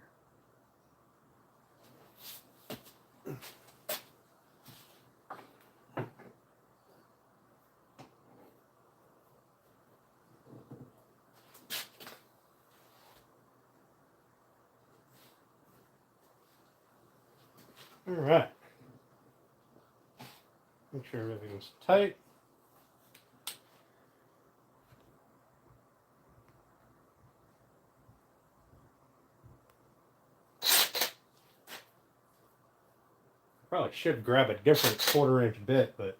All right. Make sure everything's tight. Probably should grab a different 1/4 inch bit, but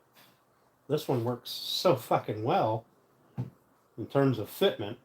this one works so fucking well in terms of fitment.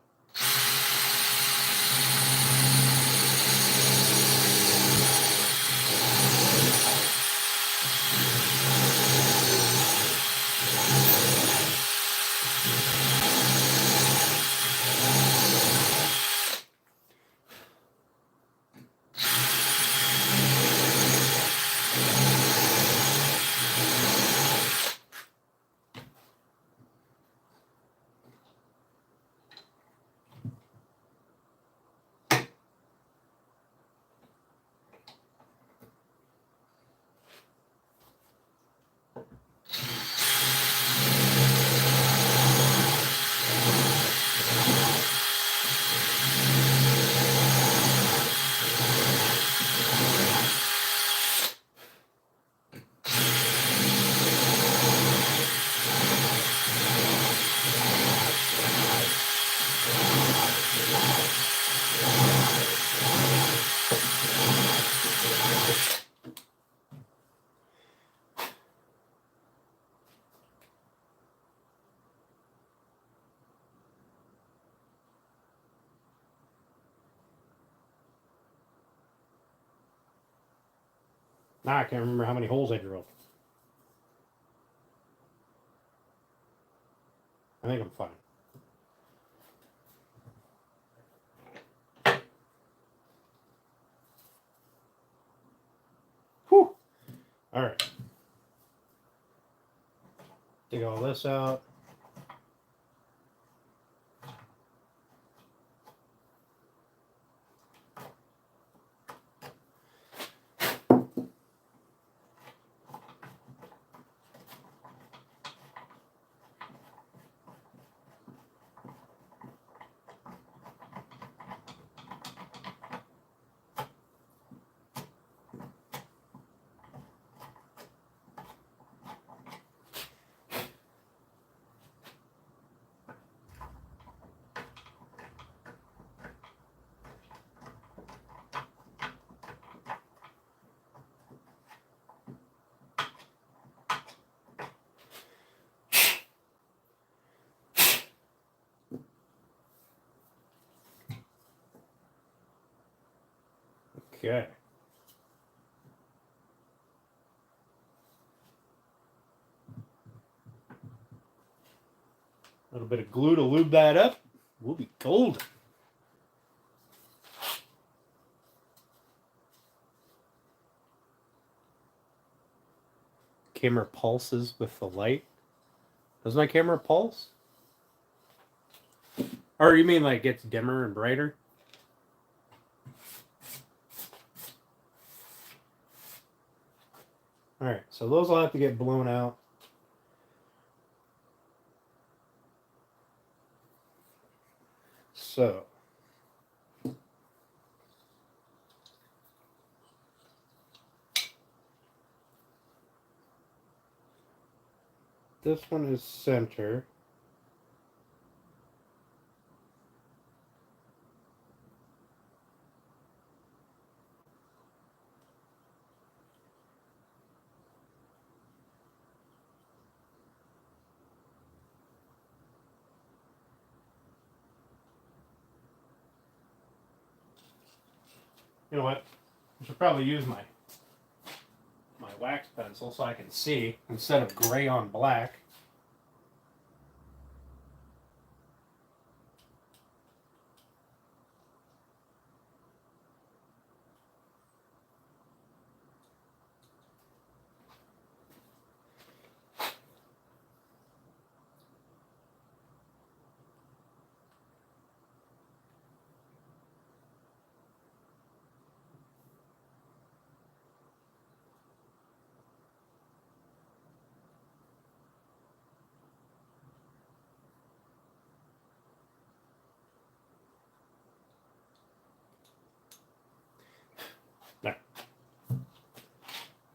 Now I can't remember how many holes I drilled. I think I'm fine. Whew. All right. Take all this out. Okay. A little bit of glue to lube that up. We'll be golden. Camera pulses with the light. Does my camera pulse? Or you mean like gets dimmer and brighter? Alright, so those will have to get blown out. So this one is center. You know what? I should probably use my wax pencil so I can see instead of gray on black.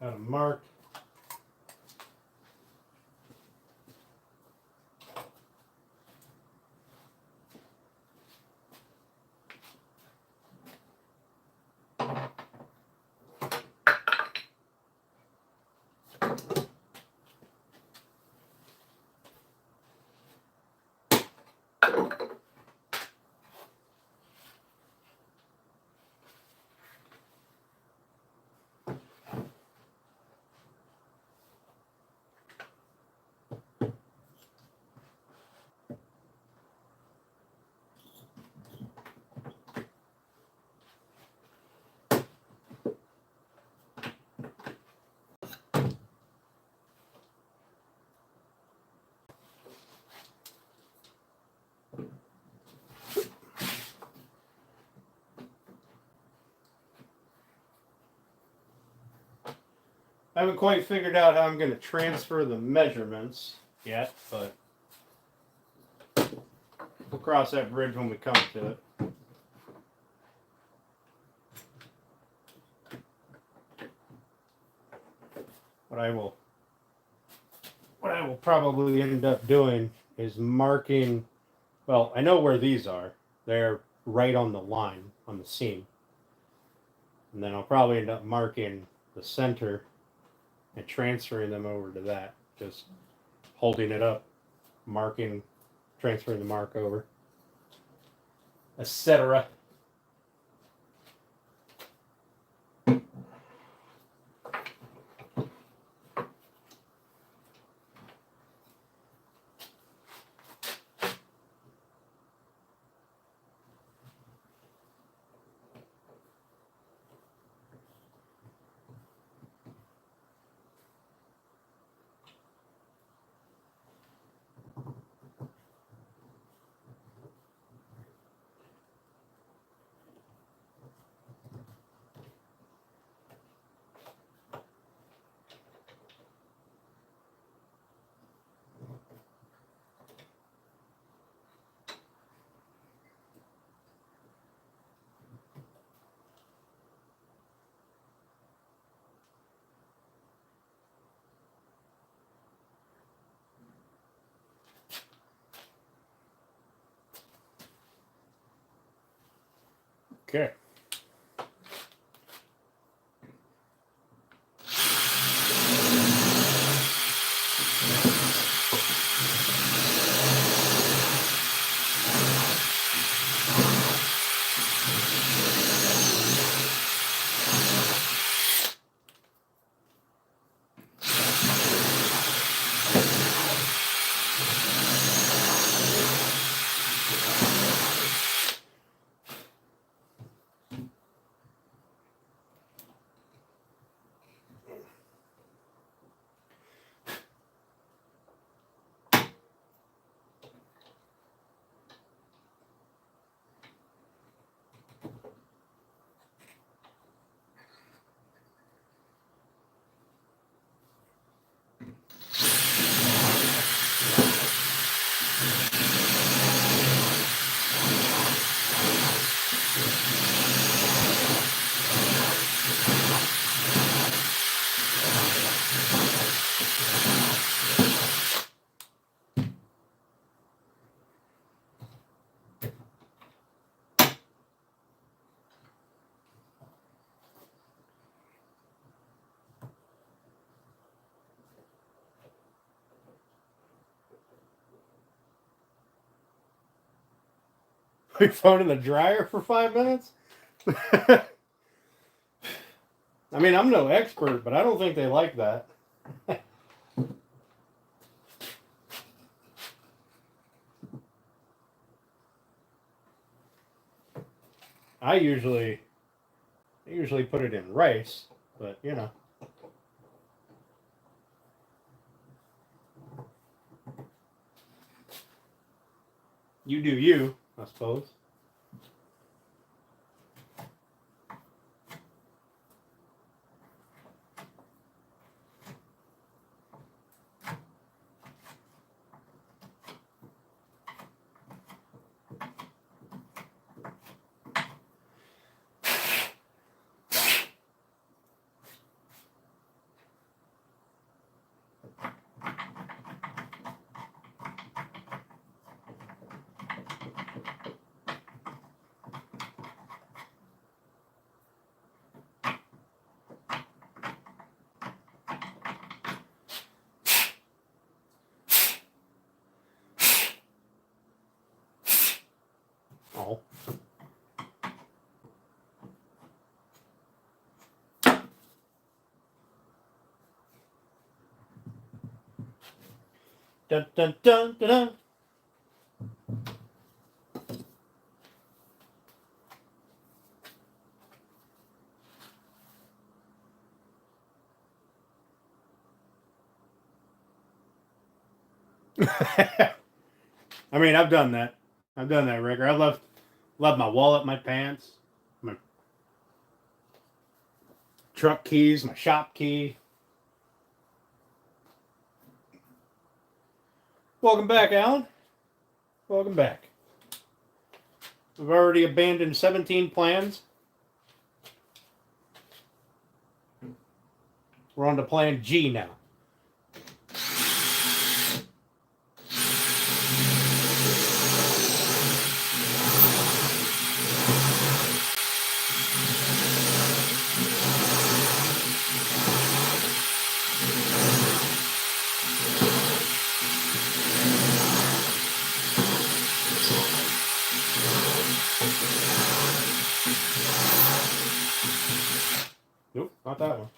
Got them marked. I haven't quite figured out how I'm going to transfer the measurements yet, but we'll cross that bridge when we come to it. What I will probably end up doing is marking, well, I know where these are. They're right on the line, on the seam. And then I'll probably end up marking the center and transferring them over to that. Just holding it up, marking, transferring the mark over, etc. Okay. Your phone in the dryer for 5 minutes? I mean, I'm no expert, but I don't think they like that. I usually put it in rice, but you know. You do you, I suppose. all. Dun dun dun dun dun. I mean, I've done that. I've done that, Rick. I left my wallet, my pants, my truck keys, my shop key. Welcome back, Alan. Welcome back. We've already abandoned 17 plans. We're on to plan G now. Nope, not that one.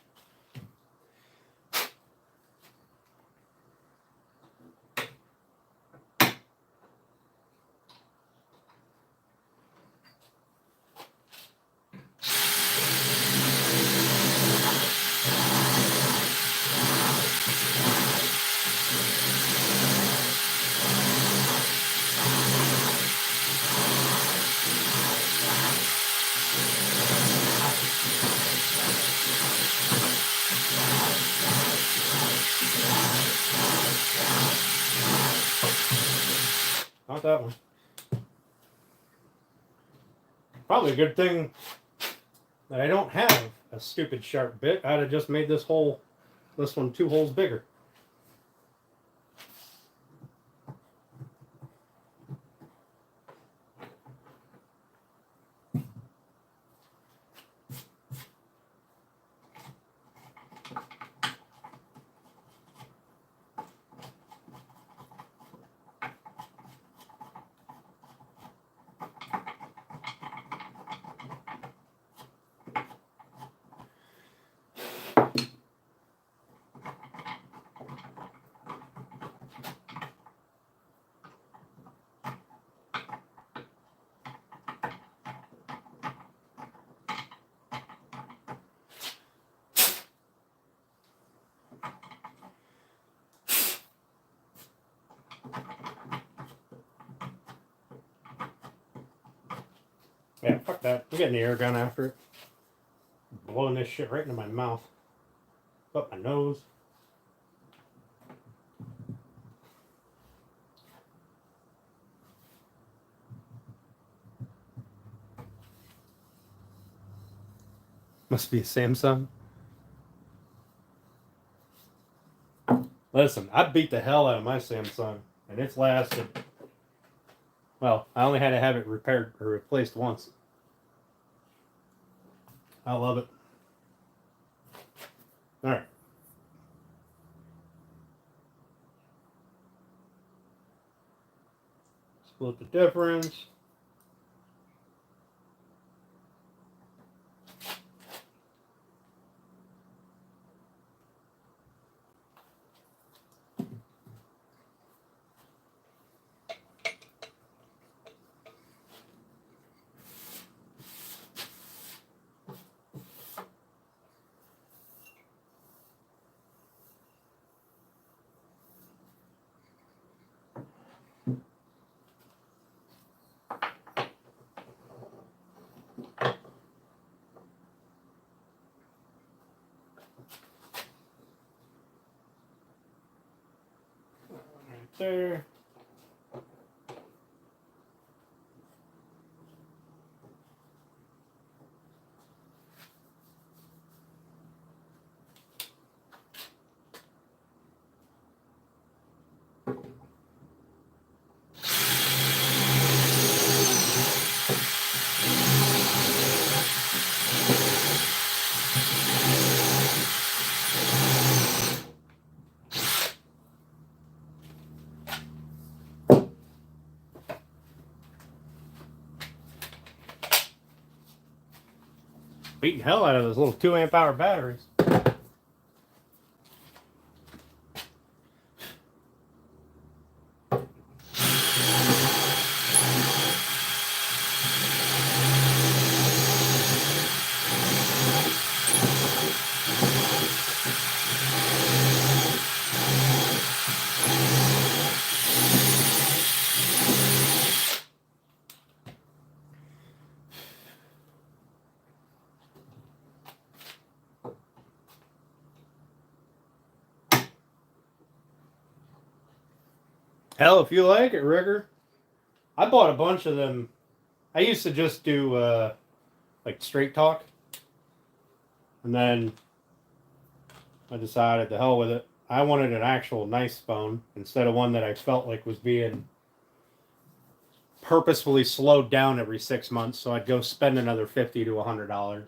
Not that one. Probably a good thing that I don't have a stupid sharp bit. I'd have just made this one 2 holes bigger. Yeah, fuck that. I'm getting the air gun after it. Blowing this shit right into my mouth. Up my nose. Must be a Samsung. Listen, I beat the hell out of my Samsung, and it's lasted. Well, I only had to have it repaired or replaced once. I love it. All right. Split the difference. Right there. Beating hell out of those little 2 amp hour batteries. Hell, if you like it, Rigger. I bought a bunch of them. I used to just do like straight talk. And then I decided to hell with it. I wanted an actual nice phone instead of one that I felt like was being purposefully slowed down every 6 months. So I'd go spend another $50 to $100.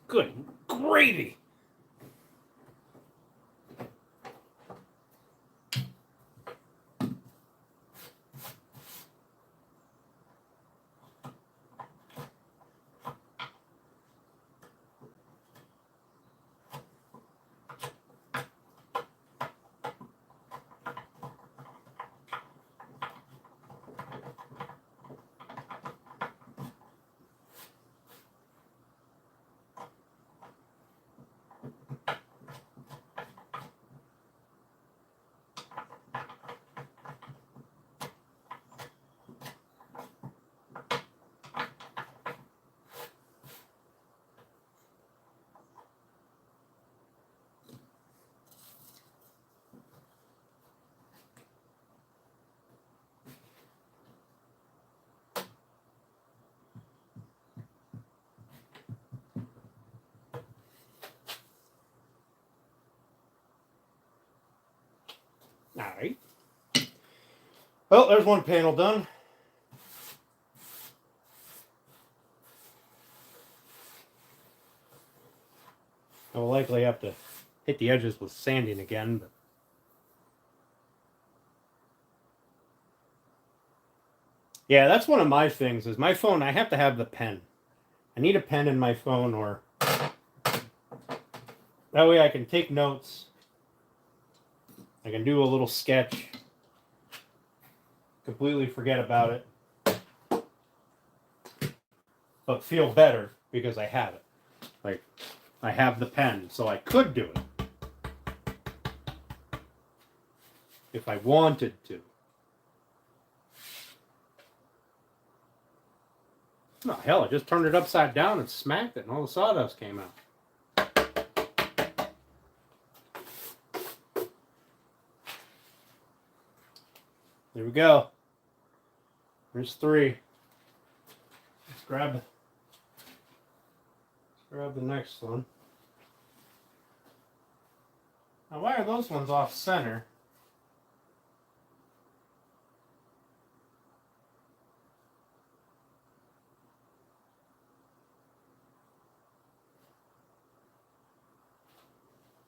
Good gravy. All right. Well, there's one panel done. I will likely have to hit the edges with sanding again, but yeah, that's one of my things is my phone, I have to have the pen. I need a pen in my phone, or that way I can take notes. I can do a little sketch. Completely forget about it. But feel better because I have it. Like, I have the pen, so I could do it. If I wanted to. Oh, hell, I just turned it upside down and smacked it, and all the sawdust came out. There we go. There's 3. Let's grab the next one. Now, why are those ones off center?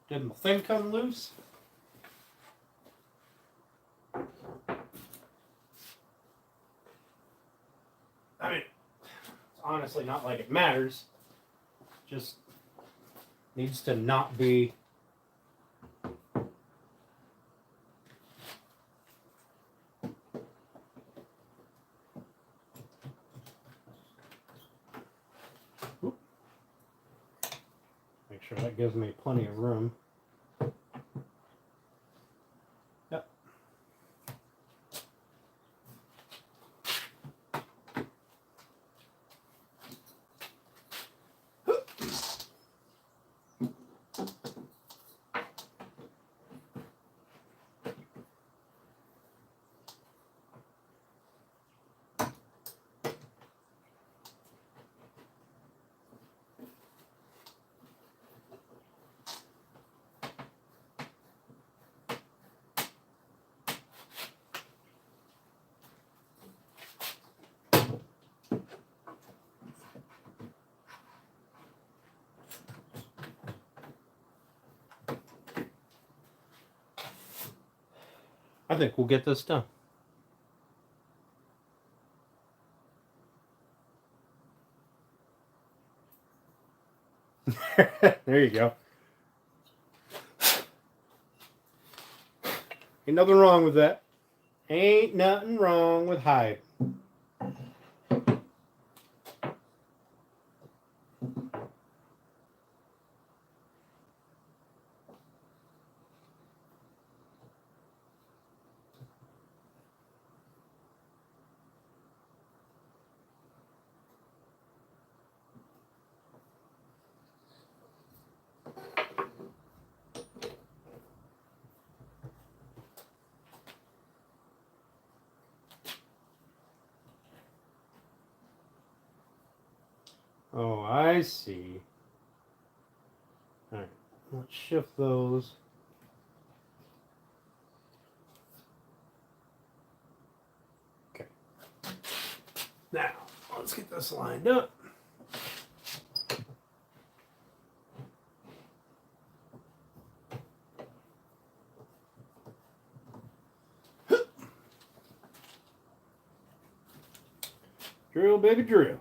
Did my thing come loose? I mean, it's honestly not like it matters. Just needs to not be. Oop. Make sure that gives me plenty of room. Yep. I think we'll get this done. There you go. Ain't nothing wrong with that. Ain't nothing wrong with hide. Oh, I see. All right, let's shift those. Okay. Now, let's get this lined up. Drill, baby, drill.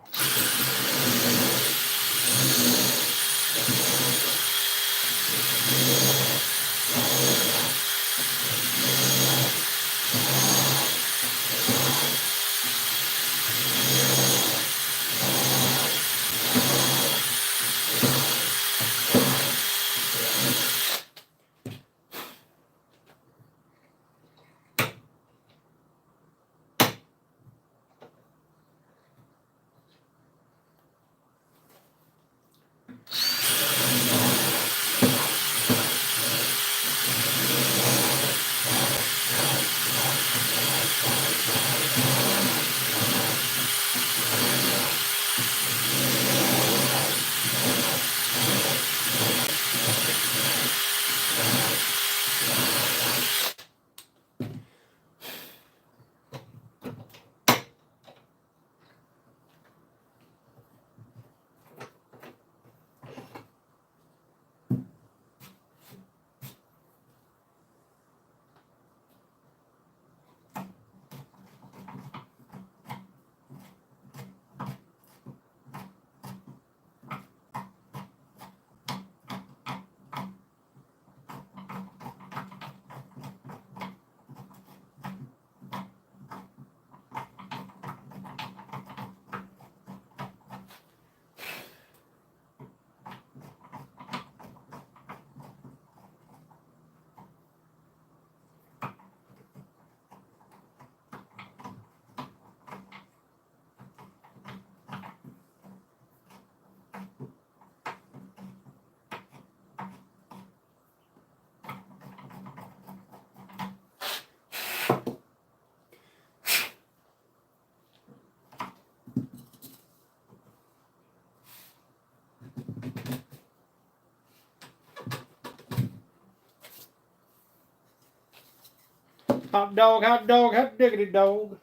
Hot dog, hot diggity dog.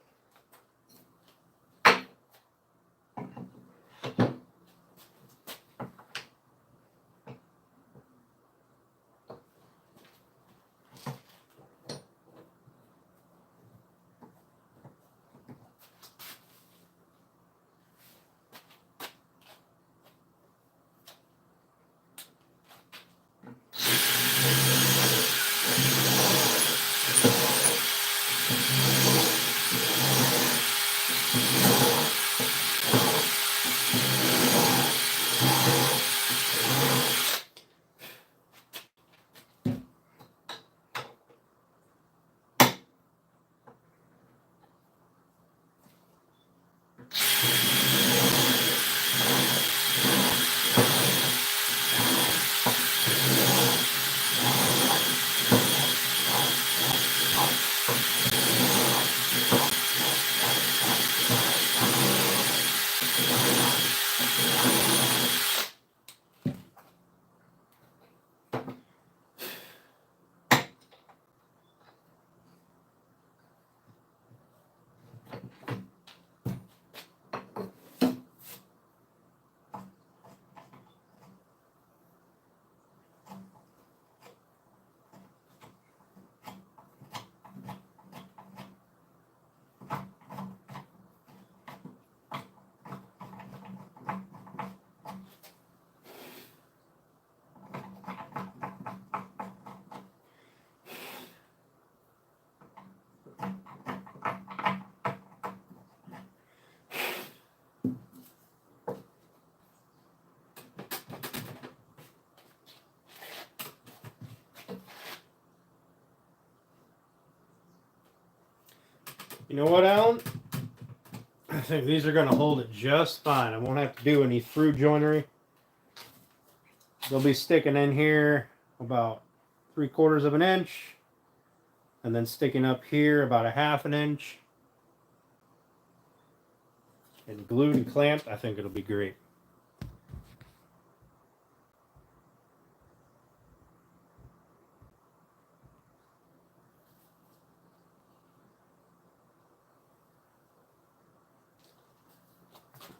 You know what, Alan? I think these are going to hold it just fine. I won't have to do any through joinery. They'll be sticking in here about 3/4 of an inch, and then sticking up here about 1/2 inch. And glued and clamped, I think it'll be great.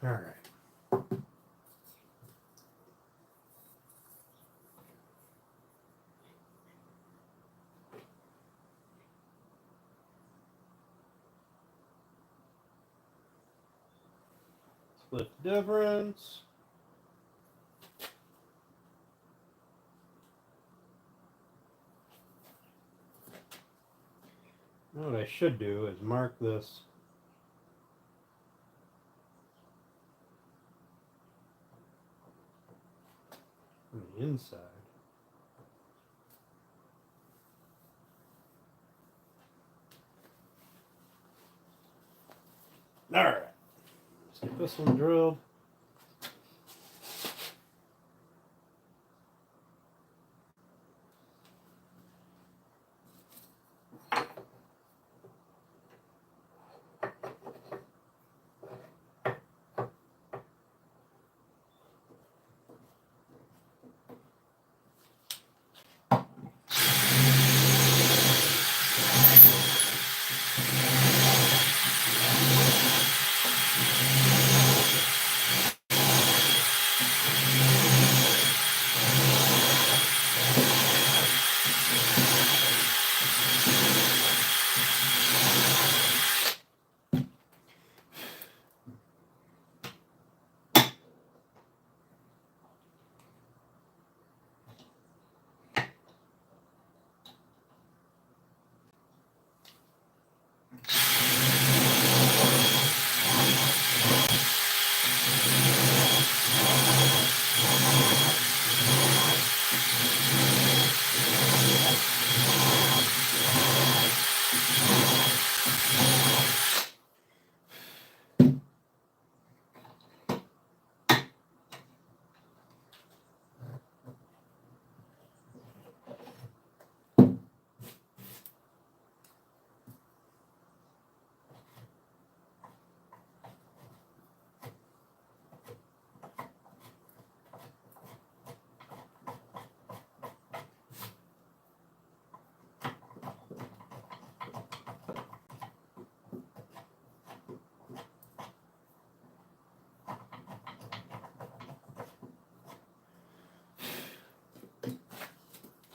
All right. Split the difference. Now what I should do is mark this on the inside. All right. Let's get this one drilled.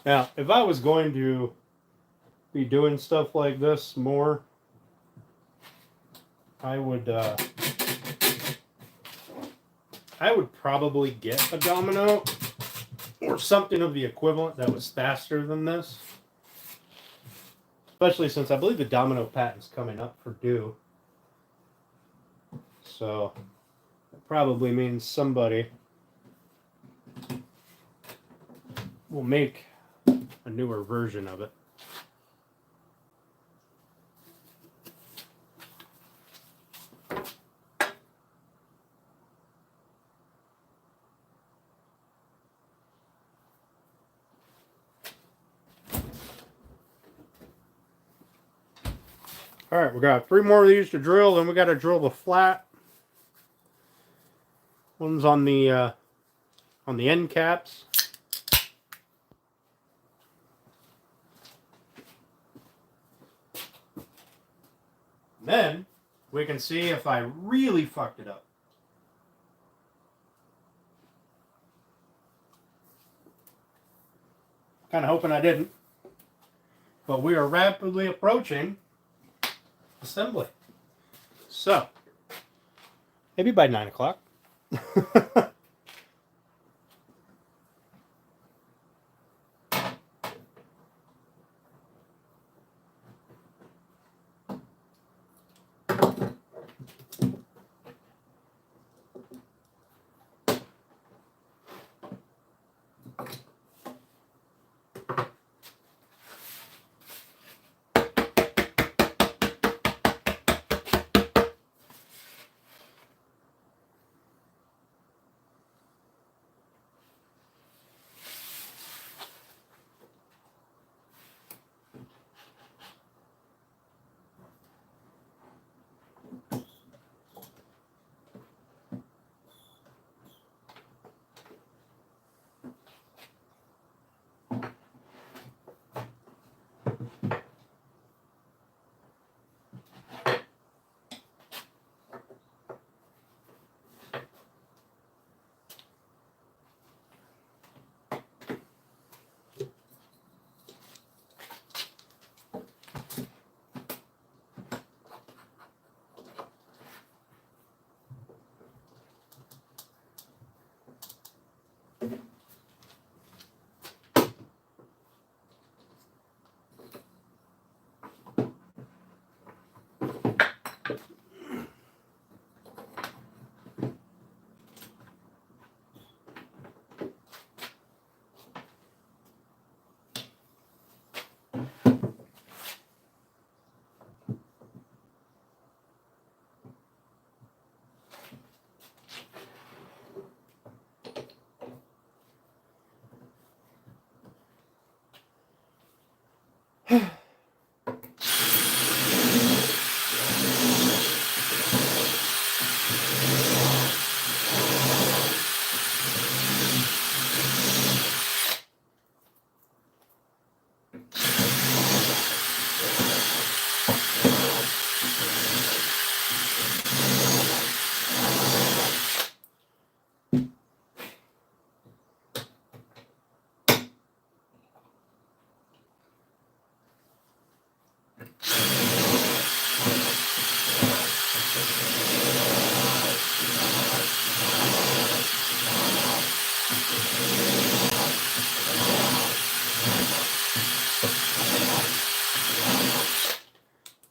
Now, if I was going to be doing stuff like this more, I would probably get a domino or something of the equivalent that was faster than this. Especially since I believe the domino patent's coming up for due. So that probably means somebody will make a newer version of it. All right, we got 3 more of these to drill, then we got to drill the flat. One's on the end caps. Then we can see if I really fucked it up. Kind of hoping I didn't. But we are rapidly approaching assembly. So, maybe by 9 o'clock.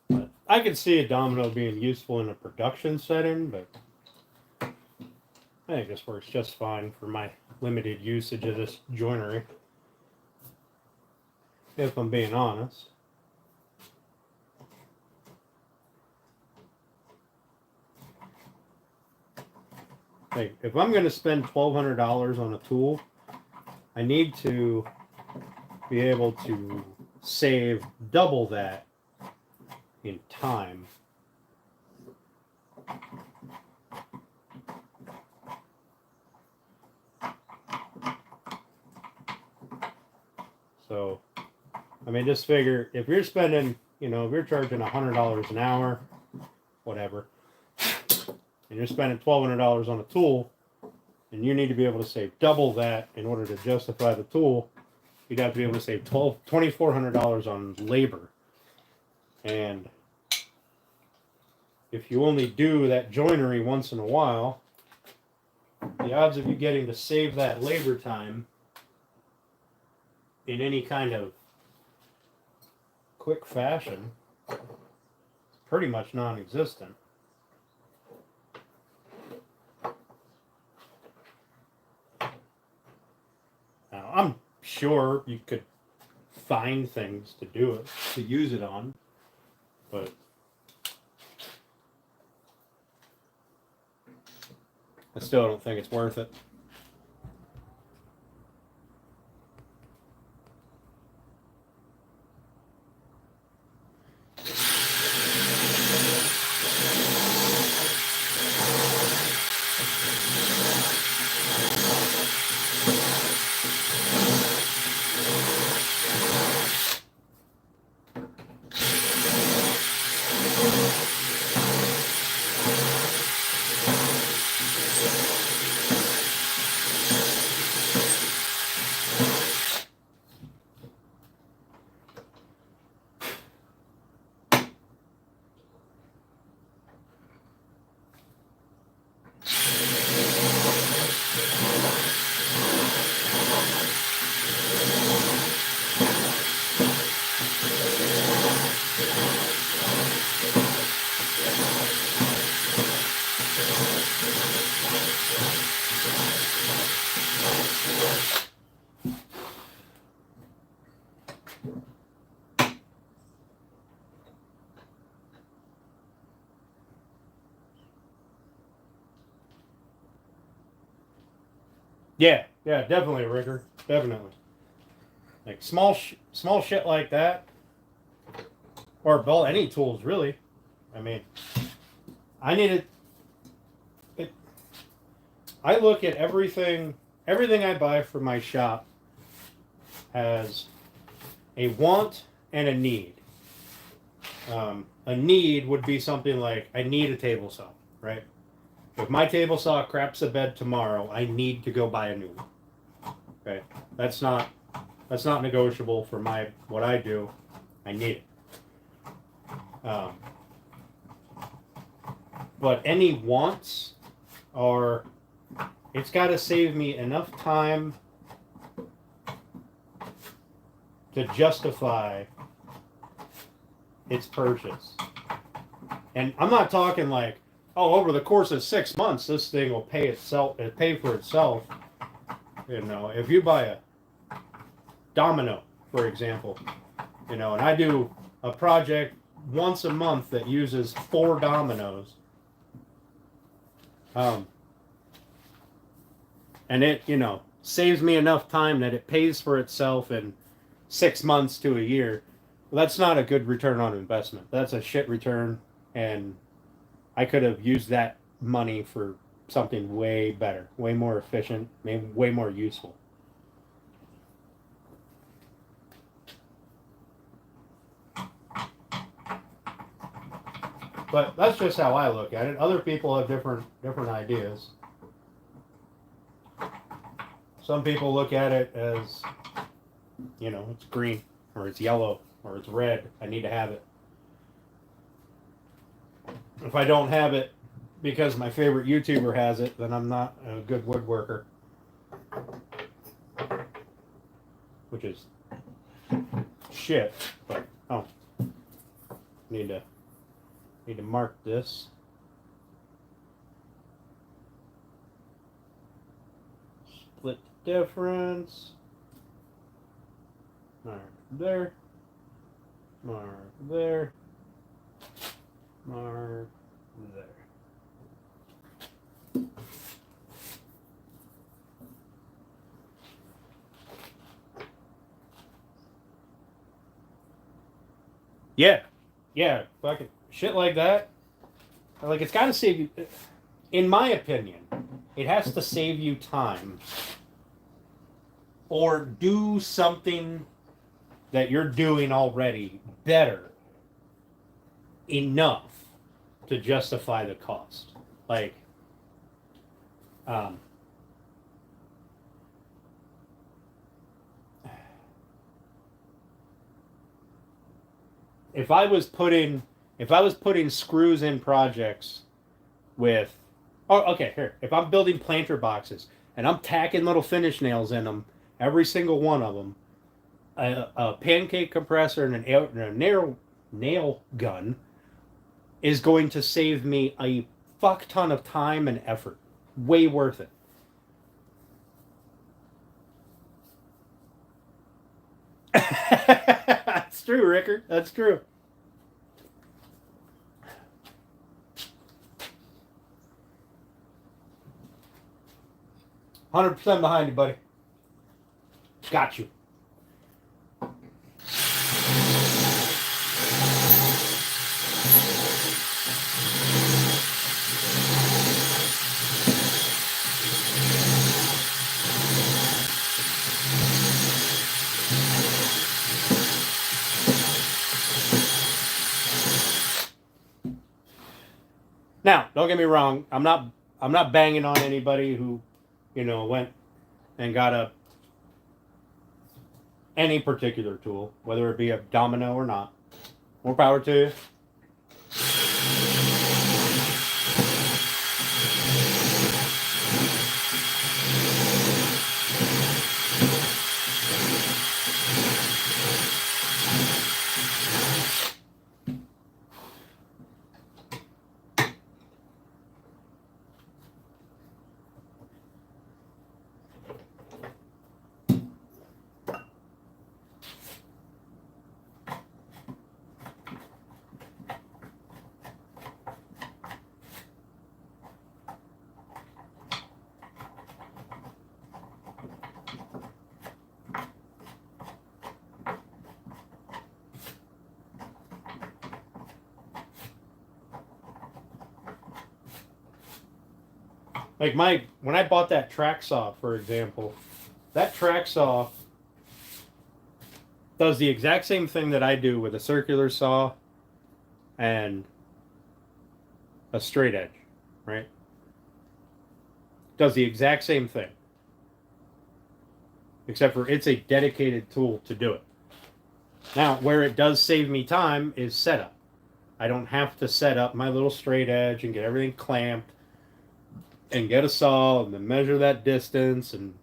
But I could see a domino being useful in a production setting, but I think this works just fine for my limited usage of this joinery. If I'm being honest. Like, if I'm going to spend $1,200 on a tool, I need to be able to save double that in time. So, I mean, just figure if you're spending, if you're charging $100 an hour, whatever, and you're spending $1,200 on a tool, and you need to be able to save double that in order to justify the tool, you'd have to be able to save $2,400 on labor. And if you only do that joinery once in a while, the odds of you getting to save that labor time in any kind of quick fashion is pretty much non-existent. Now, I'm sure you could find things to do it, to use it on, but I still don't think it's worth it. Yeah, definitely, Rigger. Definitely. Like small shit like that, or well, any tools really. I mean, I need it. I look at everything I buy for my shop as a want and a need. A need would be something like I need a table saw, right? If my table saw craps a bed tomorrow, I need to go buy a new one. Okay, that's not negotiable for what I do. I need it. But any wants are, it's got to save me enough time to justify its purchase. And I'm not talking like, oh, over the course of 6 months, this thing will pay for itself. If you buy a domino, for example, and I do a project once a month that uses 4 dominoes, and it, saves me enough time that it pays for itself in 6 months to a year. Well, that's not a good return on investment. That's a shit return, and I could have used that money for something way better, way more efficient, maybe way more useful. But that's just how I look at it. Other people have different ideas. Some people look at it as, it's green, or it's yellow, or it's red. I need to have it. If I don't have it because my favorite YouTuber has it, then I'm not a good woodworker. which is shit. But oh, need to mark this. Split the difference. Mark there. Mark there. Mark there. Yeah, fucking shit like that. Like, it's got to save you, in my opinion, it has to save you time or do something that you're doing already better enough to justify the cost. Like, if I was putting screws in projects with, if I'm building planter boxes and I'm tacking little finish nails in them, every single one of them, a pancake compressor and a nail gun is going to save me a fuck ton of time and effort. Way worth it. That's true, Rickard. That's true. $100% behind you, buddy. Got you. Now, don't get me wrong. I'm not banging on anybody who, went and got any particular tool, whether it be a domino or not. More power to you. Like when I bought that track saw, for example, that track saw does the exact same thing that I do with a circular saw and a straight edge, right? Does the exact same thing. Except for it's a dedicated tool to do it. Now, where it does save me time is setup. I don't have to set up my little straight edge and get everything clamped and get a saw and then measure that distance and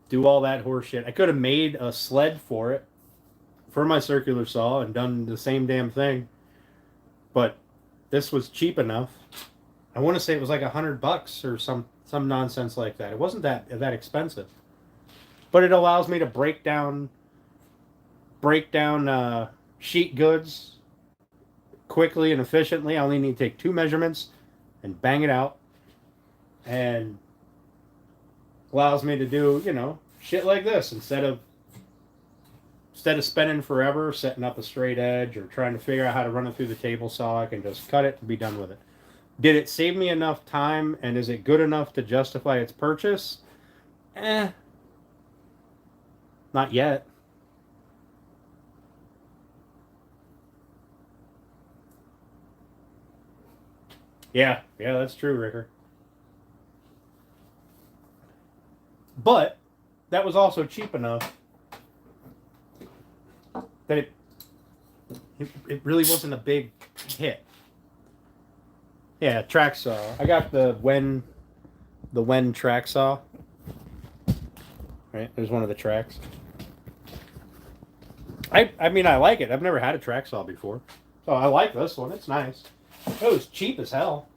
do all that horse shit. I could have made a sled for it, for my circular saw, and done the same damn thing. But this was cheap enough. I want to say it was like $100 or some nonsense like that. It wasn't that expensive. But it allows me to break down sheet goods quickly and efficiently. I only need to take 2 measurements and bang it out. And allows me to do, shit like this instead of spending forever setting up a straight edge or trying to figure out how to run it through the table saw. I can just cut it and be done with it. Did it save me enough time, and is it good enough to justify its purchase? Not yet. Yeah, that's true, Ricker. But that was also cheap enough that it really wasn't a big hit. Yeah, track saw. I got the Wen track saw. Right, there's one of the tracks. I mean, I like it. I've never had a track saw before. So I like this one. It's nice. It was cheap as hell.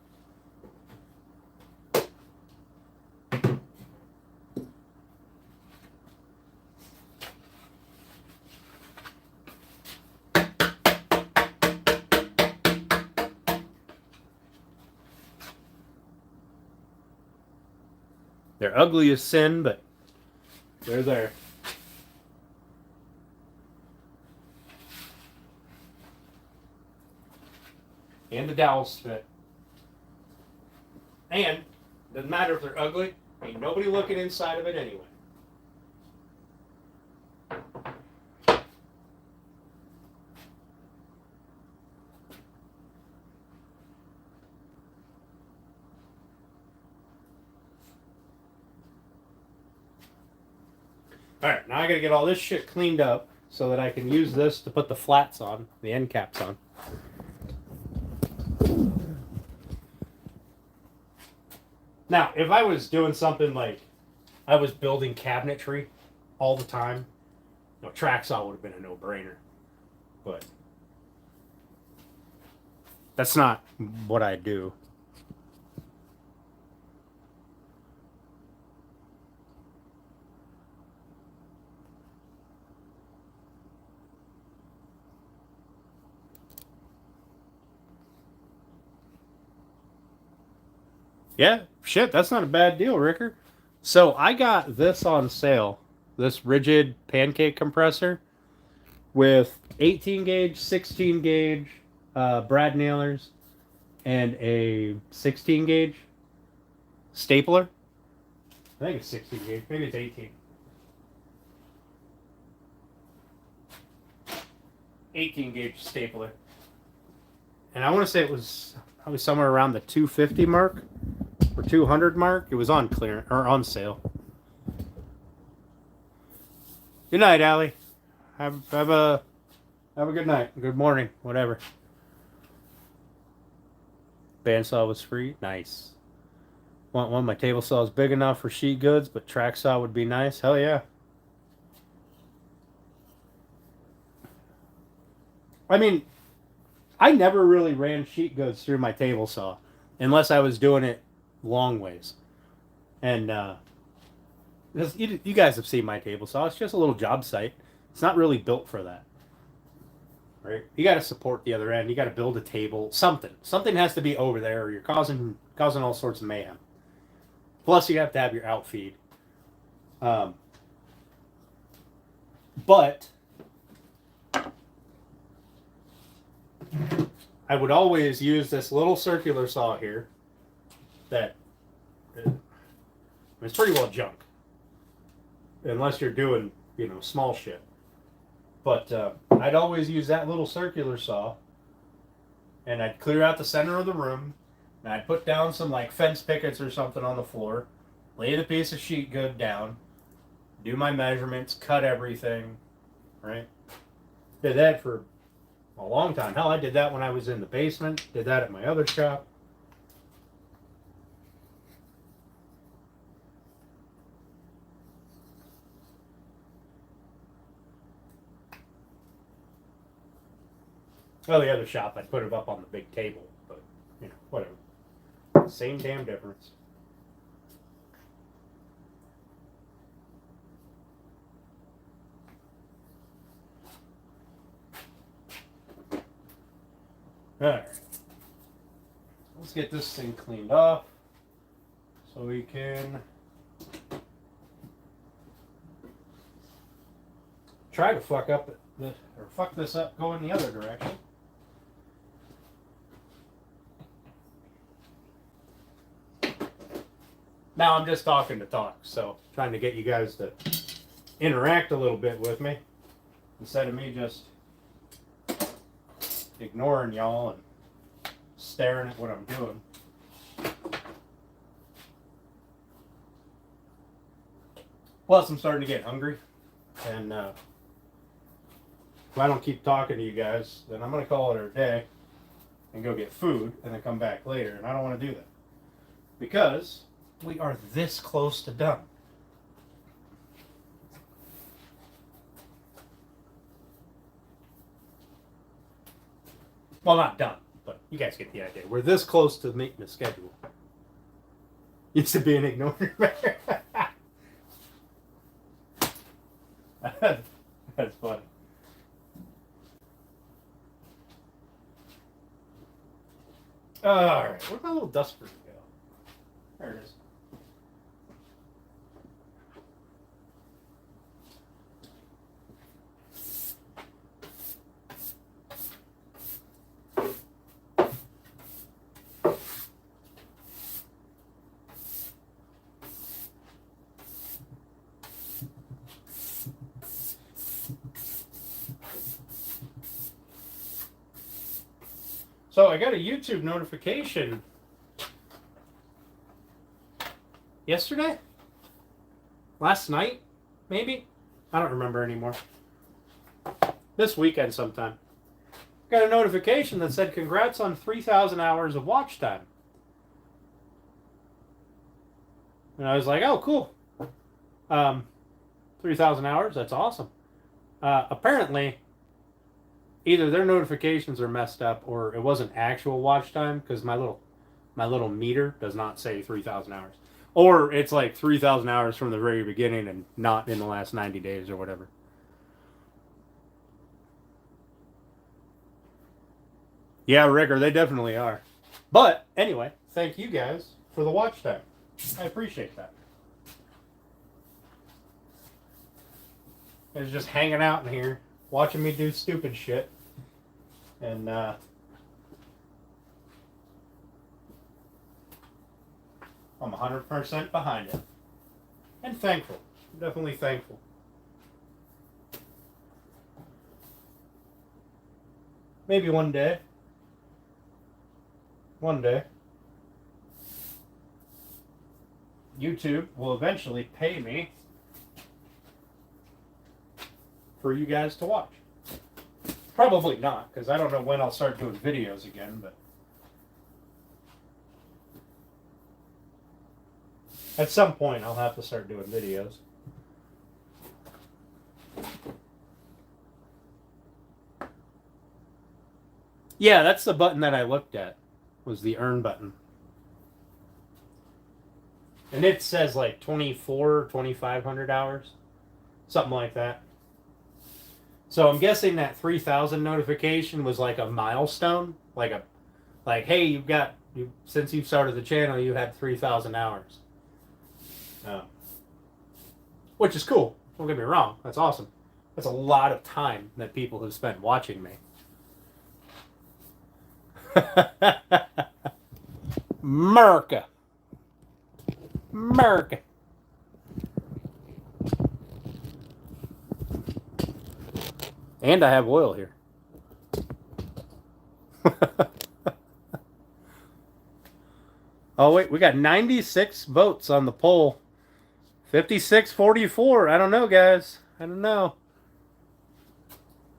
They're ugly as sin, but they're there. And the dowels fit. And doesn't matter if they're ugly. Ain't nobody looking inside of it anyway. Alright, now I gotta get all this shit cleaned up so that I can use this to put the flats on, the end caps on. Now, if I was doing something like I was building cabinetry all the time, you know, track saw would have been a no-brainer. But that's not what I do. Yeah, shit, that's not a bad deal, Ricker. So I got this on sale, this rigid pancake compressor with 18 gauge, 16 gauge brad nailers, and a 16 gauge stapler. I think it's 16 gauge, maybe it's 18. 18 gauge stapler. And I want to say it was probably somewhere around the 250 mark or 200 mark. It was on clearance or on sale. Good night, Allie. Have a good night. Good morning. Whatever. Bandsaw was free. Nice. Want one? My table saw is big enough for sheet goods, but track saw would be nice. Hell yeah. I mean, I never really ran sheet goods through my table saw unless I was doing it long ways. And you guys have seen my table saw. It's just a little job site. It's not really built for that. Right? You got to support the other end. You got to build a table. Something has to be over there, or you're causing all sorts of mayhem. Plus, you have to have your outfeed. But I would always use this little circular saw here. That it's pretty well junk, unless you're doing small shit. But I'd always use that little circular saw, and I'd clear out the center of the room, and I'd put down some like fence pickets or something on the floor, lay the piece of sheet good down, do my measurements, cut everything, right? Did that for a long time. Hell, I did that when I was in the basement, did that at my other shop. Well, the other shop, I'd put it up on the big table, but, whatever. Same damn difference. Alright. Let's get this thing cleaned off so we can try to fuck this up going the other direction. Now I'm just talking to talk, so trying to get you guys to interact a little bit with me instead of me just ignoring y'all and staring at what I'm doing. Plus, I'm starting to get hungry, and if I don't keep talking to you guys, then I'm going to call it a day and go get food and then come back later, and I don't want to do that because we are this close to done. Well, not done, but you guys get the idea. We're this close to making a schedule. Used to be an ignorer. That's funny. All right, where'd my little duster go? There it is. So I got a YouTube notification yesterday? Last night? Maybe? I don't remember anymore. This weekend sometime. Got a notification that said congrats on 3,000 hours of watch time. And I was like, oh, cool. 3,000 hours? That's awesome. Apparently, either their notifications are messed up or it wasn't actual watch time because my little meter does not say 3,000 hours. Or it's like 3,000 hours from the very beginning and not in the last 90 days or whatever. Yeah, Ricker, they definitely are. But anyway, thank you guys for the watch time. I appreciate that. I was just hanging out in here, watching me do stupid shit. And I'm 100% behind it. And thankful. I'm definitely thankful. Maybe one day. One day. YouTube will eventually pay me for you guys to watch. Probably not, because I don't know when I'll start doing videos again, but at some point I'll have to start doing videos. Yeah, that's the button that I looked at, was the earn button. And it says like 2,500 hours. Something like that. So I'm guessing that 3,000 notification was like a milestone. Like, hey, since you've started the channel, you had 3,000 hours. Which is cool. Don't get me wrong. That's awesome. That's a lot of time that people have spent watching me. America. America. And I have oil here. Oh, wait. We got 96 votes on the poll. 56-44. I don't know, guys. I don't know.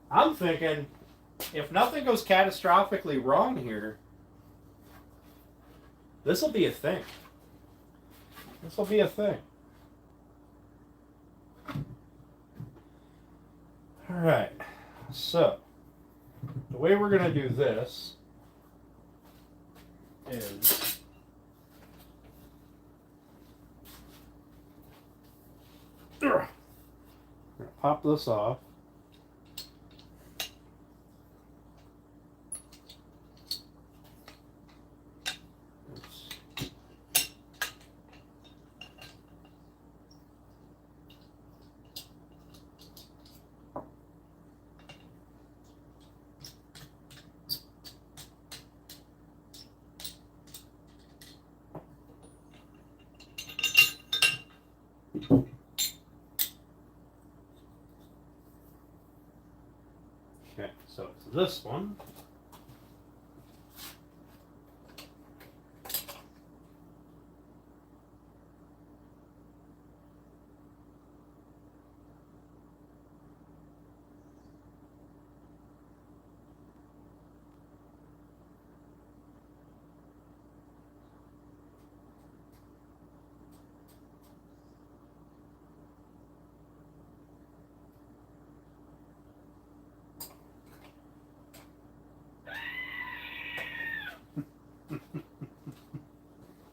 I'm thinking, if nothing goes catastrophically wrong here, this will be a thing. This will be a thing. All right. So, the way we're going to do this is I'm going to pop this off. Okay, so it's this one.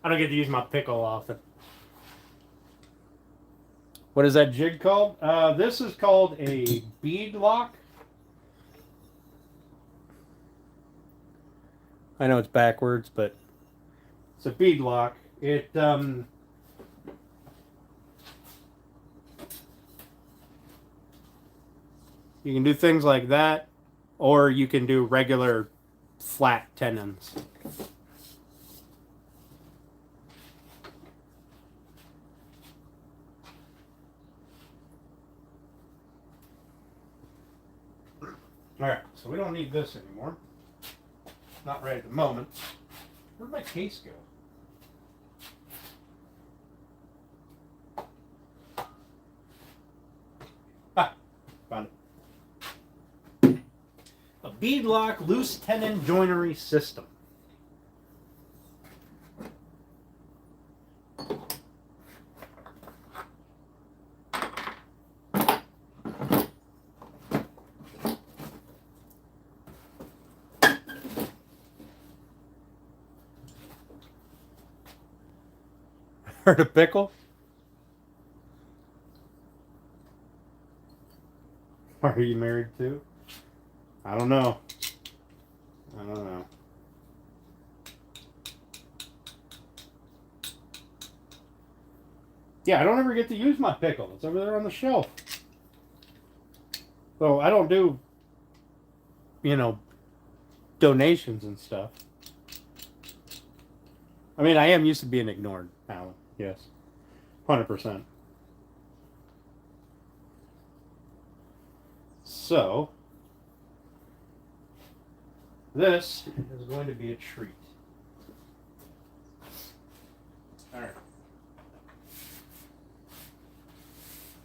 I don't get to use my pickle often. What is that jig called? This is called a bead lock. I know it's backwards, but it's a bead lock. It you can do things like that, or you can do regular flat tenons. Alright, so we don't need this anymore. Not right at the moment. Where'd my case go? Ah, found it. A beadlock loose tenon joinery system. Heard a pickle? Are you married too? I don't know. I don't know. Yeah, I don't ever get to use my pickle. It's over there on the shelf. So I don't do, you know, donations and stuff. I mean, I am used to being ignored, Alan. Yes. 100%. So, this is going to be a treat. Alright.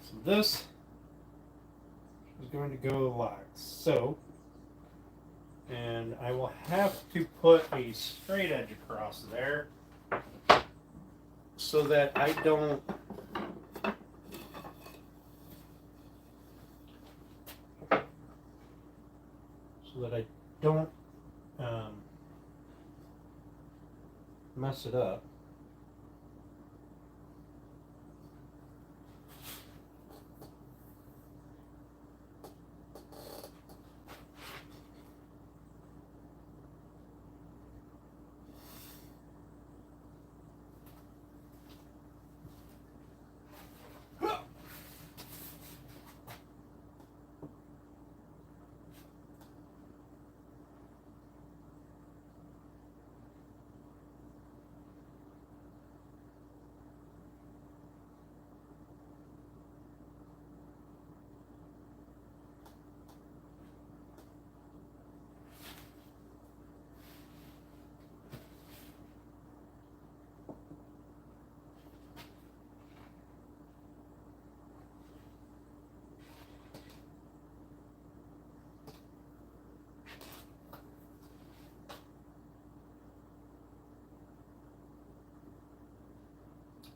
So this is going to go like so. And I will have to put a straight edge across there so that I don't mess it up.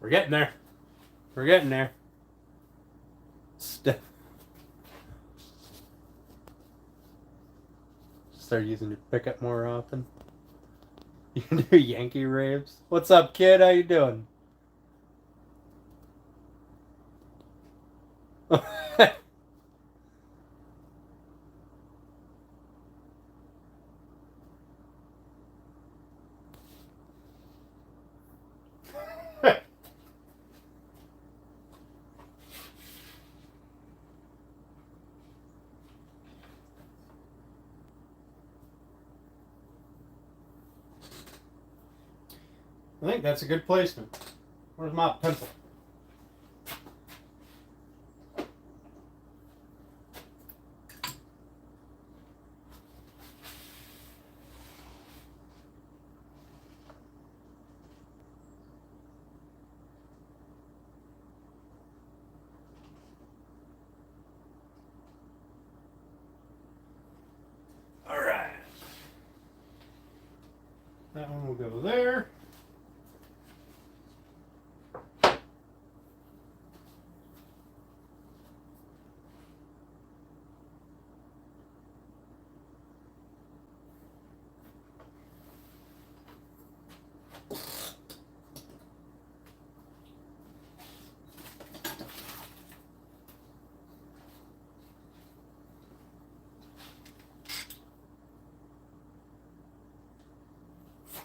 We're getting there. We're getting there. Start using your pickup more often. You can do Yankee raves. What's up, kid? How you doing? I think that's a good placement. Where's my pencil? All right. That one will go there.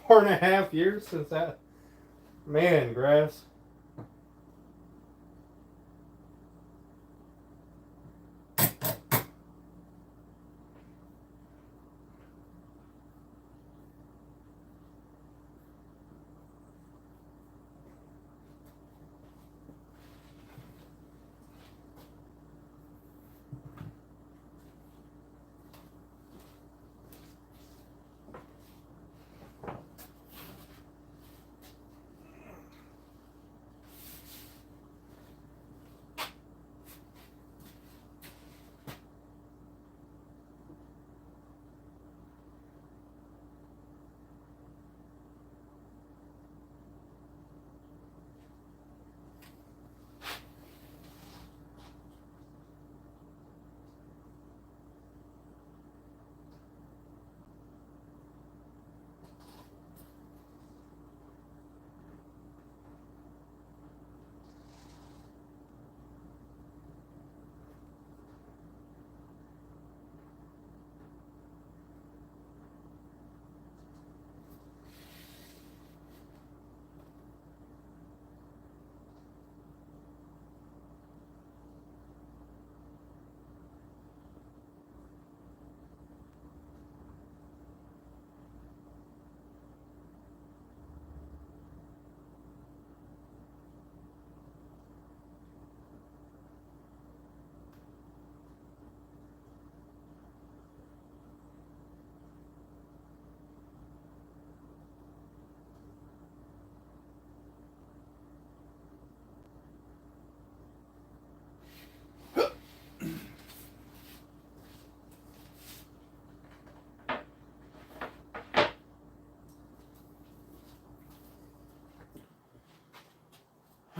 4.5 years since that. Man, grass.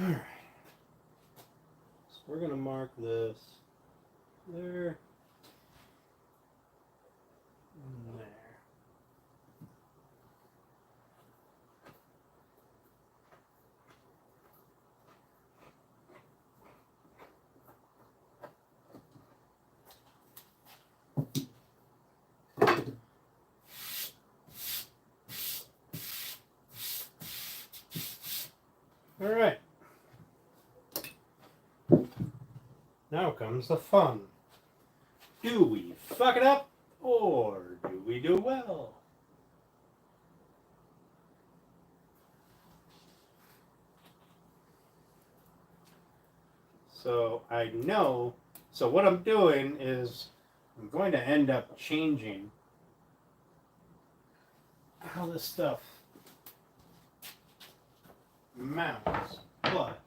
Alright. So we're going to mark this there and there. Alright. Now comes the fun. Do we fuck it up or do we do well? So I know, so what I'm doing is I'm going to end up changing how this stuff mounts, but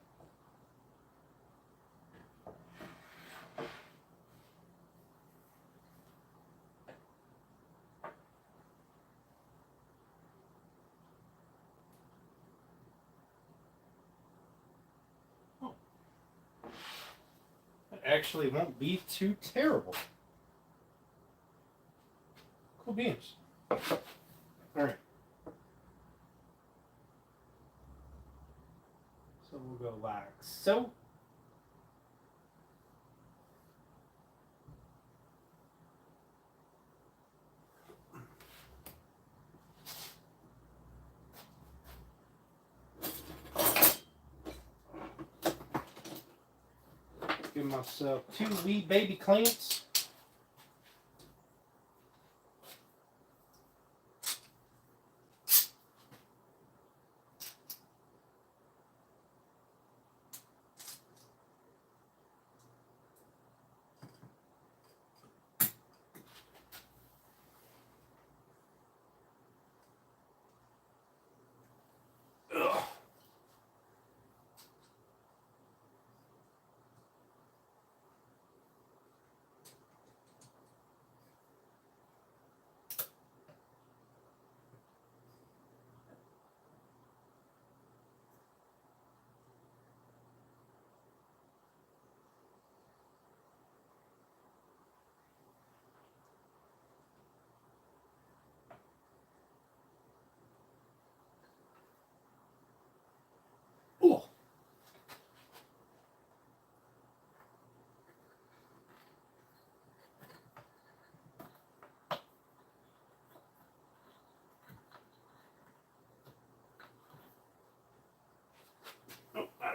it actually won't be too terrible. Cool beans. Alright. So we'll go like so. Give myself 2 wee baby clamps.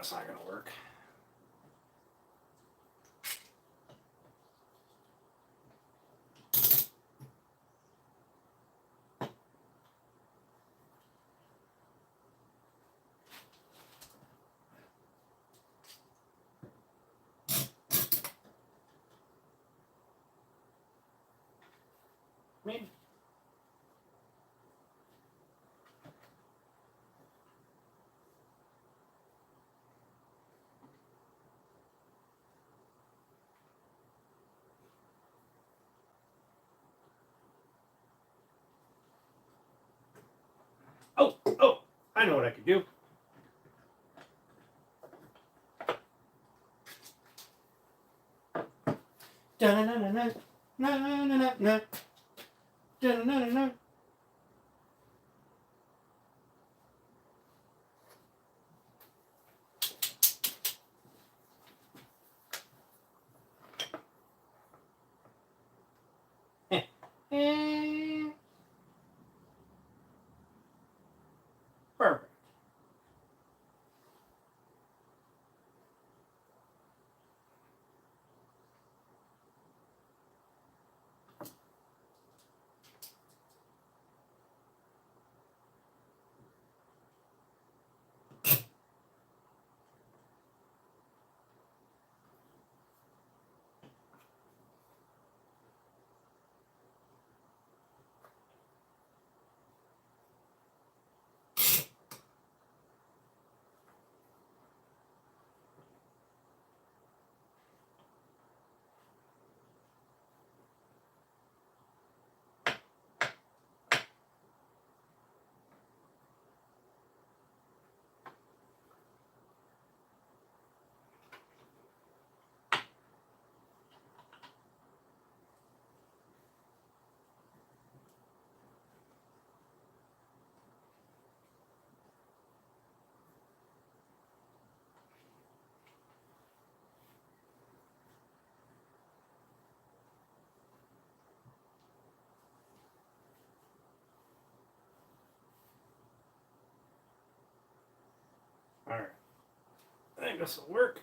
that's not going to work. Maybe. Oh, I know what I could do. Da-na-na-na-na, na-na-na-na, da-na-na-na-na. Perfect. All right. I think this will work.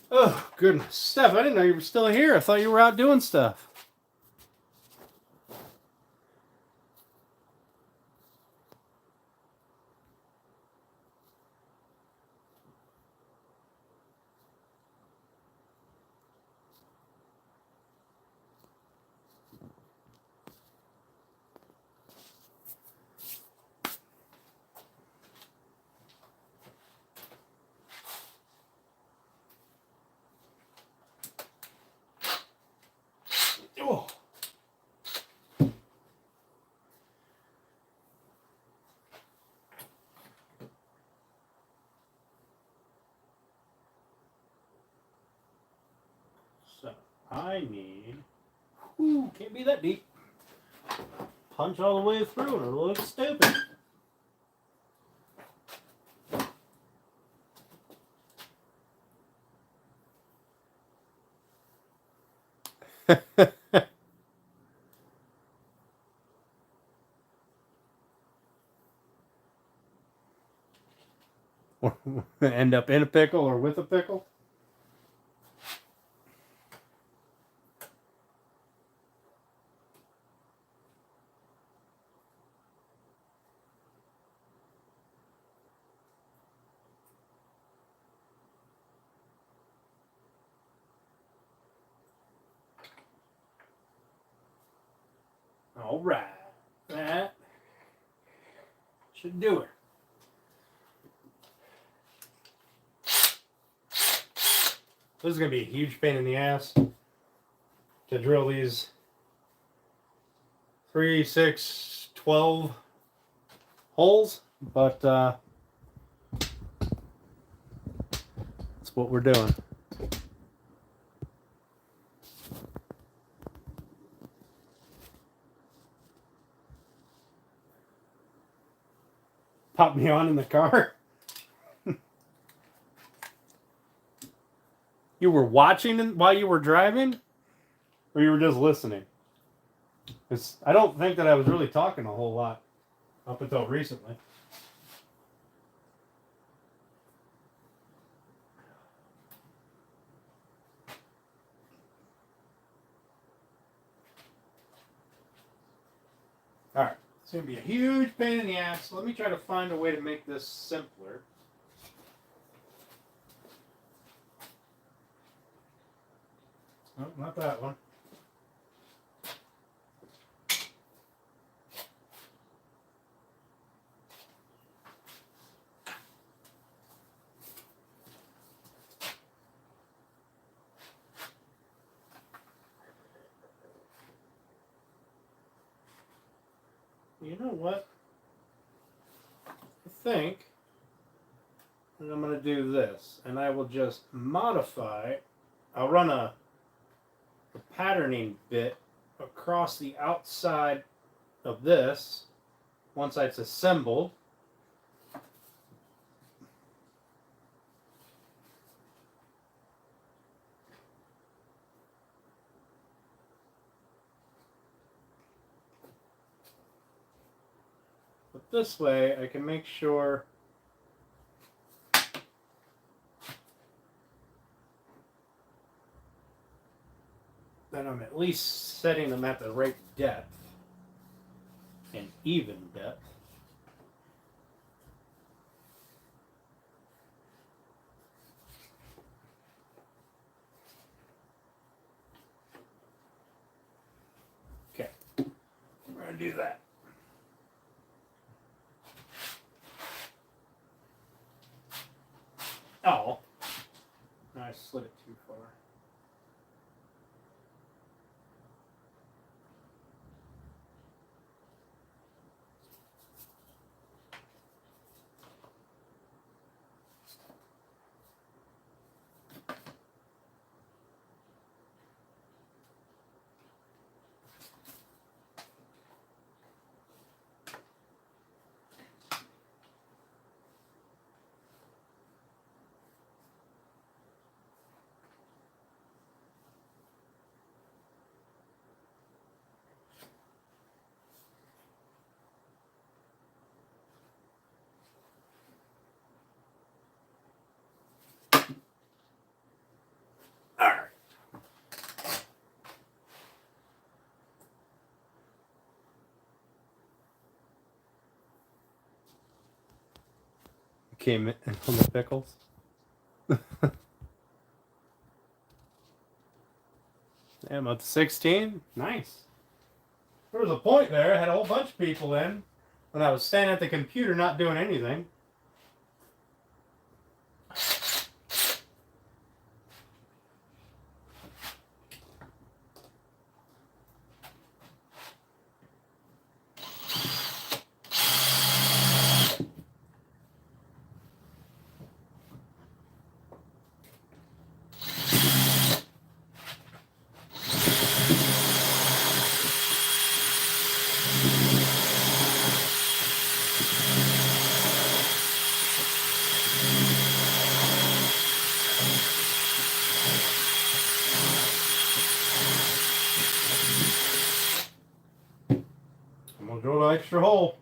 Oh, goodness. Steph, I didn't know you were still here. I thought you were out doing stuff. Oh. So I need, can't be that deep. Punch all the way through and it'll look stupid. Or end up in a pickle or with a pickle. All right, that should do it. This is going to be a huge pain in the ass to drill these 3, 6, 12 holes, but that's what we're doing. Pop me on in the car. You were watching while you were driving? Or you were just listening? I don't think that I was really talking a whole lot up until recently. going to be a huge pain in the ass. So let me try to find a way to make this simpler. Oh, not that one. You know what? I think I'm going to do this, and I will just modify. I'll run a patterning bit across the outside of this once it's assembled. But this way I can make sure that I'm at least setting them at the right depth and even depth. Okay, we're going to do that. Oh, I slid it too far. All right. Came in on the pickles. Yeah, I'm up to 16. Nice. There was a point there. I had a whole bunch of people in when I was standing at the computer not doing anything. I'm going to drill an extra hole.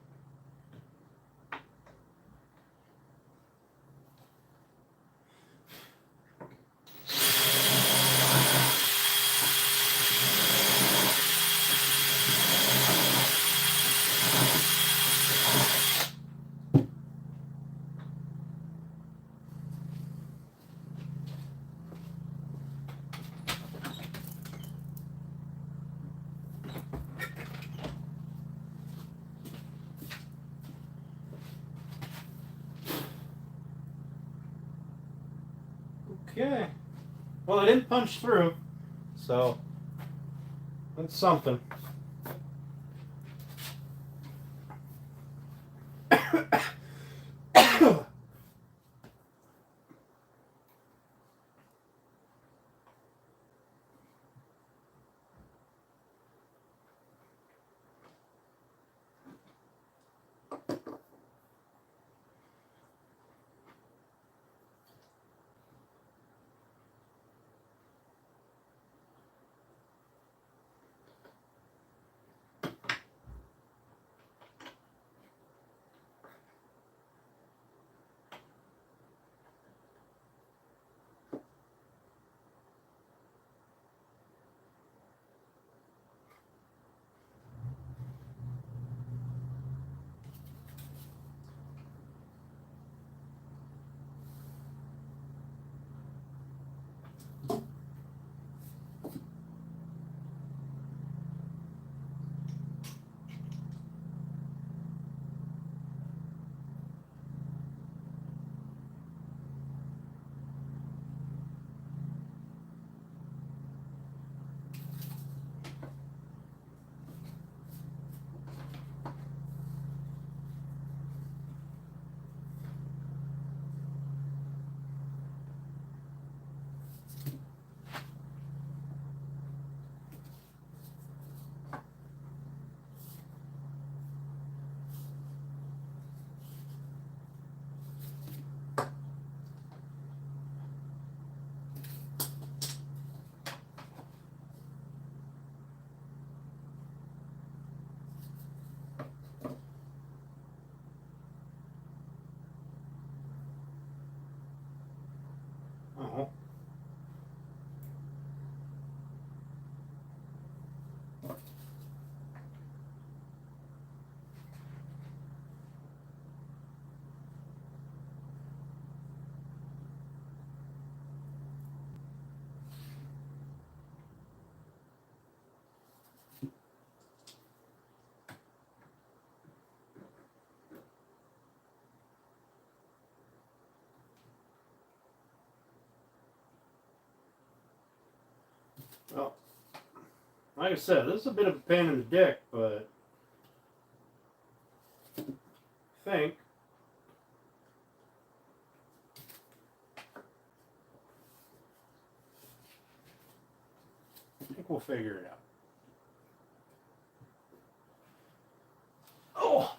Okay. Well, I didn't punch through, so that's something. Well, like I said, this is a bit of a pain in the dick, but I think we'll figure it out. Oh!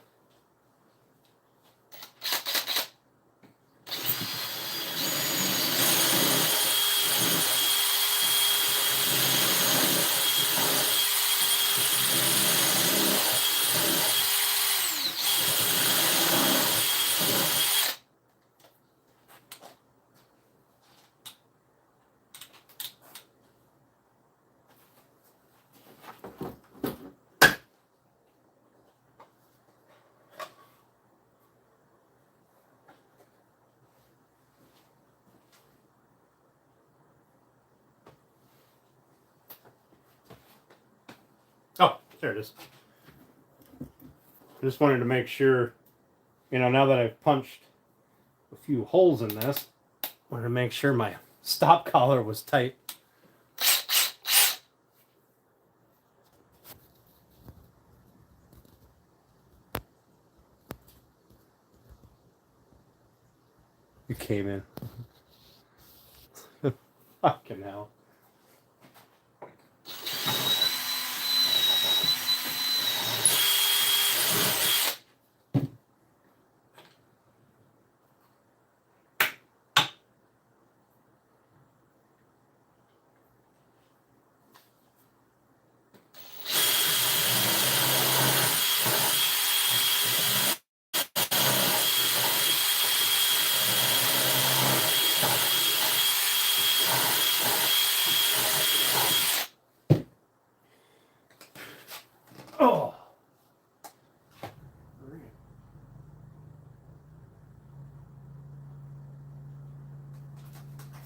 Oh, there it is. I just wanted to make sure, you know, now that I've punched a few holes in this, I wanted to make sure my stop collar was tight. You came in. Fucking hell. Oh.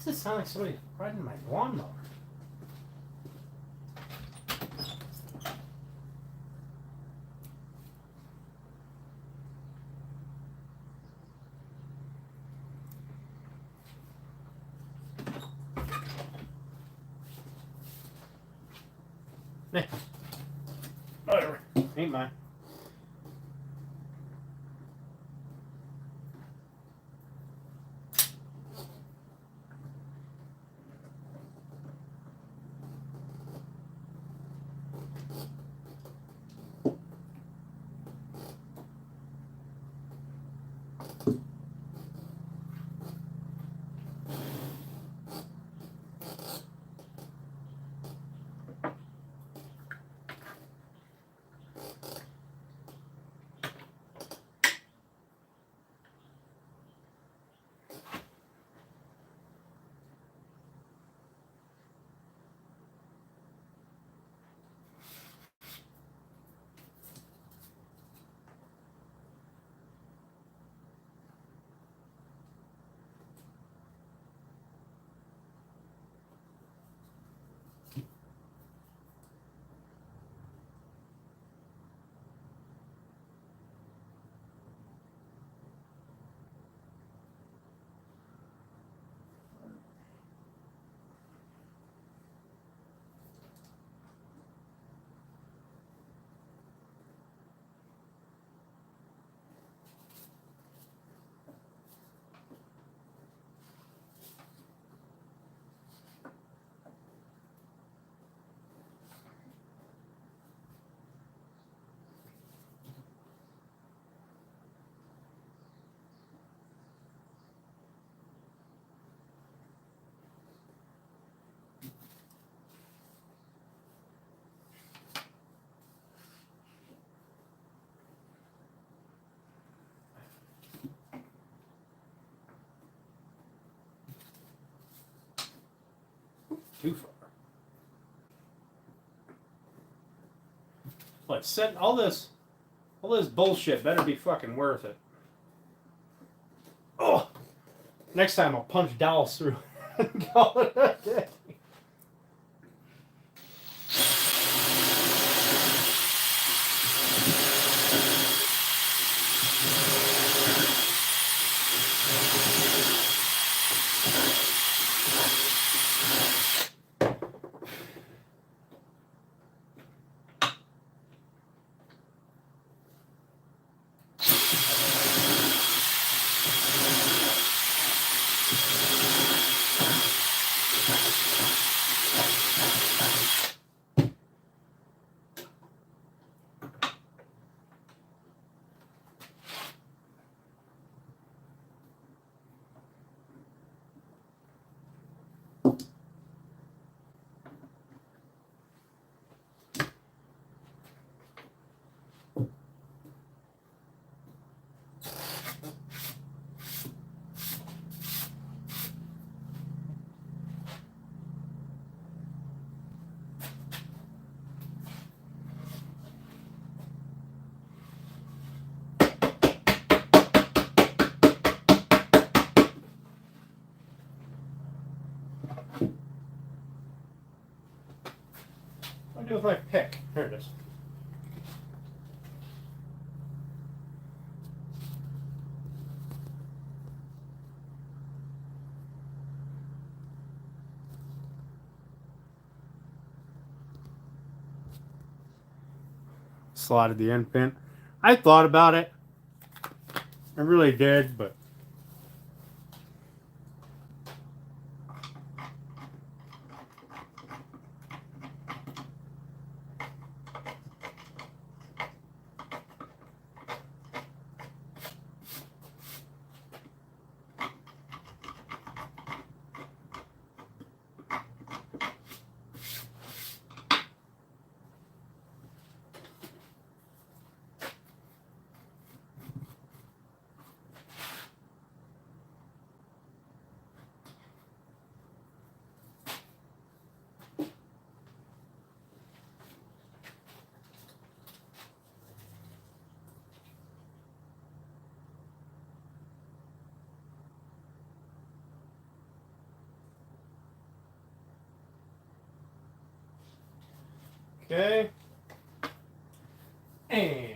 Does it sound like somebody riding my lawnmower? Whatever. Ain't mine. Too far. But setting all this bullshit better be fucking worth it. Oh, next time I'll punch dowels through and call it a day. do with my pick? Here it is. Slotted the end pin. I thought about it. I really did, but okay. And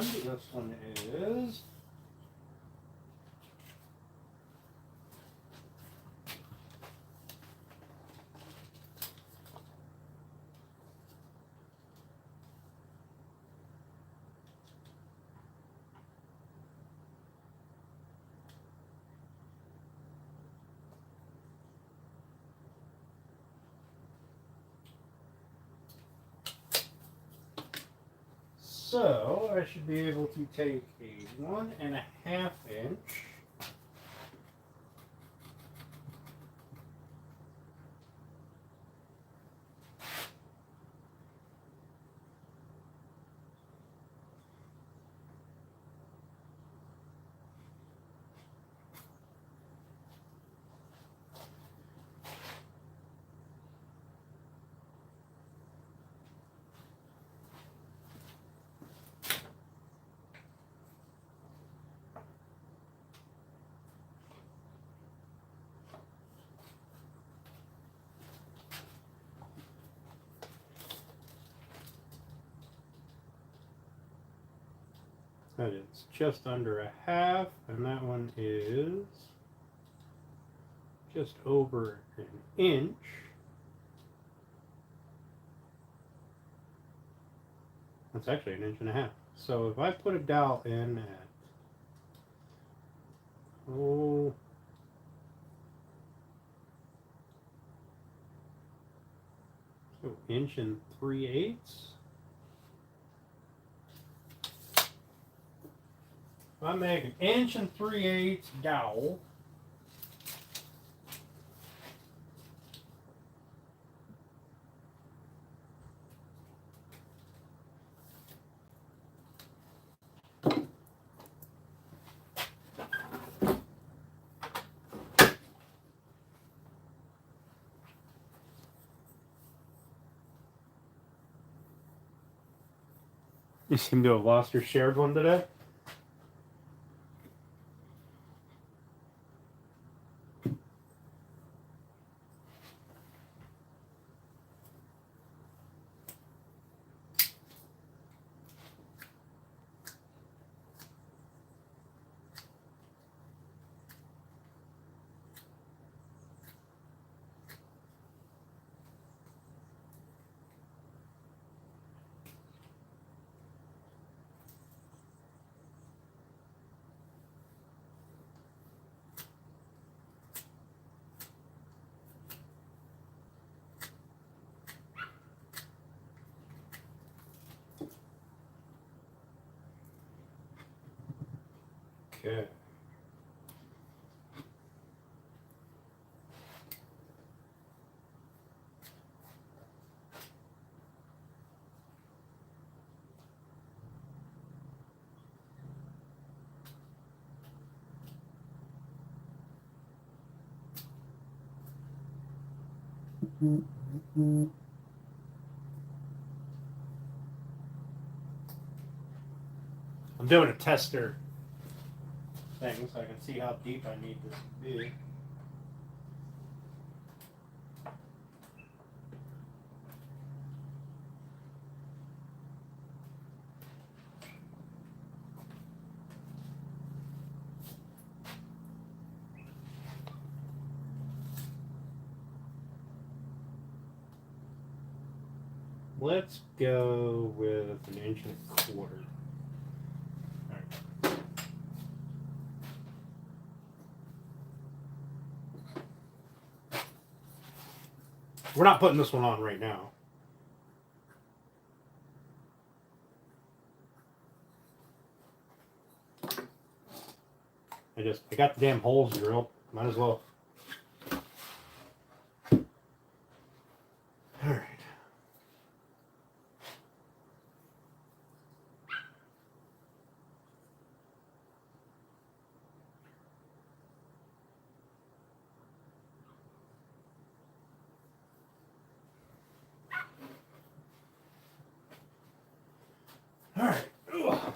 this one is so I should be able to take a 1.5 inch. That is just under a half, and that one is just over an inch. That's actually 1.5 inches. So if I put a dowel in at, oh, so 1 3/8. If I make an 1 3/8 dowel, you seem to have lost your shared one today. Okay. I'm doing a tester thing so I can see how deep I need this to be. Let's go with an inch and a quarter. All right. We're not putting this one on right now. I got the damn holes drilled. Might as well. All right. All right. Ugh.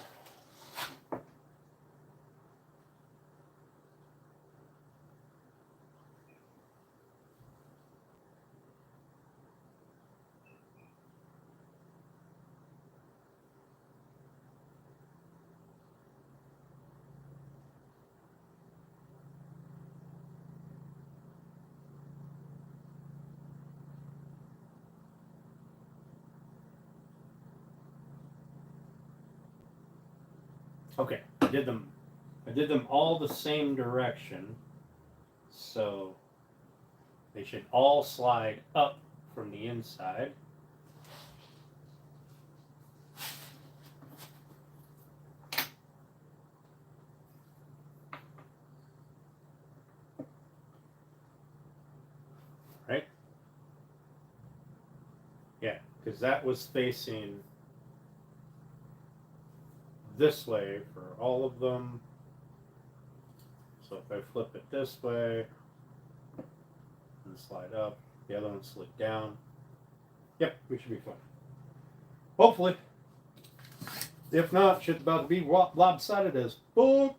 Okay, I did them all the same direction, so they should all slide up from the inside. Right? Yeah, because that was facing this way for all of them. So if I flip it this way and slide up, the other one slid down. Yep, we should be fine. Hopefully. If not, shit's about to be lopsided as fuck.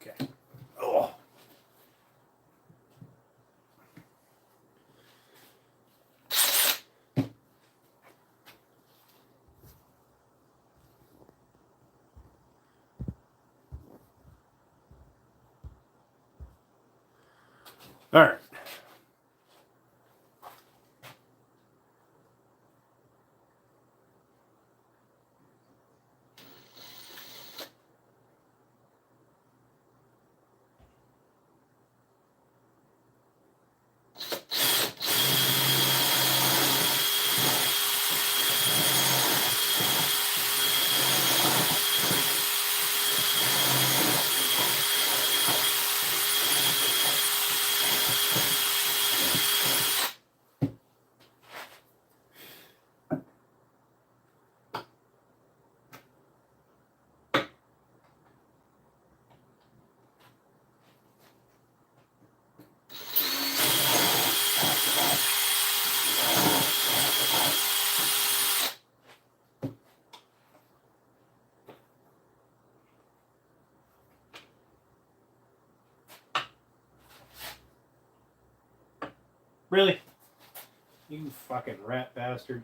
Okay. Oh. All right. Really? You fucking rat bastard.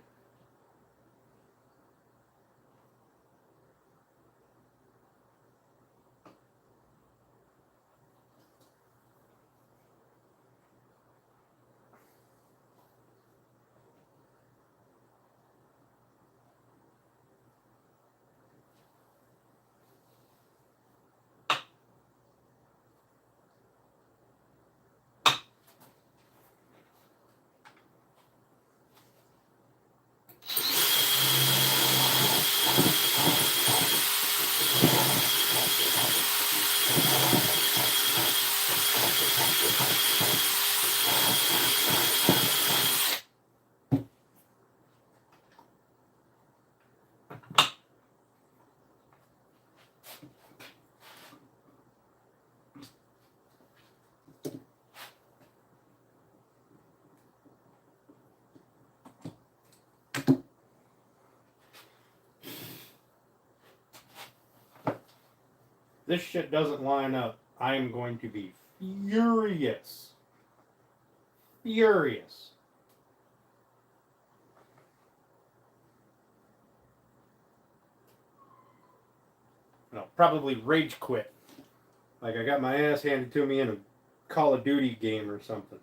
This shit doesn't line up, I am going to be furious. Furious. I'll probably rage quit. Like I got my ass handed to me in a Call of Duty game or something.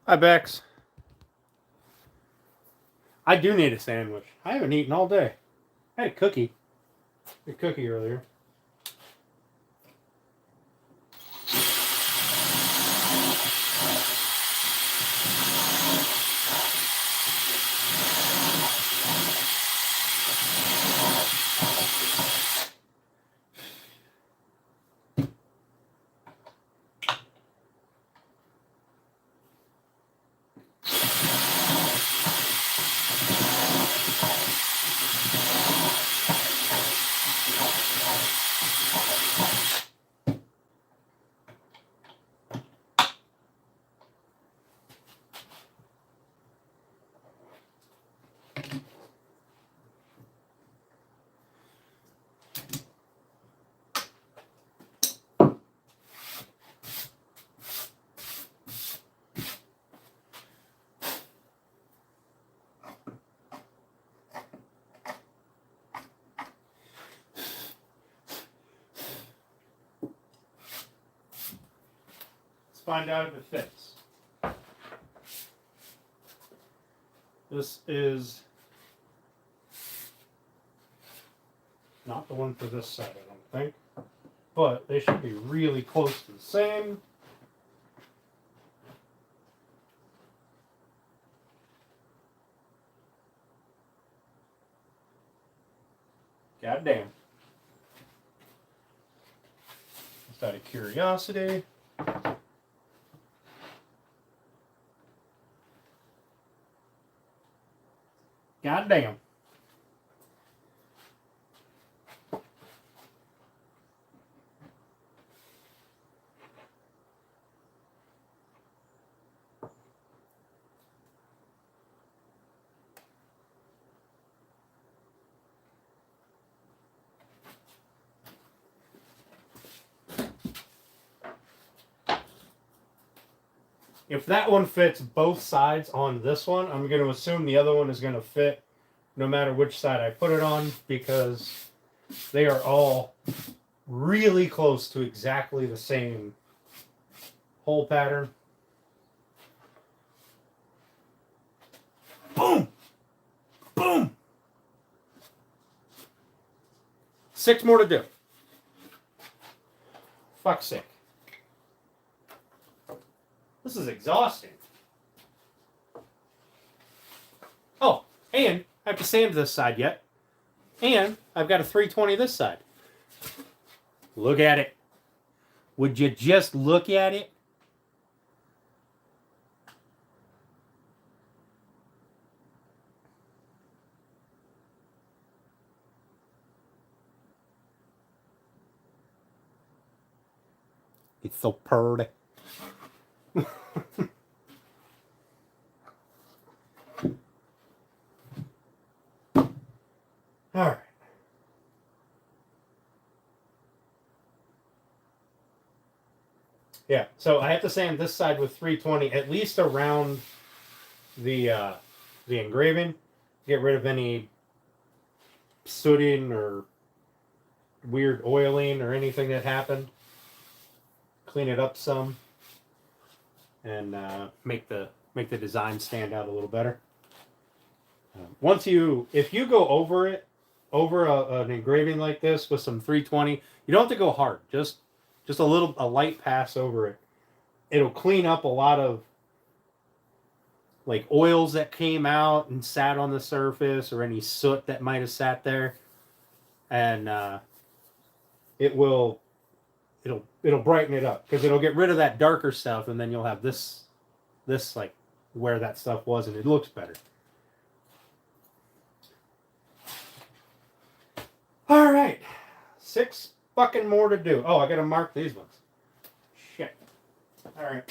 Hi, Bex. I do need a sandwich. I haven't eaten all day. I had a cookie. A cookie earlier. Find out if it fits. This is not the one for this side, I don't think. But they should be really close to the same. Goddamn. Just out of curiosity. Goddamn. If that one fits both sides on this one, I'm going to assume the other one is going to fit no matter which side I put it on, because they are all really close to exactly the same hole pattern. Boom! Boom! 6 more to do. Fuck's sake. This is exhausting. Oh, and I have to sand this side yet. And I've got a 320 this side. Look at it. Would you just look at it? It's so pretty. All right. Yeah, so I have to sand this side with 320, at least around the engraving. Get rid of any sooting or weird oiling or anything that happened. Clean it up some, and make the design stand out a little better. If you go over it, over an engraving like this with some 320, you don't have to go hard. Just a light pass over it. It'll clean up a lot of like oils that came out and sat on the surface, or any soot that might have sat there, and it'll brighten it up, because it'll get rid of that darker stuff, and then you'll have this like where that stuff was, and it looks better. All right, 6 fucking more to do. Oh, I gotta mark these ones. Shit. All right.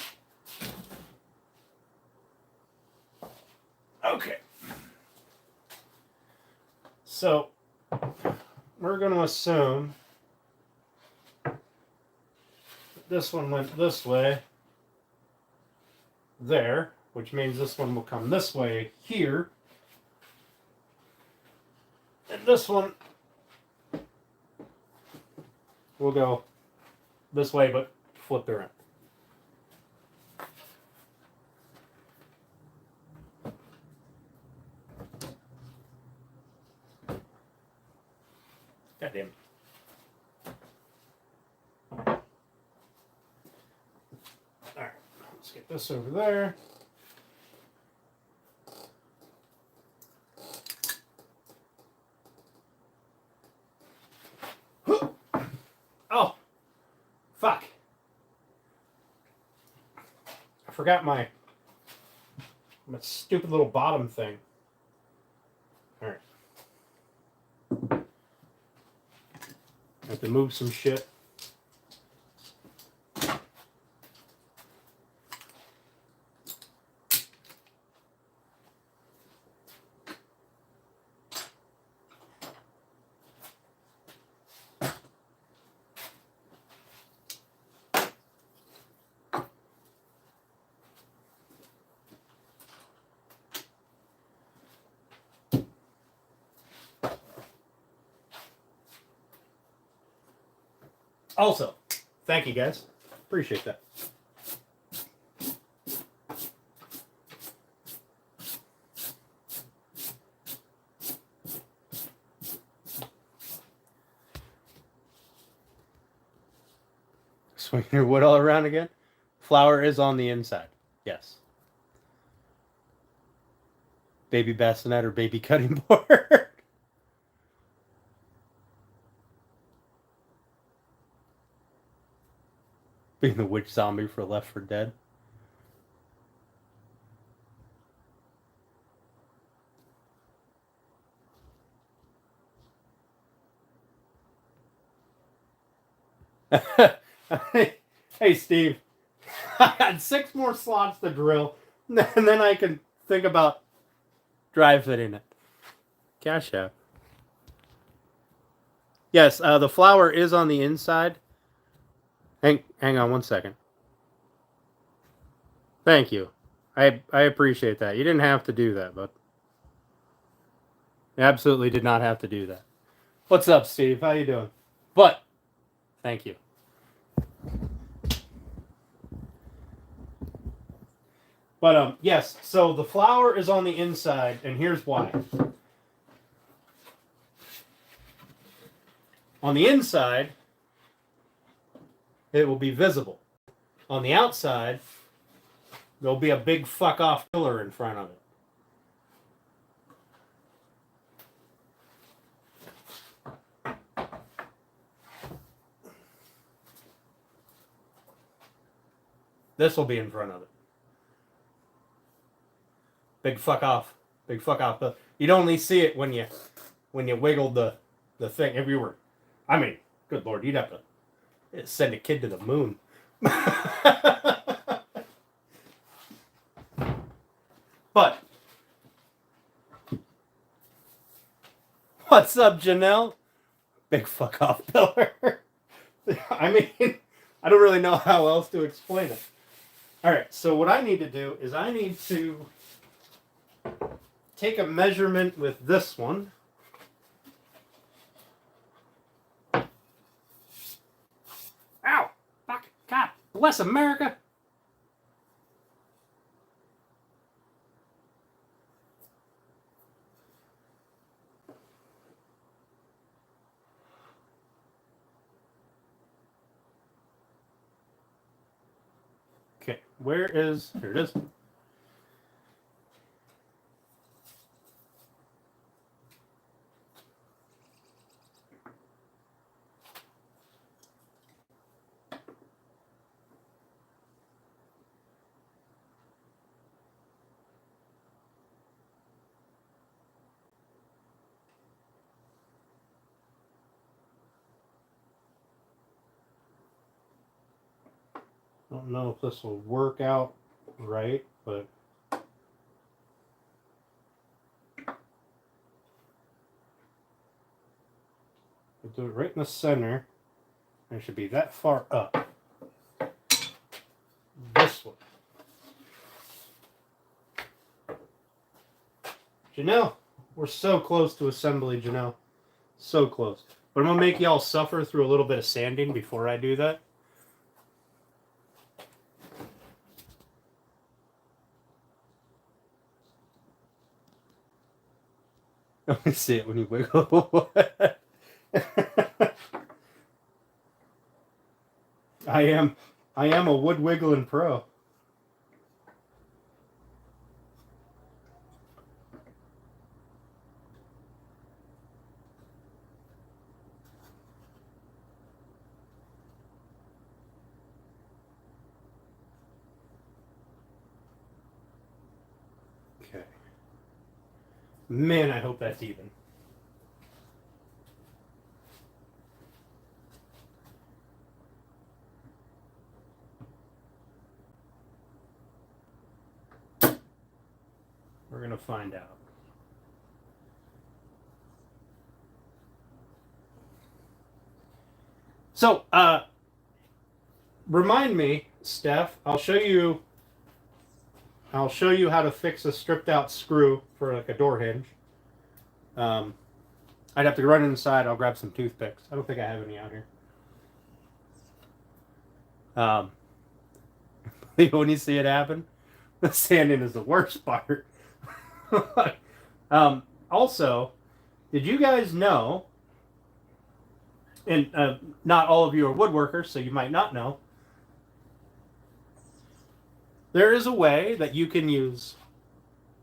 Okay. So we're going to assume that this one went this way there, which means this one will come this way here, and this one will go this way but flipped around. God damn it. Alright, let's get this over there. Oh, fuck. I forgot my stupid little bottom thing. Alright. I have to move some shit. Also, thank you guys. Appreciate that. Swing your wood all around again. Flour is on the inside. Yes. Baby bassinet or baby cutting board. Being the witch zombie for Left 4 Dead. Hey, Steve. I had 6 more slots to drill, and then I can think about dry fitting it. Cash app. Yes, the flower is on the inside. Hang on one second. Thank you. I appreciate that. You didn't have to do that, but you absolutely did not have to do that. What's up, Steve? How you doing? But thank you. But yes, so the flower is on the inside, and here's why. On the inside, it will be visible. On the outside, there'll be a big fuck off pillar in front of it. This will be in front of it. Big fuck off. Big fuck off. You'd only see it when you wiggled the thing. If you were, I mean, good Lord, you'd have to send a kid to the moon. But what's up, Janelle? Big fuck off pillar. I mean, I don't really know how else to explain it. All right, so what I need to do is I need to take a measurement with this one. Ow! Fuck! God bless America! Okay, where is... Here it is. I don't know if this will work out right, but I do it right in the center. And it should be that far up. This way. Janelle, we're so close to assembly, Janelle. So close. But I'm going to make y'all suffer through a little bit of sanding before I do that. Let me see it when you wiggle. I am a wood wiggling pro. Okay. Man, I hope that's even. We're going to find out. So, remind me, Steph, I'll show you how to fix a stripped out screw for like a door hinge. I'd have to run inside. I'll grab some toothpicks. I don't think I have any out here. When you see it happen, the sanding is the worst part. Also, did you guys know, and not all of you are woodworkers, so you might not know, there is a way that you can use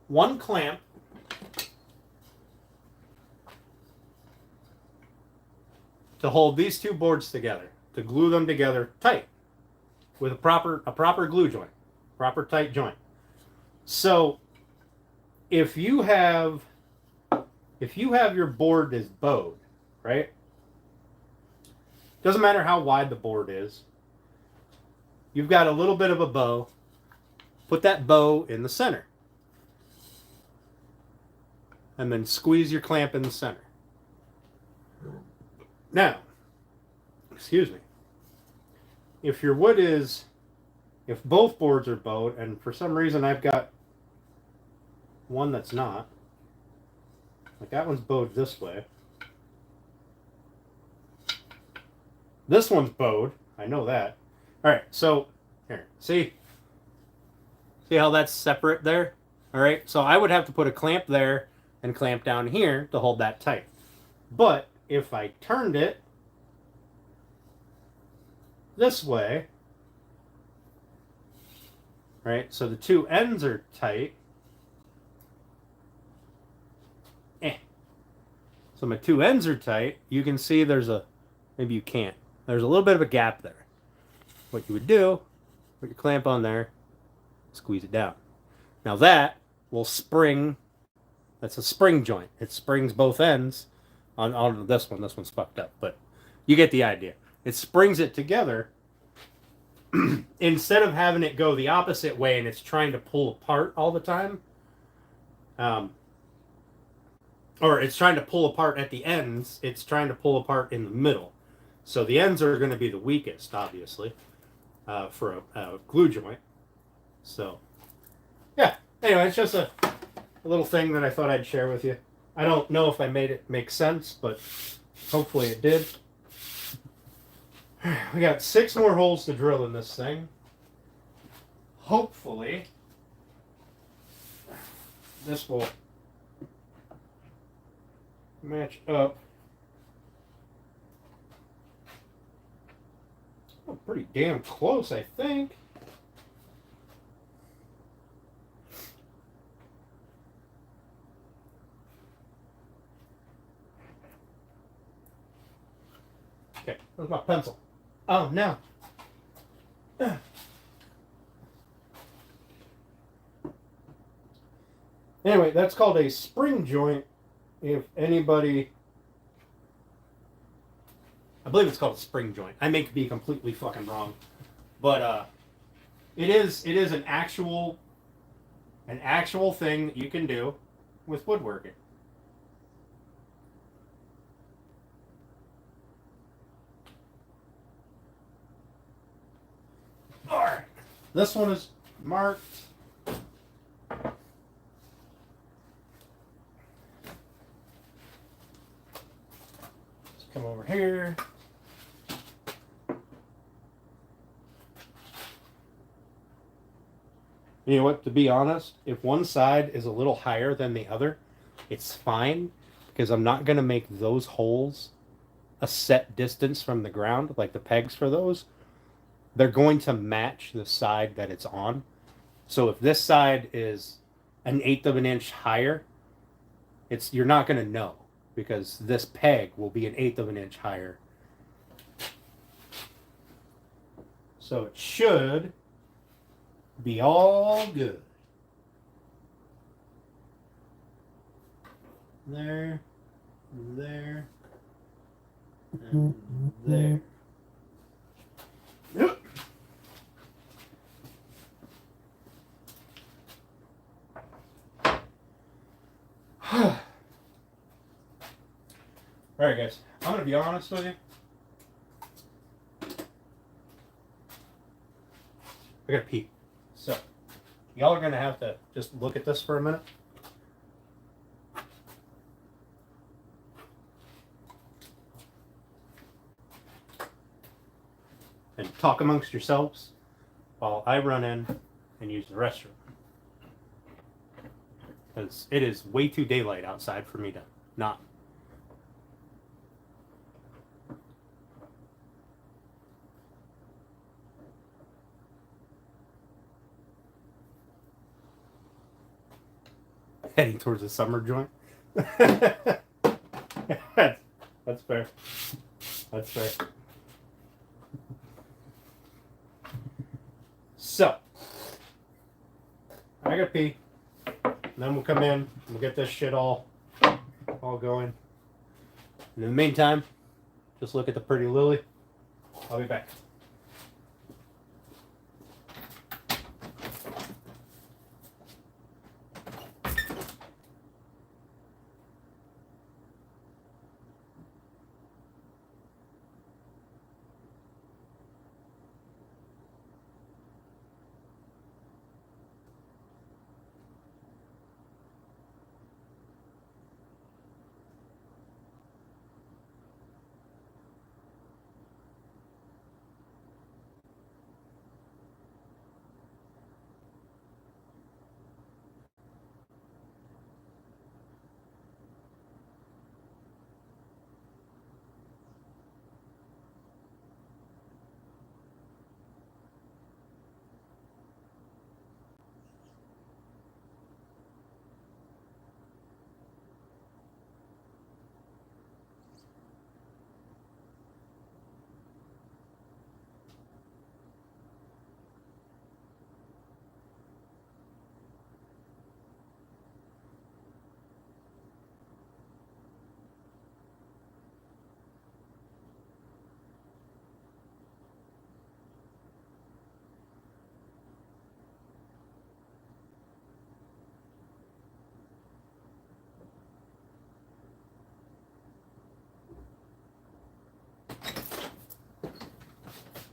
one clamp to hold these two boards together, to glue them together tight. with a proper glue joint, proper tight joint. So if you have your board is bowed, right? Doesn't matter how wide the board is. You've got a little bit of a bow. Put that bow in the center. And then squeeze your clamp in the center. Now, excuse me. If your wood is, if both boards are bowed, and for some reason I've got one that's not, like that one's bowed this way. This one's bowed. I know that. All right, so here, see how that's separate there? All right, so I would have to put a clamp there and clamp down here to hold that tight. But if I turned it this way, right, so the two ends are tight. So my two ends are tight. You can see there's a, maybe you can't. There's a little bit of a gap there. What you would do, put your clamp on there, squeeze it down. Now that will spring, that's a spring joint. It springs both ends on this one. This one's fucked up, but you get the idea. It springs it together instead of having it go the opposite way and it's trying to pull apart all the time. Or it's trying to pull apart at the ends. It's trying to pull apart in the middle. So the ends are going to be the weakest, obviously, for a glue joint. So, yeah. Anyway, it's just a little thing that I thought I'd share with you. I don't know if I made it make sense, but hopefully it did. We got 6 more holes to drill in this thing. Hopefully, this will match up. Oh, pretty damn close, I think. Okay, where's my pencil? Oh, no. Anyway, that's called a spring joint. If anybody, I believe it's called a spring joint. I may be completely fucking wrong, but it is an actual thing that you can do with woodworking. All right, this one is marked. Come over here. You know what, to be honest, if one side is a little higher than the other, it's fine, because I'm not going to make those holes a set distance from the ground, like the pegs for those. They're going to match the side that it's on. So if this side is 1/8 of an inch higher, you're not going to know, because this peg will be 1/8 of an inch higher. So it should be all good. There, there, and there. Yep. All right, guys. I'm going to be honest with you. I got to pee. So, y'all are going to have to just look at this for a minute. And talk amongst yourselves while I run in and use the restroom. Because it is way too daylight outside for me to not. Heading towards the summer joint. That's fair. That's fair. So, I gotta pee. And then we'll come in and we'll get this shit all going. And in the meantime, just look at the pretty lily. I'll be back.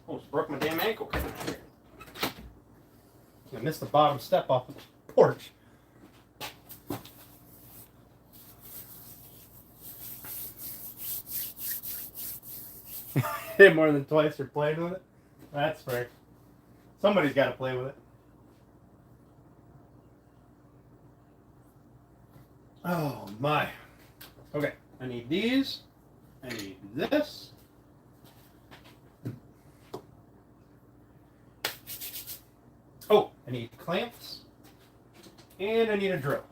Almost broke my damn ankle coming out here. I missed the bottom step off the porch. Hit more than twice for playing with it? That's fair. Somebody's got to play with it. Oh my. Okay, I need these. I need this. Oh, I need clamps. And I need a drill.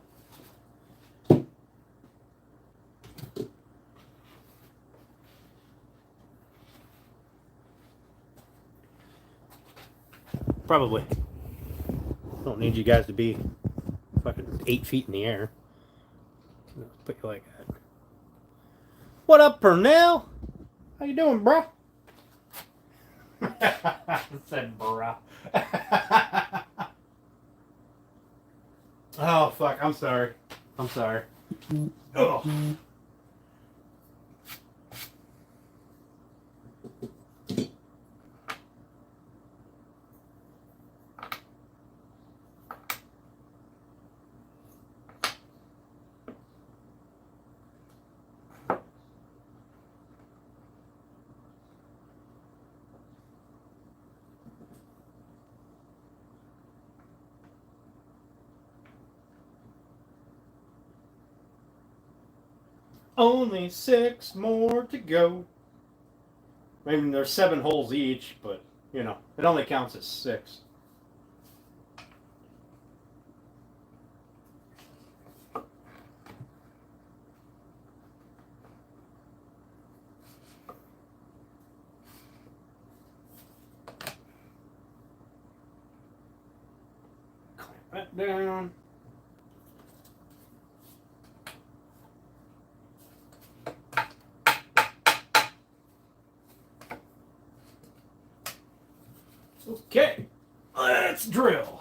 Probably. Don't need you guys to be fucking 8 feet in the air. Put you like that. What up, Pernell? How you doing, bruh? I said bruh. Oh, fuck. I'm sorry. I'm sorry. Oh. Only 6 more to go. I mean, there's 7 holes each, but, you know, it only counts as 6. Clamp that down. Okay, let's drill.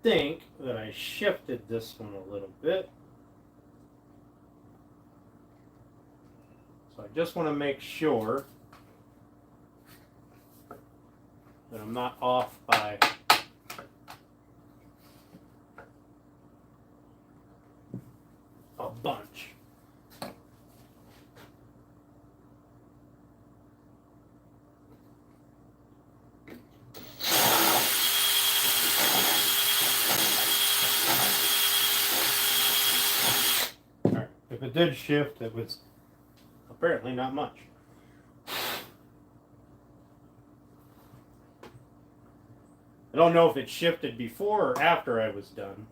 think that I shifted this one a little bit. So I just want to make sure that I'm not off by a bunch. Alright, if it did shift, it was apparently not much. I don't know if it shifted before or after I was done,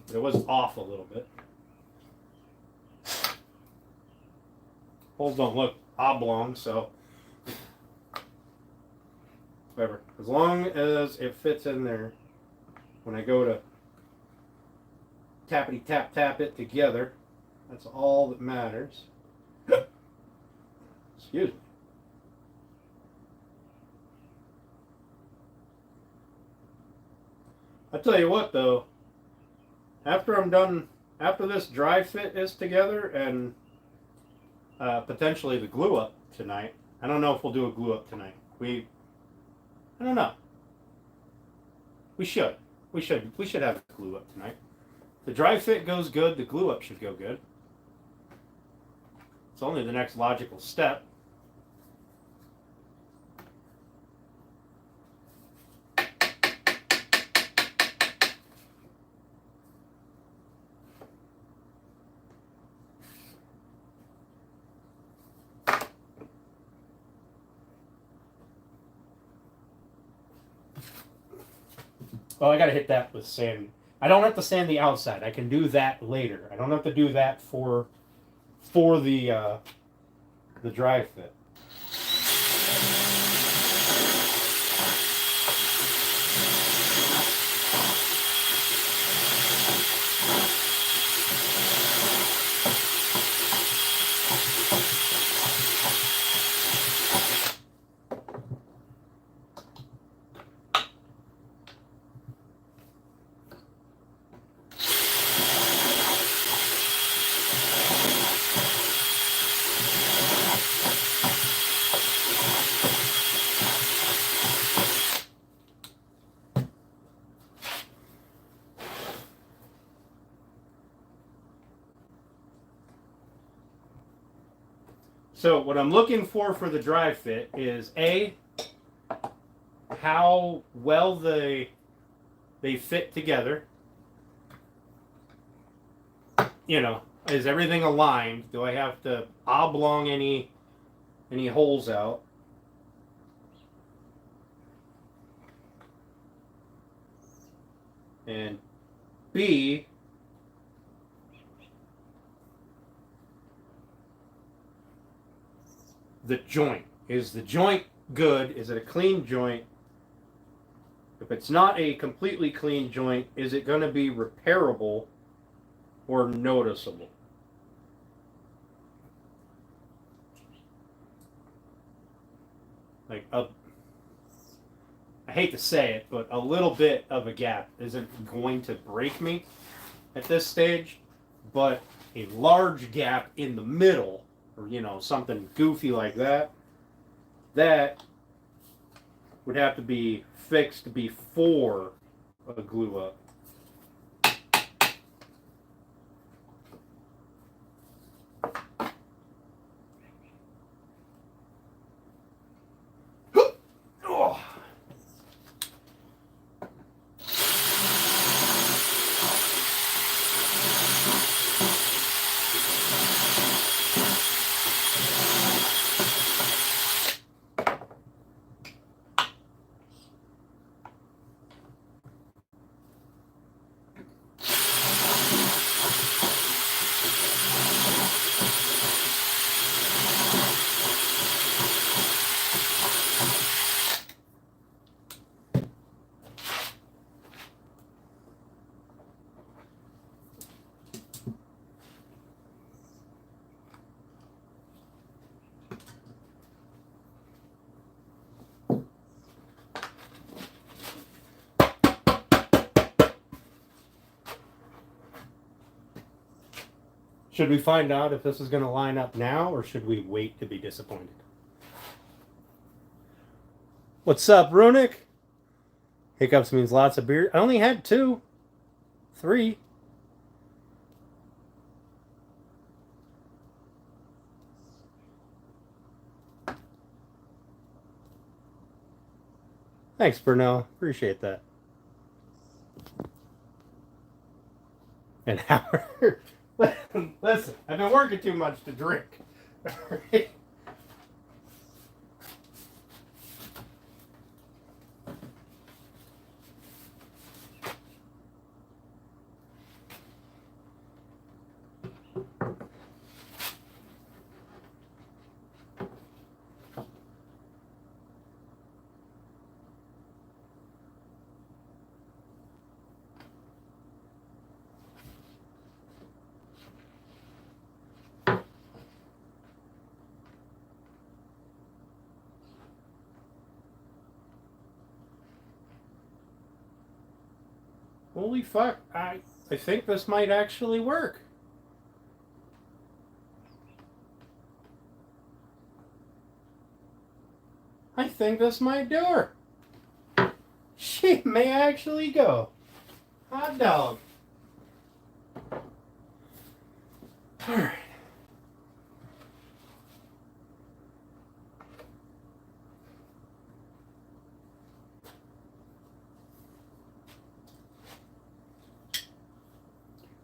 but it was off a little bit. Holes don't look oblong, so whatever. As long as it fits in there when I go to tappity tap tap it together, that's all that matters. Excuse me. I tell you what though, after I'm done, after this dry fit is together and potentially the glue up tonight, I don't know if we'll do a glue up tonight. I don't know. We should have a glue up tonight. The dry fit goes good, the glue up should go good. It's only the next logical step. Oh, I gotta hit that with sand. I don't have to sand the outside. I can do that later. I don't have to do that for the dry fit. So what I'm looking for the dry fit is A, how well they fit together. You know, is everything aligned? Do I have to oblong any holes out? And B, the joint. Is the joint good? Is it a clean joint? If it's not a completely clean joint, is it going to be repairable or noticeable? Like I hate to say it, but a little bit of a gap isn't going to break me at this stage, but a large gap in the middle, or something goofy like that, that would have to be fixed before a glue up. Should we find out if this is going to line up now, or should we wait to be disappointed? What's up, Runic? Hiccups means lots of beer. I only had 2. 3. Thanks, Burnell. Appreciate that. And Howard, listen, I've been working too much to drink. Holy fuck, I think this might actually work. I think this might do her. She may actually go. Hot dog. Alright.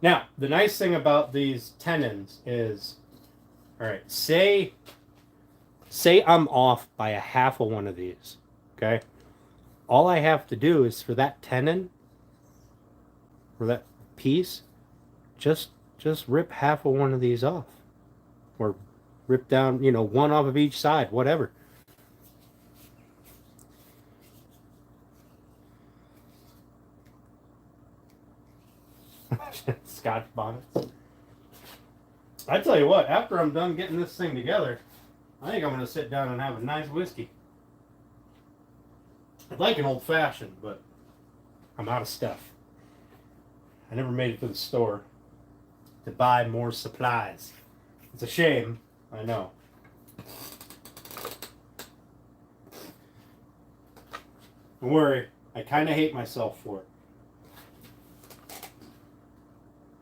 Now, the nice thing about these tenons is, alright, say I'm off by a half of one of these, okay? All I have to do is for that tenon, for that piece, just rip half of one of these off. Or rip down, one off of each side, whatever. Scotch bonnets. I tell you what, after I'm done getting this thing together, I think I'm going to sit down and have a nice whiskey. I'd like an old fashioned, but I'm out of stuff. I never made it to the store to buy more supplies. It's a shame, I know. Don't worry, I kind of hate myself for it.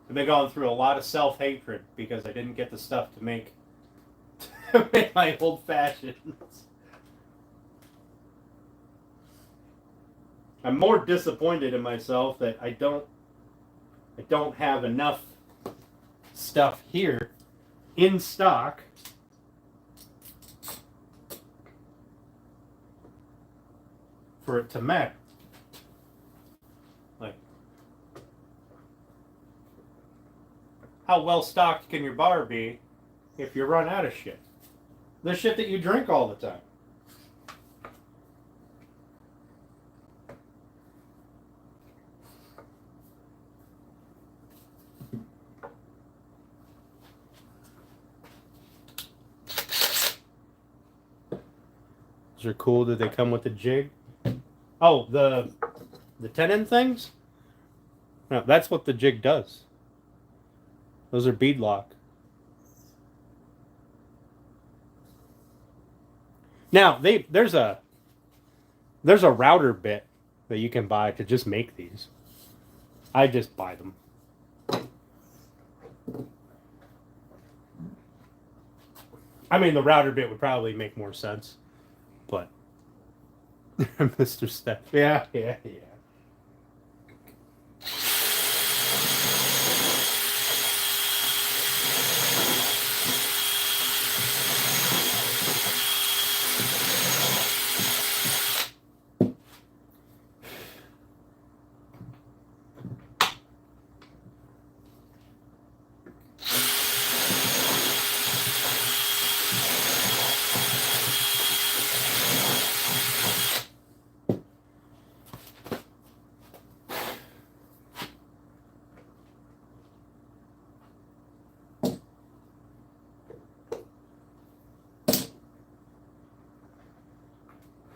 I've been going through a lot of self-hatred because I didn't get the stuff to make my old fashions. I'm more disappointed in myself that I don't have enough stuff here in stock for it to matter. Like, how well stocked can your bar be if you run out of shit? The shit that you drink all the time. Those are cool. Did they come with the jig? Oh, the tenon things? No, that's what the jig does. Those are beadlock. Now, there's a router bit that you can buy to just make these. I just buy them. I mean, the router bit would probably make more sense, but Mr. Steph, yeah.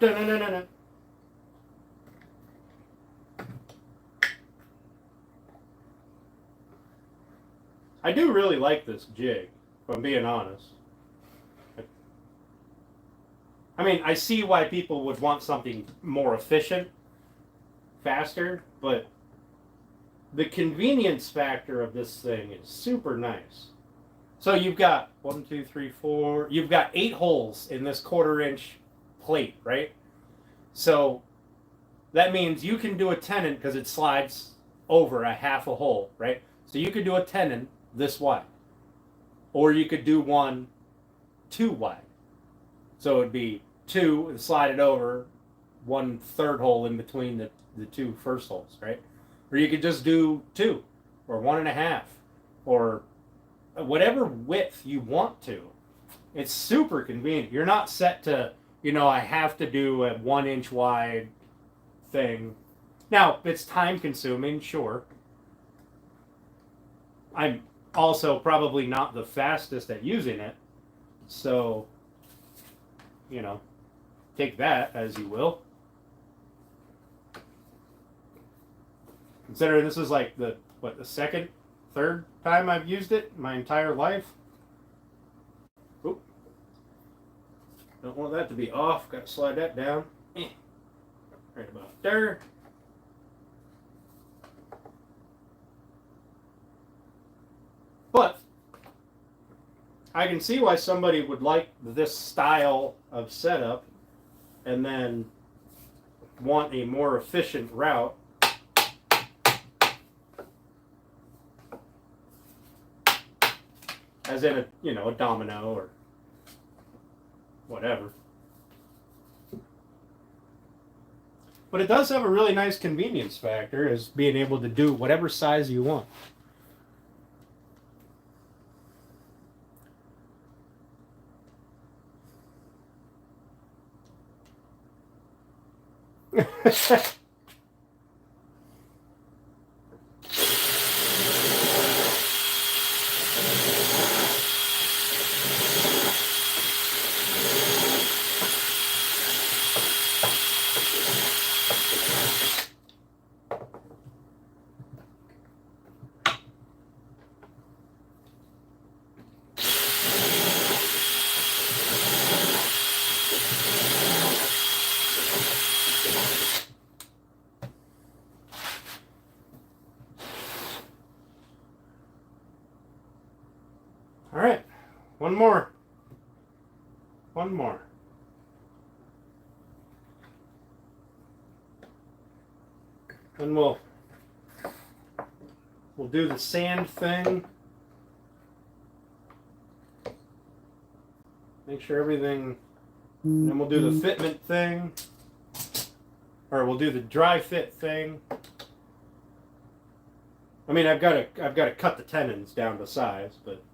No. I do really like this jig, if I'm being honest. I mean, I see why people would want something more efficient, faster, but the convenience factor of this thing is super nice. So you've got 1, 2, 3, 4. You've got 8 holes in this 1/4-inch plate, right? So that means you can do a tenon because it slides over a half a hole, right? So you could do a tenon this wide, or you could do one too wide. So it'd be 2 and slide it over 1/3 hole in between the 2 first holes, right? Or you could just do 2 or 1.5 or whatever width you want to. It's super convenient. You're not set to, I have to do a 1-inch wide thing. Now, it's time consuming, sure. I'm also probably not the fastest at using it. So, take that as you will. Considering this is like the second, third time I've used it my entire life. Oop. Don't want that to be off. Got to slide that down. Right about there. But I can see why somebody would like this style of setup and then want a more efficient route. As in a domino or whatever. But it does have a really nice convenience factor as being able to do whatever size you want. All right, one more. One more. And we'll do the sand thing. Make sure everything, and then we'll do the fitment thing. Or we'll do the dry fit thing. I mean, I've got to cut the tenons down to size, but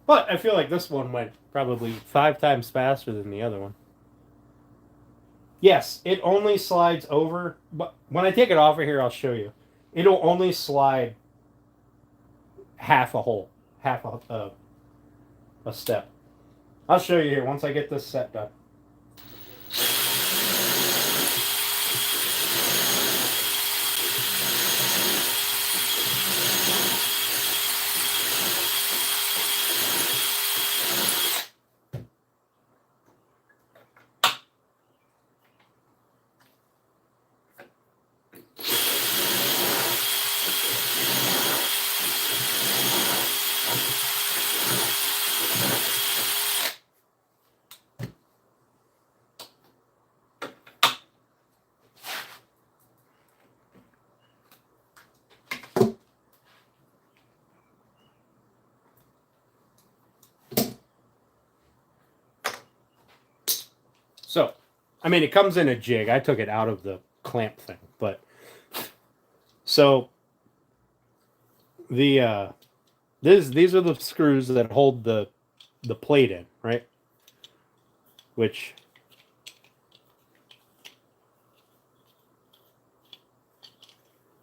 but I feel like this one went probably 5 times faster than the other one. Yes, it only slides over, but when I take it off of here, I'll show you. It'll only slide half a hole, half a step. I'll show you here once I get this set done. So, I mean, it comes in a jig. I took it out of the clamp thing, but so the these are the screws that hold the plate in, right? Which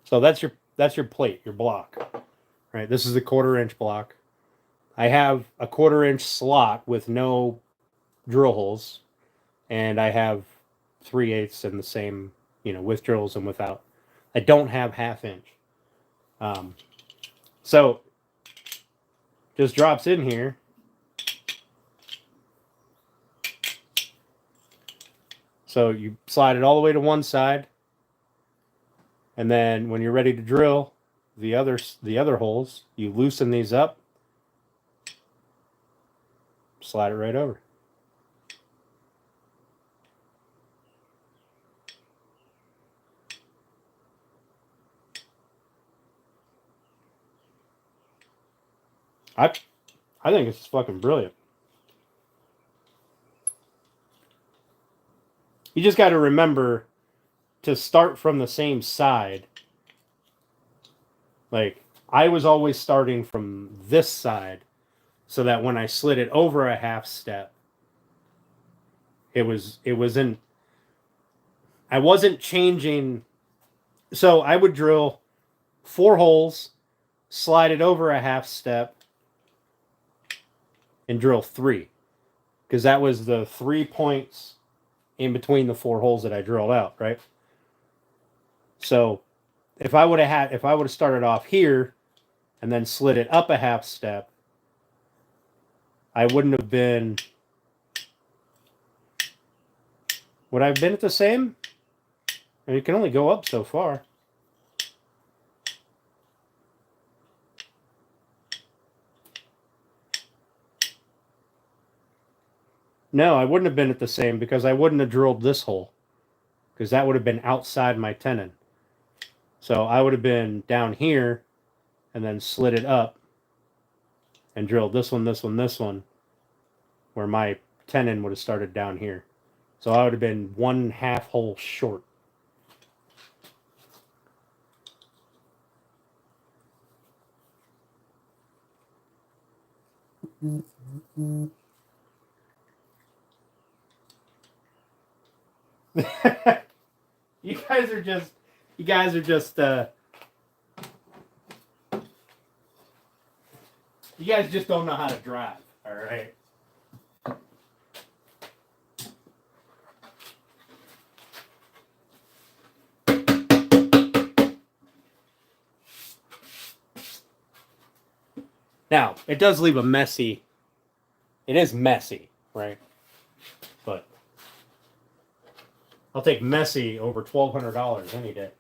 so that's your plate, your block, right? This is a 1/4-inch block. I have a 1/4-inch slot with no drill holes, and I have 3/8 in the same, with drills and without. I don't have 1/2 inch. So just drops in here. So you slide it all the way to one side, and then when you're ready to drill the other holes, you loosen these up, slide it right over. I think it's fucking brilliant. You just got to remember to start from the same side. Like, I was always starting from this side so that when I slid it over a 1/2 step, it wasn't, I wasn't changing. So I would drill 4 holes, slide it over a 1/2 step, and drill 3, because that was the 3 points in between the 4 holes that I drilled out, right? So if I would have started off here and then slid it up a 1/2 step, I wouldn't have been. Would I have been at the same? I mean, you can only go up so far. No, I wouldn't have been at the same, because I wouldn't have drilled this hole, because that would have been outside my tenon. So I would have been down here and then slid it up and drilled this one, where my tenon would have started down here. So I would have been 1/2 hole short. You guys are just you guys just don't know how to drive, all right? Now, it does leave a messy. It is messy, right? But I'll take messy over $1,200 any day.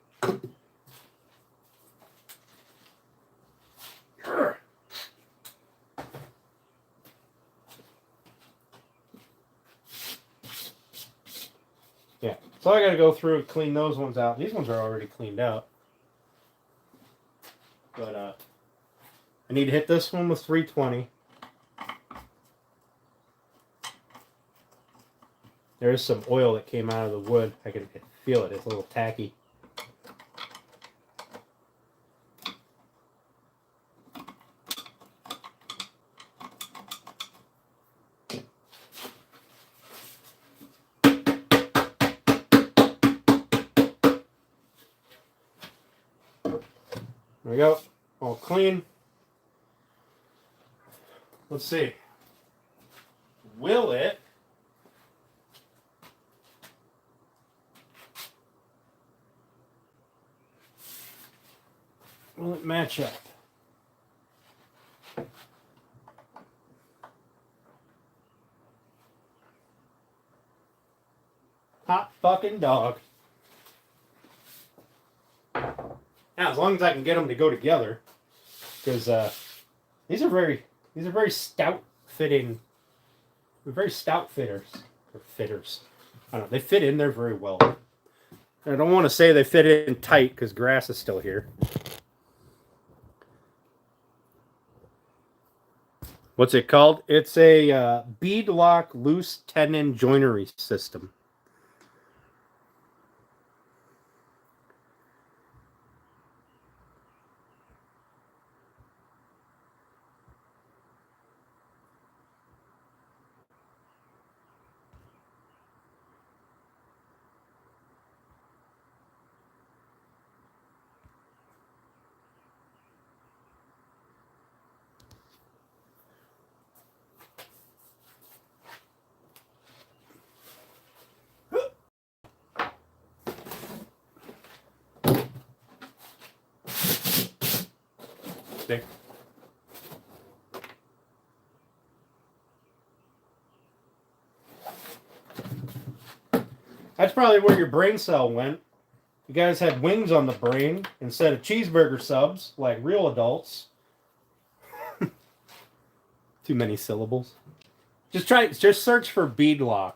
Yeah, so I got to go through and clean those ones out. These ones are already cleaned out. But I need to hit this one with 320. There's some oil that came out of the wood. I can feel it. It's a little tacky. There we go. All clean. Let's see. Will it match up? Hot fucking dog. Now, as long as I can get them to go together, because these are very stout fitting. They're very stout fitters. Or fitters. I don't know. They fit in there very well. I don't want to say they fit in tight because grass is still here. What's it called? It's a bead lock loose tenon joinery system. That's probably where your brain cell went. You guys had wings on the brain instead of cheeseburger subs like real adults. Too many syllables. Just search for beadlock.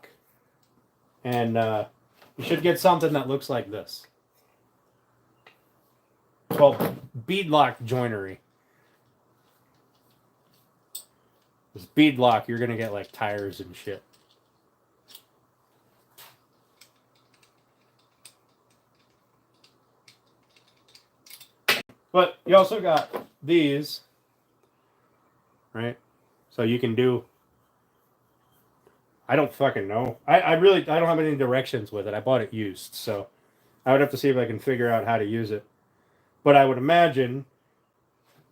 And you should get something that looks like this. Well, beadlock joinery. This beadlock, you're going to get like tires and shit. But you also got these, right? So you can do, I don't fucking know. I don't have any directions with it. I bought it used, so I would have to see if I can figure out how to use it. But I would imagine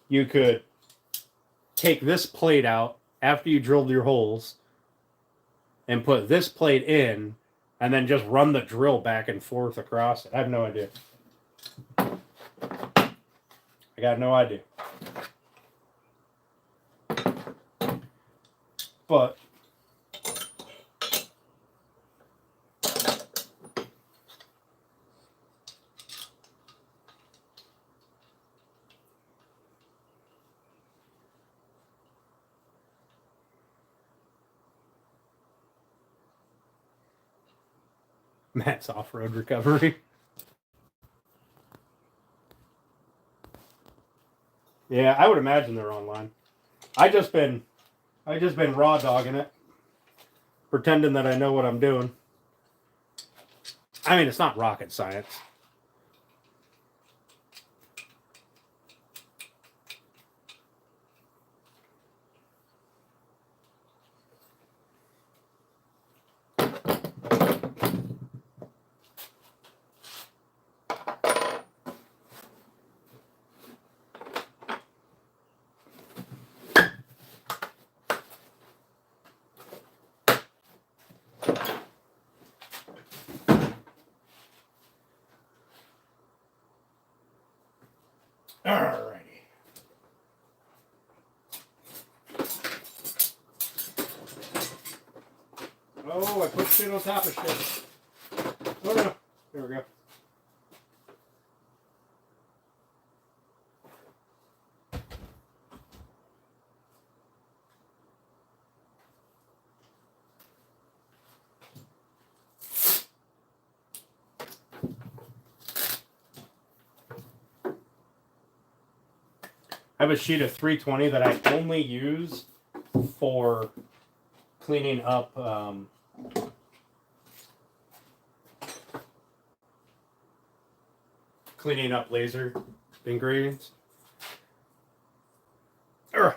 you could take this plate out after you drilled your holes and put this plate in and then just run the drill back and forth across it. I have no idea. I got no idea. But Matt's off-road recovery. Yeah, I would imagine they're online. I just been raw dogging it, pretending that I know what I'm doing. I mean, it's not rocket science. Alrighty. Oh, I put shit on top of shit. Oh no. There we go. I have a sheet of 320 that I only use for cleaning up laser engravings. Urgh.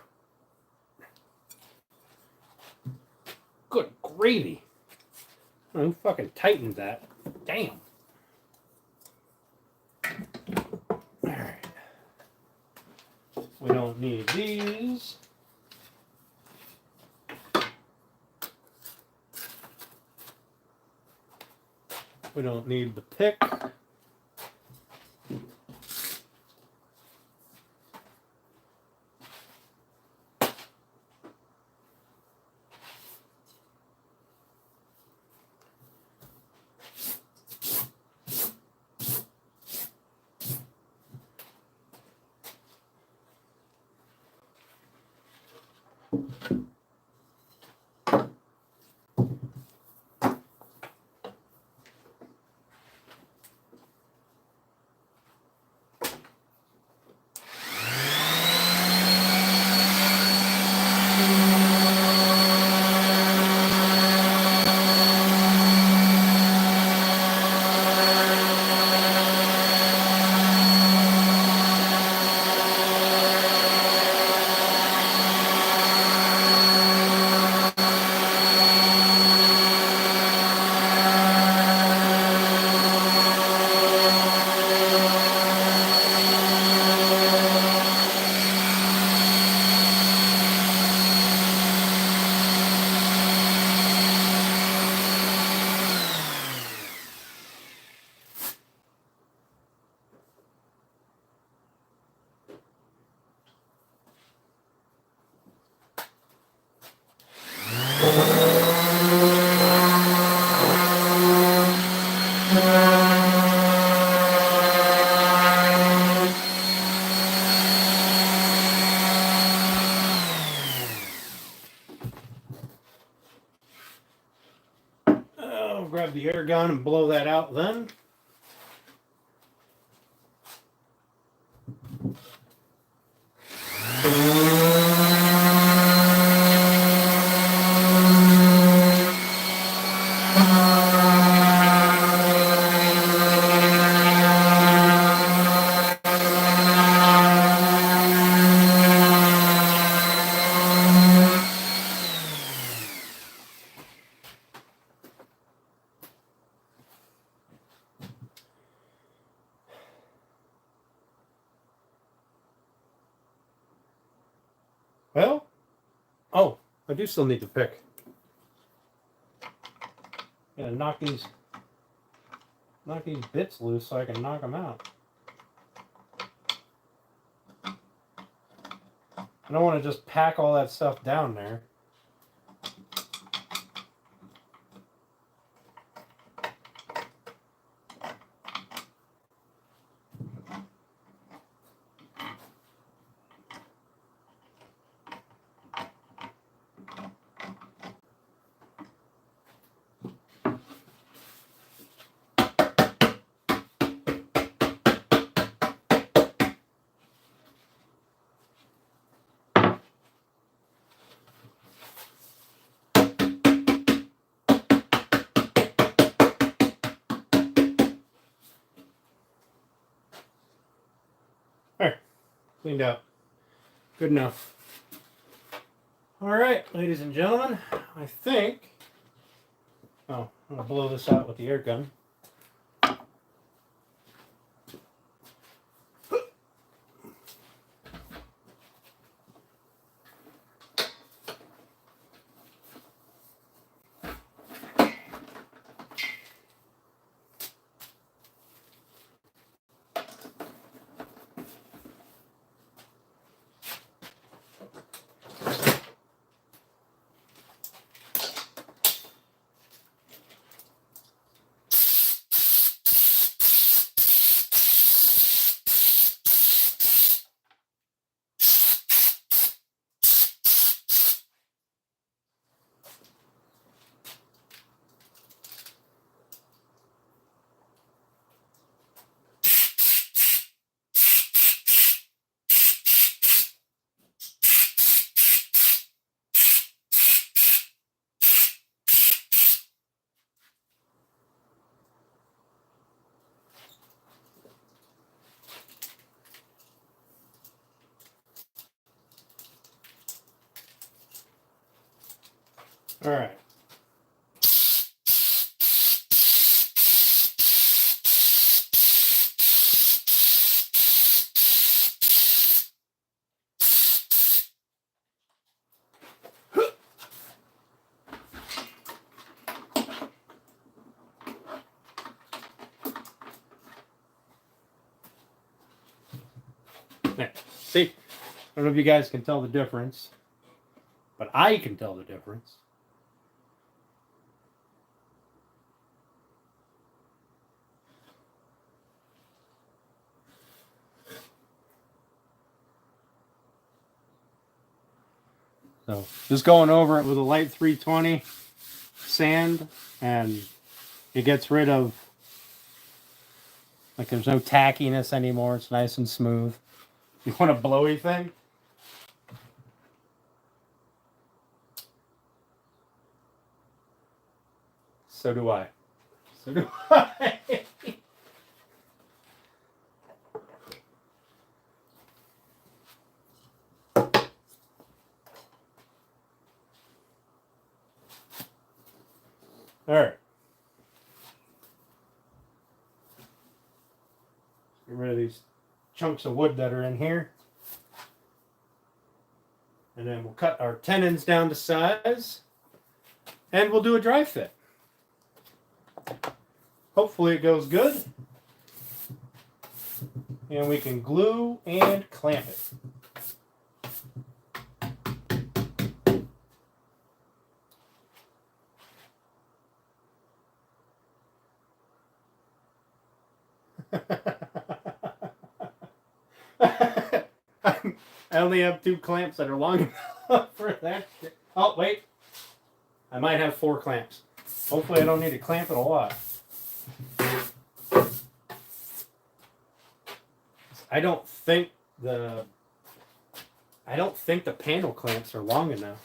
Good gravy. Oh, who fucking tightened that? Damn. Alright. We don't need these. We don't need the pick. I'll grab the air gun and blow that out then. Well, oh, I do still need to pick. Gotta knock these bits loose so I can knock them out. I don't want to just pack all that stuff down there. There, cleaned out. Good enough. All right, ladies and gentlemen, I think, oh, I'm gonna blow this out with the air gun. All right. There. See, I don't know if you guys can tell the difference, but I can tell the difference. So just going over it with a light 320 sand, and it gets rid of, like, there's no tackiness anymore. It's nice and smooth. You want a blowy thing? So do I. So do I. All right. Get rid of these chunks of wood that are in here. And then we'll cut our tenons down to size. And we'll do a dry fit. Hopefully it goes good. And we can glue and clamp it. I only have 2 clamps that are long enough for that shit. Oh, wait. I might have 4 clamps. Hopefully I don't need to clamp it a lot. I don't think the panel clamps are long enough.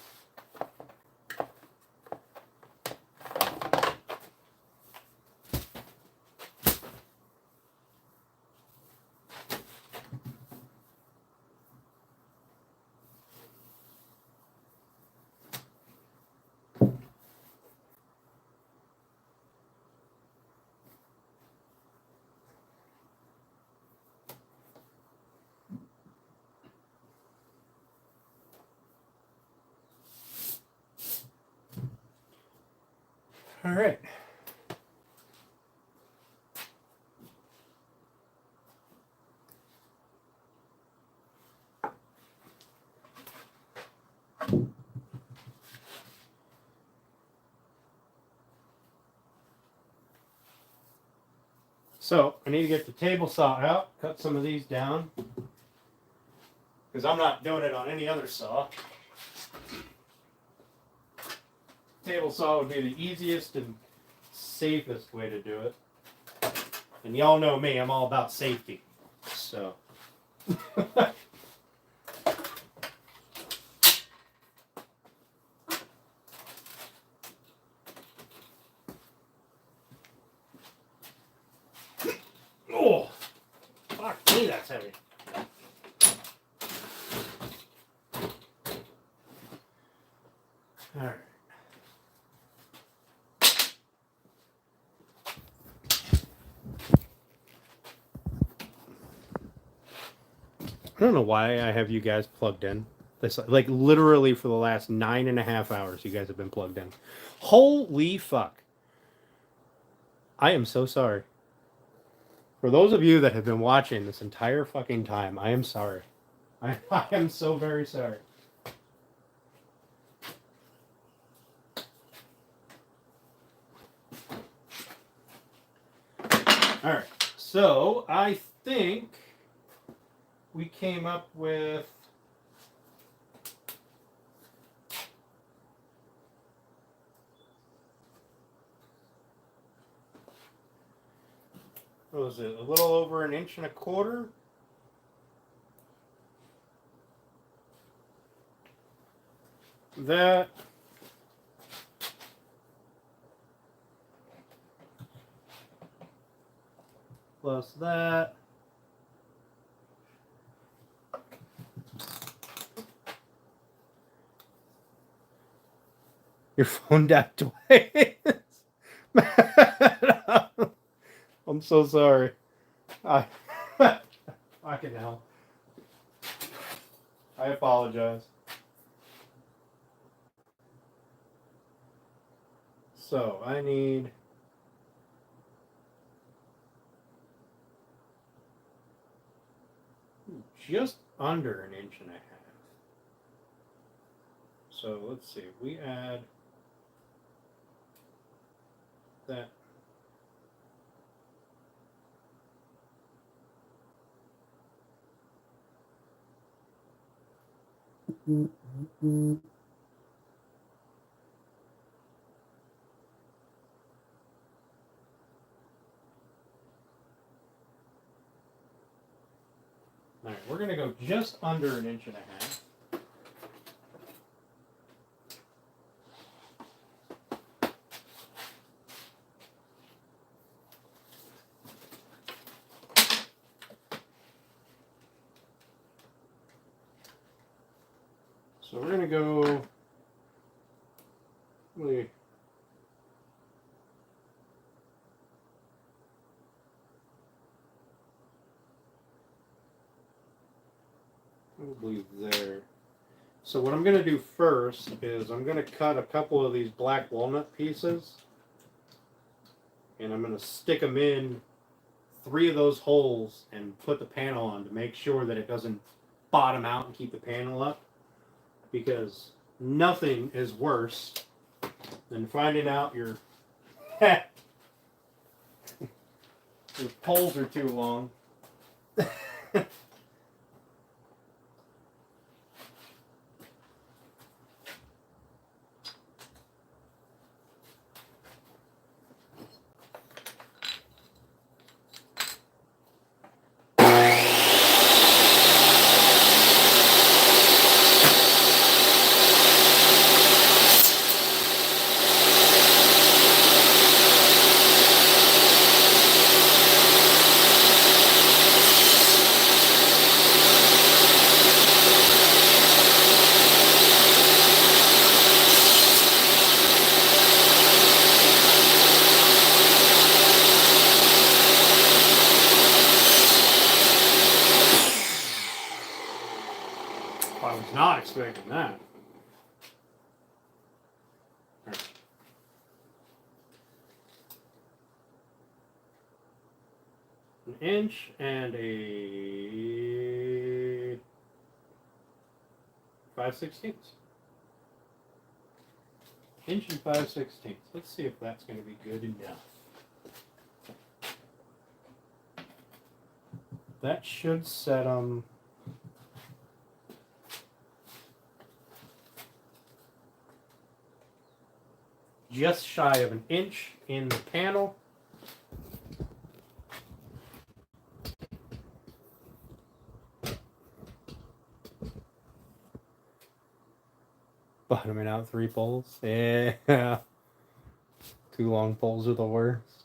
All right. So I need to get the table saw out, cut some of these down, because I'm not doing it on any other saw. Table saw would be the easiest and safest way to do it. And y'all know me, I'm all about safety. So. Oh, fuck me, that's heavy. All right. I don't know why I have you guys plugged in. This, like, literally for the last 9.5 hours, you guys have been plugged in. Holy fuck. I am so sorry. For those of you that have been watching this entire fucking time, I am sorry. I am so very sorry. Alright, so I think we came up with what was it, a little over 1.25 inches? That plus that. Your phone died twice. I'm so sorry. Fucking hell. I apologize. So I need just under 1.5 inches. So let's see, we add that. All right, we're going to go just under 1.5 inches. So we're going to go, probably there. So what I'm going to do first is I'm going to cut a couple of these black walnut pieces, and I'm going to stick them in 3 of those holes and put the panel on to make sure that it doesn't bottom out and keep the panel up, because nothing is worse than finding out your your poles are too long. bigger than that. Right. An inch and a 5/16. Inch and 5/16. Let's see if that's going to be good enough. That should set them. Just shy of an inch in the panel. Bottoming out 3 poles. Yeah. 2 long poles are the worst.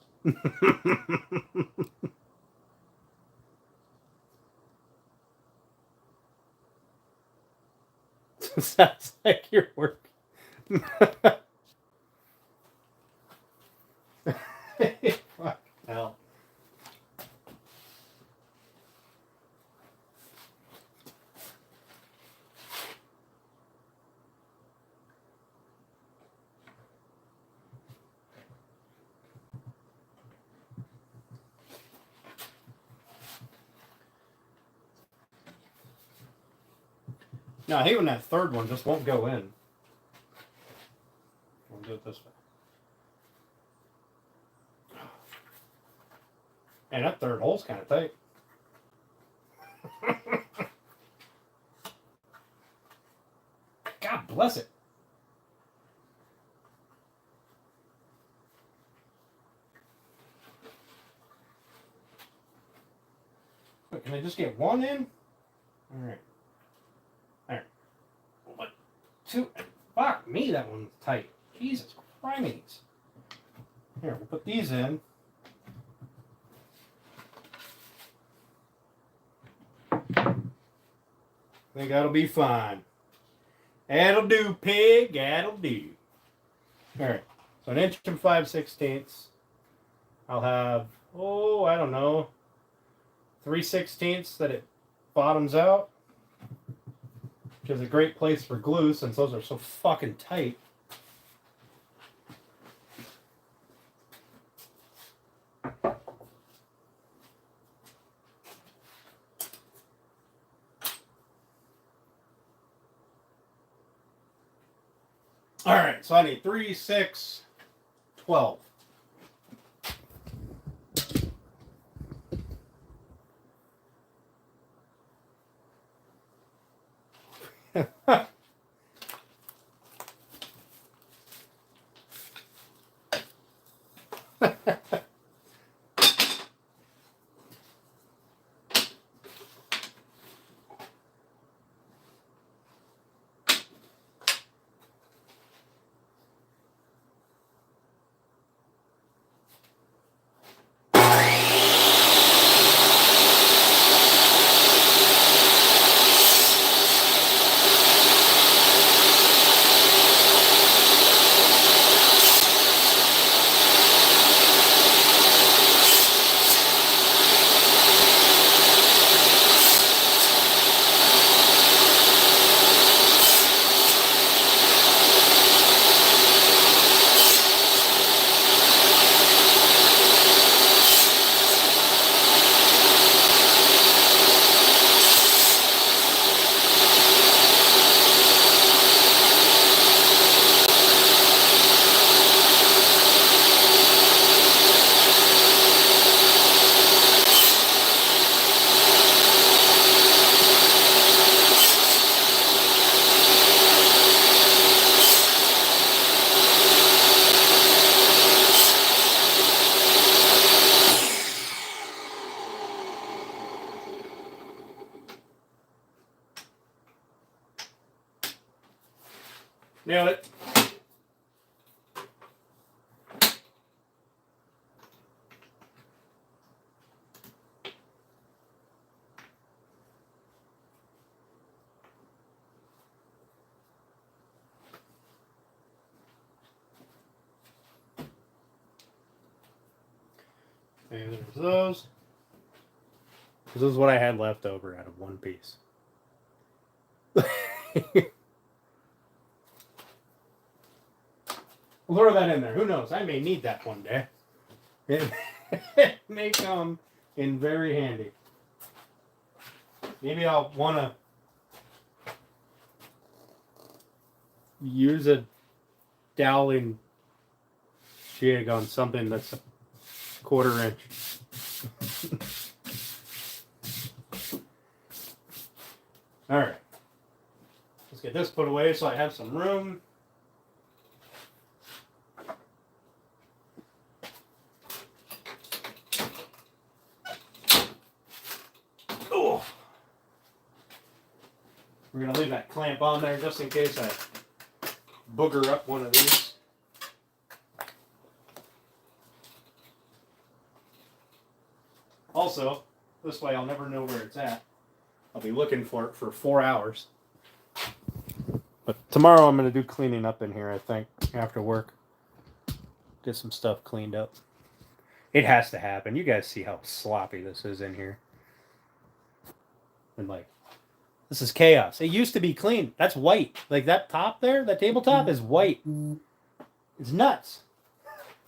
Sounds like you're working. Fuck hell. No, I hate when that third one just won't go in. We'll do it this way. And that third hole's kind of tight. God bless it. Wait, can I just get one in? All right. All right. 1, 2. Fuck me, that one's tight. Jesus Christ. Here, we'll put these in. I think that'll be fine. That'll do, pig. That'll do. All right. So 1 inch and 5/16. I'll have, I don't know, 3/16 that it bottoms out. Which is a great place for glue since those are so fucking tight. All right, so I need 3, 6, 12. Nailed it. And there's those. This is what I had left over out of one piece. We'll throw that in there. Who knows? I may need that one day. It may come in very handy. Maybe I'll want to use a doweling jig on something that's a 1/4 inch. All right. Let's get this put away so I have some room. Oh. We're going to leave that clamp on there just in case I booger up one of these. Also, this way I'll never know where it's at. I'll be looking for it for 4 hours. But tomorrow I'm going to do cleaning up in here, I think, after work. Get some stuff cleaned up. It has to happen. You guys see how sloppy this is in here. And like, this is chaos. It used to be clean. That's white. Like that top there, that tabletop is white. It's nuts.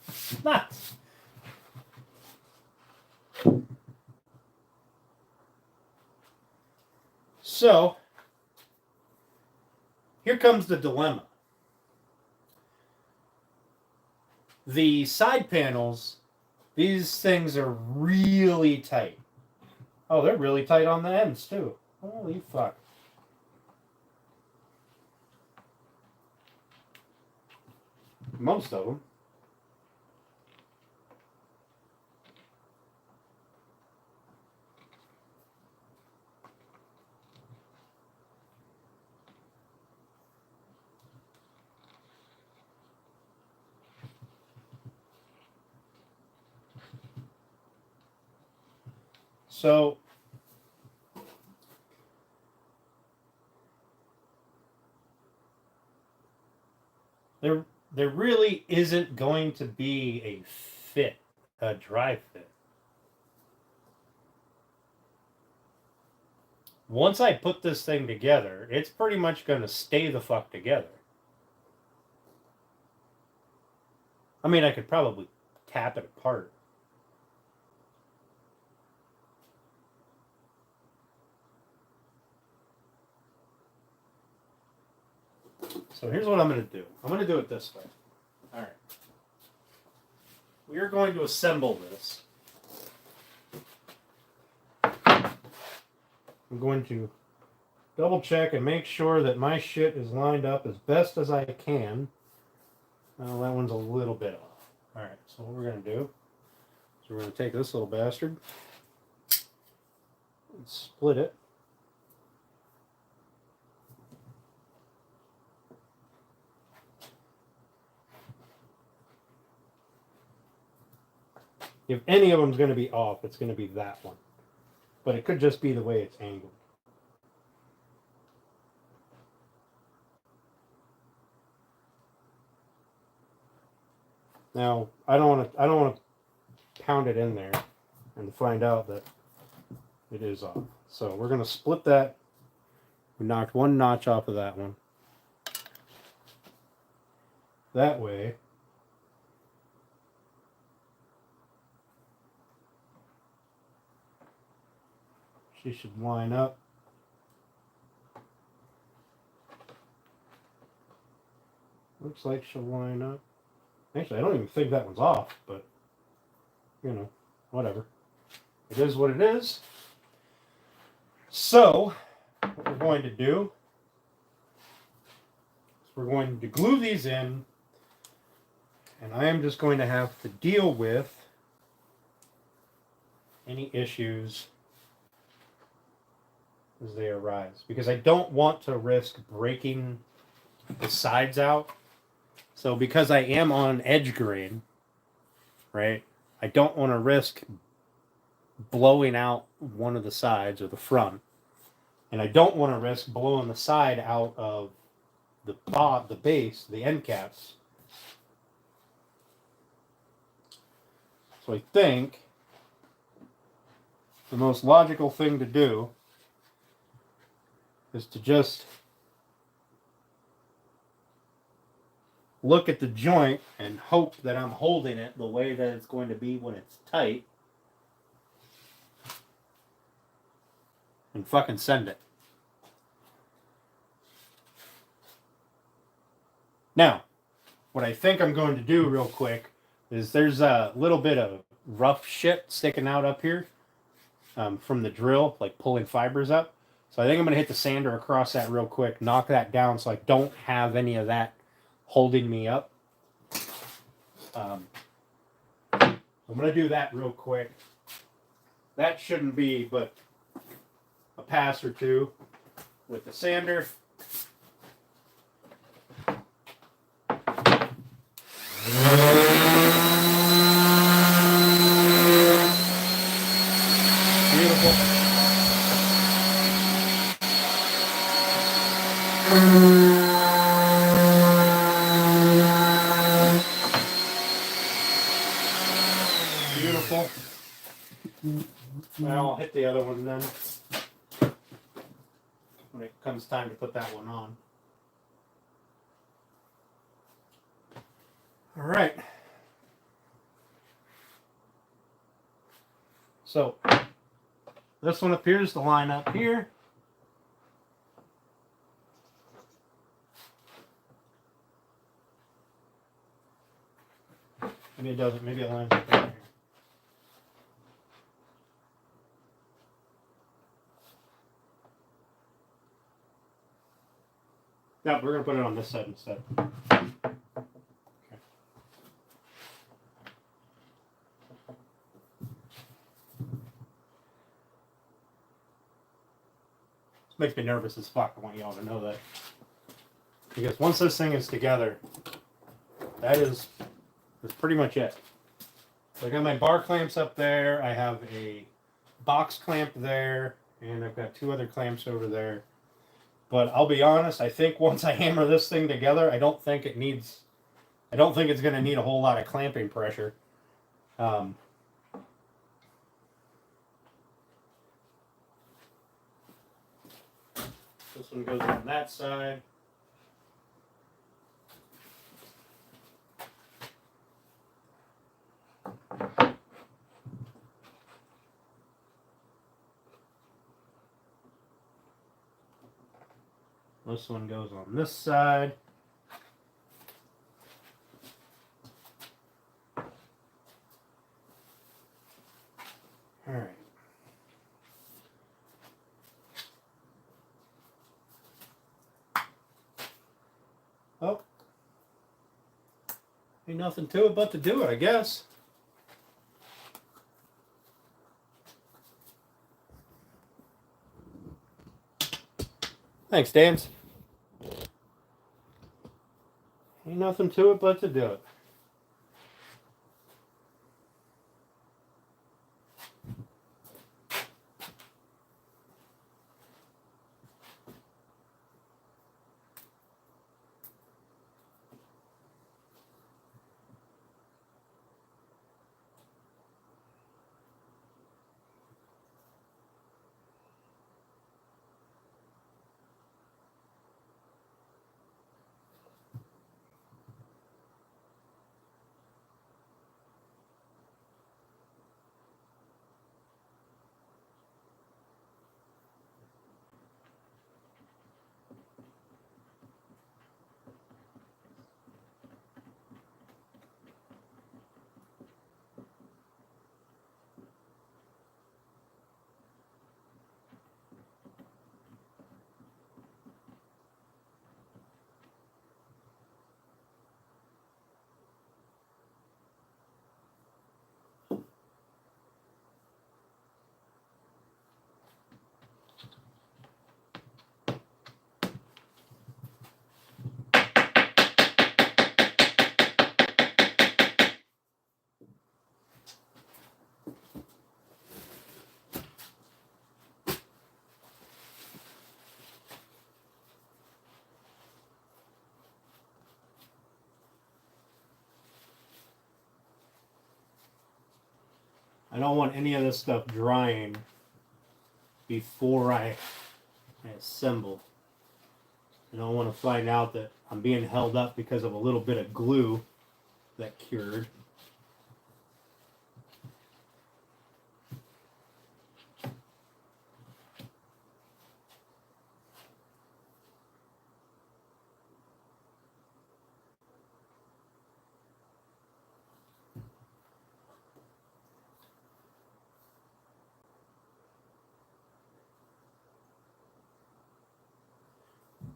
It's nuts. So, here comes the dilemma. The side panels, these things are really tight. Oh, they're really tight on the ends, too. Holy fuck. Most of them. So, there really isn't going to be a fit, a dry fit. Once I put this thing together, it's pretty much going to stay the fuck together. I mean, I could probably tap it apart. So here's what I'm going to do. I'm going to do it this way. All right. We are going to assemble this. I'm going to double check and make sure that my shit is lined up as best as I can. Oh, that one's a little bit off. All right, so what we're going to do is we're going to take this little bastard and split it. If any of them is going to be off, it's going to be that one. But it could just be the way it's angled. Now, I don't want to pound it in there and find out that it is off. So we're going to split that. We knocked one notch off of that one. That way, she should line up. Looks like she'll line up. Actually, I don't even think that one's off, but, you know, whatever. It is what it is. So, what we're going to do is we're going to glue these in, and I am just going to have to deal with any issues as they arise, because I don't want to risk breaking the sides out. So because I am on edge grain, right, I don't want to risk blowing out one of the sides or the front, and I don't want to risk blowing the side out of the base, the end caps. So I think the most logical thing to do is to just look at the joint and hope that I'm holding it the way that it's going to be when it's tight, and fucking send it. Now, what I think I'm going to do real quick is there's a little bit of rough shit sticking out up here from the drill, like pulling fibers up. So I think I'm going to hit the sander across that real quick, knock that down so I don't have any of that holding me up. I'm going to do that real quick. That shouldn't be but a pass or two with the sander. Beautiful. Beautiful. Well, I'll hit the other one then when it comes time to put that one on. All right. So this one appears to line up here. Maybe it doesn't. Maybe it lines up right here. Yeah, we're going to put it on this side instead. Okay. This makes me nervous as fuck. I want you all to know that. Because once this thing is together, that's pretty much it. So I got my bar clamps up there. I have a box clamp there. And I've got 2 other clamps over there. But I'll be honest, I think once I hammer this thing together, I don't think it's going to need a whole lot of clamping pressure. This one goes on that side. This one goes on this side. All right. Oh. Ain't nothing to it but to do it, I guess. Thanks, Dan. Ain't nothing to it but to do it. I don't want any of this stuff drying before I assemble. And I want to find out that I'm being held up because of a little bit of glue that cured.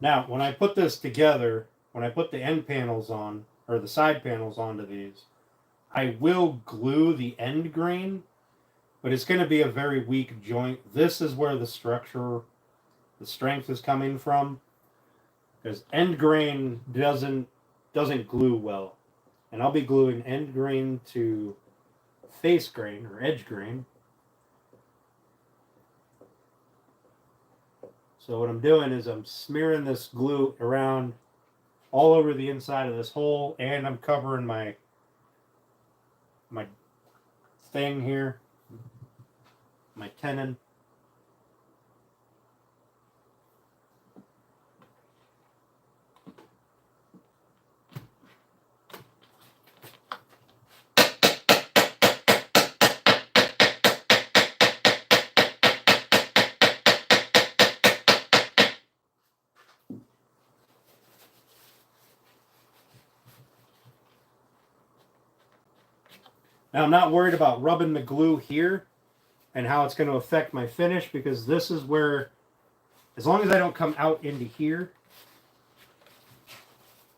Now, when I put this together, when I put the end panels on, or the side panels onto these, I will glue the end grain, but it's going to be a very weak joint. This is where the structure, the strength is coming from, because end grain doesn't glue well. And I'll be gluing end grain to face grain or edge grain. So what I'm doing is I'm smearing this glue around all over the inside of this hole, and I'm covering my thing here, my tenon. Now I'm not worried about rubbing the glue here and how it's going to affect my finish, because this is where, as long as I don't come out into here,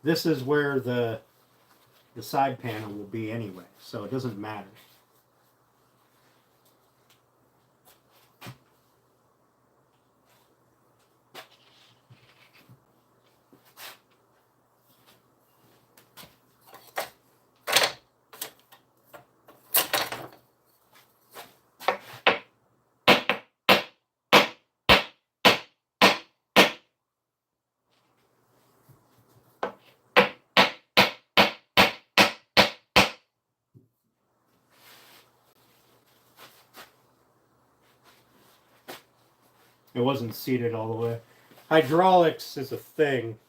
this is where the side panel will be anyway, so it doesn't matter. It wasn't seated all the way. Hydraulics is a thing,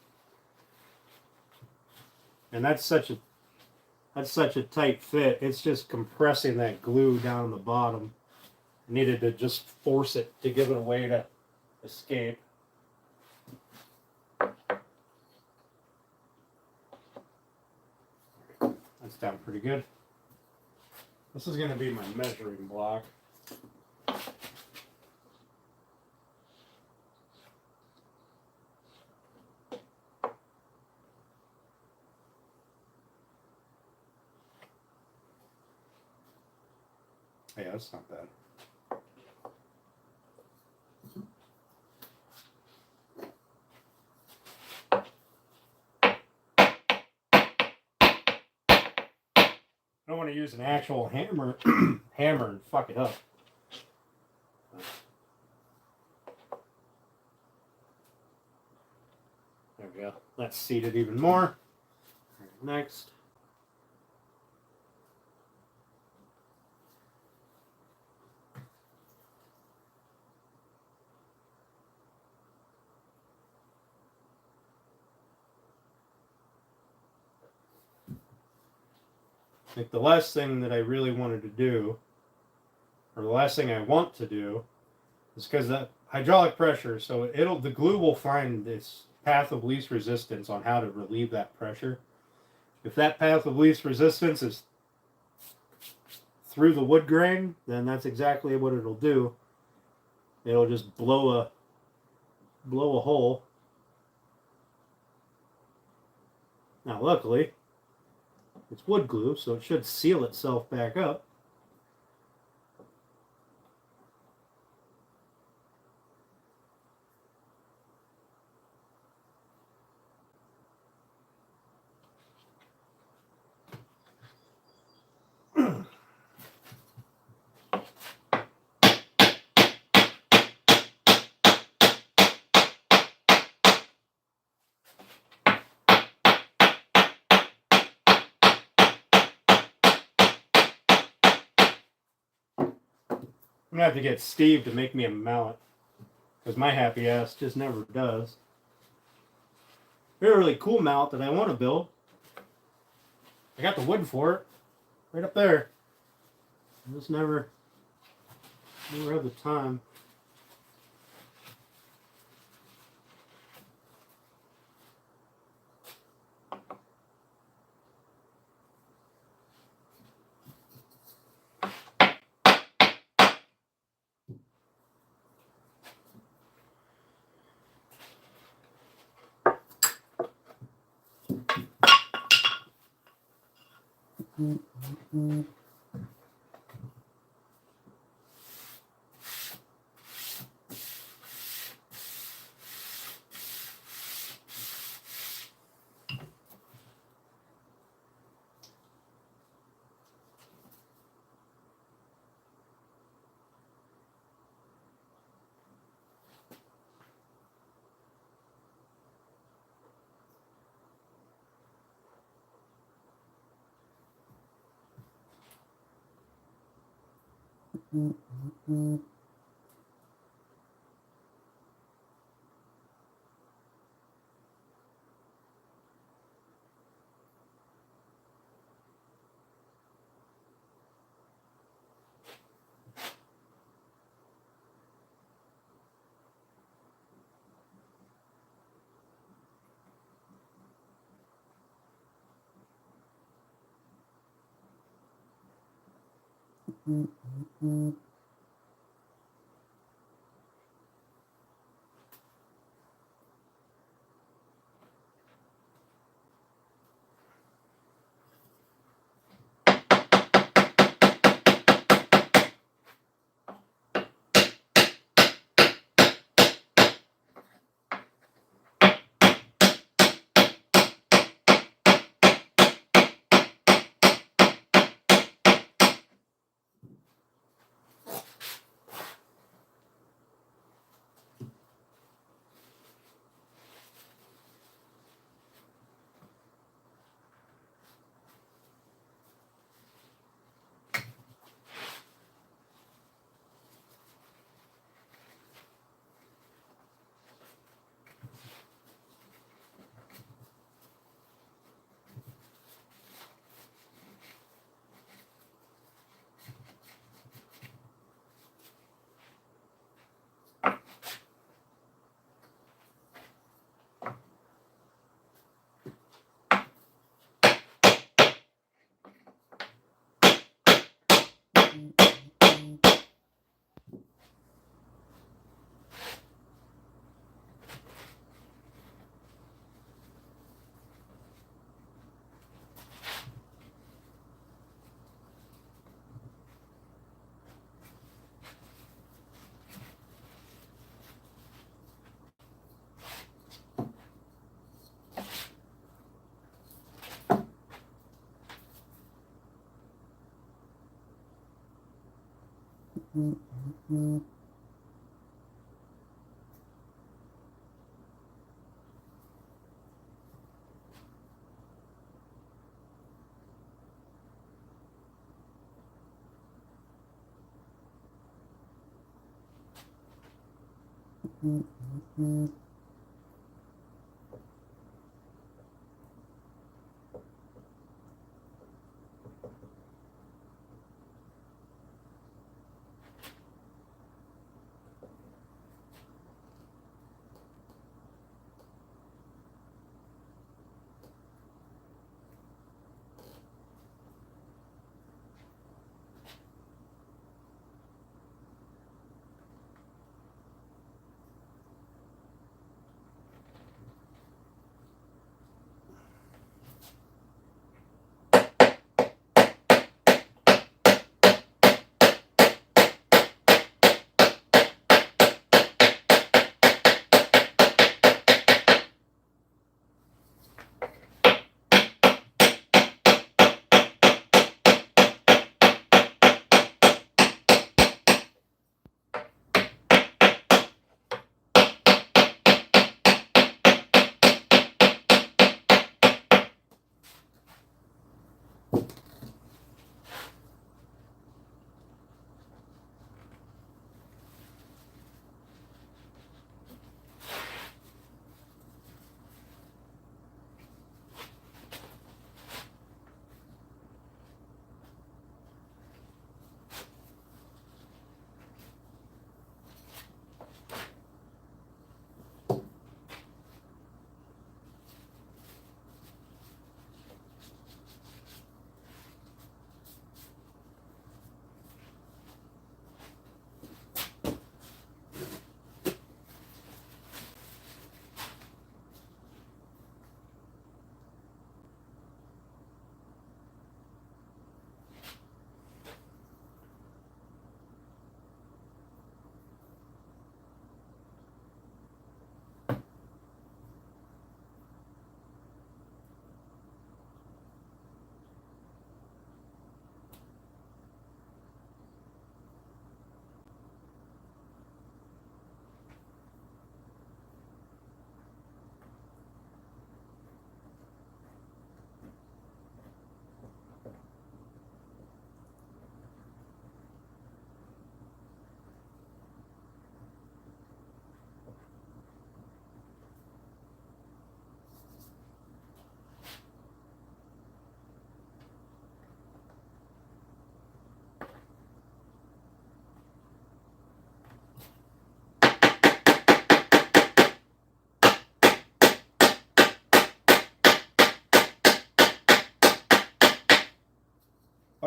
and that's such a tight fit. It's just compressing that glue down the bottom. I needed to just force it to give it a way to escape. That's down pretty good. This is going to be my measuring block. Yeah, that's not bad. I don't want to use an actual hammer and fuck it up. There we go. That's seated even more. Next. I think the last thing that I really wanted to do, or the last thing I want to do, is because that hydraulic pressure, so the glue will find this path of least resistance on how to relieve that pressure. If that path of least resistance is through the wood grain, then that's exactly what it'll do. It'll just blow a hole. Now luckily, it's wood glue, so it should seal itself back up. I'm gonna have to get Steve to make me a mallet, because my happy ass just never does. Here's a really cool mount that I want to build. I got the wood for it, right up there. I just never had the time.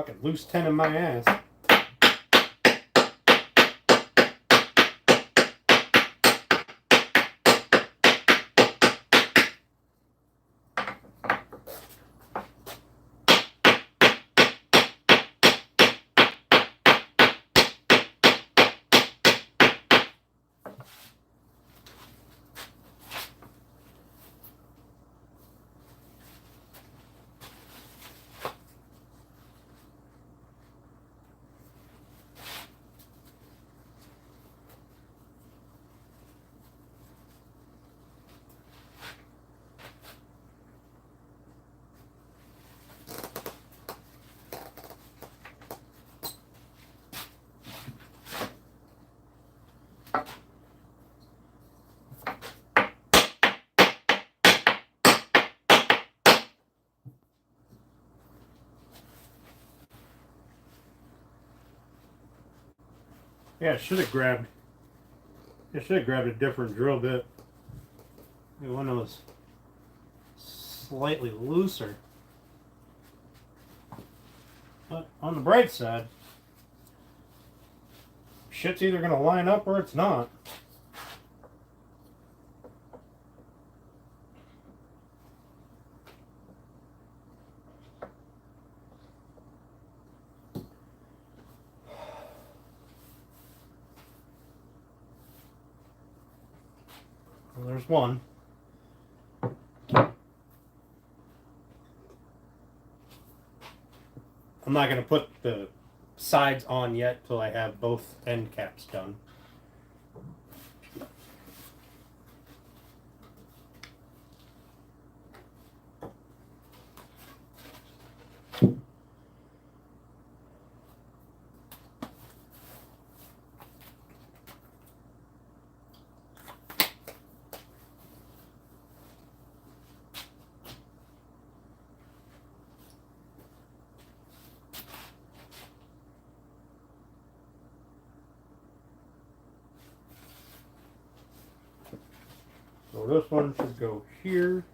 Fucking loose 10 in my ass. Yeah, I should have grabbed a different drill bit. Maybe one that was slightly looser. But on the bright side, shit's either gonna line up or it's not. Well, there's one. I'm not going to put the sides on yet till I have both end caps done. So this one should go here.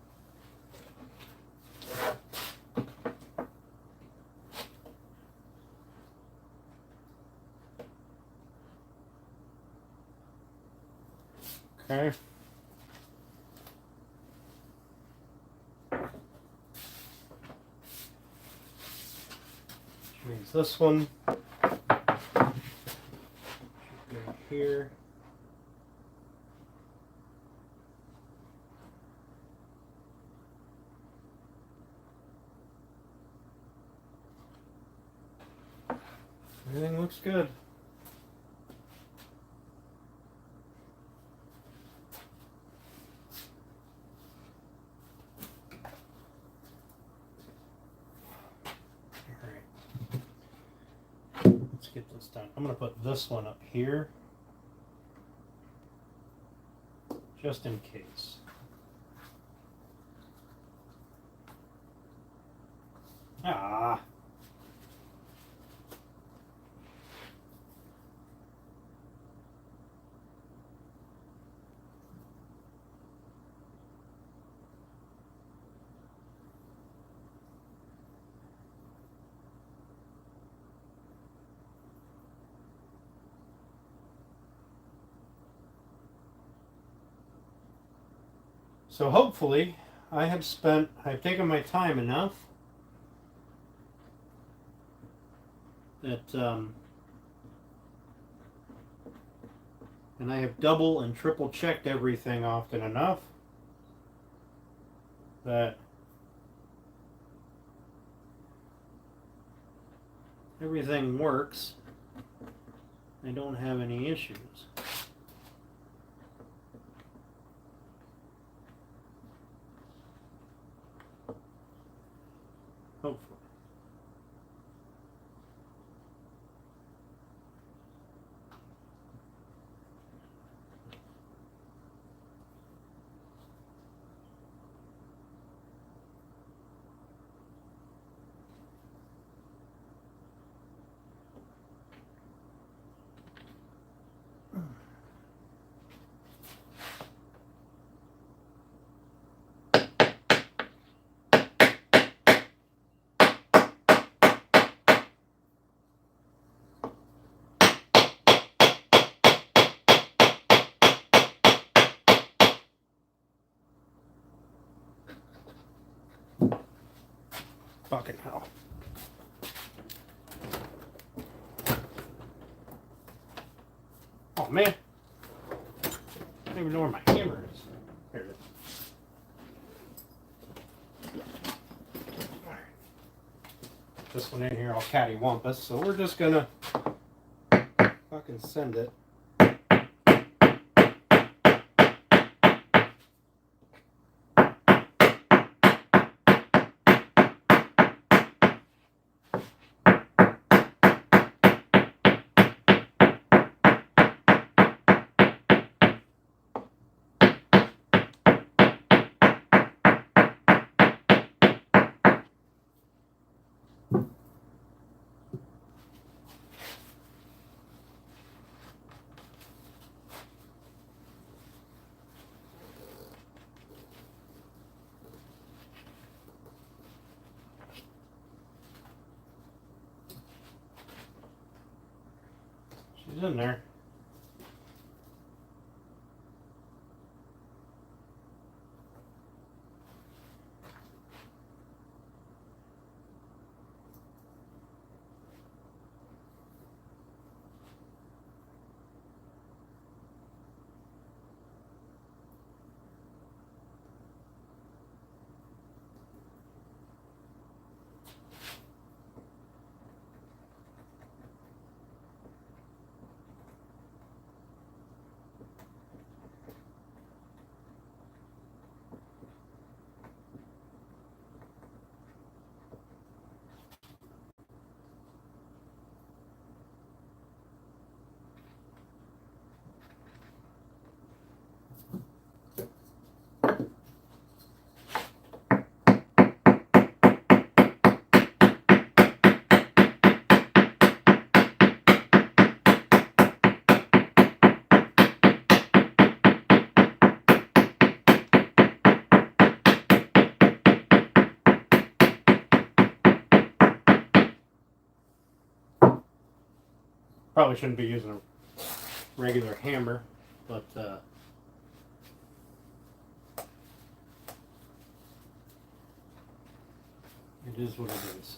Okay. Which means this one should go here. Everything looks good. Let's get this done. I'm going to put this one up here just in case. Ah. So hopefully I've taken my time enough that, and I have double and triple checked everything often enough that everything works. I don't have any issues. Hopefully. Oh man, I don't even know where my hammer is. Here it is. Alright. This one in here all cattywampus, so we're just gonna fucking send it. She's in there. Probably shouldn't be using a regular hammer, but it is what it is.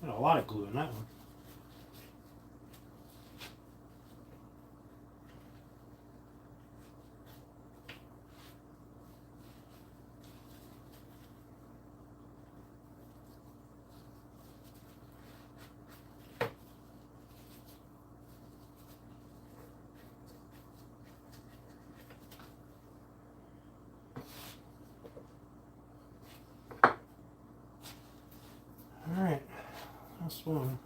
Got a lot of glue in that one. All right, last one.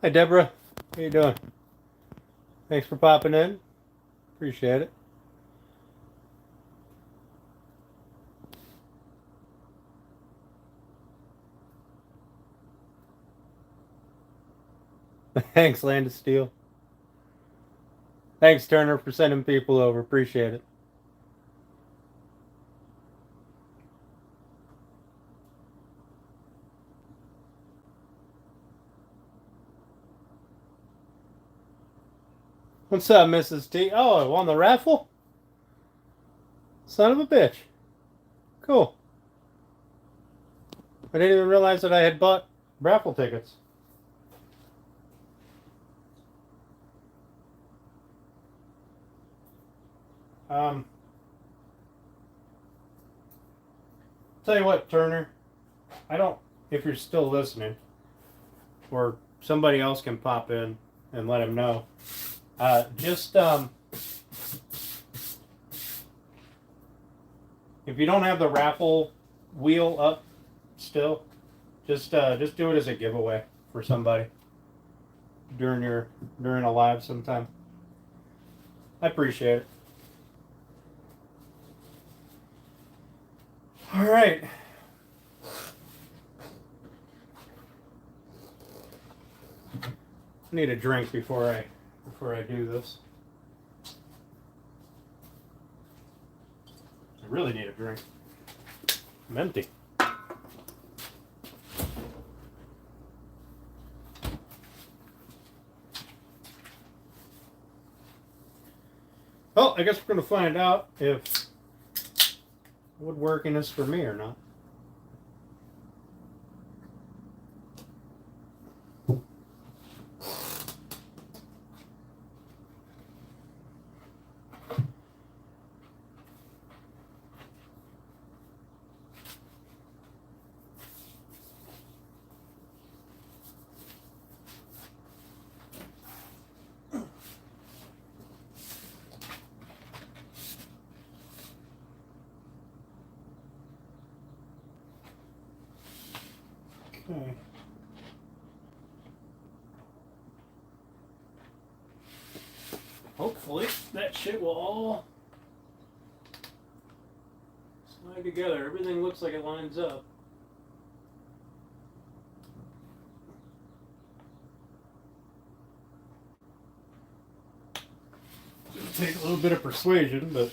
Hi, Deborah. How you doing? Thanks for popping in. Appreciate it. Thanks, Land of Steel. Thanks, Turner, for sending people over. Appreciate it. What's up, Mrs. T? Oh, I won the raffle? Son of a bitch. Cool. I didn't even realize that I had bought raffle tickets. Tell you what, Turner, I don't, if you're still listening, or somebody else can pop in and let him know. If you don't have the raffle wheel up still, just do it as a giveaway for somebody during a live sometime. I appreciate it. All right. I need a drink before I do this. I really need a drink. I'm empty. Well, I guess we're going to find out if woodworking is for me or not. Okay. Hopefully that shit will all slide together. Everything looks like it lines up. It'll take a little bit of persuasion, but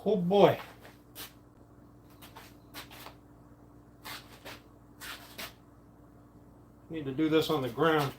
oh boy. Need to do this on the ground.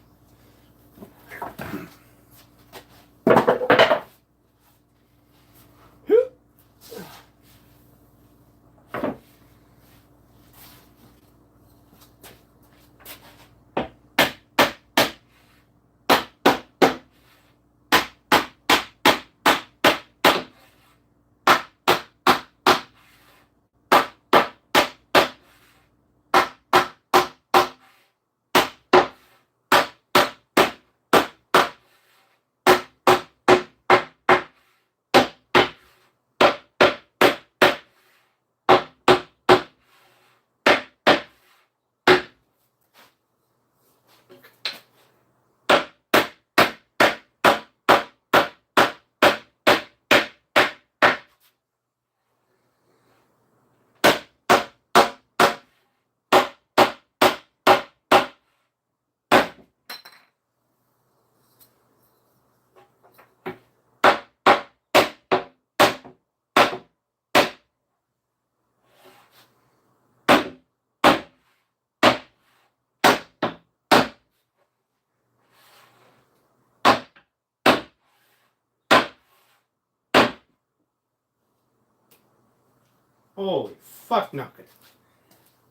Holy fuck nugget.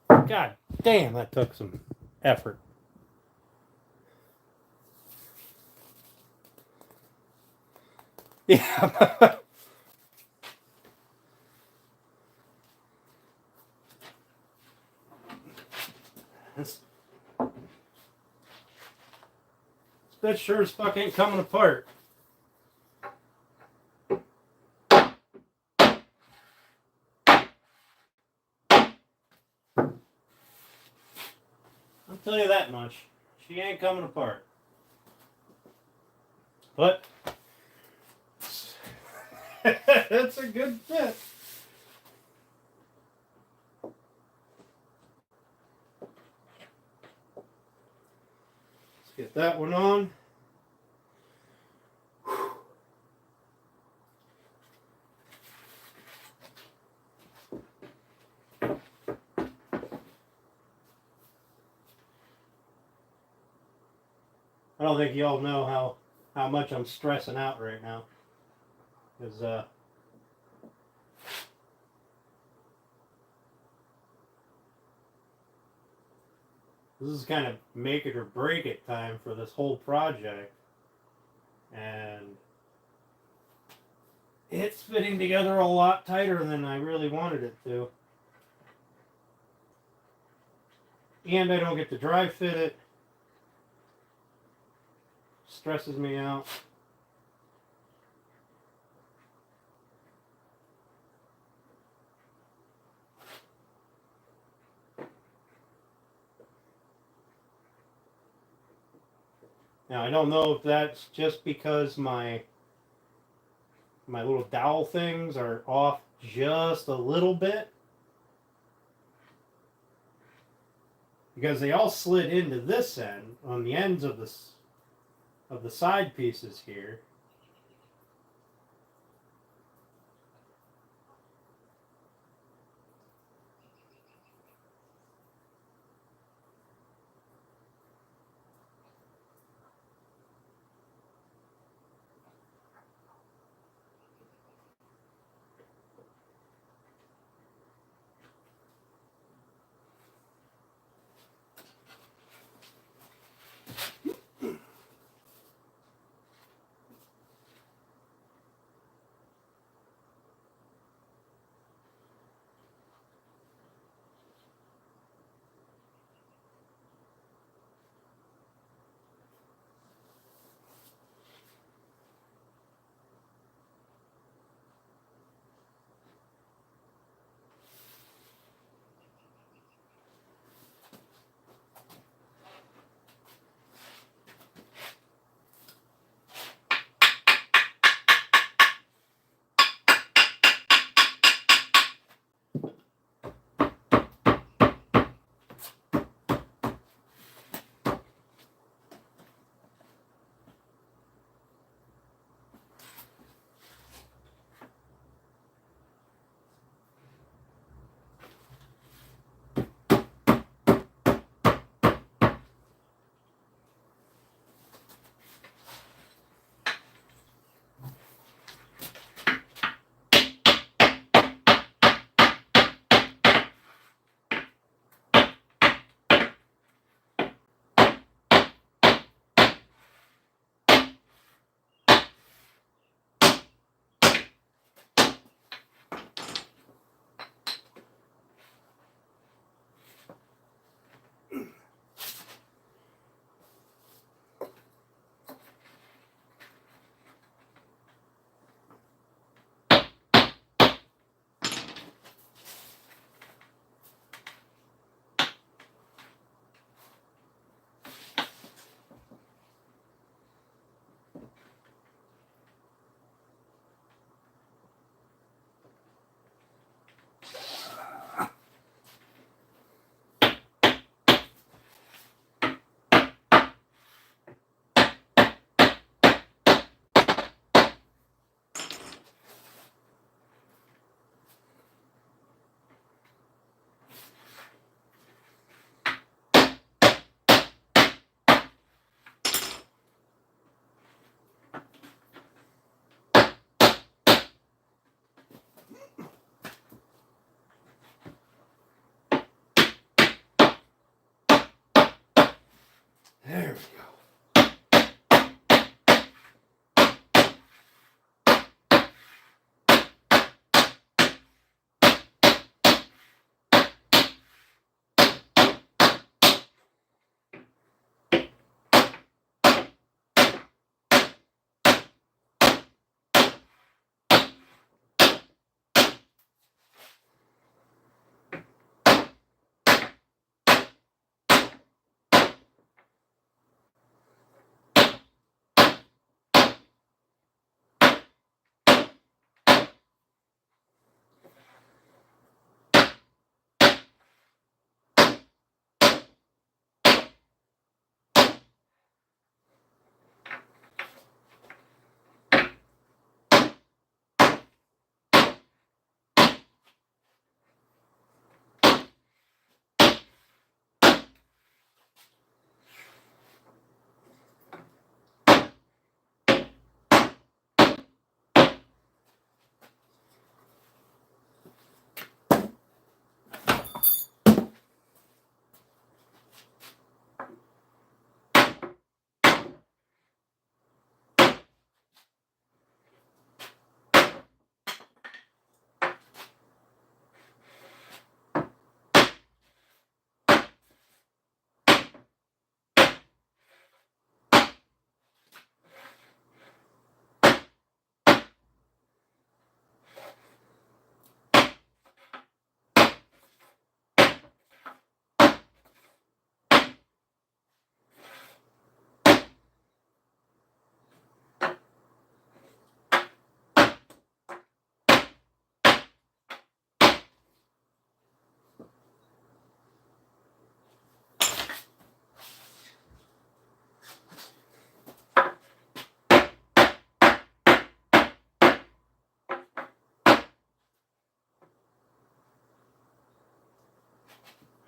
God damn, that took some effort. Yeah. This bitch sure as fuck ain't coming apart. I'll tell you that much. She ain't coming apart. But it's a good fit. Let's get that one on. I don't think y'all know how much I'm stressing out right now. Because this is kind of make it or break it time for this whole project. And it's fitting together a lot tighter than I really wanted it to. And I don't get to dry fit it. Stresses me out. Now I don't know if that's just because my little dowel things are off just a little bit, because they all slid into this end on the ends of the side pieces here.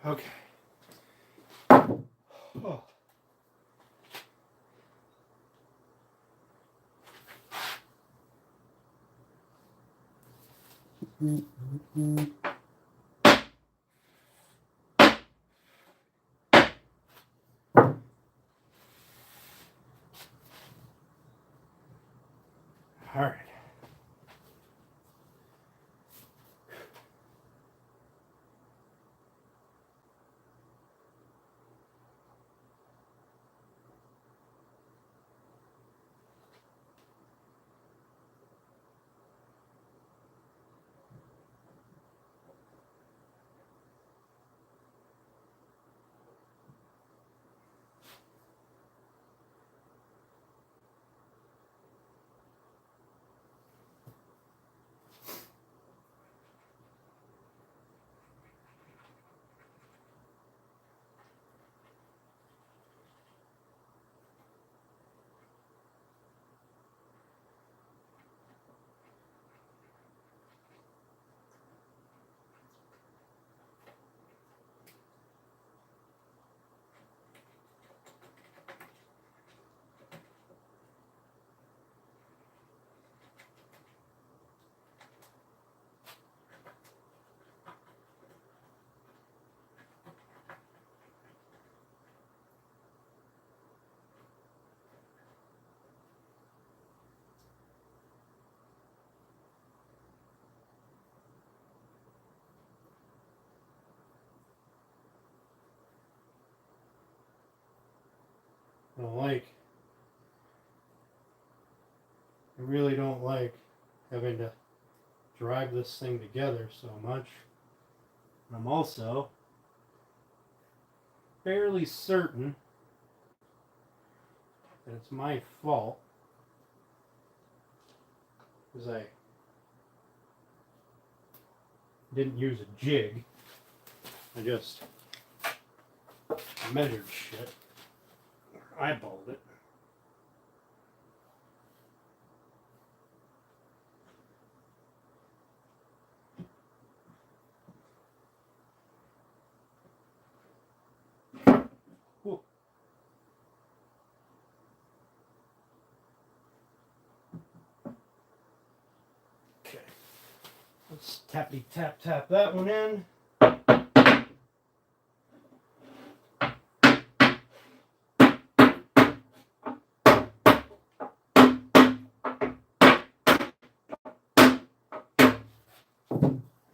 Okay. Oh. All right. I really don't like having to drive this thing together so much. I'm also fairly certain that it's my fault because I didn't use a jig. I just measured shit. Eyeballed it. Whoa. Okay. Let's tappy tap tap that one in.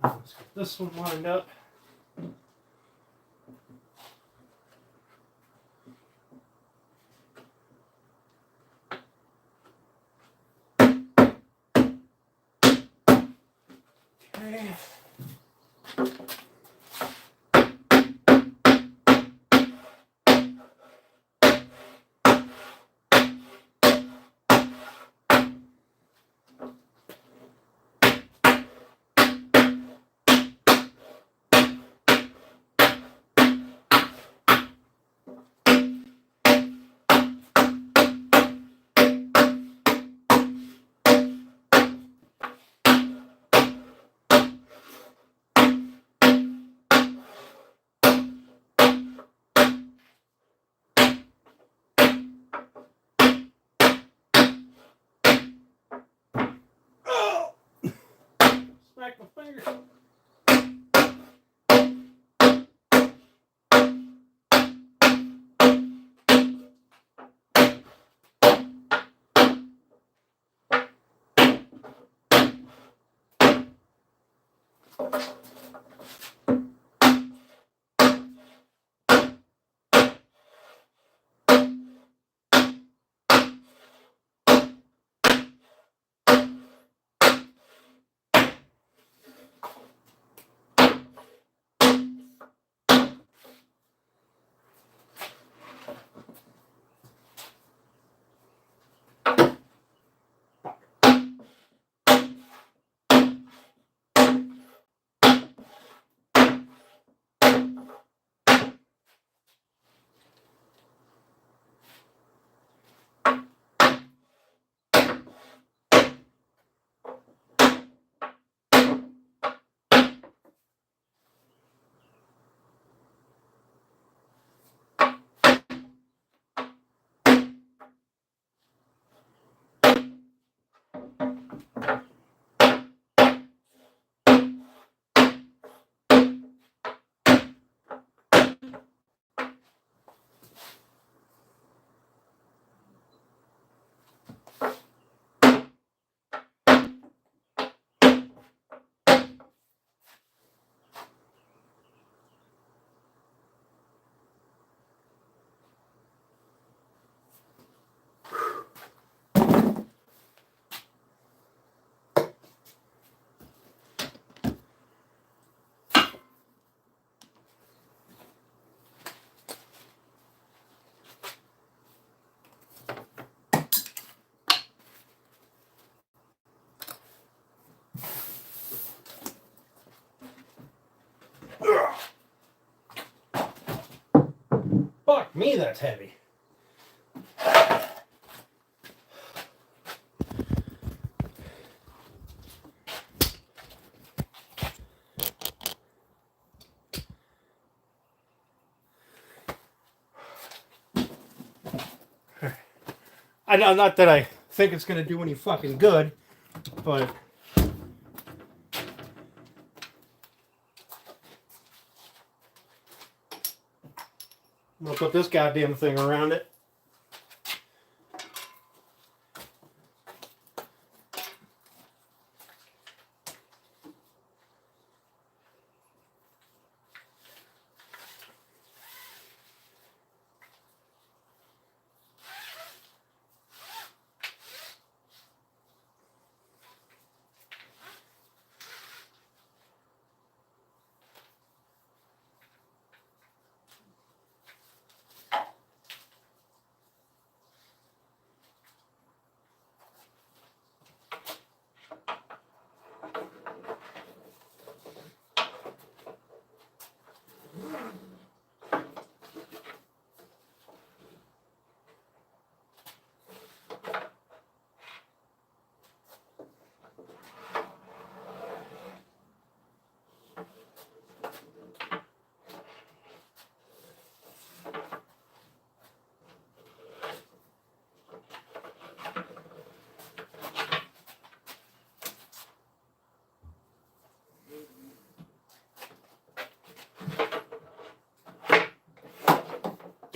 Let's get this one lined up. Okay. Oh! Smack my finger. Fuck me, that's heavy. I know, not that I think it's gonna do any fucking good, but I'm gonna put this goddamn thing around it.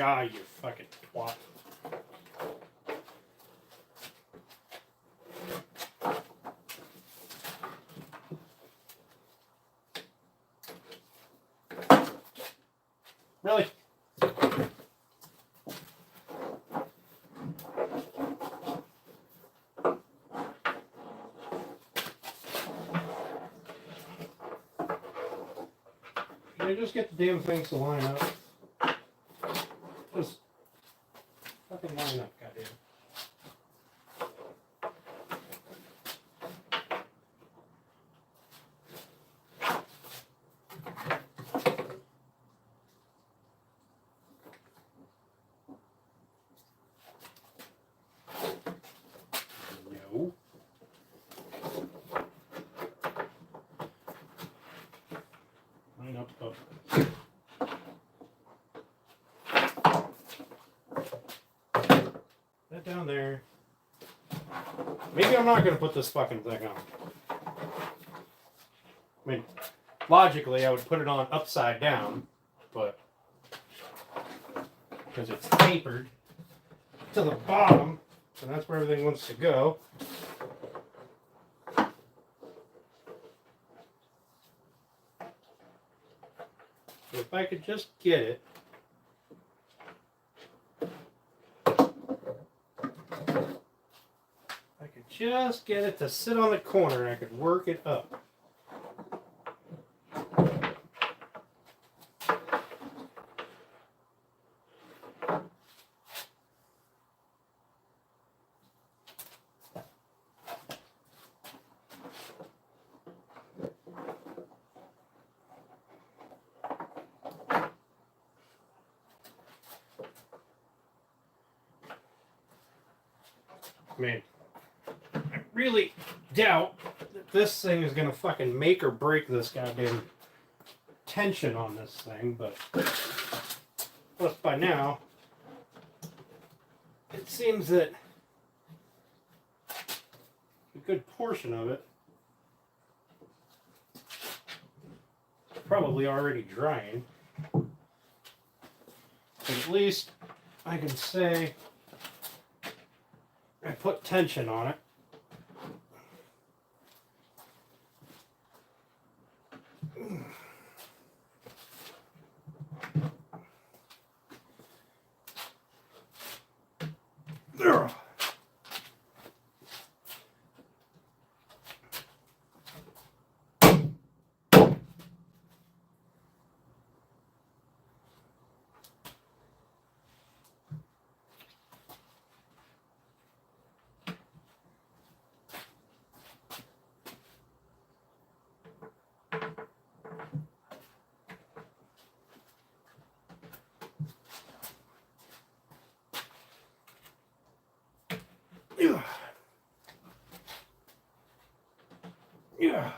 Ah, you fucking twat. Really? Can I just get the damn things to line up? Just fucking line up, goddamn. No. Line up, up. That down there. Maybe I'm not going to put this fucking thing on. I mean, logically, I would put it on upside down, but because it's tapered to the bottom, and that's where everything wants to go. So if I could just get it. Just get it to sit on the corner, I could work it up. I mean, I really doubt that this thing is going to fucking make or break this goddamn tension on this thing, but plus by now, it seems that a good portion of it probably already drying. But at least I can say I put tension on it. There. Yeah. Yeah.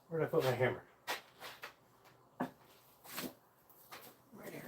Where did I put my hammer? Right here.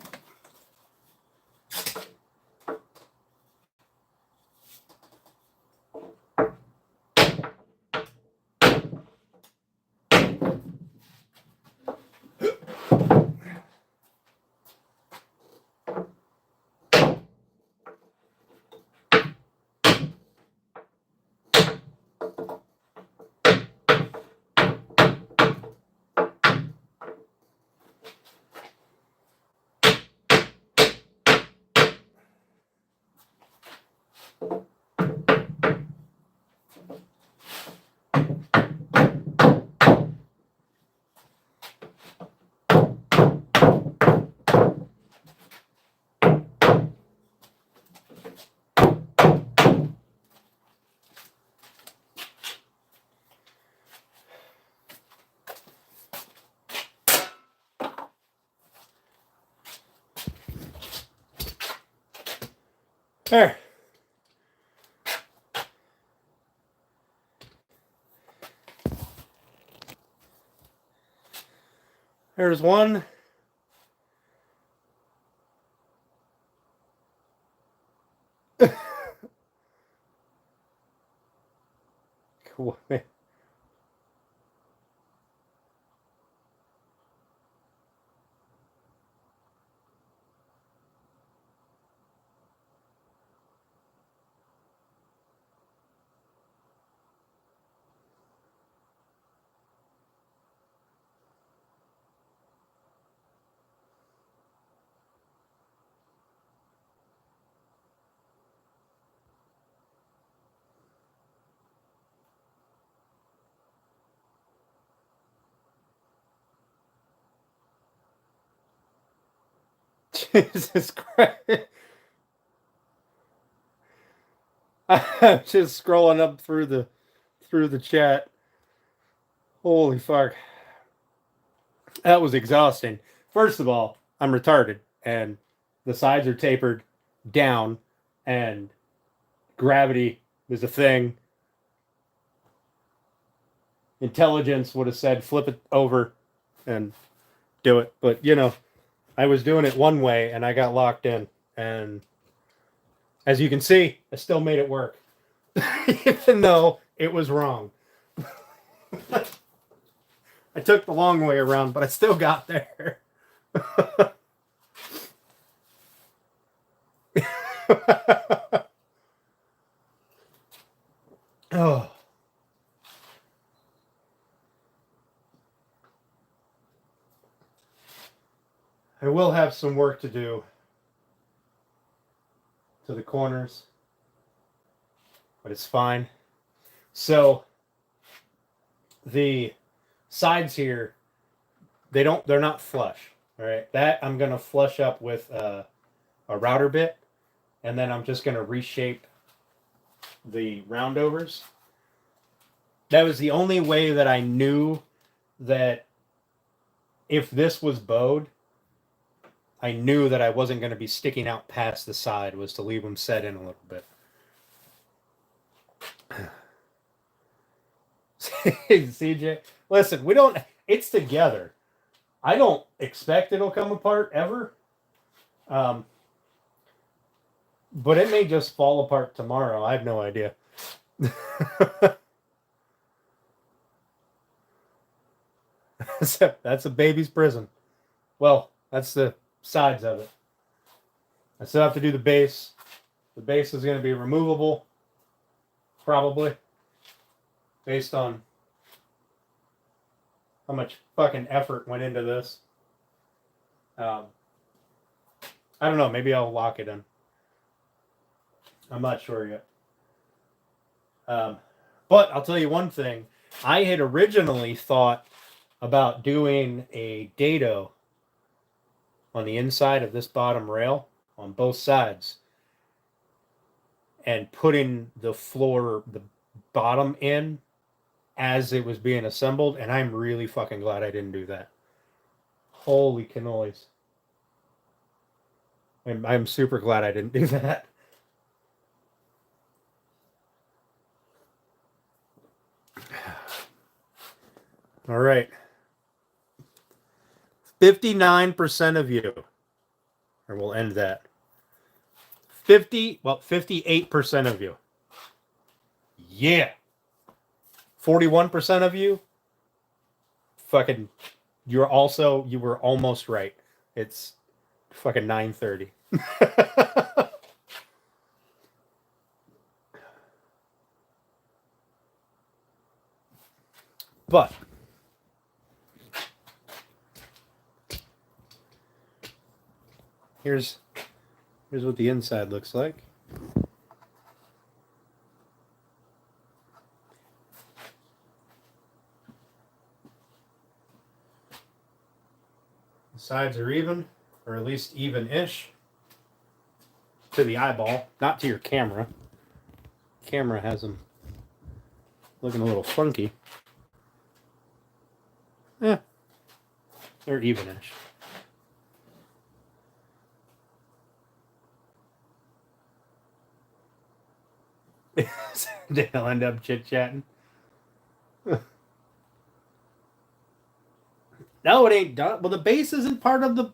There. There's one. Cool. Jesus Christ. I'm just scrolling up through the chat. Holy fuck. That was exhausting. First of all, I'm retarded and the sides are tapered down and gravity is a thing. Intelligence would have said flip it over and do it. But, you know, I was doing it one way and I got locked in. And as you can see, I still made it work. Even though it was wrong. I took the long way around, but I still got there. Oh. I will have some work to do to the corners, but it's fine. So the sides here, they're not flush. All right, that I'm gonna flush up with a router bit, and then I'm just gonna reshape the roundovers. That was the only way that I knew that if this was bowed, I knew that I wasn't going to be sticking out past the side, was to leave them set in a little bit. CJ, listen, we don't, it's together. I don't expect it'll come apart ever. But it may just fall apart tomorrow. I have no idea. That's a baby's prison. Well, that's the sides of it. I still have to do the base. The base is going to be removable, probably, based on how much fucking effort went into this. I don't know. Maybe I'll lock it in. I'm not sure yet. But I'll tell you one thing. I had originally thought about doing a dado on the inside of this bottom rail on both sides and putting the floor, the bottom in as it was being assembled, and I'm really fucking glad I didn't do that. Holy cannolis. I'm super glad I didn't do that. All right. 59% of you, or we'll end that. 58% of you. Yeah. 41% of you, fucking, you were almost right. It's fucking 9:30. But here's what the inside looks like. The sides are even, or at least even-ish to the eyeball, not to your camera. Camera has them looking a little funky. Yeah, they're even-ish. They'll end up chit-chatting. No, it ain't done. Well, the base isn't part of the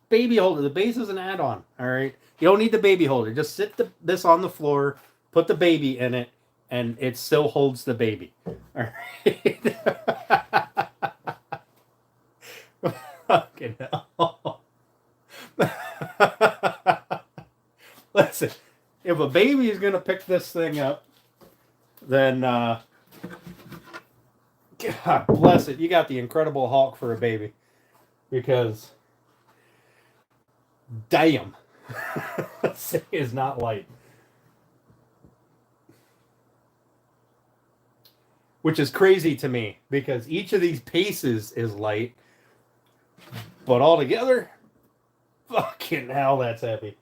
baby holder. The base is an add-on. All right, you don't need the baby holder. Just sit this on the floor, put the baby in it, and it still holds the baby. All right. Fucking hell. Listen, if a baby is gonna pick this thing up, then God bless it, you got the Incredible Hulk for a baby. Because damn, this thing is not light. Which is crazy to me, because each of these pieces is light, but all together, fucking hell, that's heavy.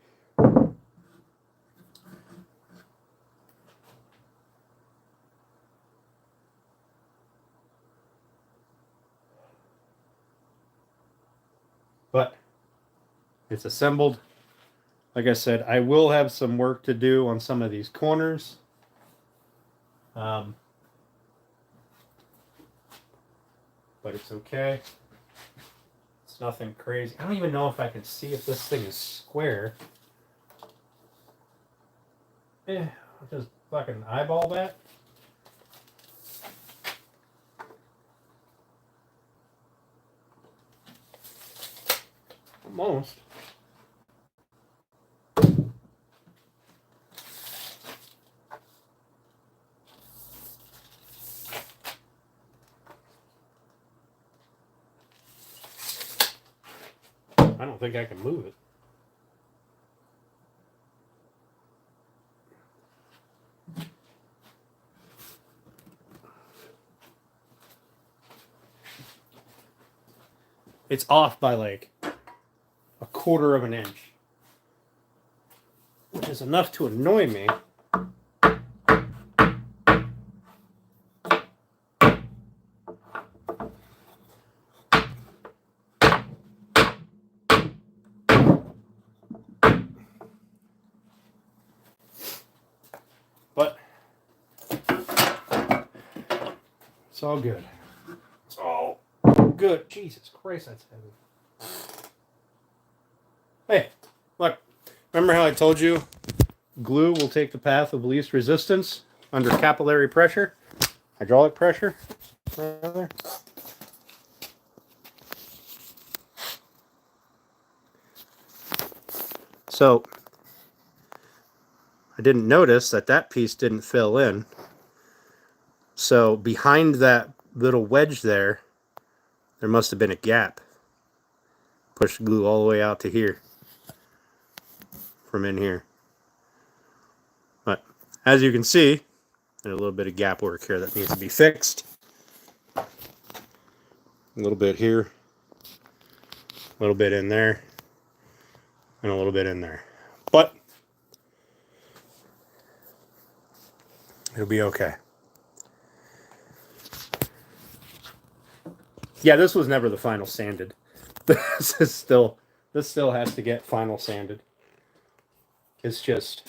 But it's assembled. Like I said, I will have some work to do on some of these corners. But it's okay. It's nothing crazy. I don't even know if I can see if this thing is square. I'll just fucking eyeball that. Almost. I don't think I can move it. It's off by like 1/4 of an inch, which is enough to annoy me. But it's all good. It's all good. Jesus Christ, that's heavy. Hey, look. Remember how I told you glue will take the path of least resistance under capillary pressure? Hydraulic pressure, rather. So, I didn't notice that that piece didn't fill in. So, behind that little wedge there must have been a gap. Push the glue all the way out to here from in here. But, as you can see, there's a little bit of gap work here that needs to be fixed. A little bit here, a little bit in there, and a little bit in there. But it'll be okay. Yeah, this was never the final sanded. This still has to get final sanded. It's just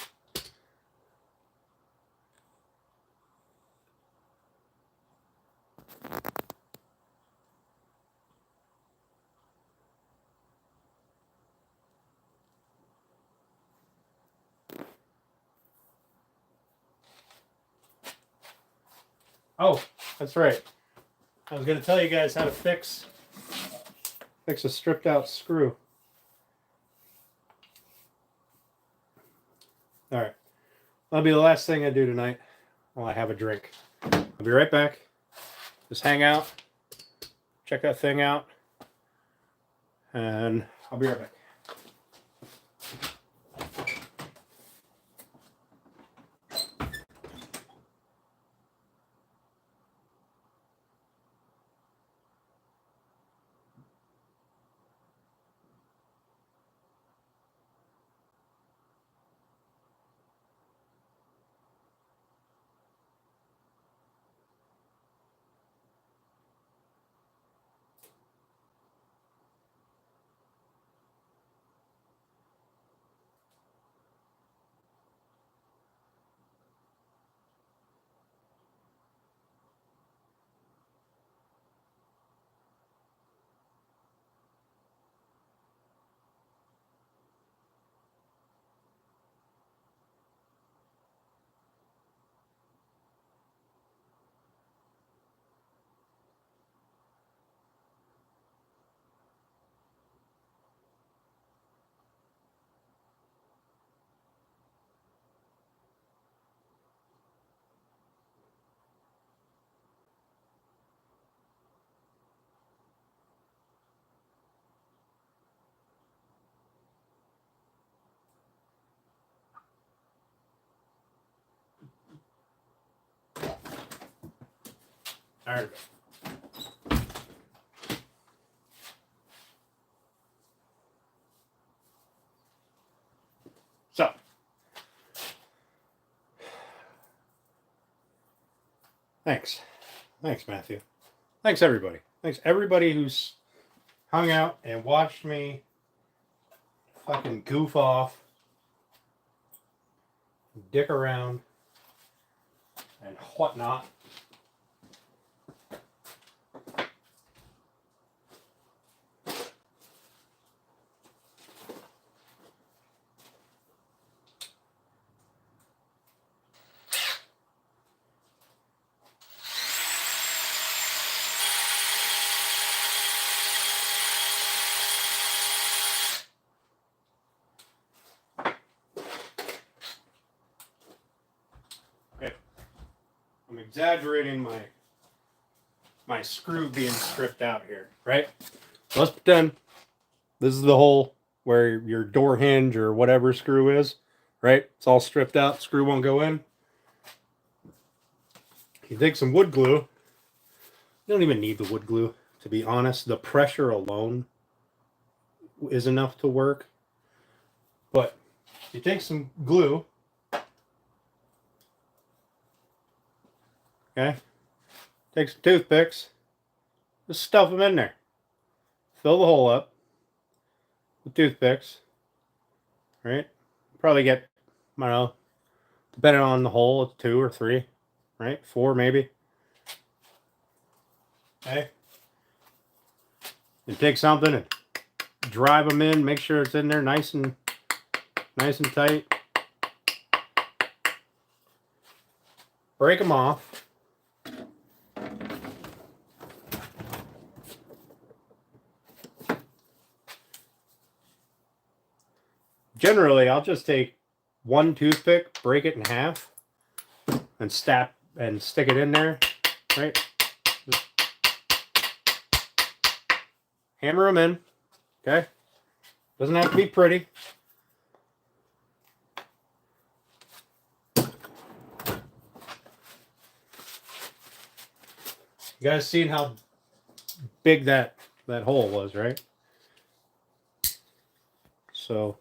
oh, that's right. I was going to tell you guys how to fix a stripped out screw. All right. That'll be the last thing I do tonight while I have a drink. I'll be right back. Just hang out, check that thing out, and I'll be right back. All right. So, thanks, Matthew. Thanks, everybody. Thanks, everybody who's hung out and watched me fucking goof off, dick around, and whatnot. I'm exaggerating my screw being stripped out here, right? Let's pretend this is the hole where your door hinge or whatever screw is, right? It's all stripped out, screw won't go in. You take some wood glue. You don't even need the wood glue, to be honest. The pressure alone is enough to work. But you take some glue, okay? Take some toothpicks, just stuff them in there. Fill the hole up with toothpicks, right? Probably get, I don't know, depending on the hole, it's 2 or 3, right? 4 maybe. Okay. And take something and drive them in. Make sure it's in there nice and tight. Break them off. Generally, I'll just take one toothpick, break it in half, and stick it in there, right? Just hammer them in, okay? Doesn't have to be pretty. You guys seen how big that hole was, right? So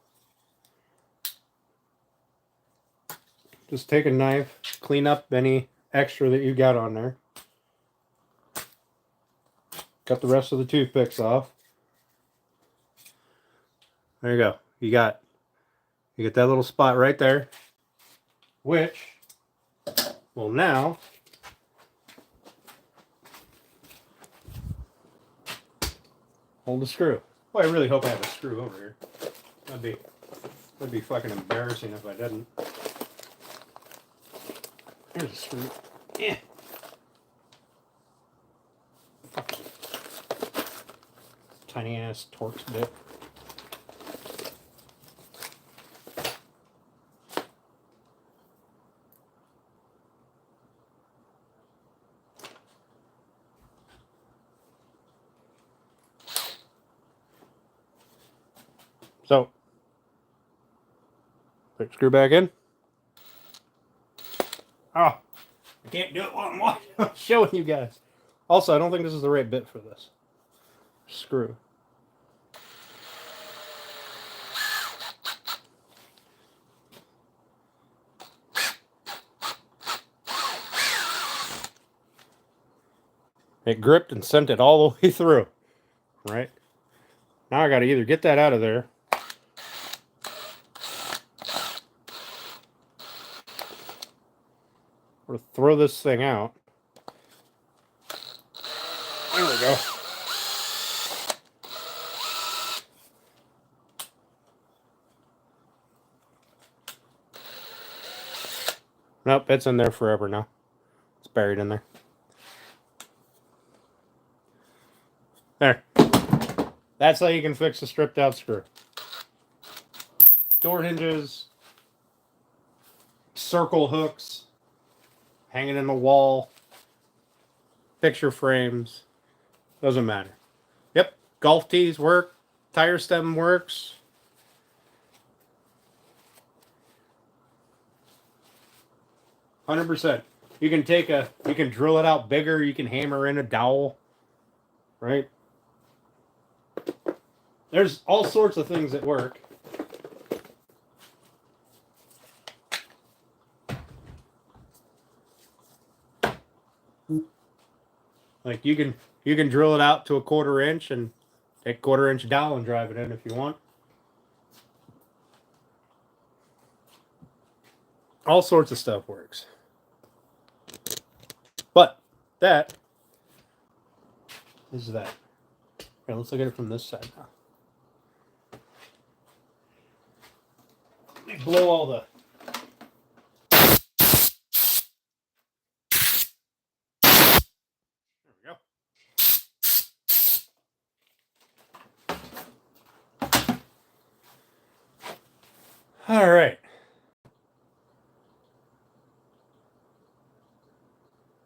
just take a knife, clean up any extra that you got on there. Cut the rest of the toothpicks off. There you go. You get that little spot right there, which will now hold the screw. Well, I really hope I have a screw over here. That'd be fucking embarrassing if I didn't. Here's a screw. Yeah. Tiny ass Torx bit. So, put the screw back in. Oh, I can't do it while I'm showing you guys. Also, I don't think this is the right bit for this screw. It gripped and sent it all the way through, right? Now I got to either get that out of there or throw this thing out. There we go. Nope, it's in there forever now. It's buried in there. There. That's how you can fix a stripped out screw. Door hinges, circle hooks, hanging in the wall, picture frames, doesn't matter. Yep, golf tees work, tire stem works. %. You can drill it out bigger, you can hammer in a dowel, right? There's all sorts of things that work. Like you can drill it out to a 1/4 inch and take 1/4 inch dowel and drive it in if you want. All sorts of stuff works. But that is that. Here, let's look at it from this side now. Let me blow all the... There we go. All right.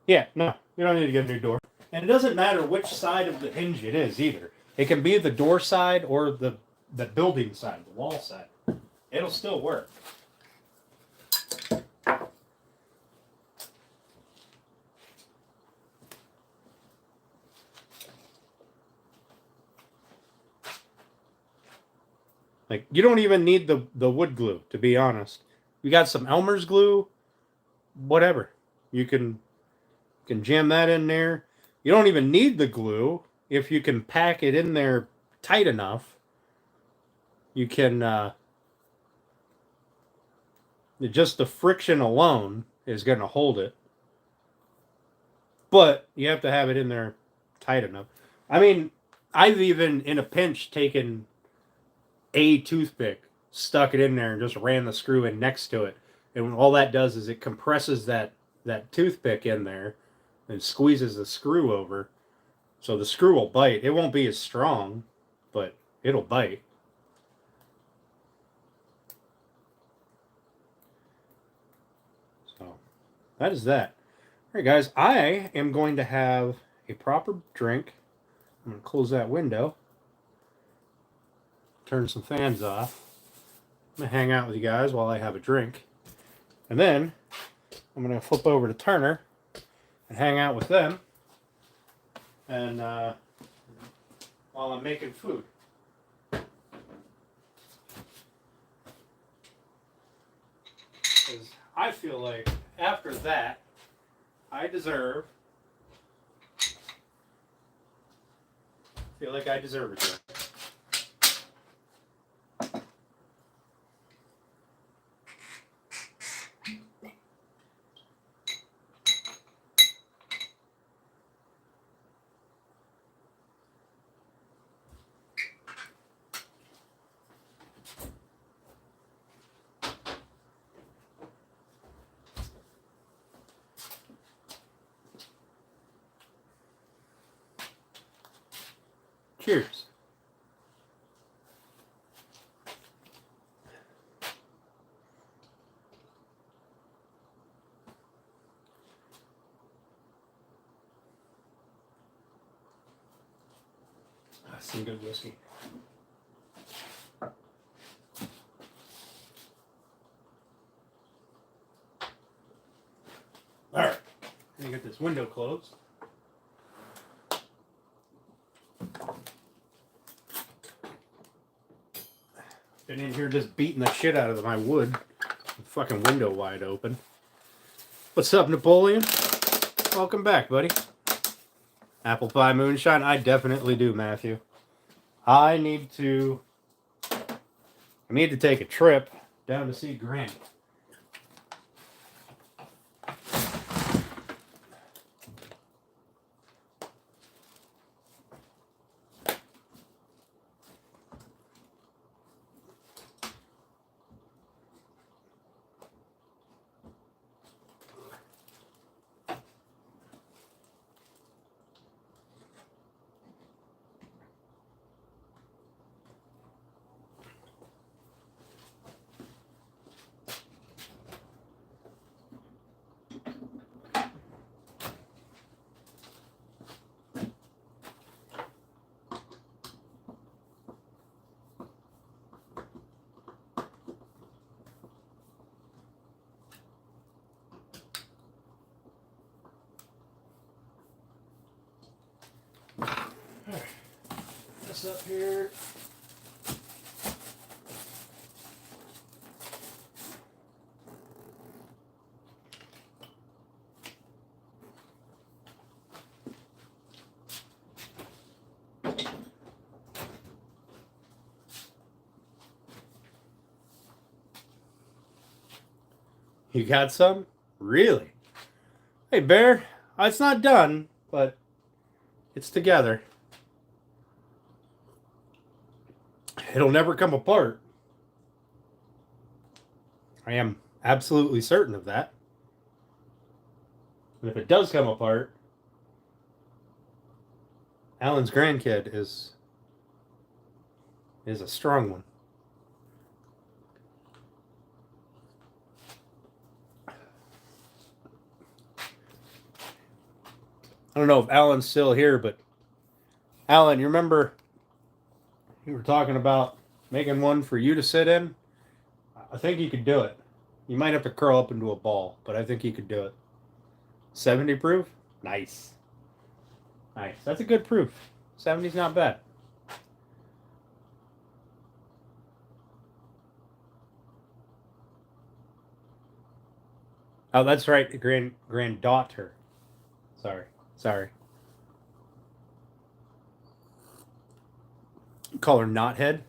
Yeah, no, you don't need to get a new door. And it doesn't matter which side of the hinge it is either. It can be the door side or the building side, the wall side. It'll still work. Like, you don't even need the wood glue, to be honest. You got some Elmer's glue, whatever. You can jam that in there. You don't even need the glue if you can pack it in there tight enough. You can just the friction alone is going to hold it. But you have to have it in there tight enough. I mean, I've even in a pinch taken a toothpick, stuck it in there, and just ran the screw in next to it. And all that does is it compresses that toothpick in there and squeezes the screw over. So the screw will bite. It won't be as strong, but it'll bite. So that is that. All right, guys, I am going to have a proper drink. I'm going to close that window, turn some fans off. I'm going to hang out with you guys while I have a drink. And then I'm going to flip over to Turner and hang out with them. And while I'm making food. Because I feel like after that, I deserve a drink. Cheers. That's some good whiskey. All right, let me get this window closed. Been in here just beating the shit out of my wood. The fucking window wide open. What's up, Napoleon? Welcome back, buddy. Apple pie moonshine? I definitely do, Matthew. I need to take a trip down to see Granny. Alright, this up here. You got some? Really? Hey, Bear, it's not done, but it's together. It'll never come apart. I am absolutely certain of that. And if it does come apart, Alan's grandkid is a strong one. I don't know if Alan's still here, but Alan, you remember you were talking about making one for you to sit in? I think you could do it. You might have to curl up into a ball, but I think you could do it. 70 proof? Nice. Nice. That's a good proof. 70's not bad. Oh, that's right. Granddaughter. Sorry. Call her Knothead.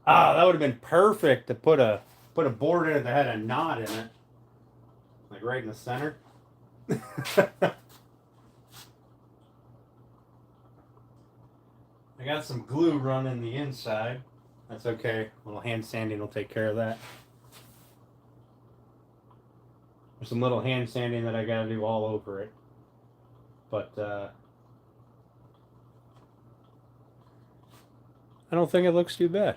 Ah, that would have been perfect to put a board in it that had a knot in it, like right in the center. I got some glue running the inside. That's okay. A little hand sanding will take care of that. There's some little hand sanding that I got to do all over it, but I don't think it looks too bad.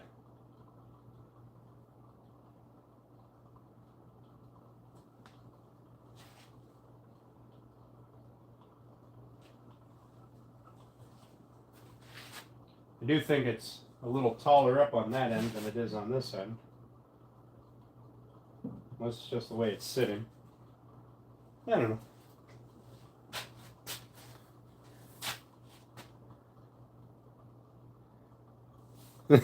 I do think it's a little taller up on that end than it is on this end. That's just the way it's sitting. I don't know.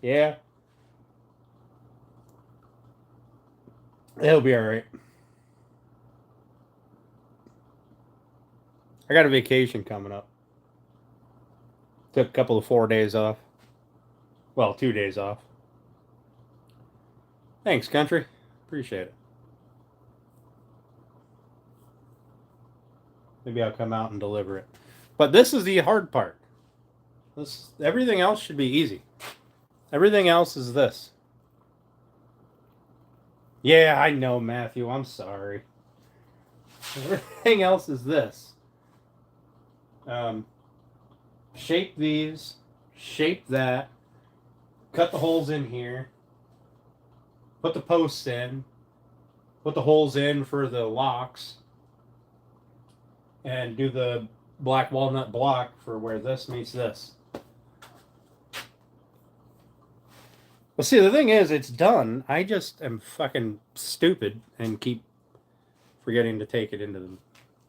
Yeah. It'll be alright. I got a vacation coming up. Took a couple of 4 days off. Well, 2 days off. Thanks, country. Appreciate it. Maybe I'll come out and deliver it. But this is the hard part. Everything else should be easy. Everything else is this. Yeah, I know, Matthew. I'm sorry. Everything else is this. Shape these. Shape that. Cut the holes in here. Put the posts in. Put the holes in for the locks. And do the black walnut block for where this meets this. Well, see, the thing is, it's done. I just am fucking stupid and keep forgetting to take it into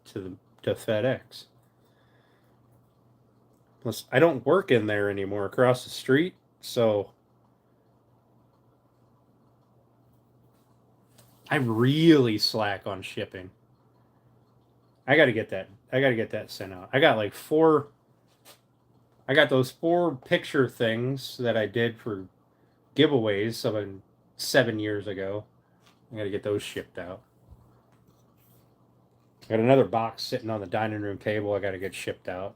to FedEx. Plus, I don't work in there anymore across the street, so I really slack on shipping. I got to get that sent out. I got like I got those 4 picture things that I did for giveaways 7 years ago. I got to get those shipped out. I got another box sitting on the dining room table I got to get shipped out.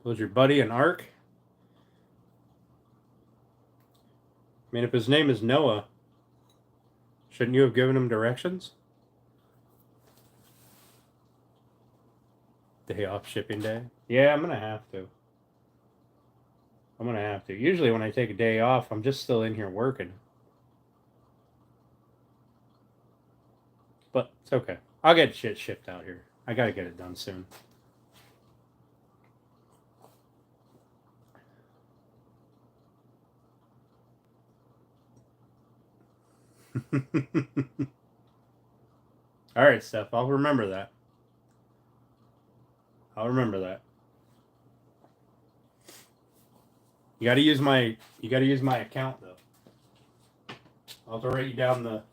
Was your buddy an Ark? I mean, if his name is Noah, shouldn't you have given him directions? Day off shipping day? Yeah, I'm going to have to. Usually when I take a day off, I'm just still in here working. But it's okay. I'll get shit shipped out here. I got to get it done soon. All right, Steph. I'll remember that. You got to use my account though. I'll have to write you down the.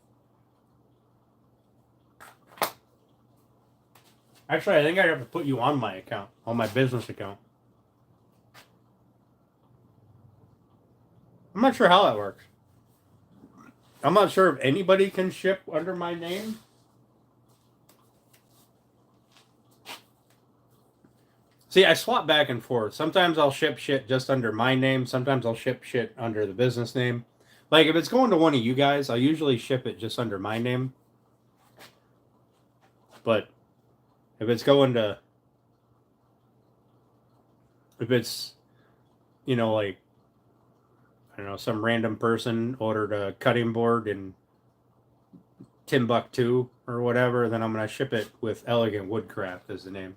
Actually, I think I have to put you on my account, on my business account. I'm not sure how that works. I'm not sure if anybody can ship under my name. See, I swap back and forth. Sometimes I'll ship shit just under my name. Sometimes I'll ship shit under the business name. Like, if it's going to one of you guys, I'll usually ship it just under my name. But if it's going to... If it's, you know, like, I don't know, some random person ordered a cutting board in Timbuktu or whatever, then I'm going to ship it with Elegant Woodcraft as the name.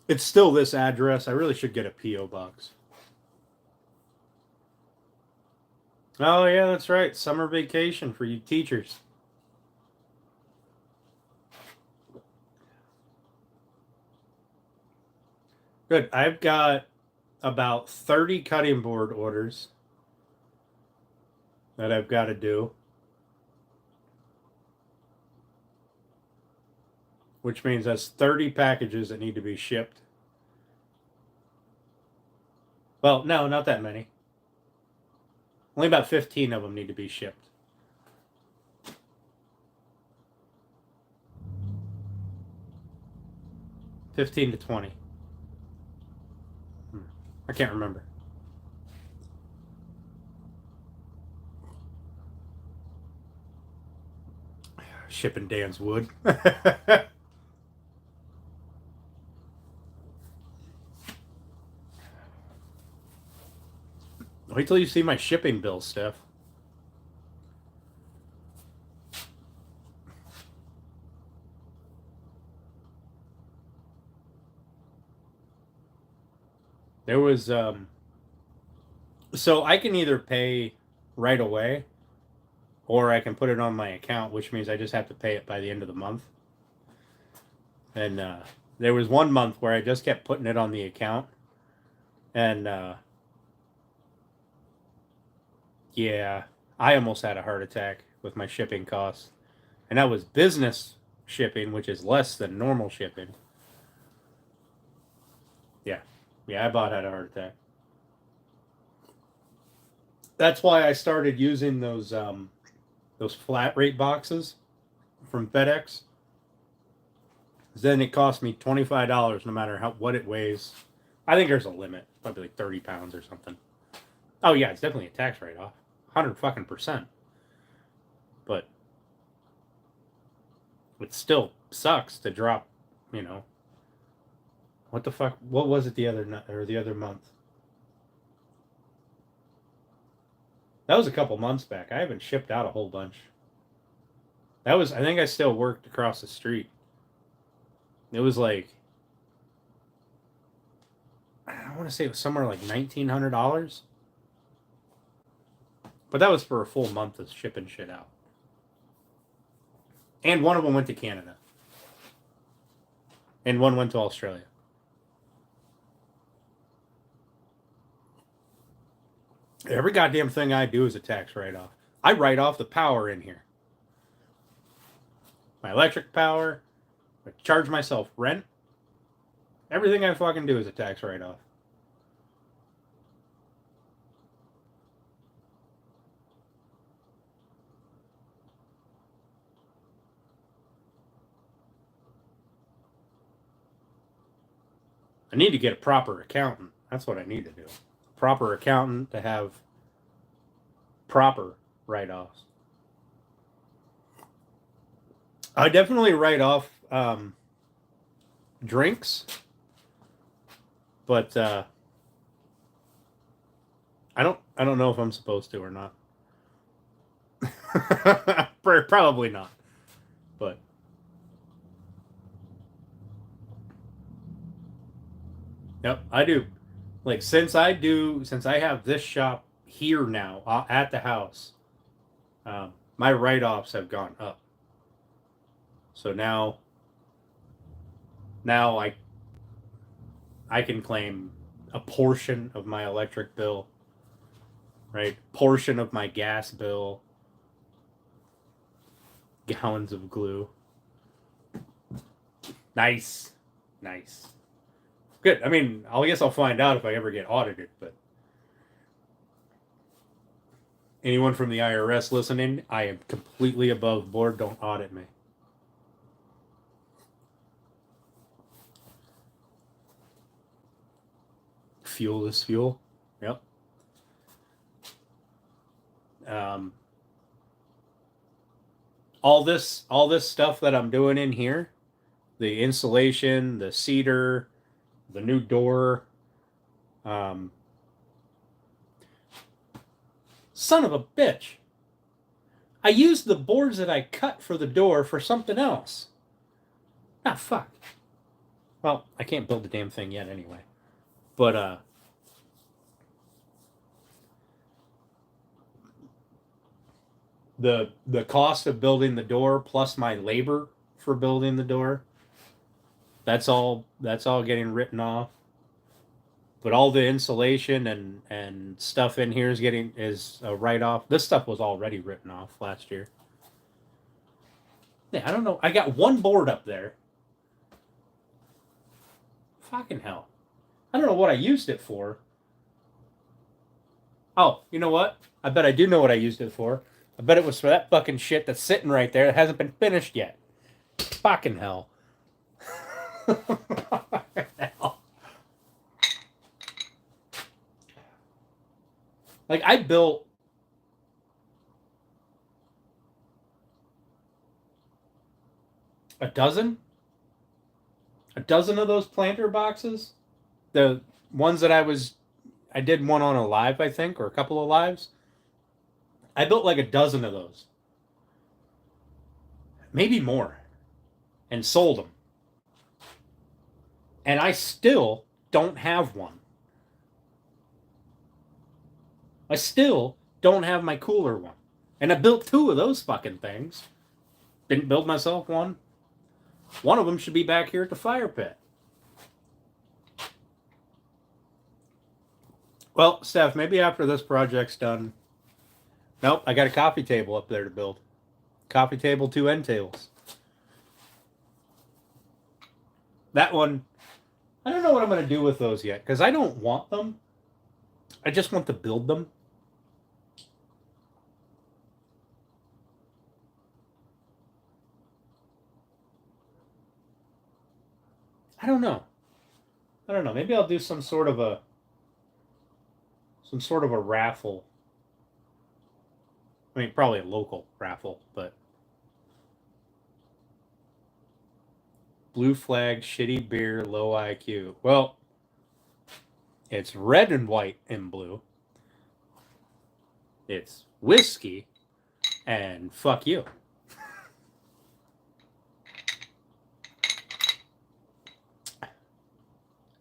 It's still this address. I really should get a P.O. box. Oh, yeah, that's right. Summer vacation for you teachers. Good. I've got about 30 cutting board orders that I've got to do, which means that's 30 packages that need to be shipped. Well, no, not that many. Only about 15 of them need to be shipped. $15 to $20. I can't remember. Shipping Dan's wood. Wait till you see my shipping bill, Steph. There was so I can either pay right away or I can put it on my account, which means I just have to pay it by the end of the month. And there was one month where I just kept putting it on the account, and yeah, I almost had a heart attack with my shipping costs. And that was business shipping, which is less than normal shipping. Yeah. Yeah, I about had a heart attack. That's why I started using those flat rate boxes from FedEx. Then it cost me $25 no matter what it weighs. I think there's a limit, probably like 30 pounds or something. Oh yeah, it's definitely a tax write-off, 100%. But it still sucks to drop, you know. What the fuck? What was it the other month? That was a couple months back. I haven't shipped out a whole bunch. That was, I think I still worked across the street. It was like, I want to say it was somewhere like $1,900. But that was for a full month of shipping shit out. And one of them went to Canada. And one went to Australia. Every goddamn thing I do is a tax write-off. I write off the power in here. My electric power. I charge myself rent. Everything I fucking do is a tax write-off. I need to get a proper accountant. That's what I need to do. Proper accountant to have proper write-offs. I definitely write off drinks, but I don't know if I'm supposed to or not. Probably not. But yep, I do. Like since I have this shop here now at the house, my write-offs have gone up. So now I can claim a portion of my electric bill, right? Portion of my gas bill, gallons of glue. Nice. Good. I mean, I guess I'll find out if I ever get audited, but anyone from the IRS listening, I am completely above board. Don't audit me. Fuel is fuel. Yep. All this stuff that I'm doing in here, the insulation, the cedar, the new door, son of a bitch. I used the boards that I cut for the door for something else. Ah, fuck. Well, I can't build the damn thing yet anyway. But the cost of building the door plus my labor for building the door, that's all getting written off. But all the insulation and stuff in here is a write off. This stuff was already written off last year. Yeah, I don't know. I got one board up there. Fucking hell. I don't know what I used it for. Oh, you know what? I bet I do know what I used it for. I bet it was for that fucking shit that's sitting right there that hasn't been finished yet. Fucking hell. Like, I built a dozen of those planter boxes. The ones that I did one on a live, I think, or a couple of lives. I built like a dozen of those. Maybe more. And sold them. And I still don't have one. I still don't have my cooler one. And I built 2 of those fucking things. Didn't build myself one. One of them should be back here at the fire pit. Well, Steph, maybe after this project's done. Nope, I got a coffee table up there to build. Coffee table, 2 end tables. That one, I don't know what I'm going to do with those yet, because I don't want them. I just want to build them. I don't know. Maybe I'll do some sort of a raffle. I mean, probably a local raffle, but blue flag, shitty beer, low IQ. Well, it's red and white and blue. It's whiskey and fuck you.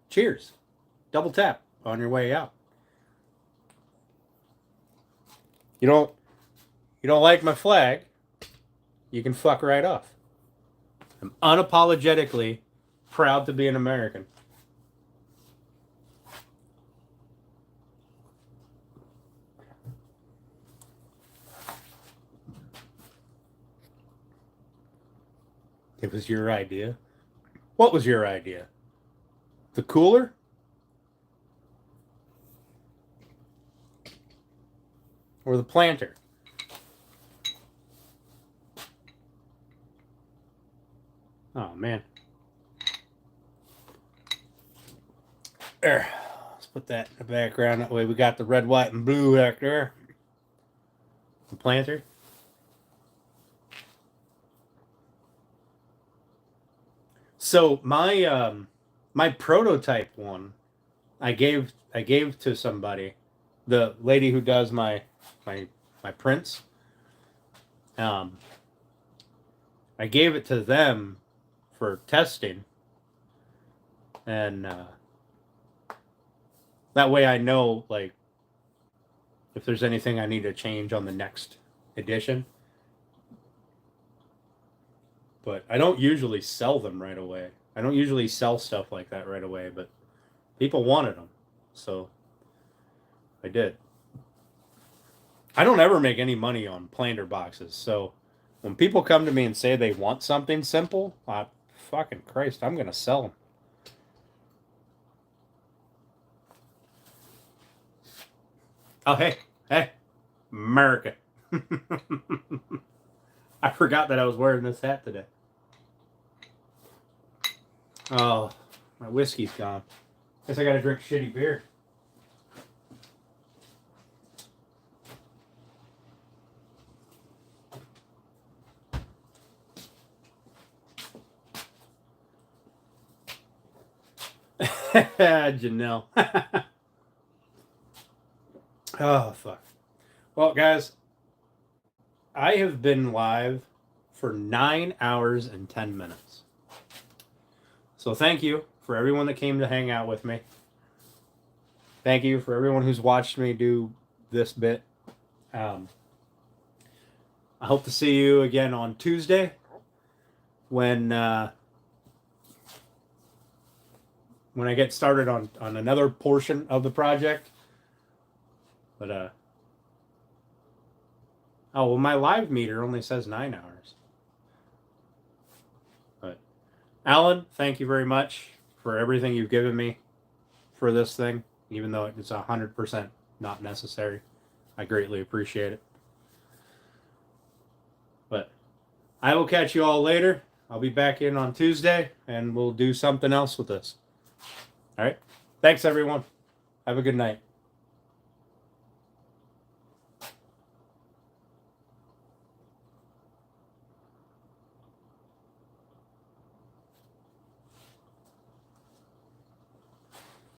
Cheers. Double tap on your way out. You don't like my flag, you can fuck right off. I'm unapologetically proud to be an American. It was your idea. What was your idea? The cooler? Or the planter? Oh, man. There. Let's put that in the background. That way we got the red, white, and blue back there. The planter. So my my prototype one, I gave to somebody, the lady who does my prints. I gave it to them for testing, and that way I know, like, if there's anything I need to change on the next edition. But I don't usually sell them right away. I don't usually sell stuff like that right away, but people wanted them, so I did. I don't ever make any money on planter boxes, so when people come to me and say they want something simple, fucking Christ, I'm gonna sell them. Oh, hey, America. I forgot that I was wearing this hat today. Oh, my whiskey's gone. Guess I gotta drink shitty beer. Janelle. Oh, fuck. Well, guys, I have been live for 9 hours and 10 minutes. So thank you for everyone that came to hang out with me. Thank you for everyone who's watched me do this bit. I hope to see you again on Tuesday when I get started on another portion of the project. But oh well, my live meter only says 9 hours. But Alan, thank you very much for everything you've given me for this thing, even though it's 100% not necessary. I greatly appreciate it. But I will catch you all later. I'll be back in on Tuesday, and we'll do something else with this. All right. Thanks, everyone. Have a good night.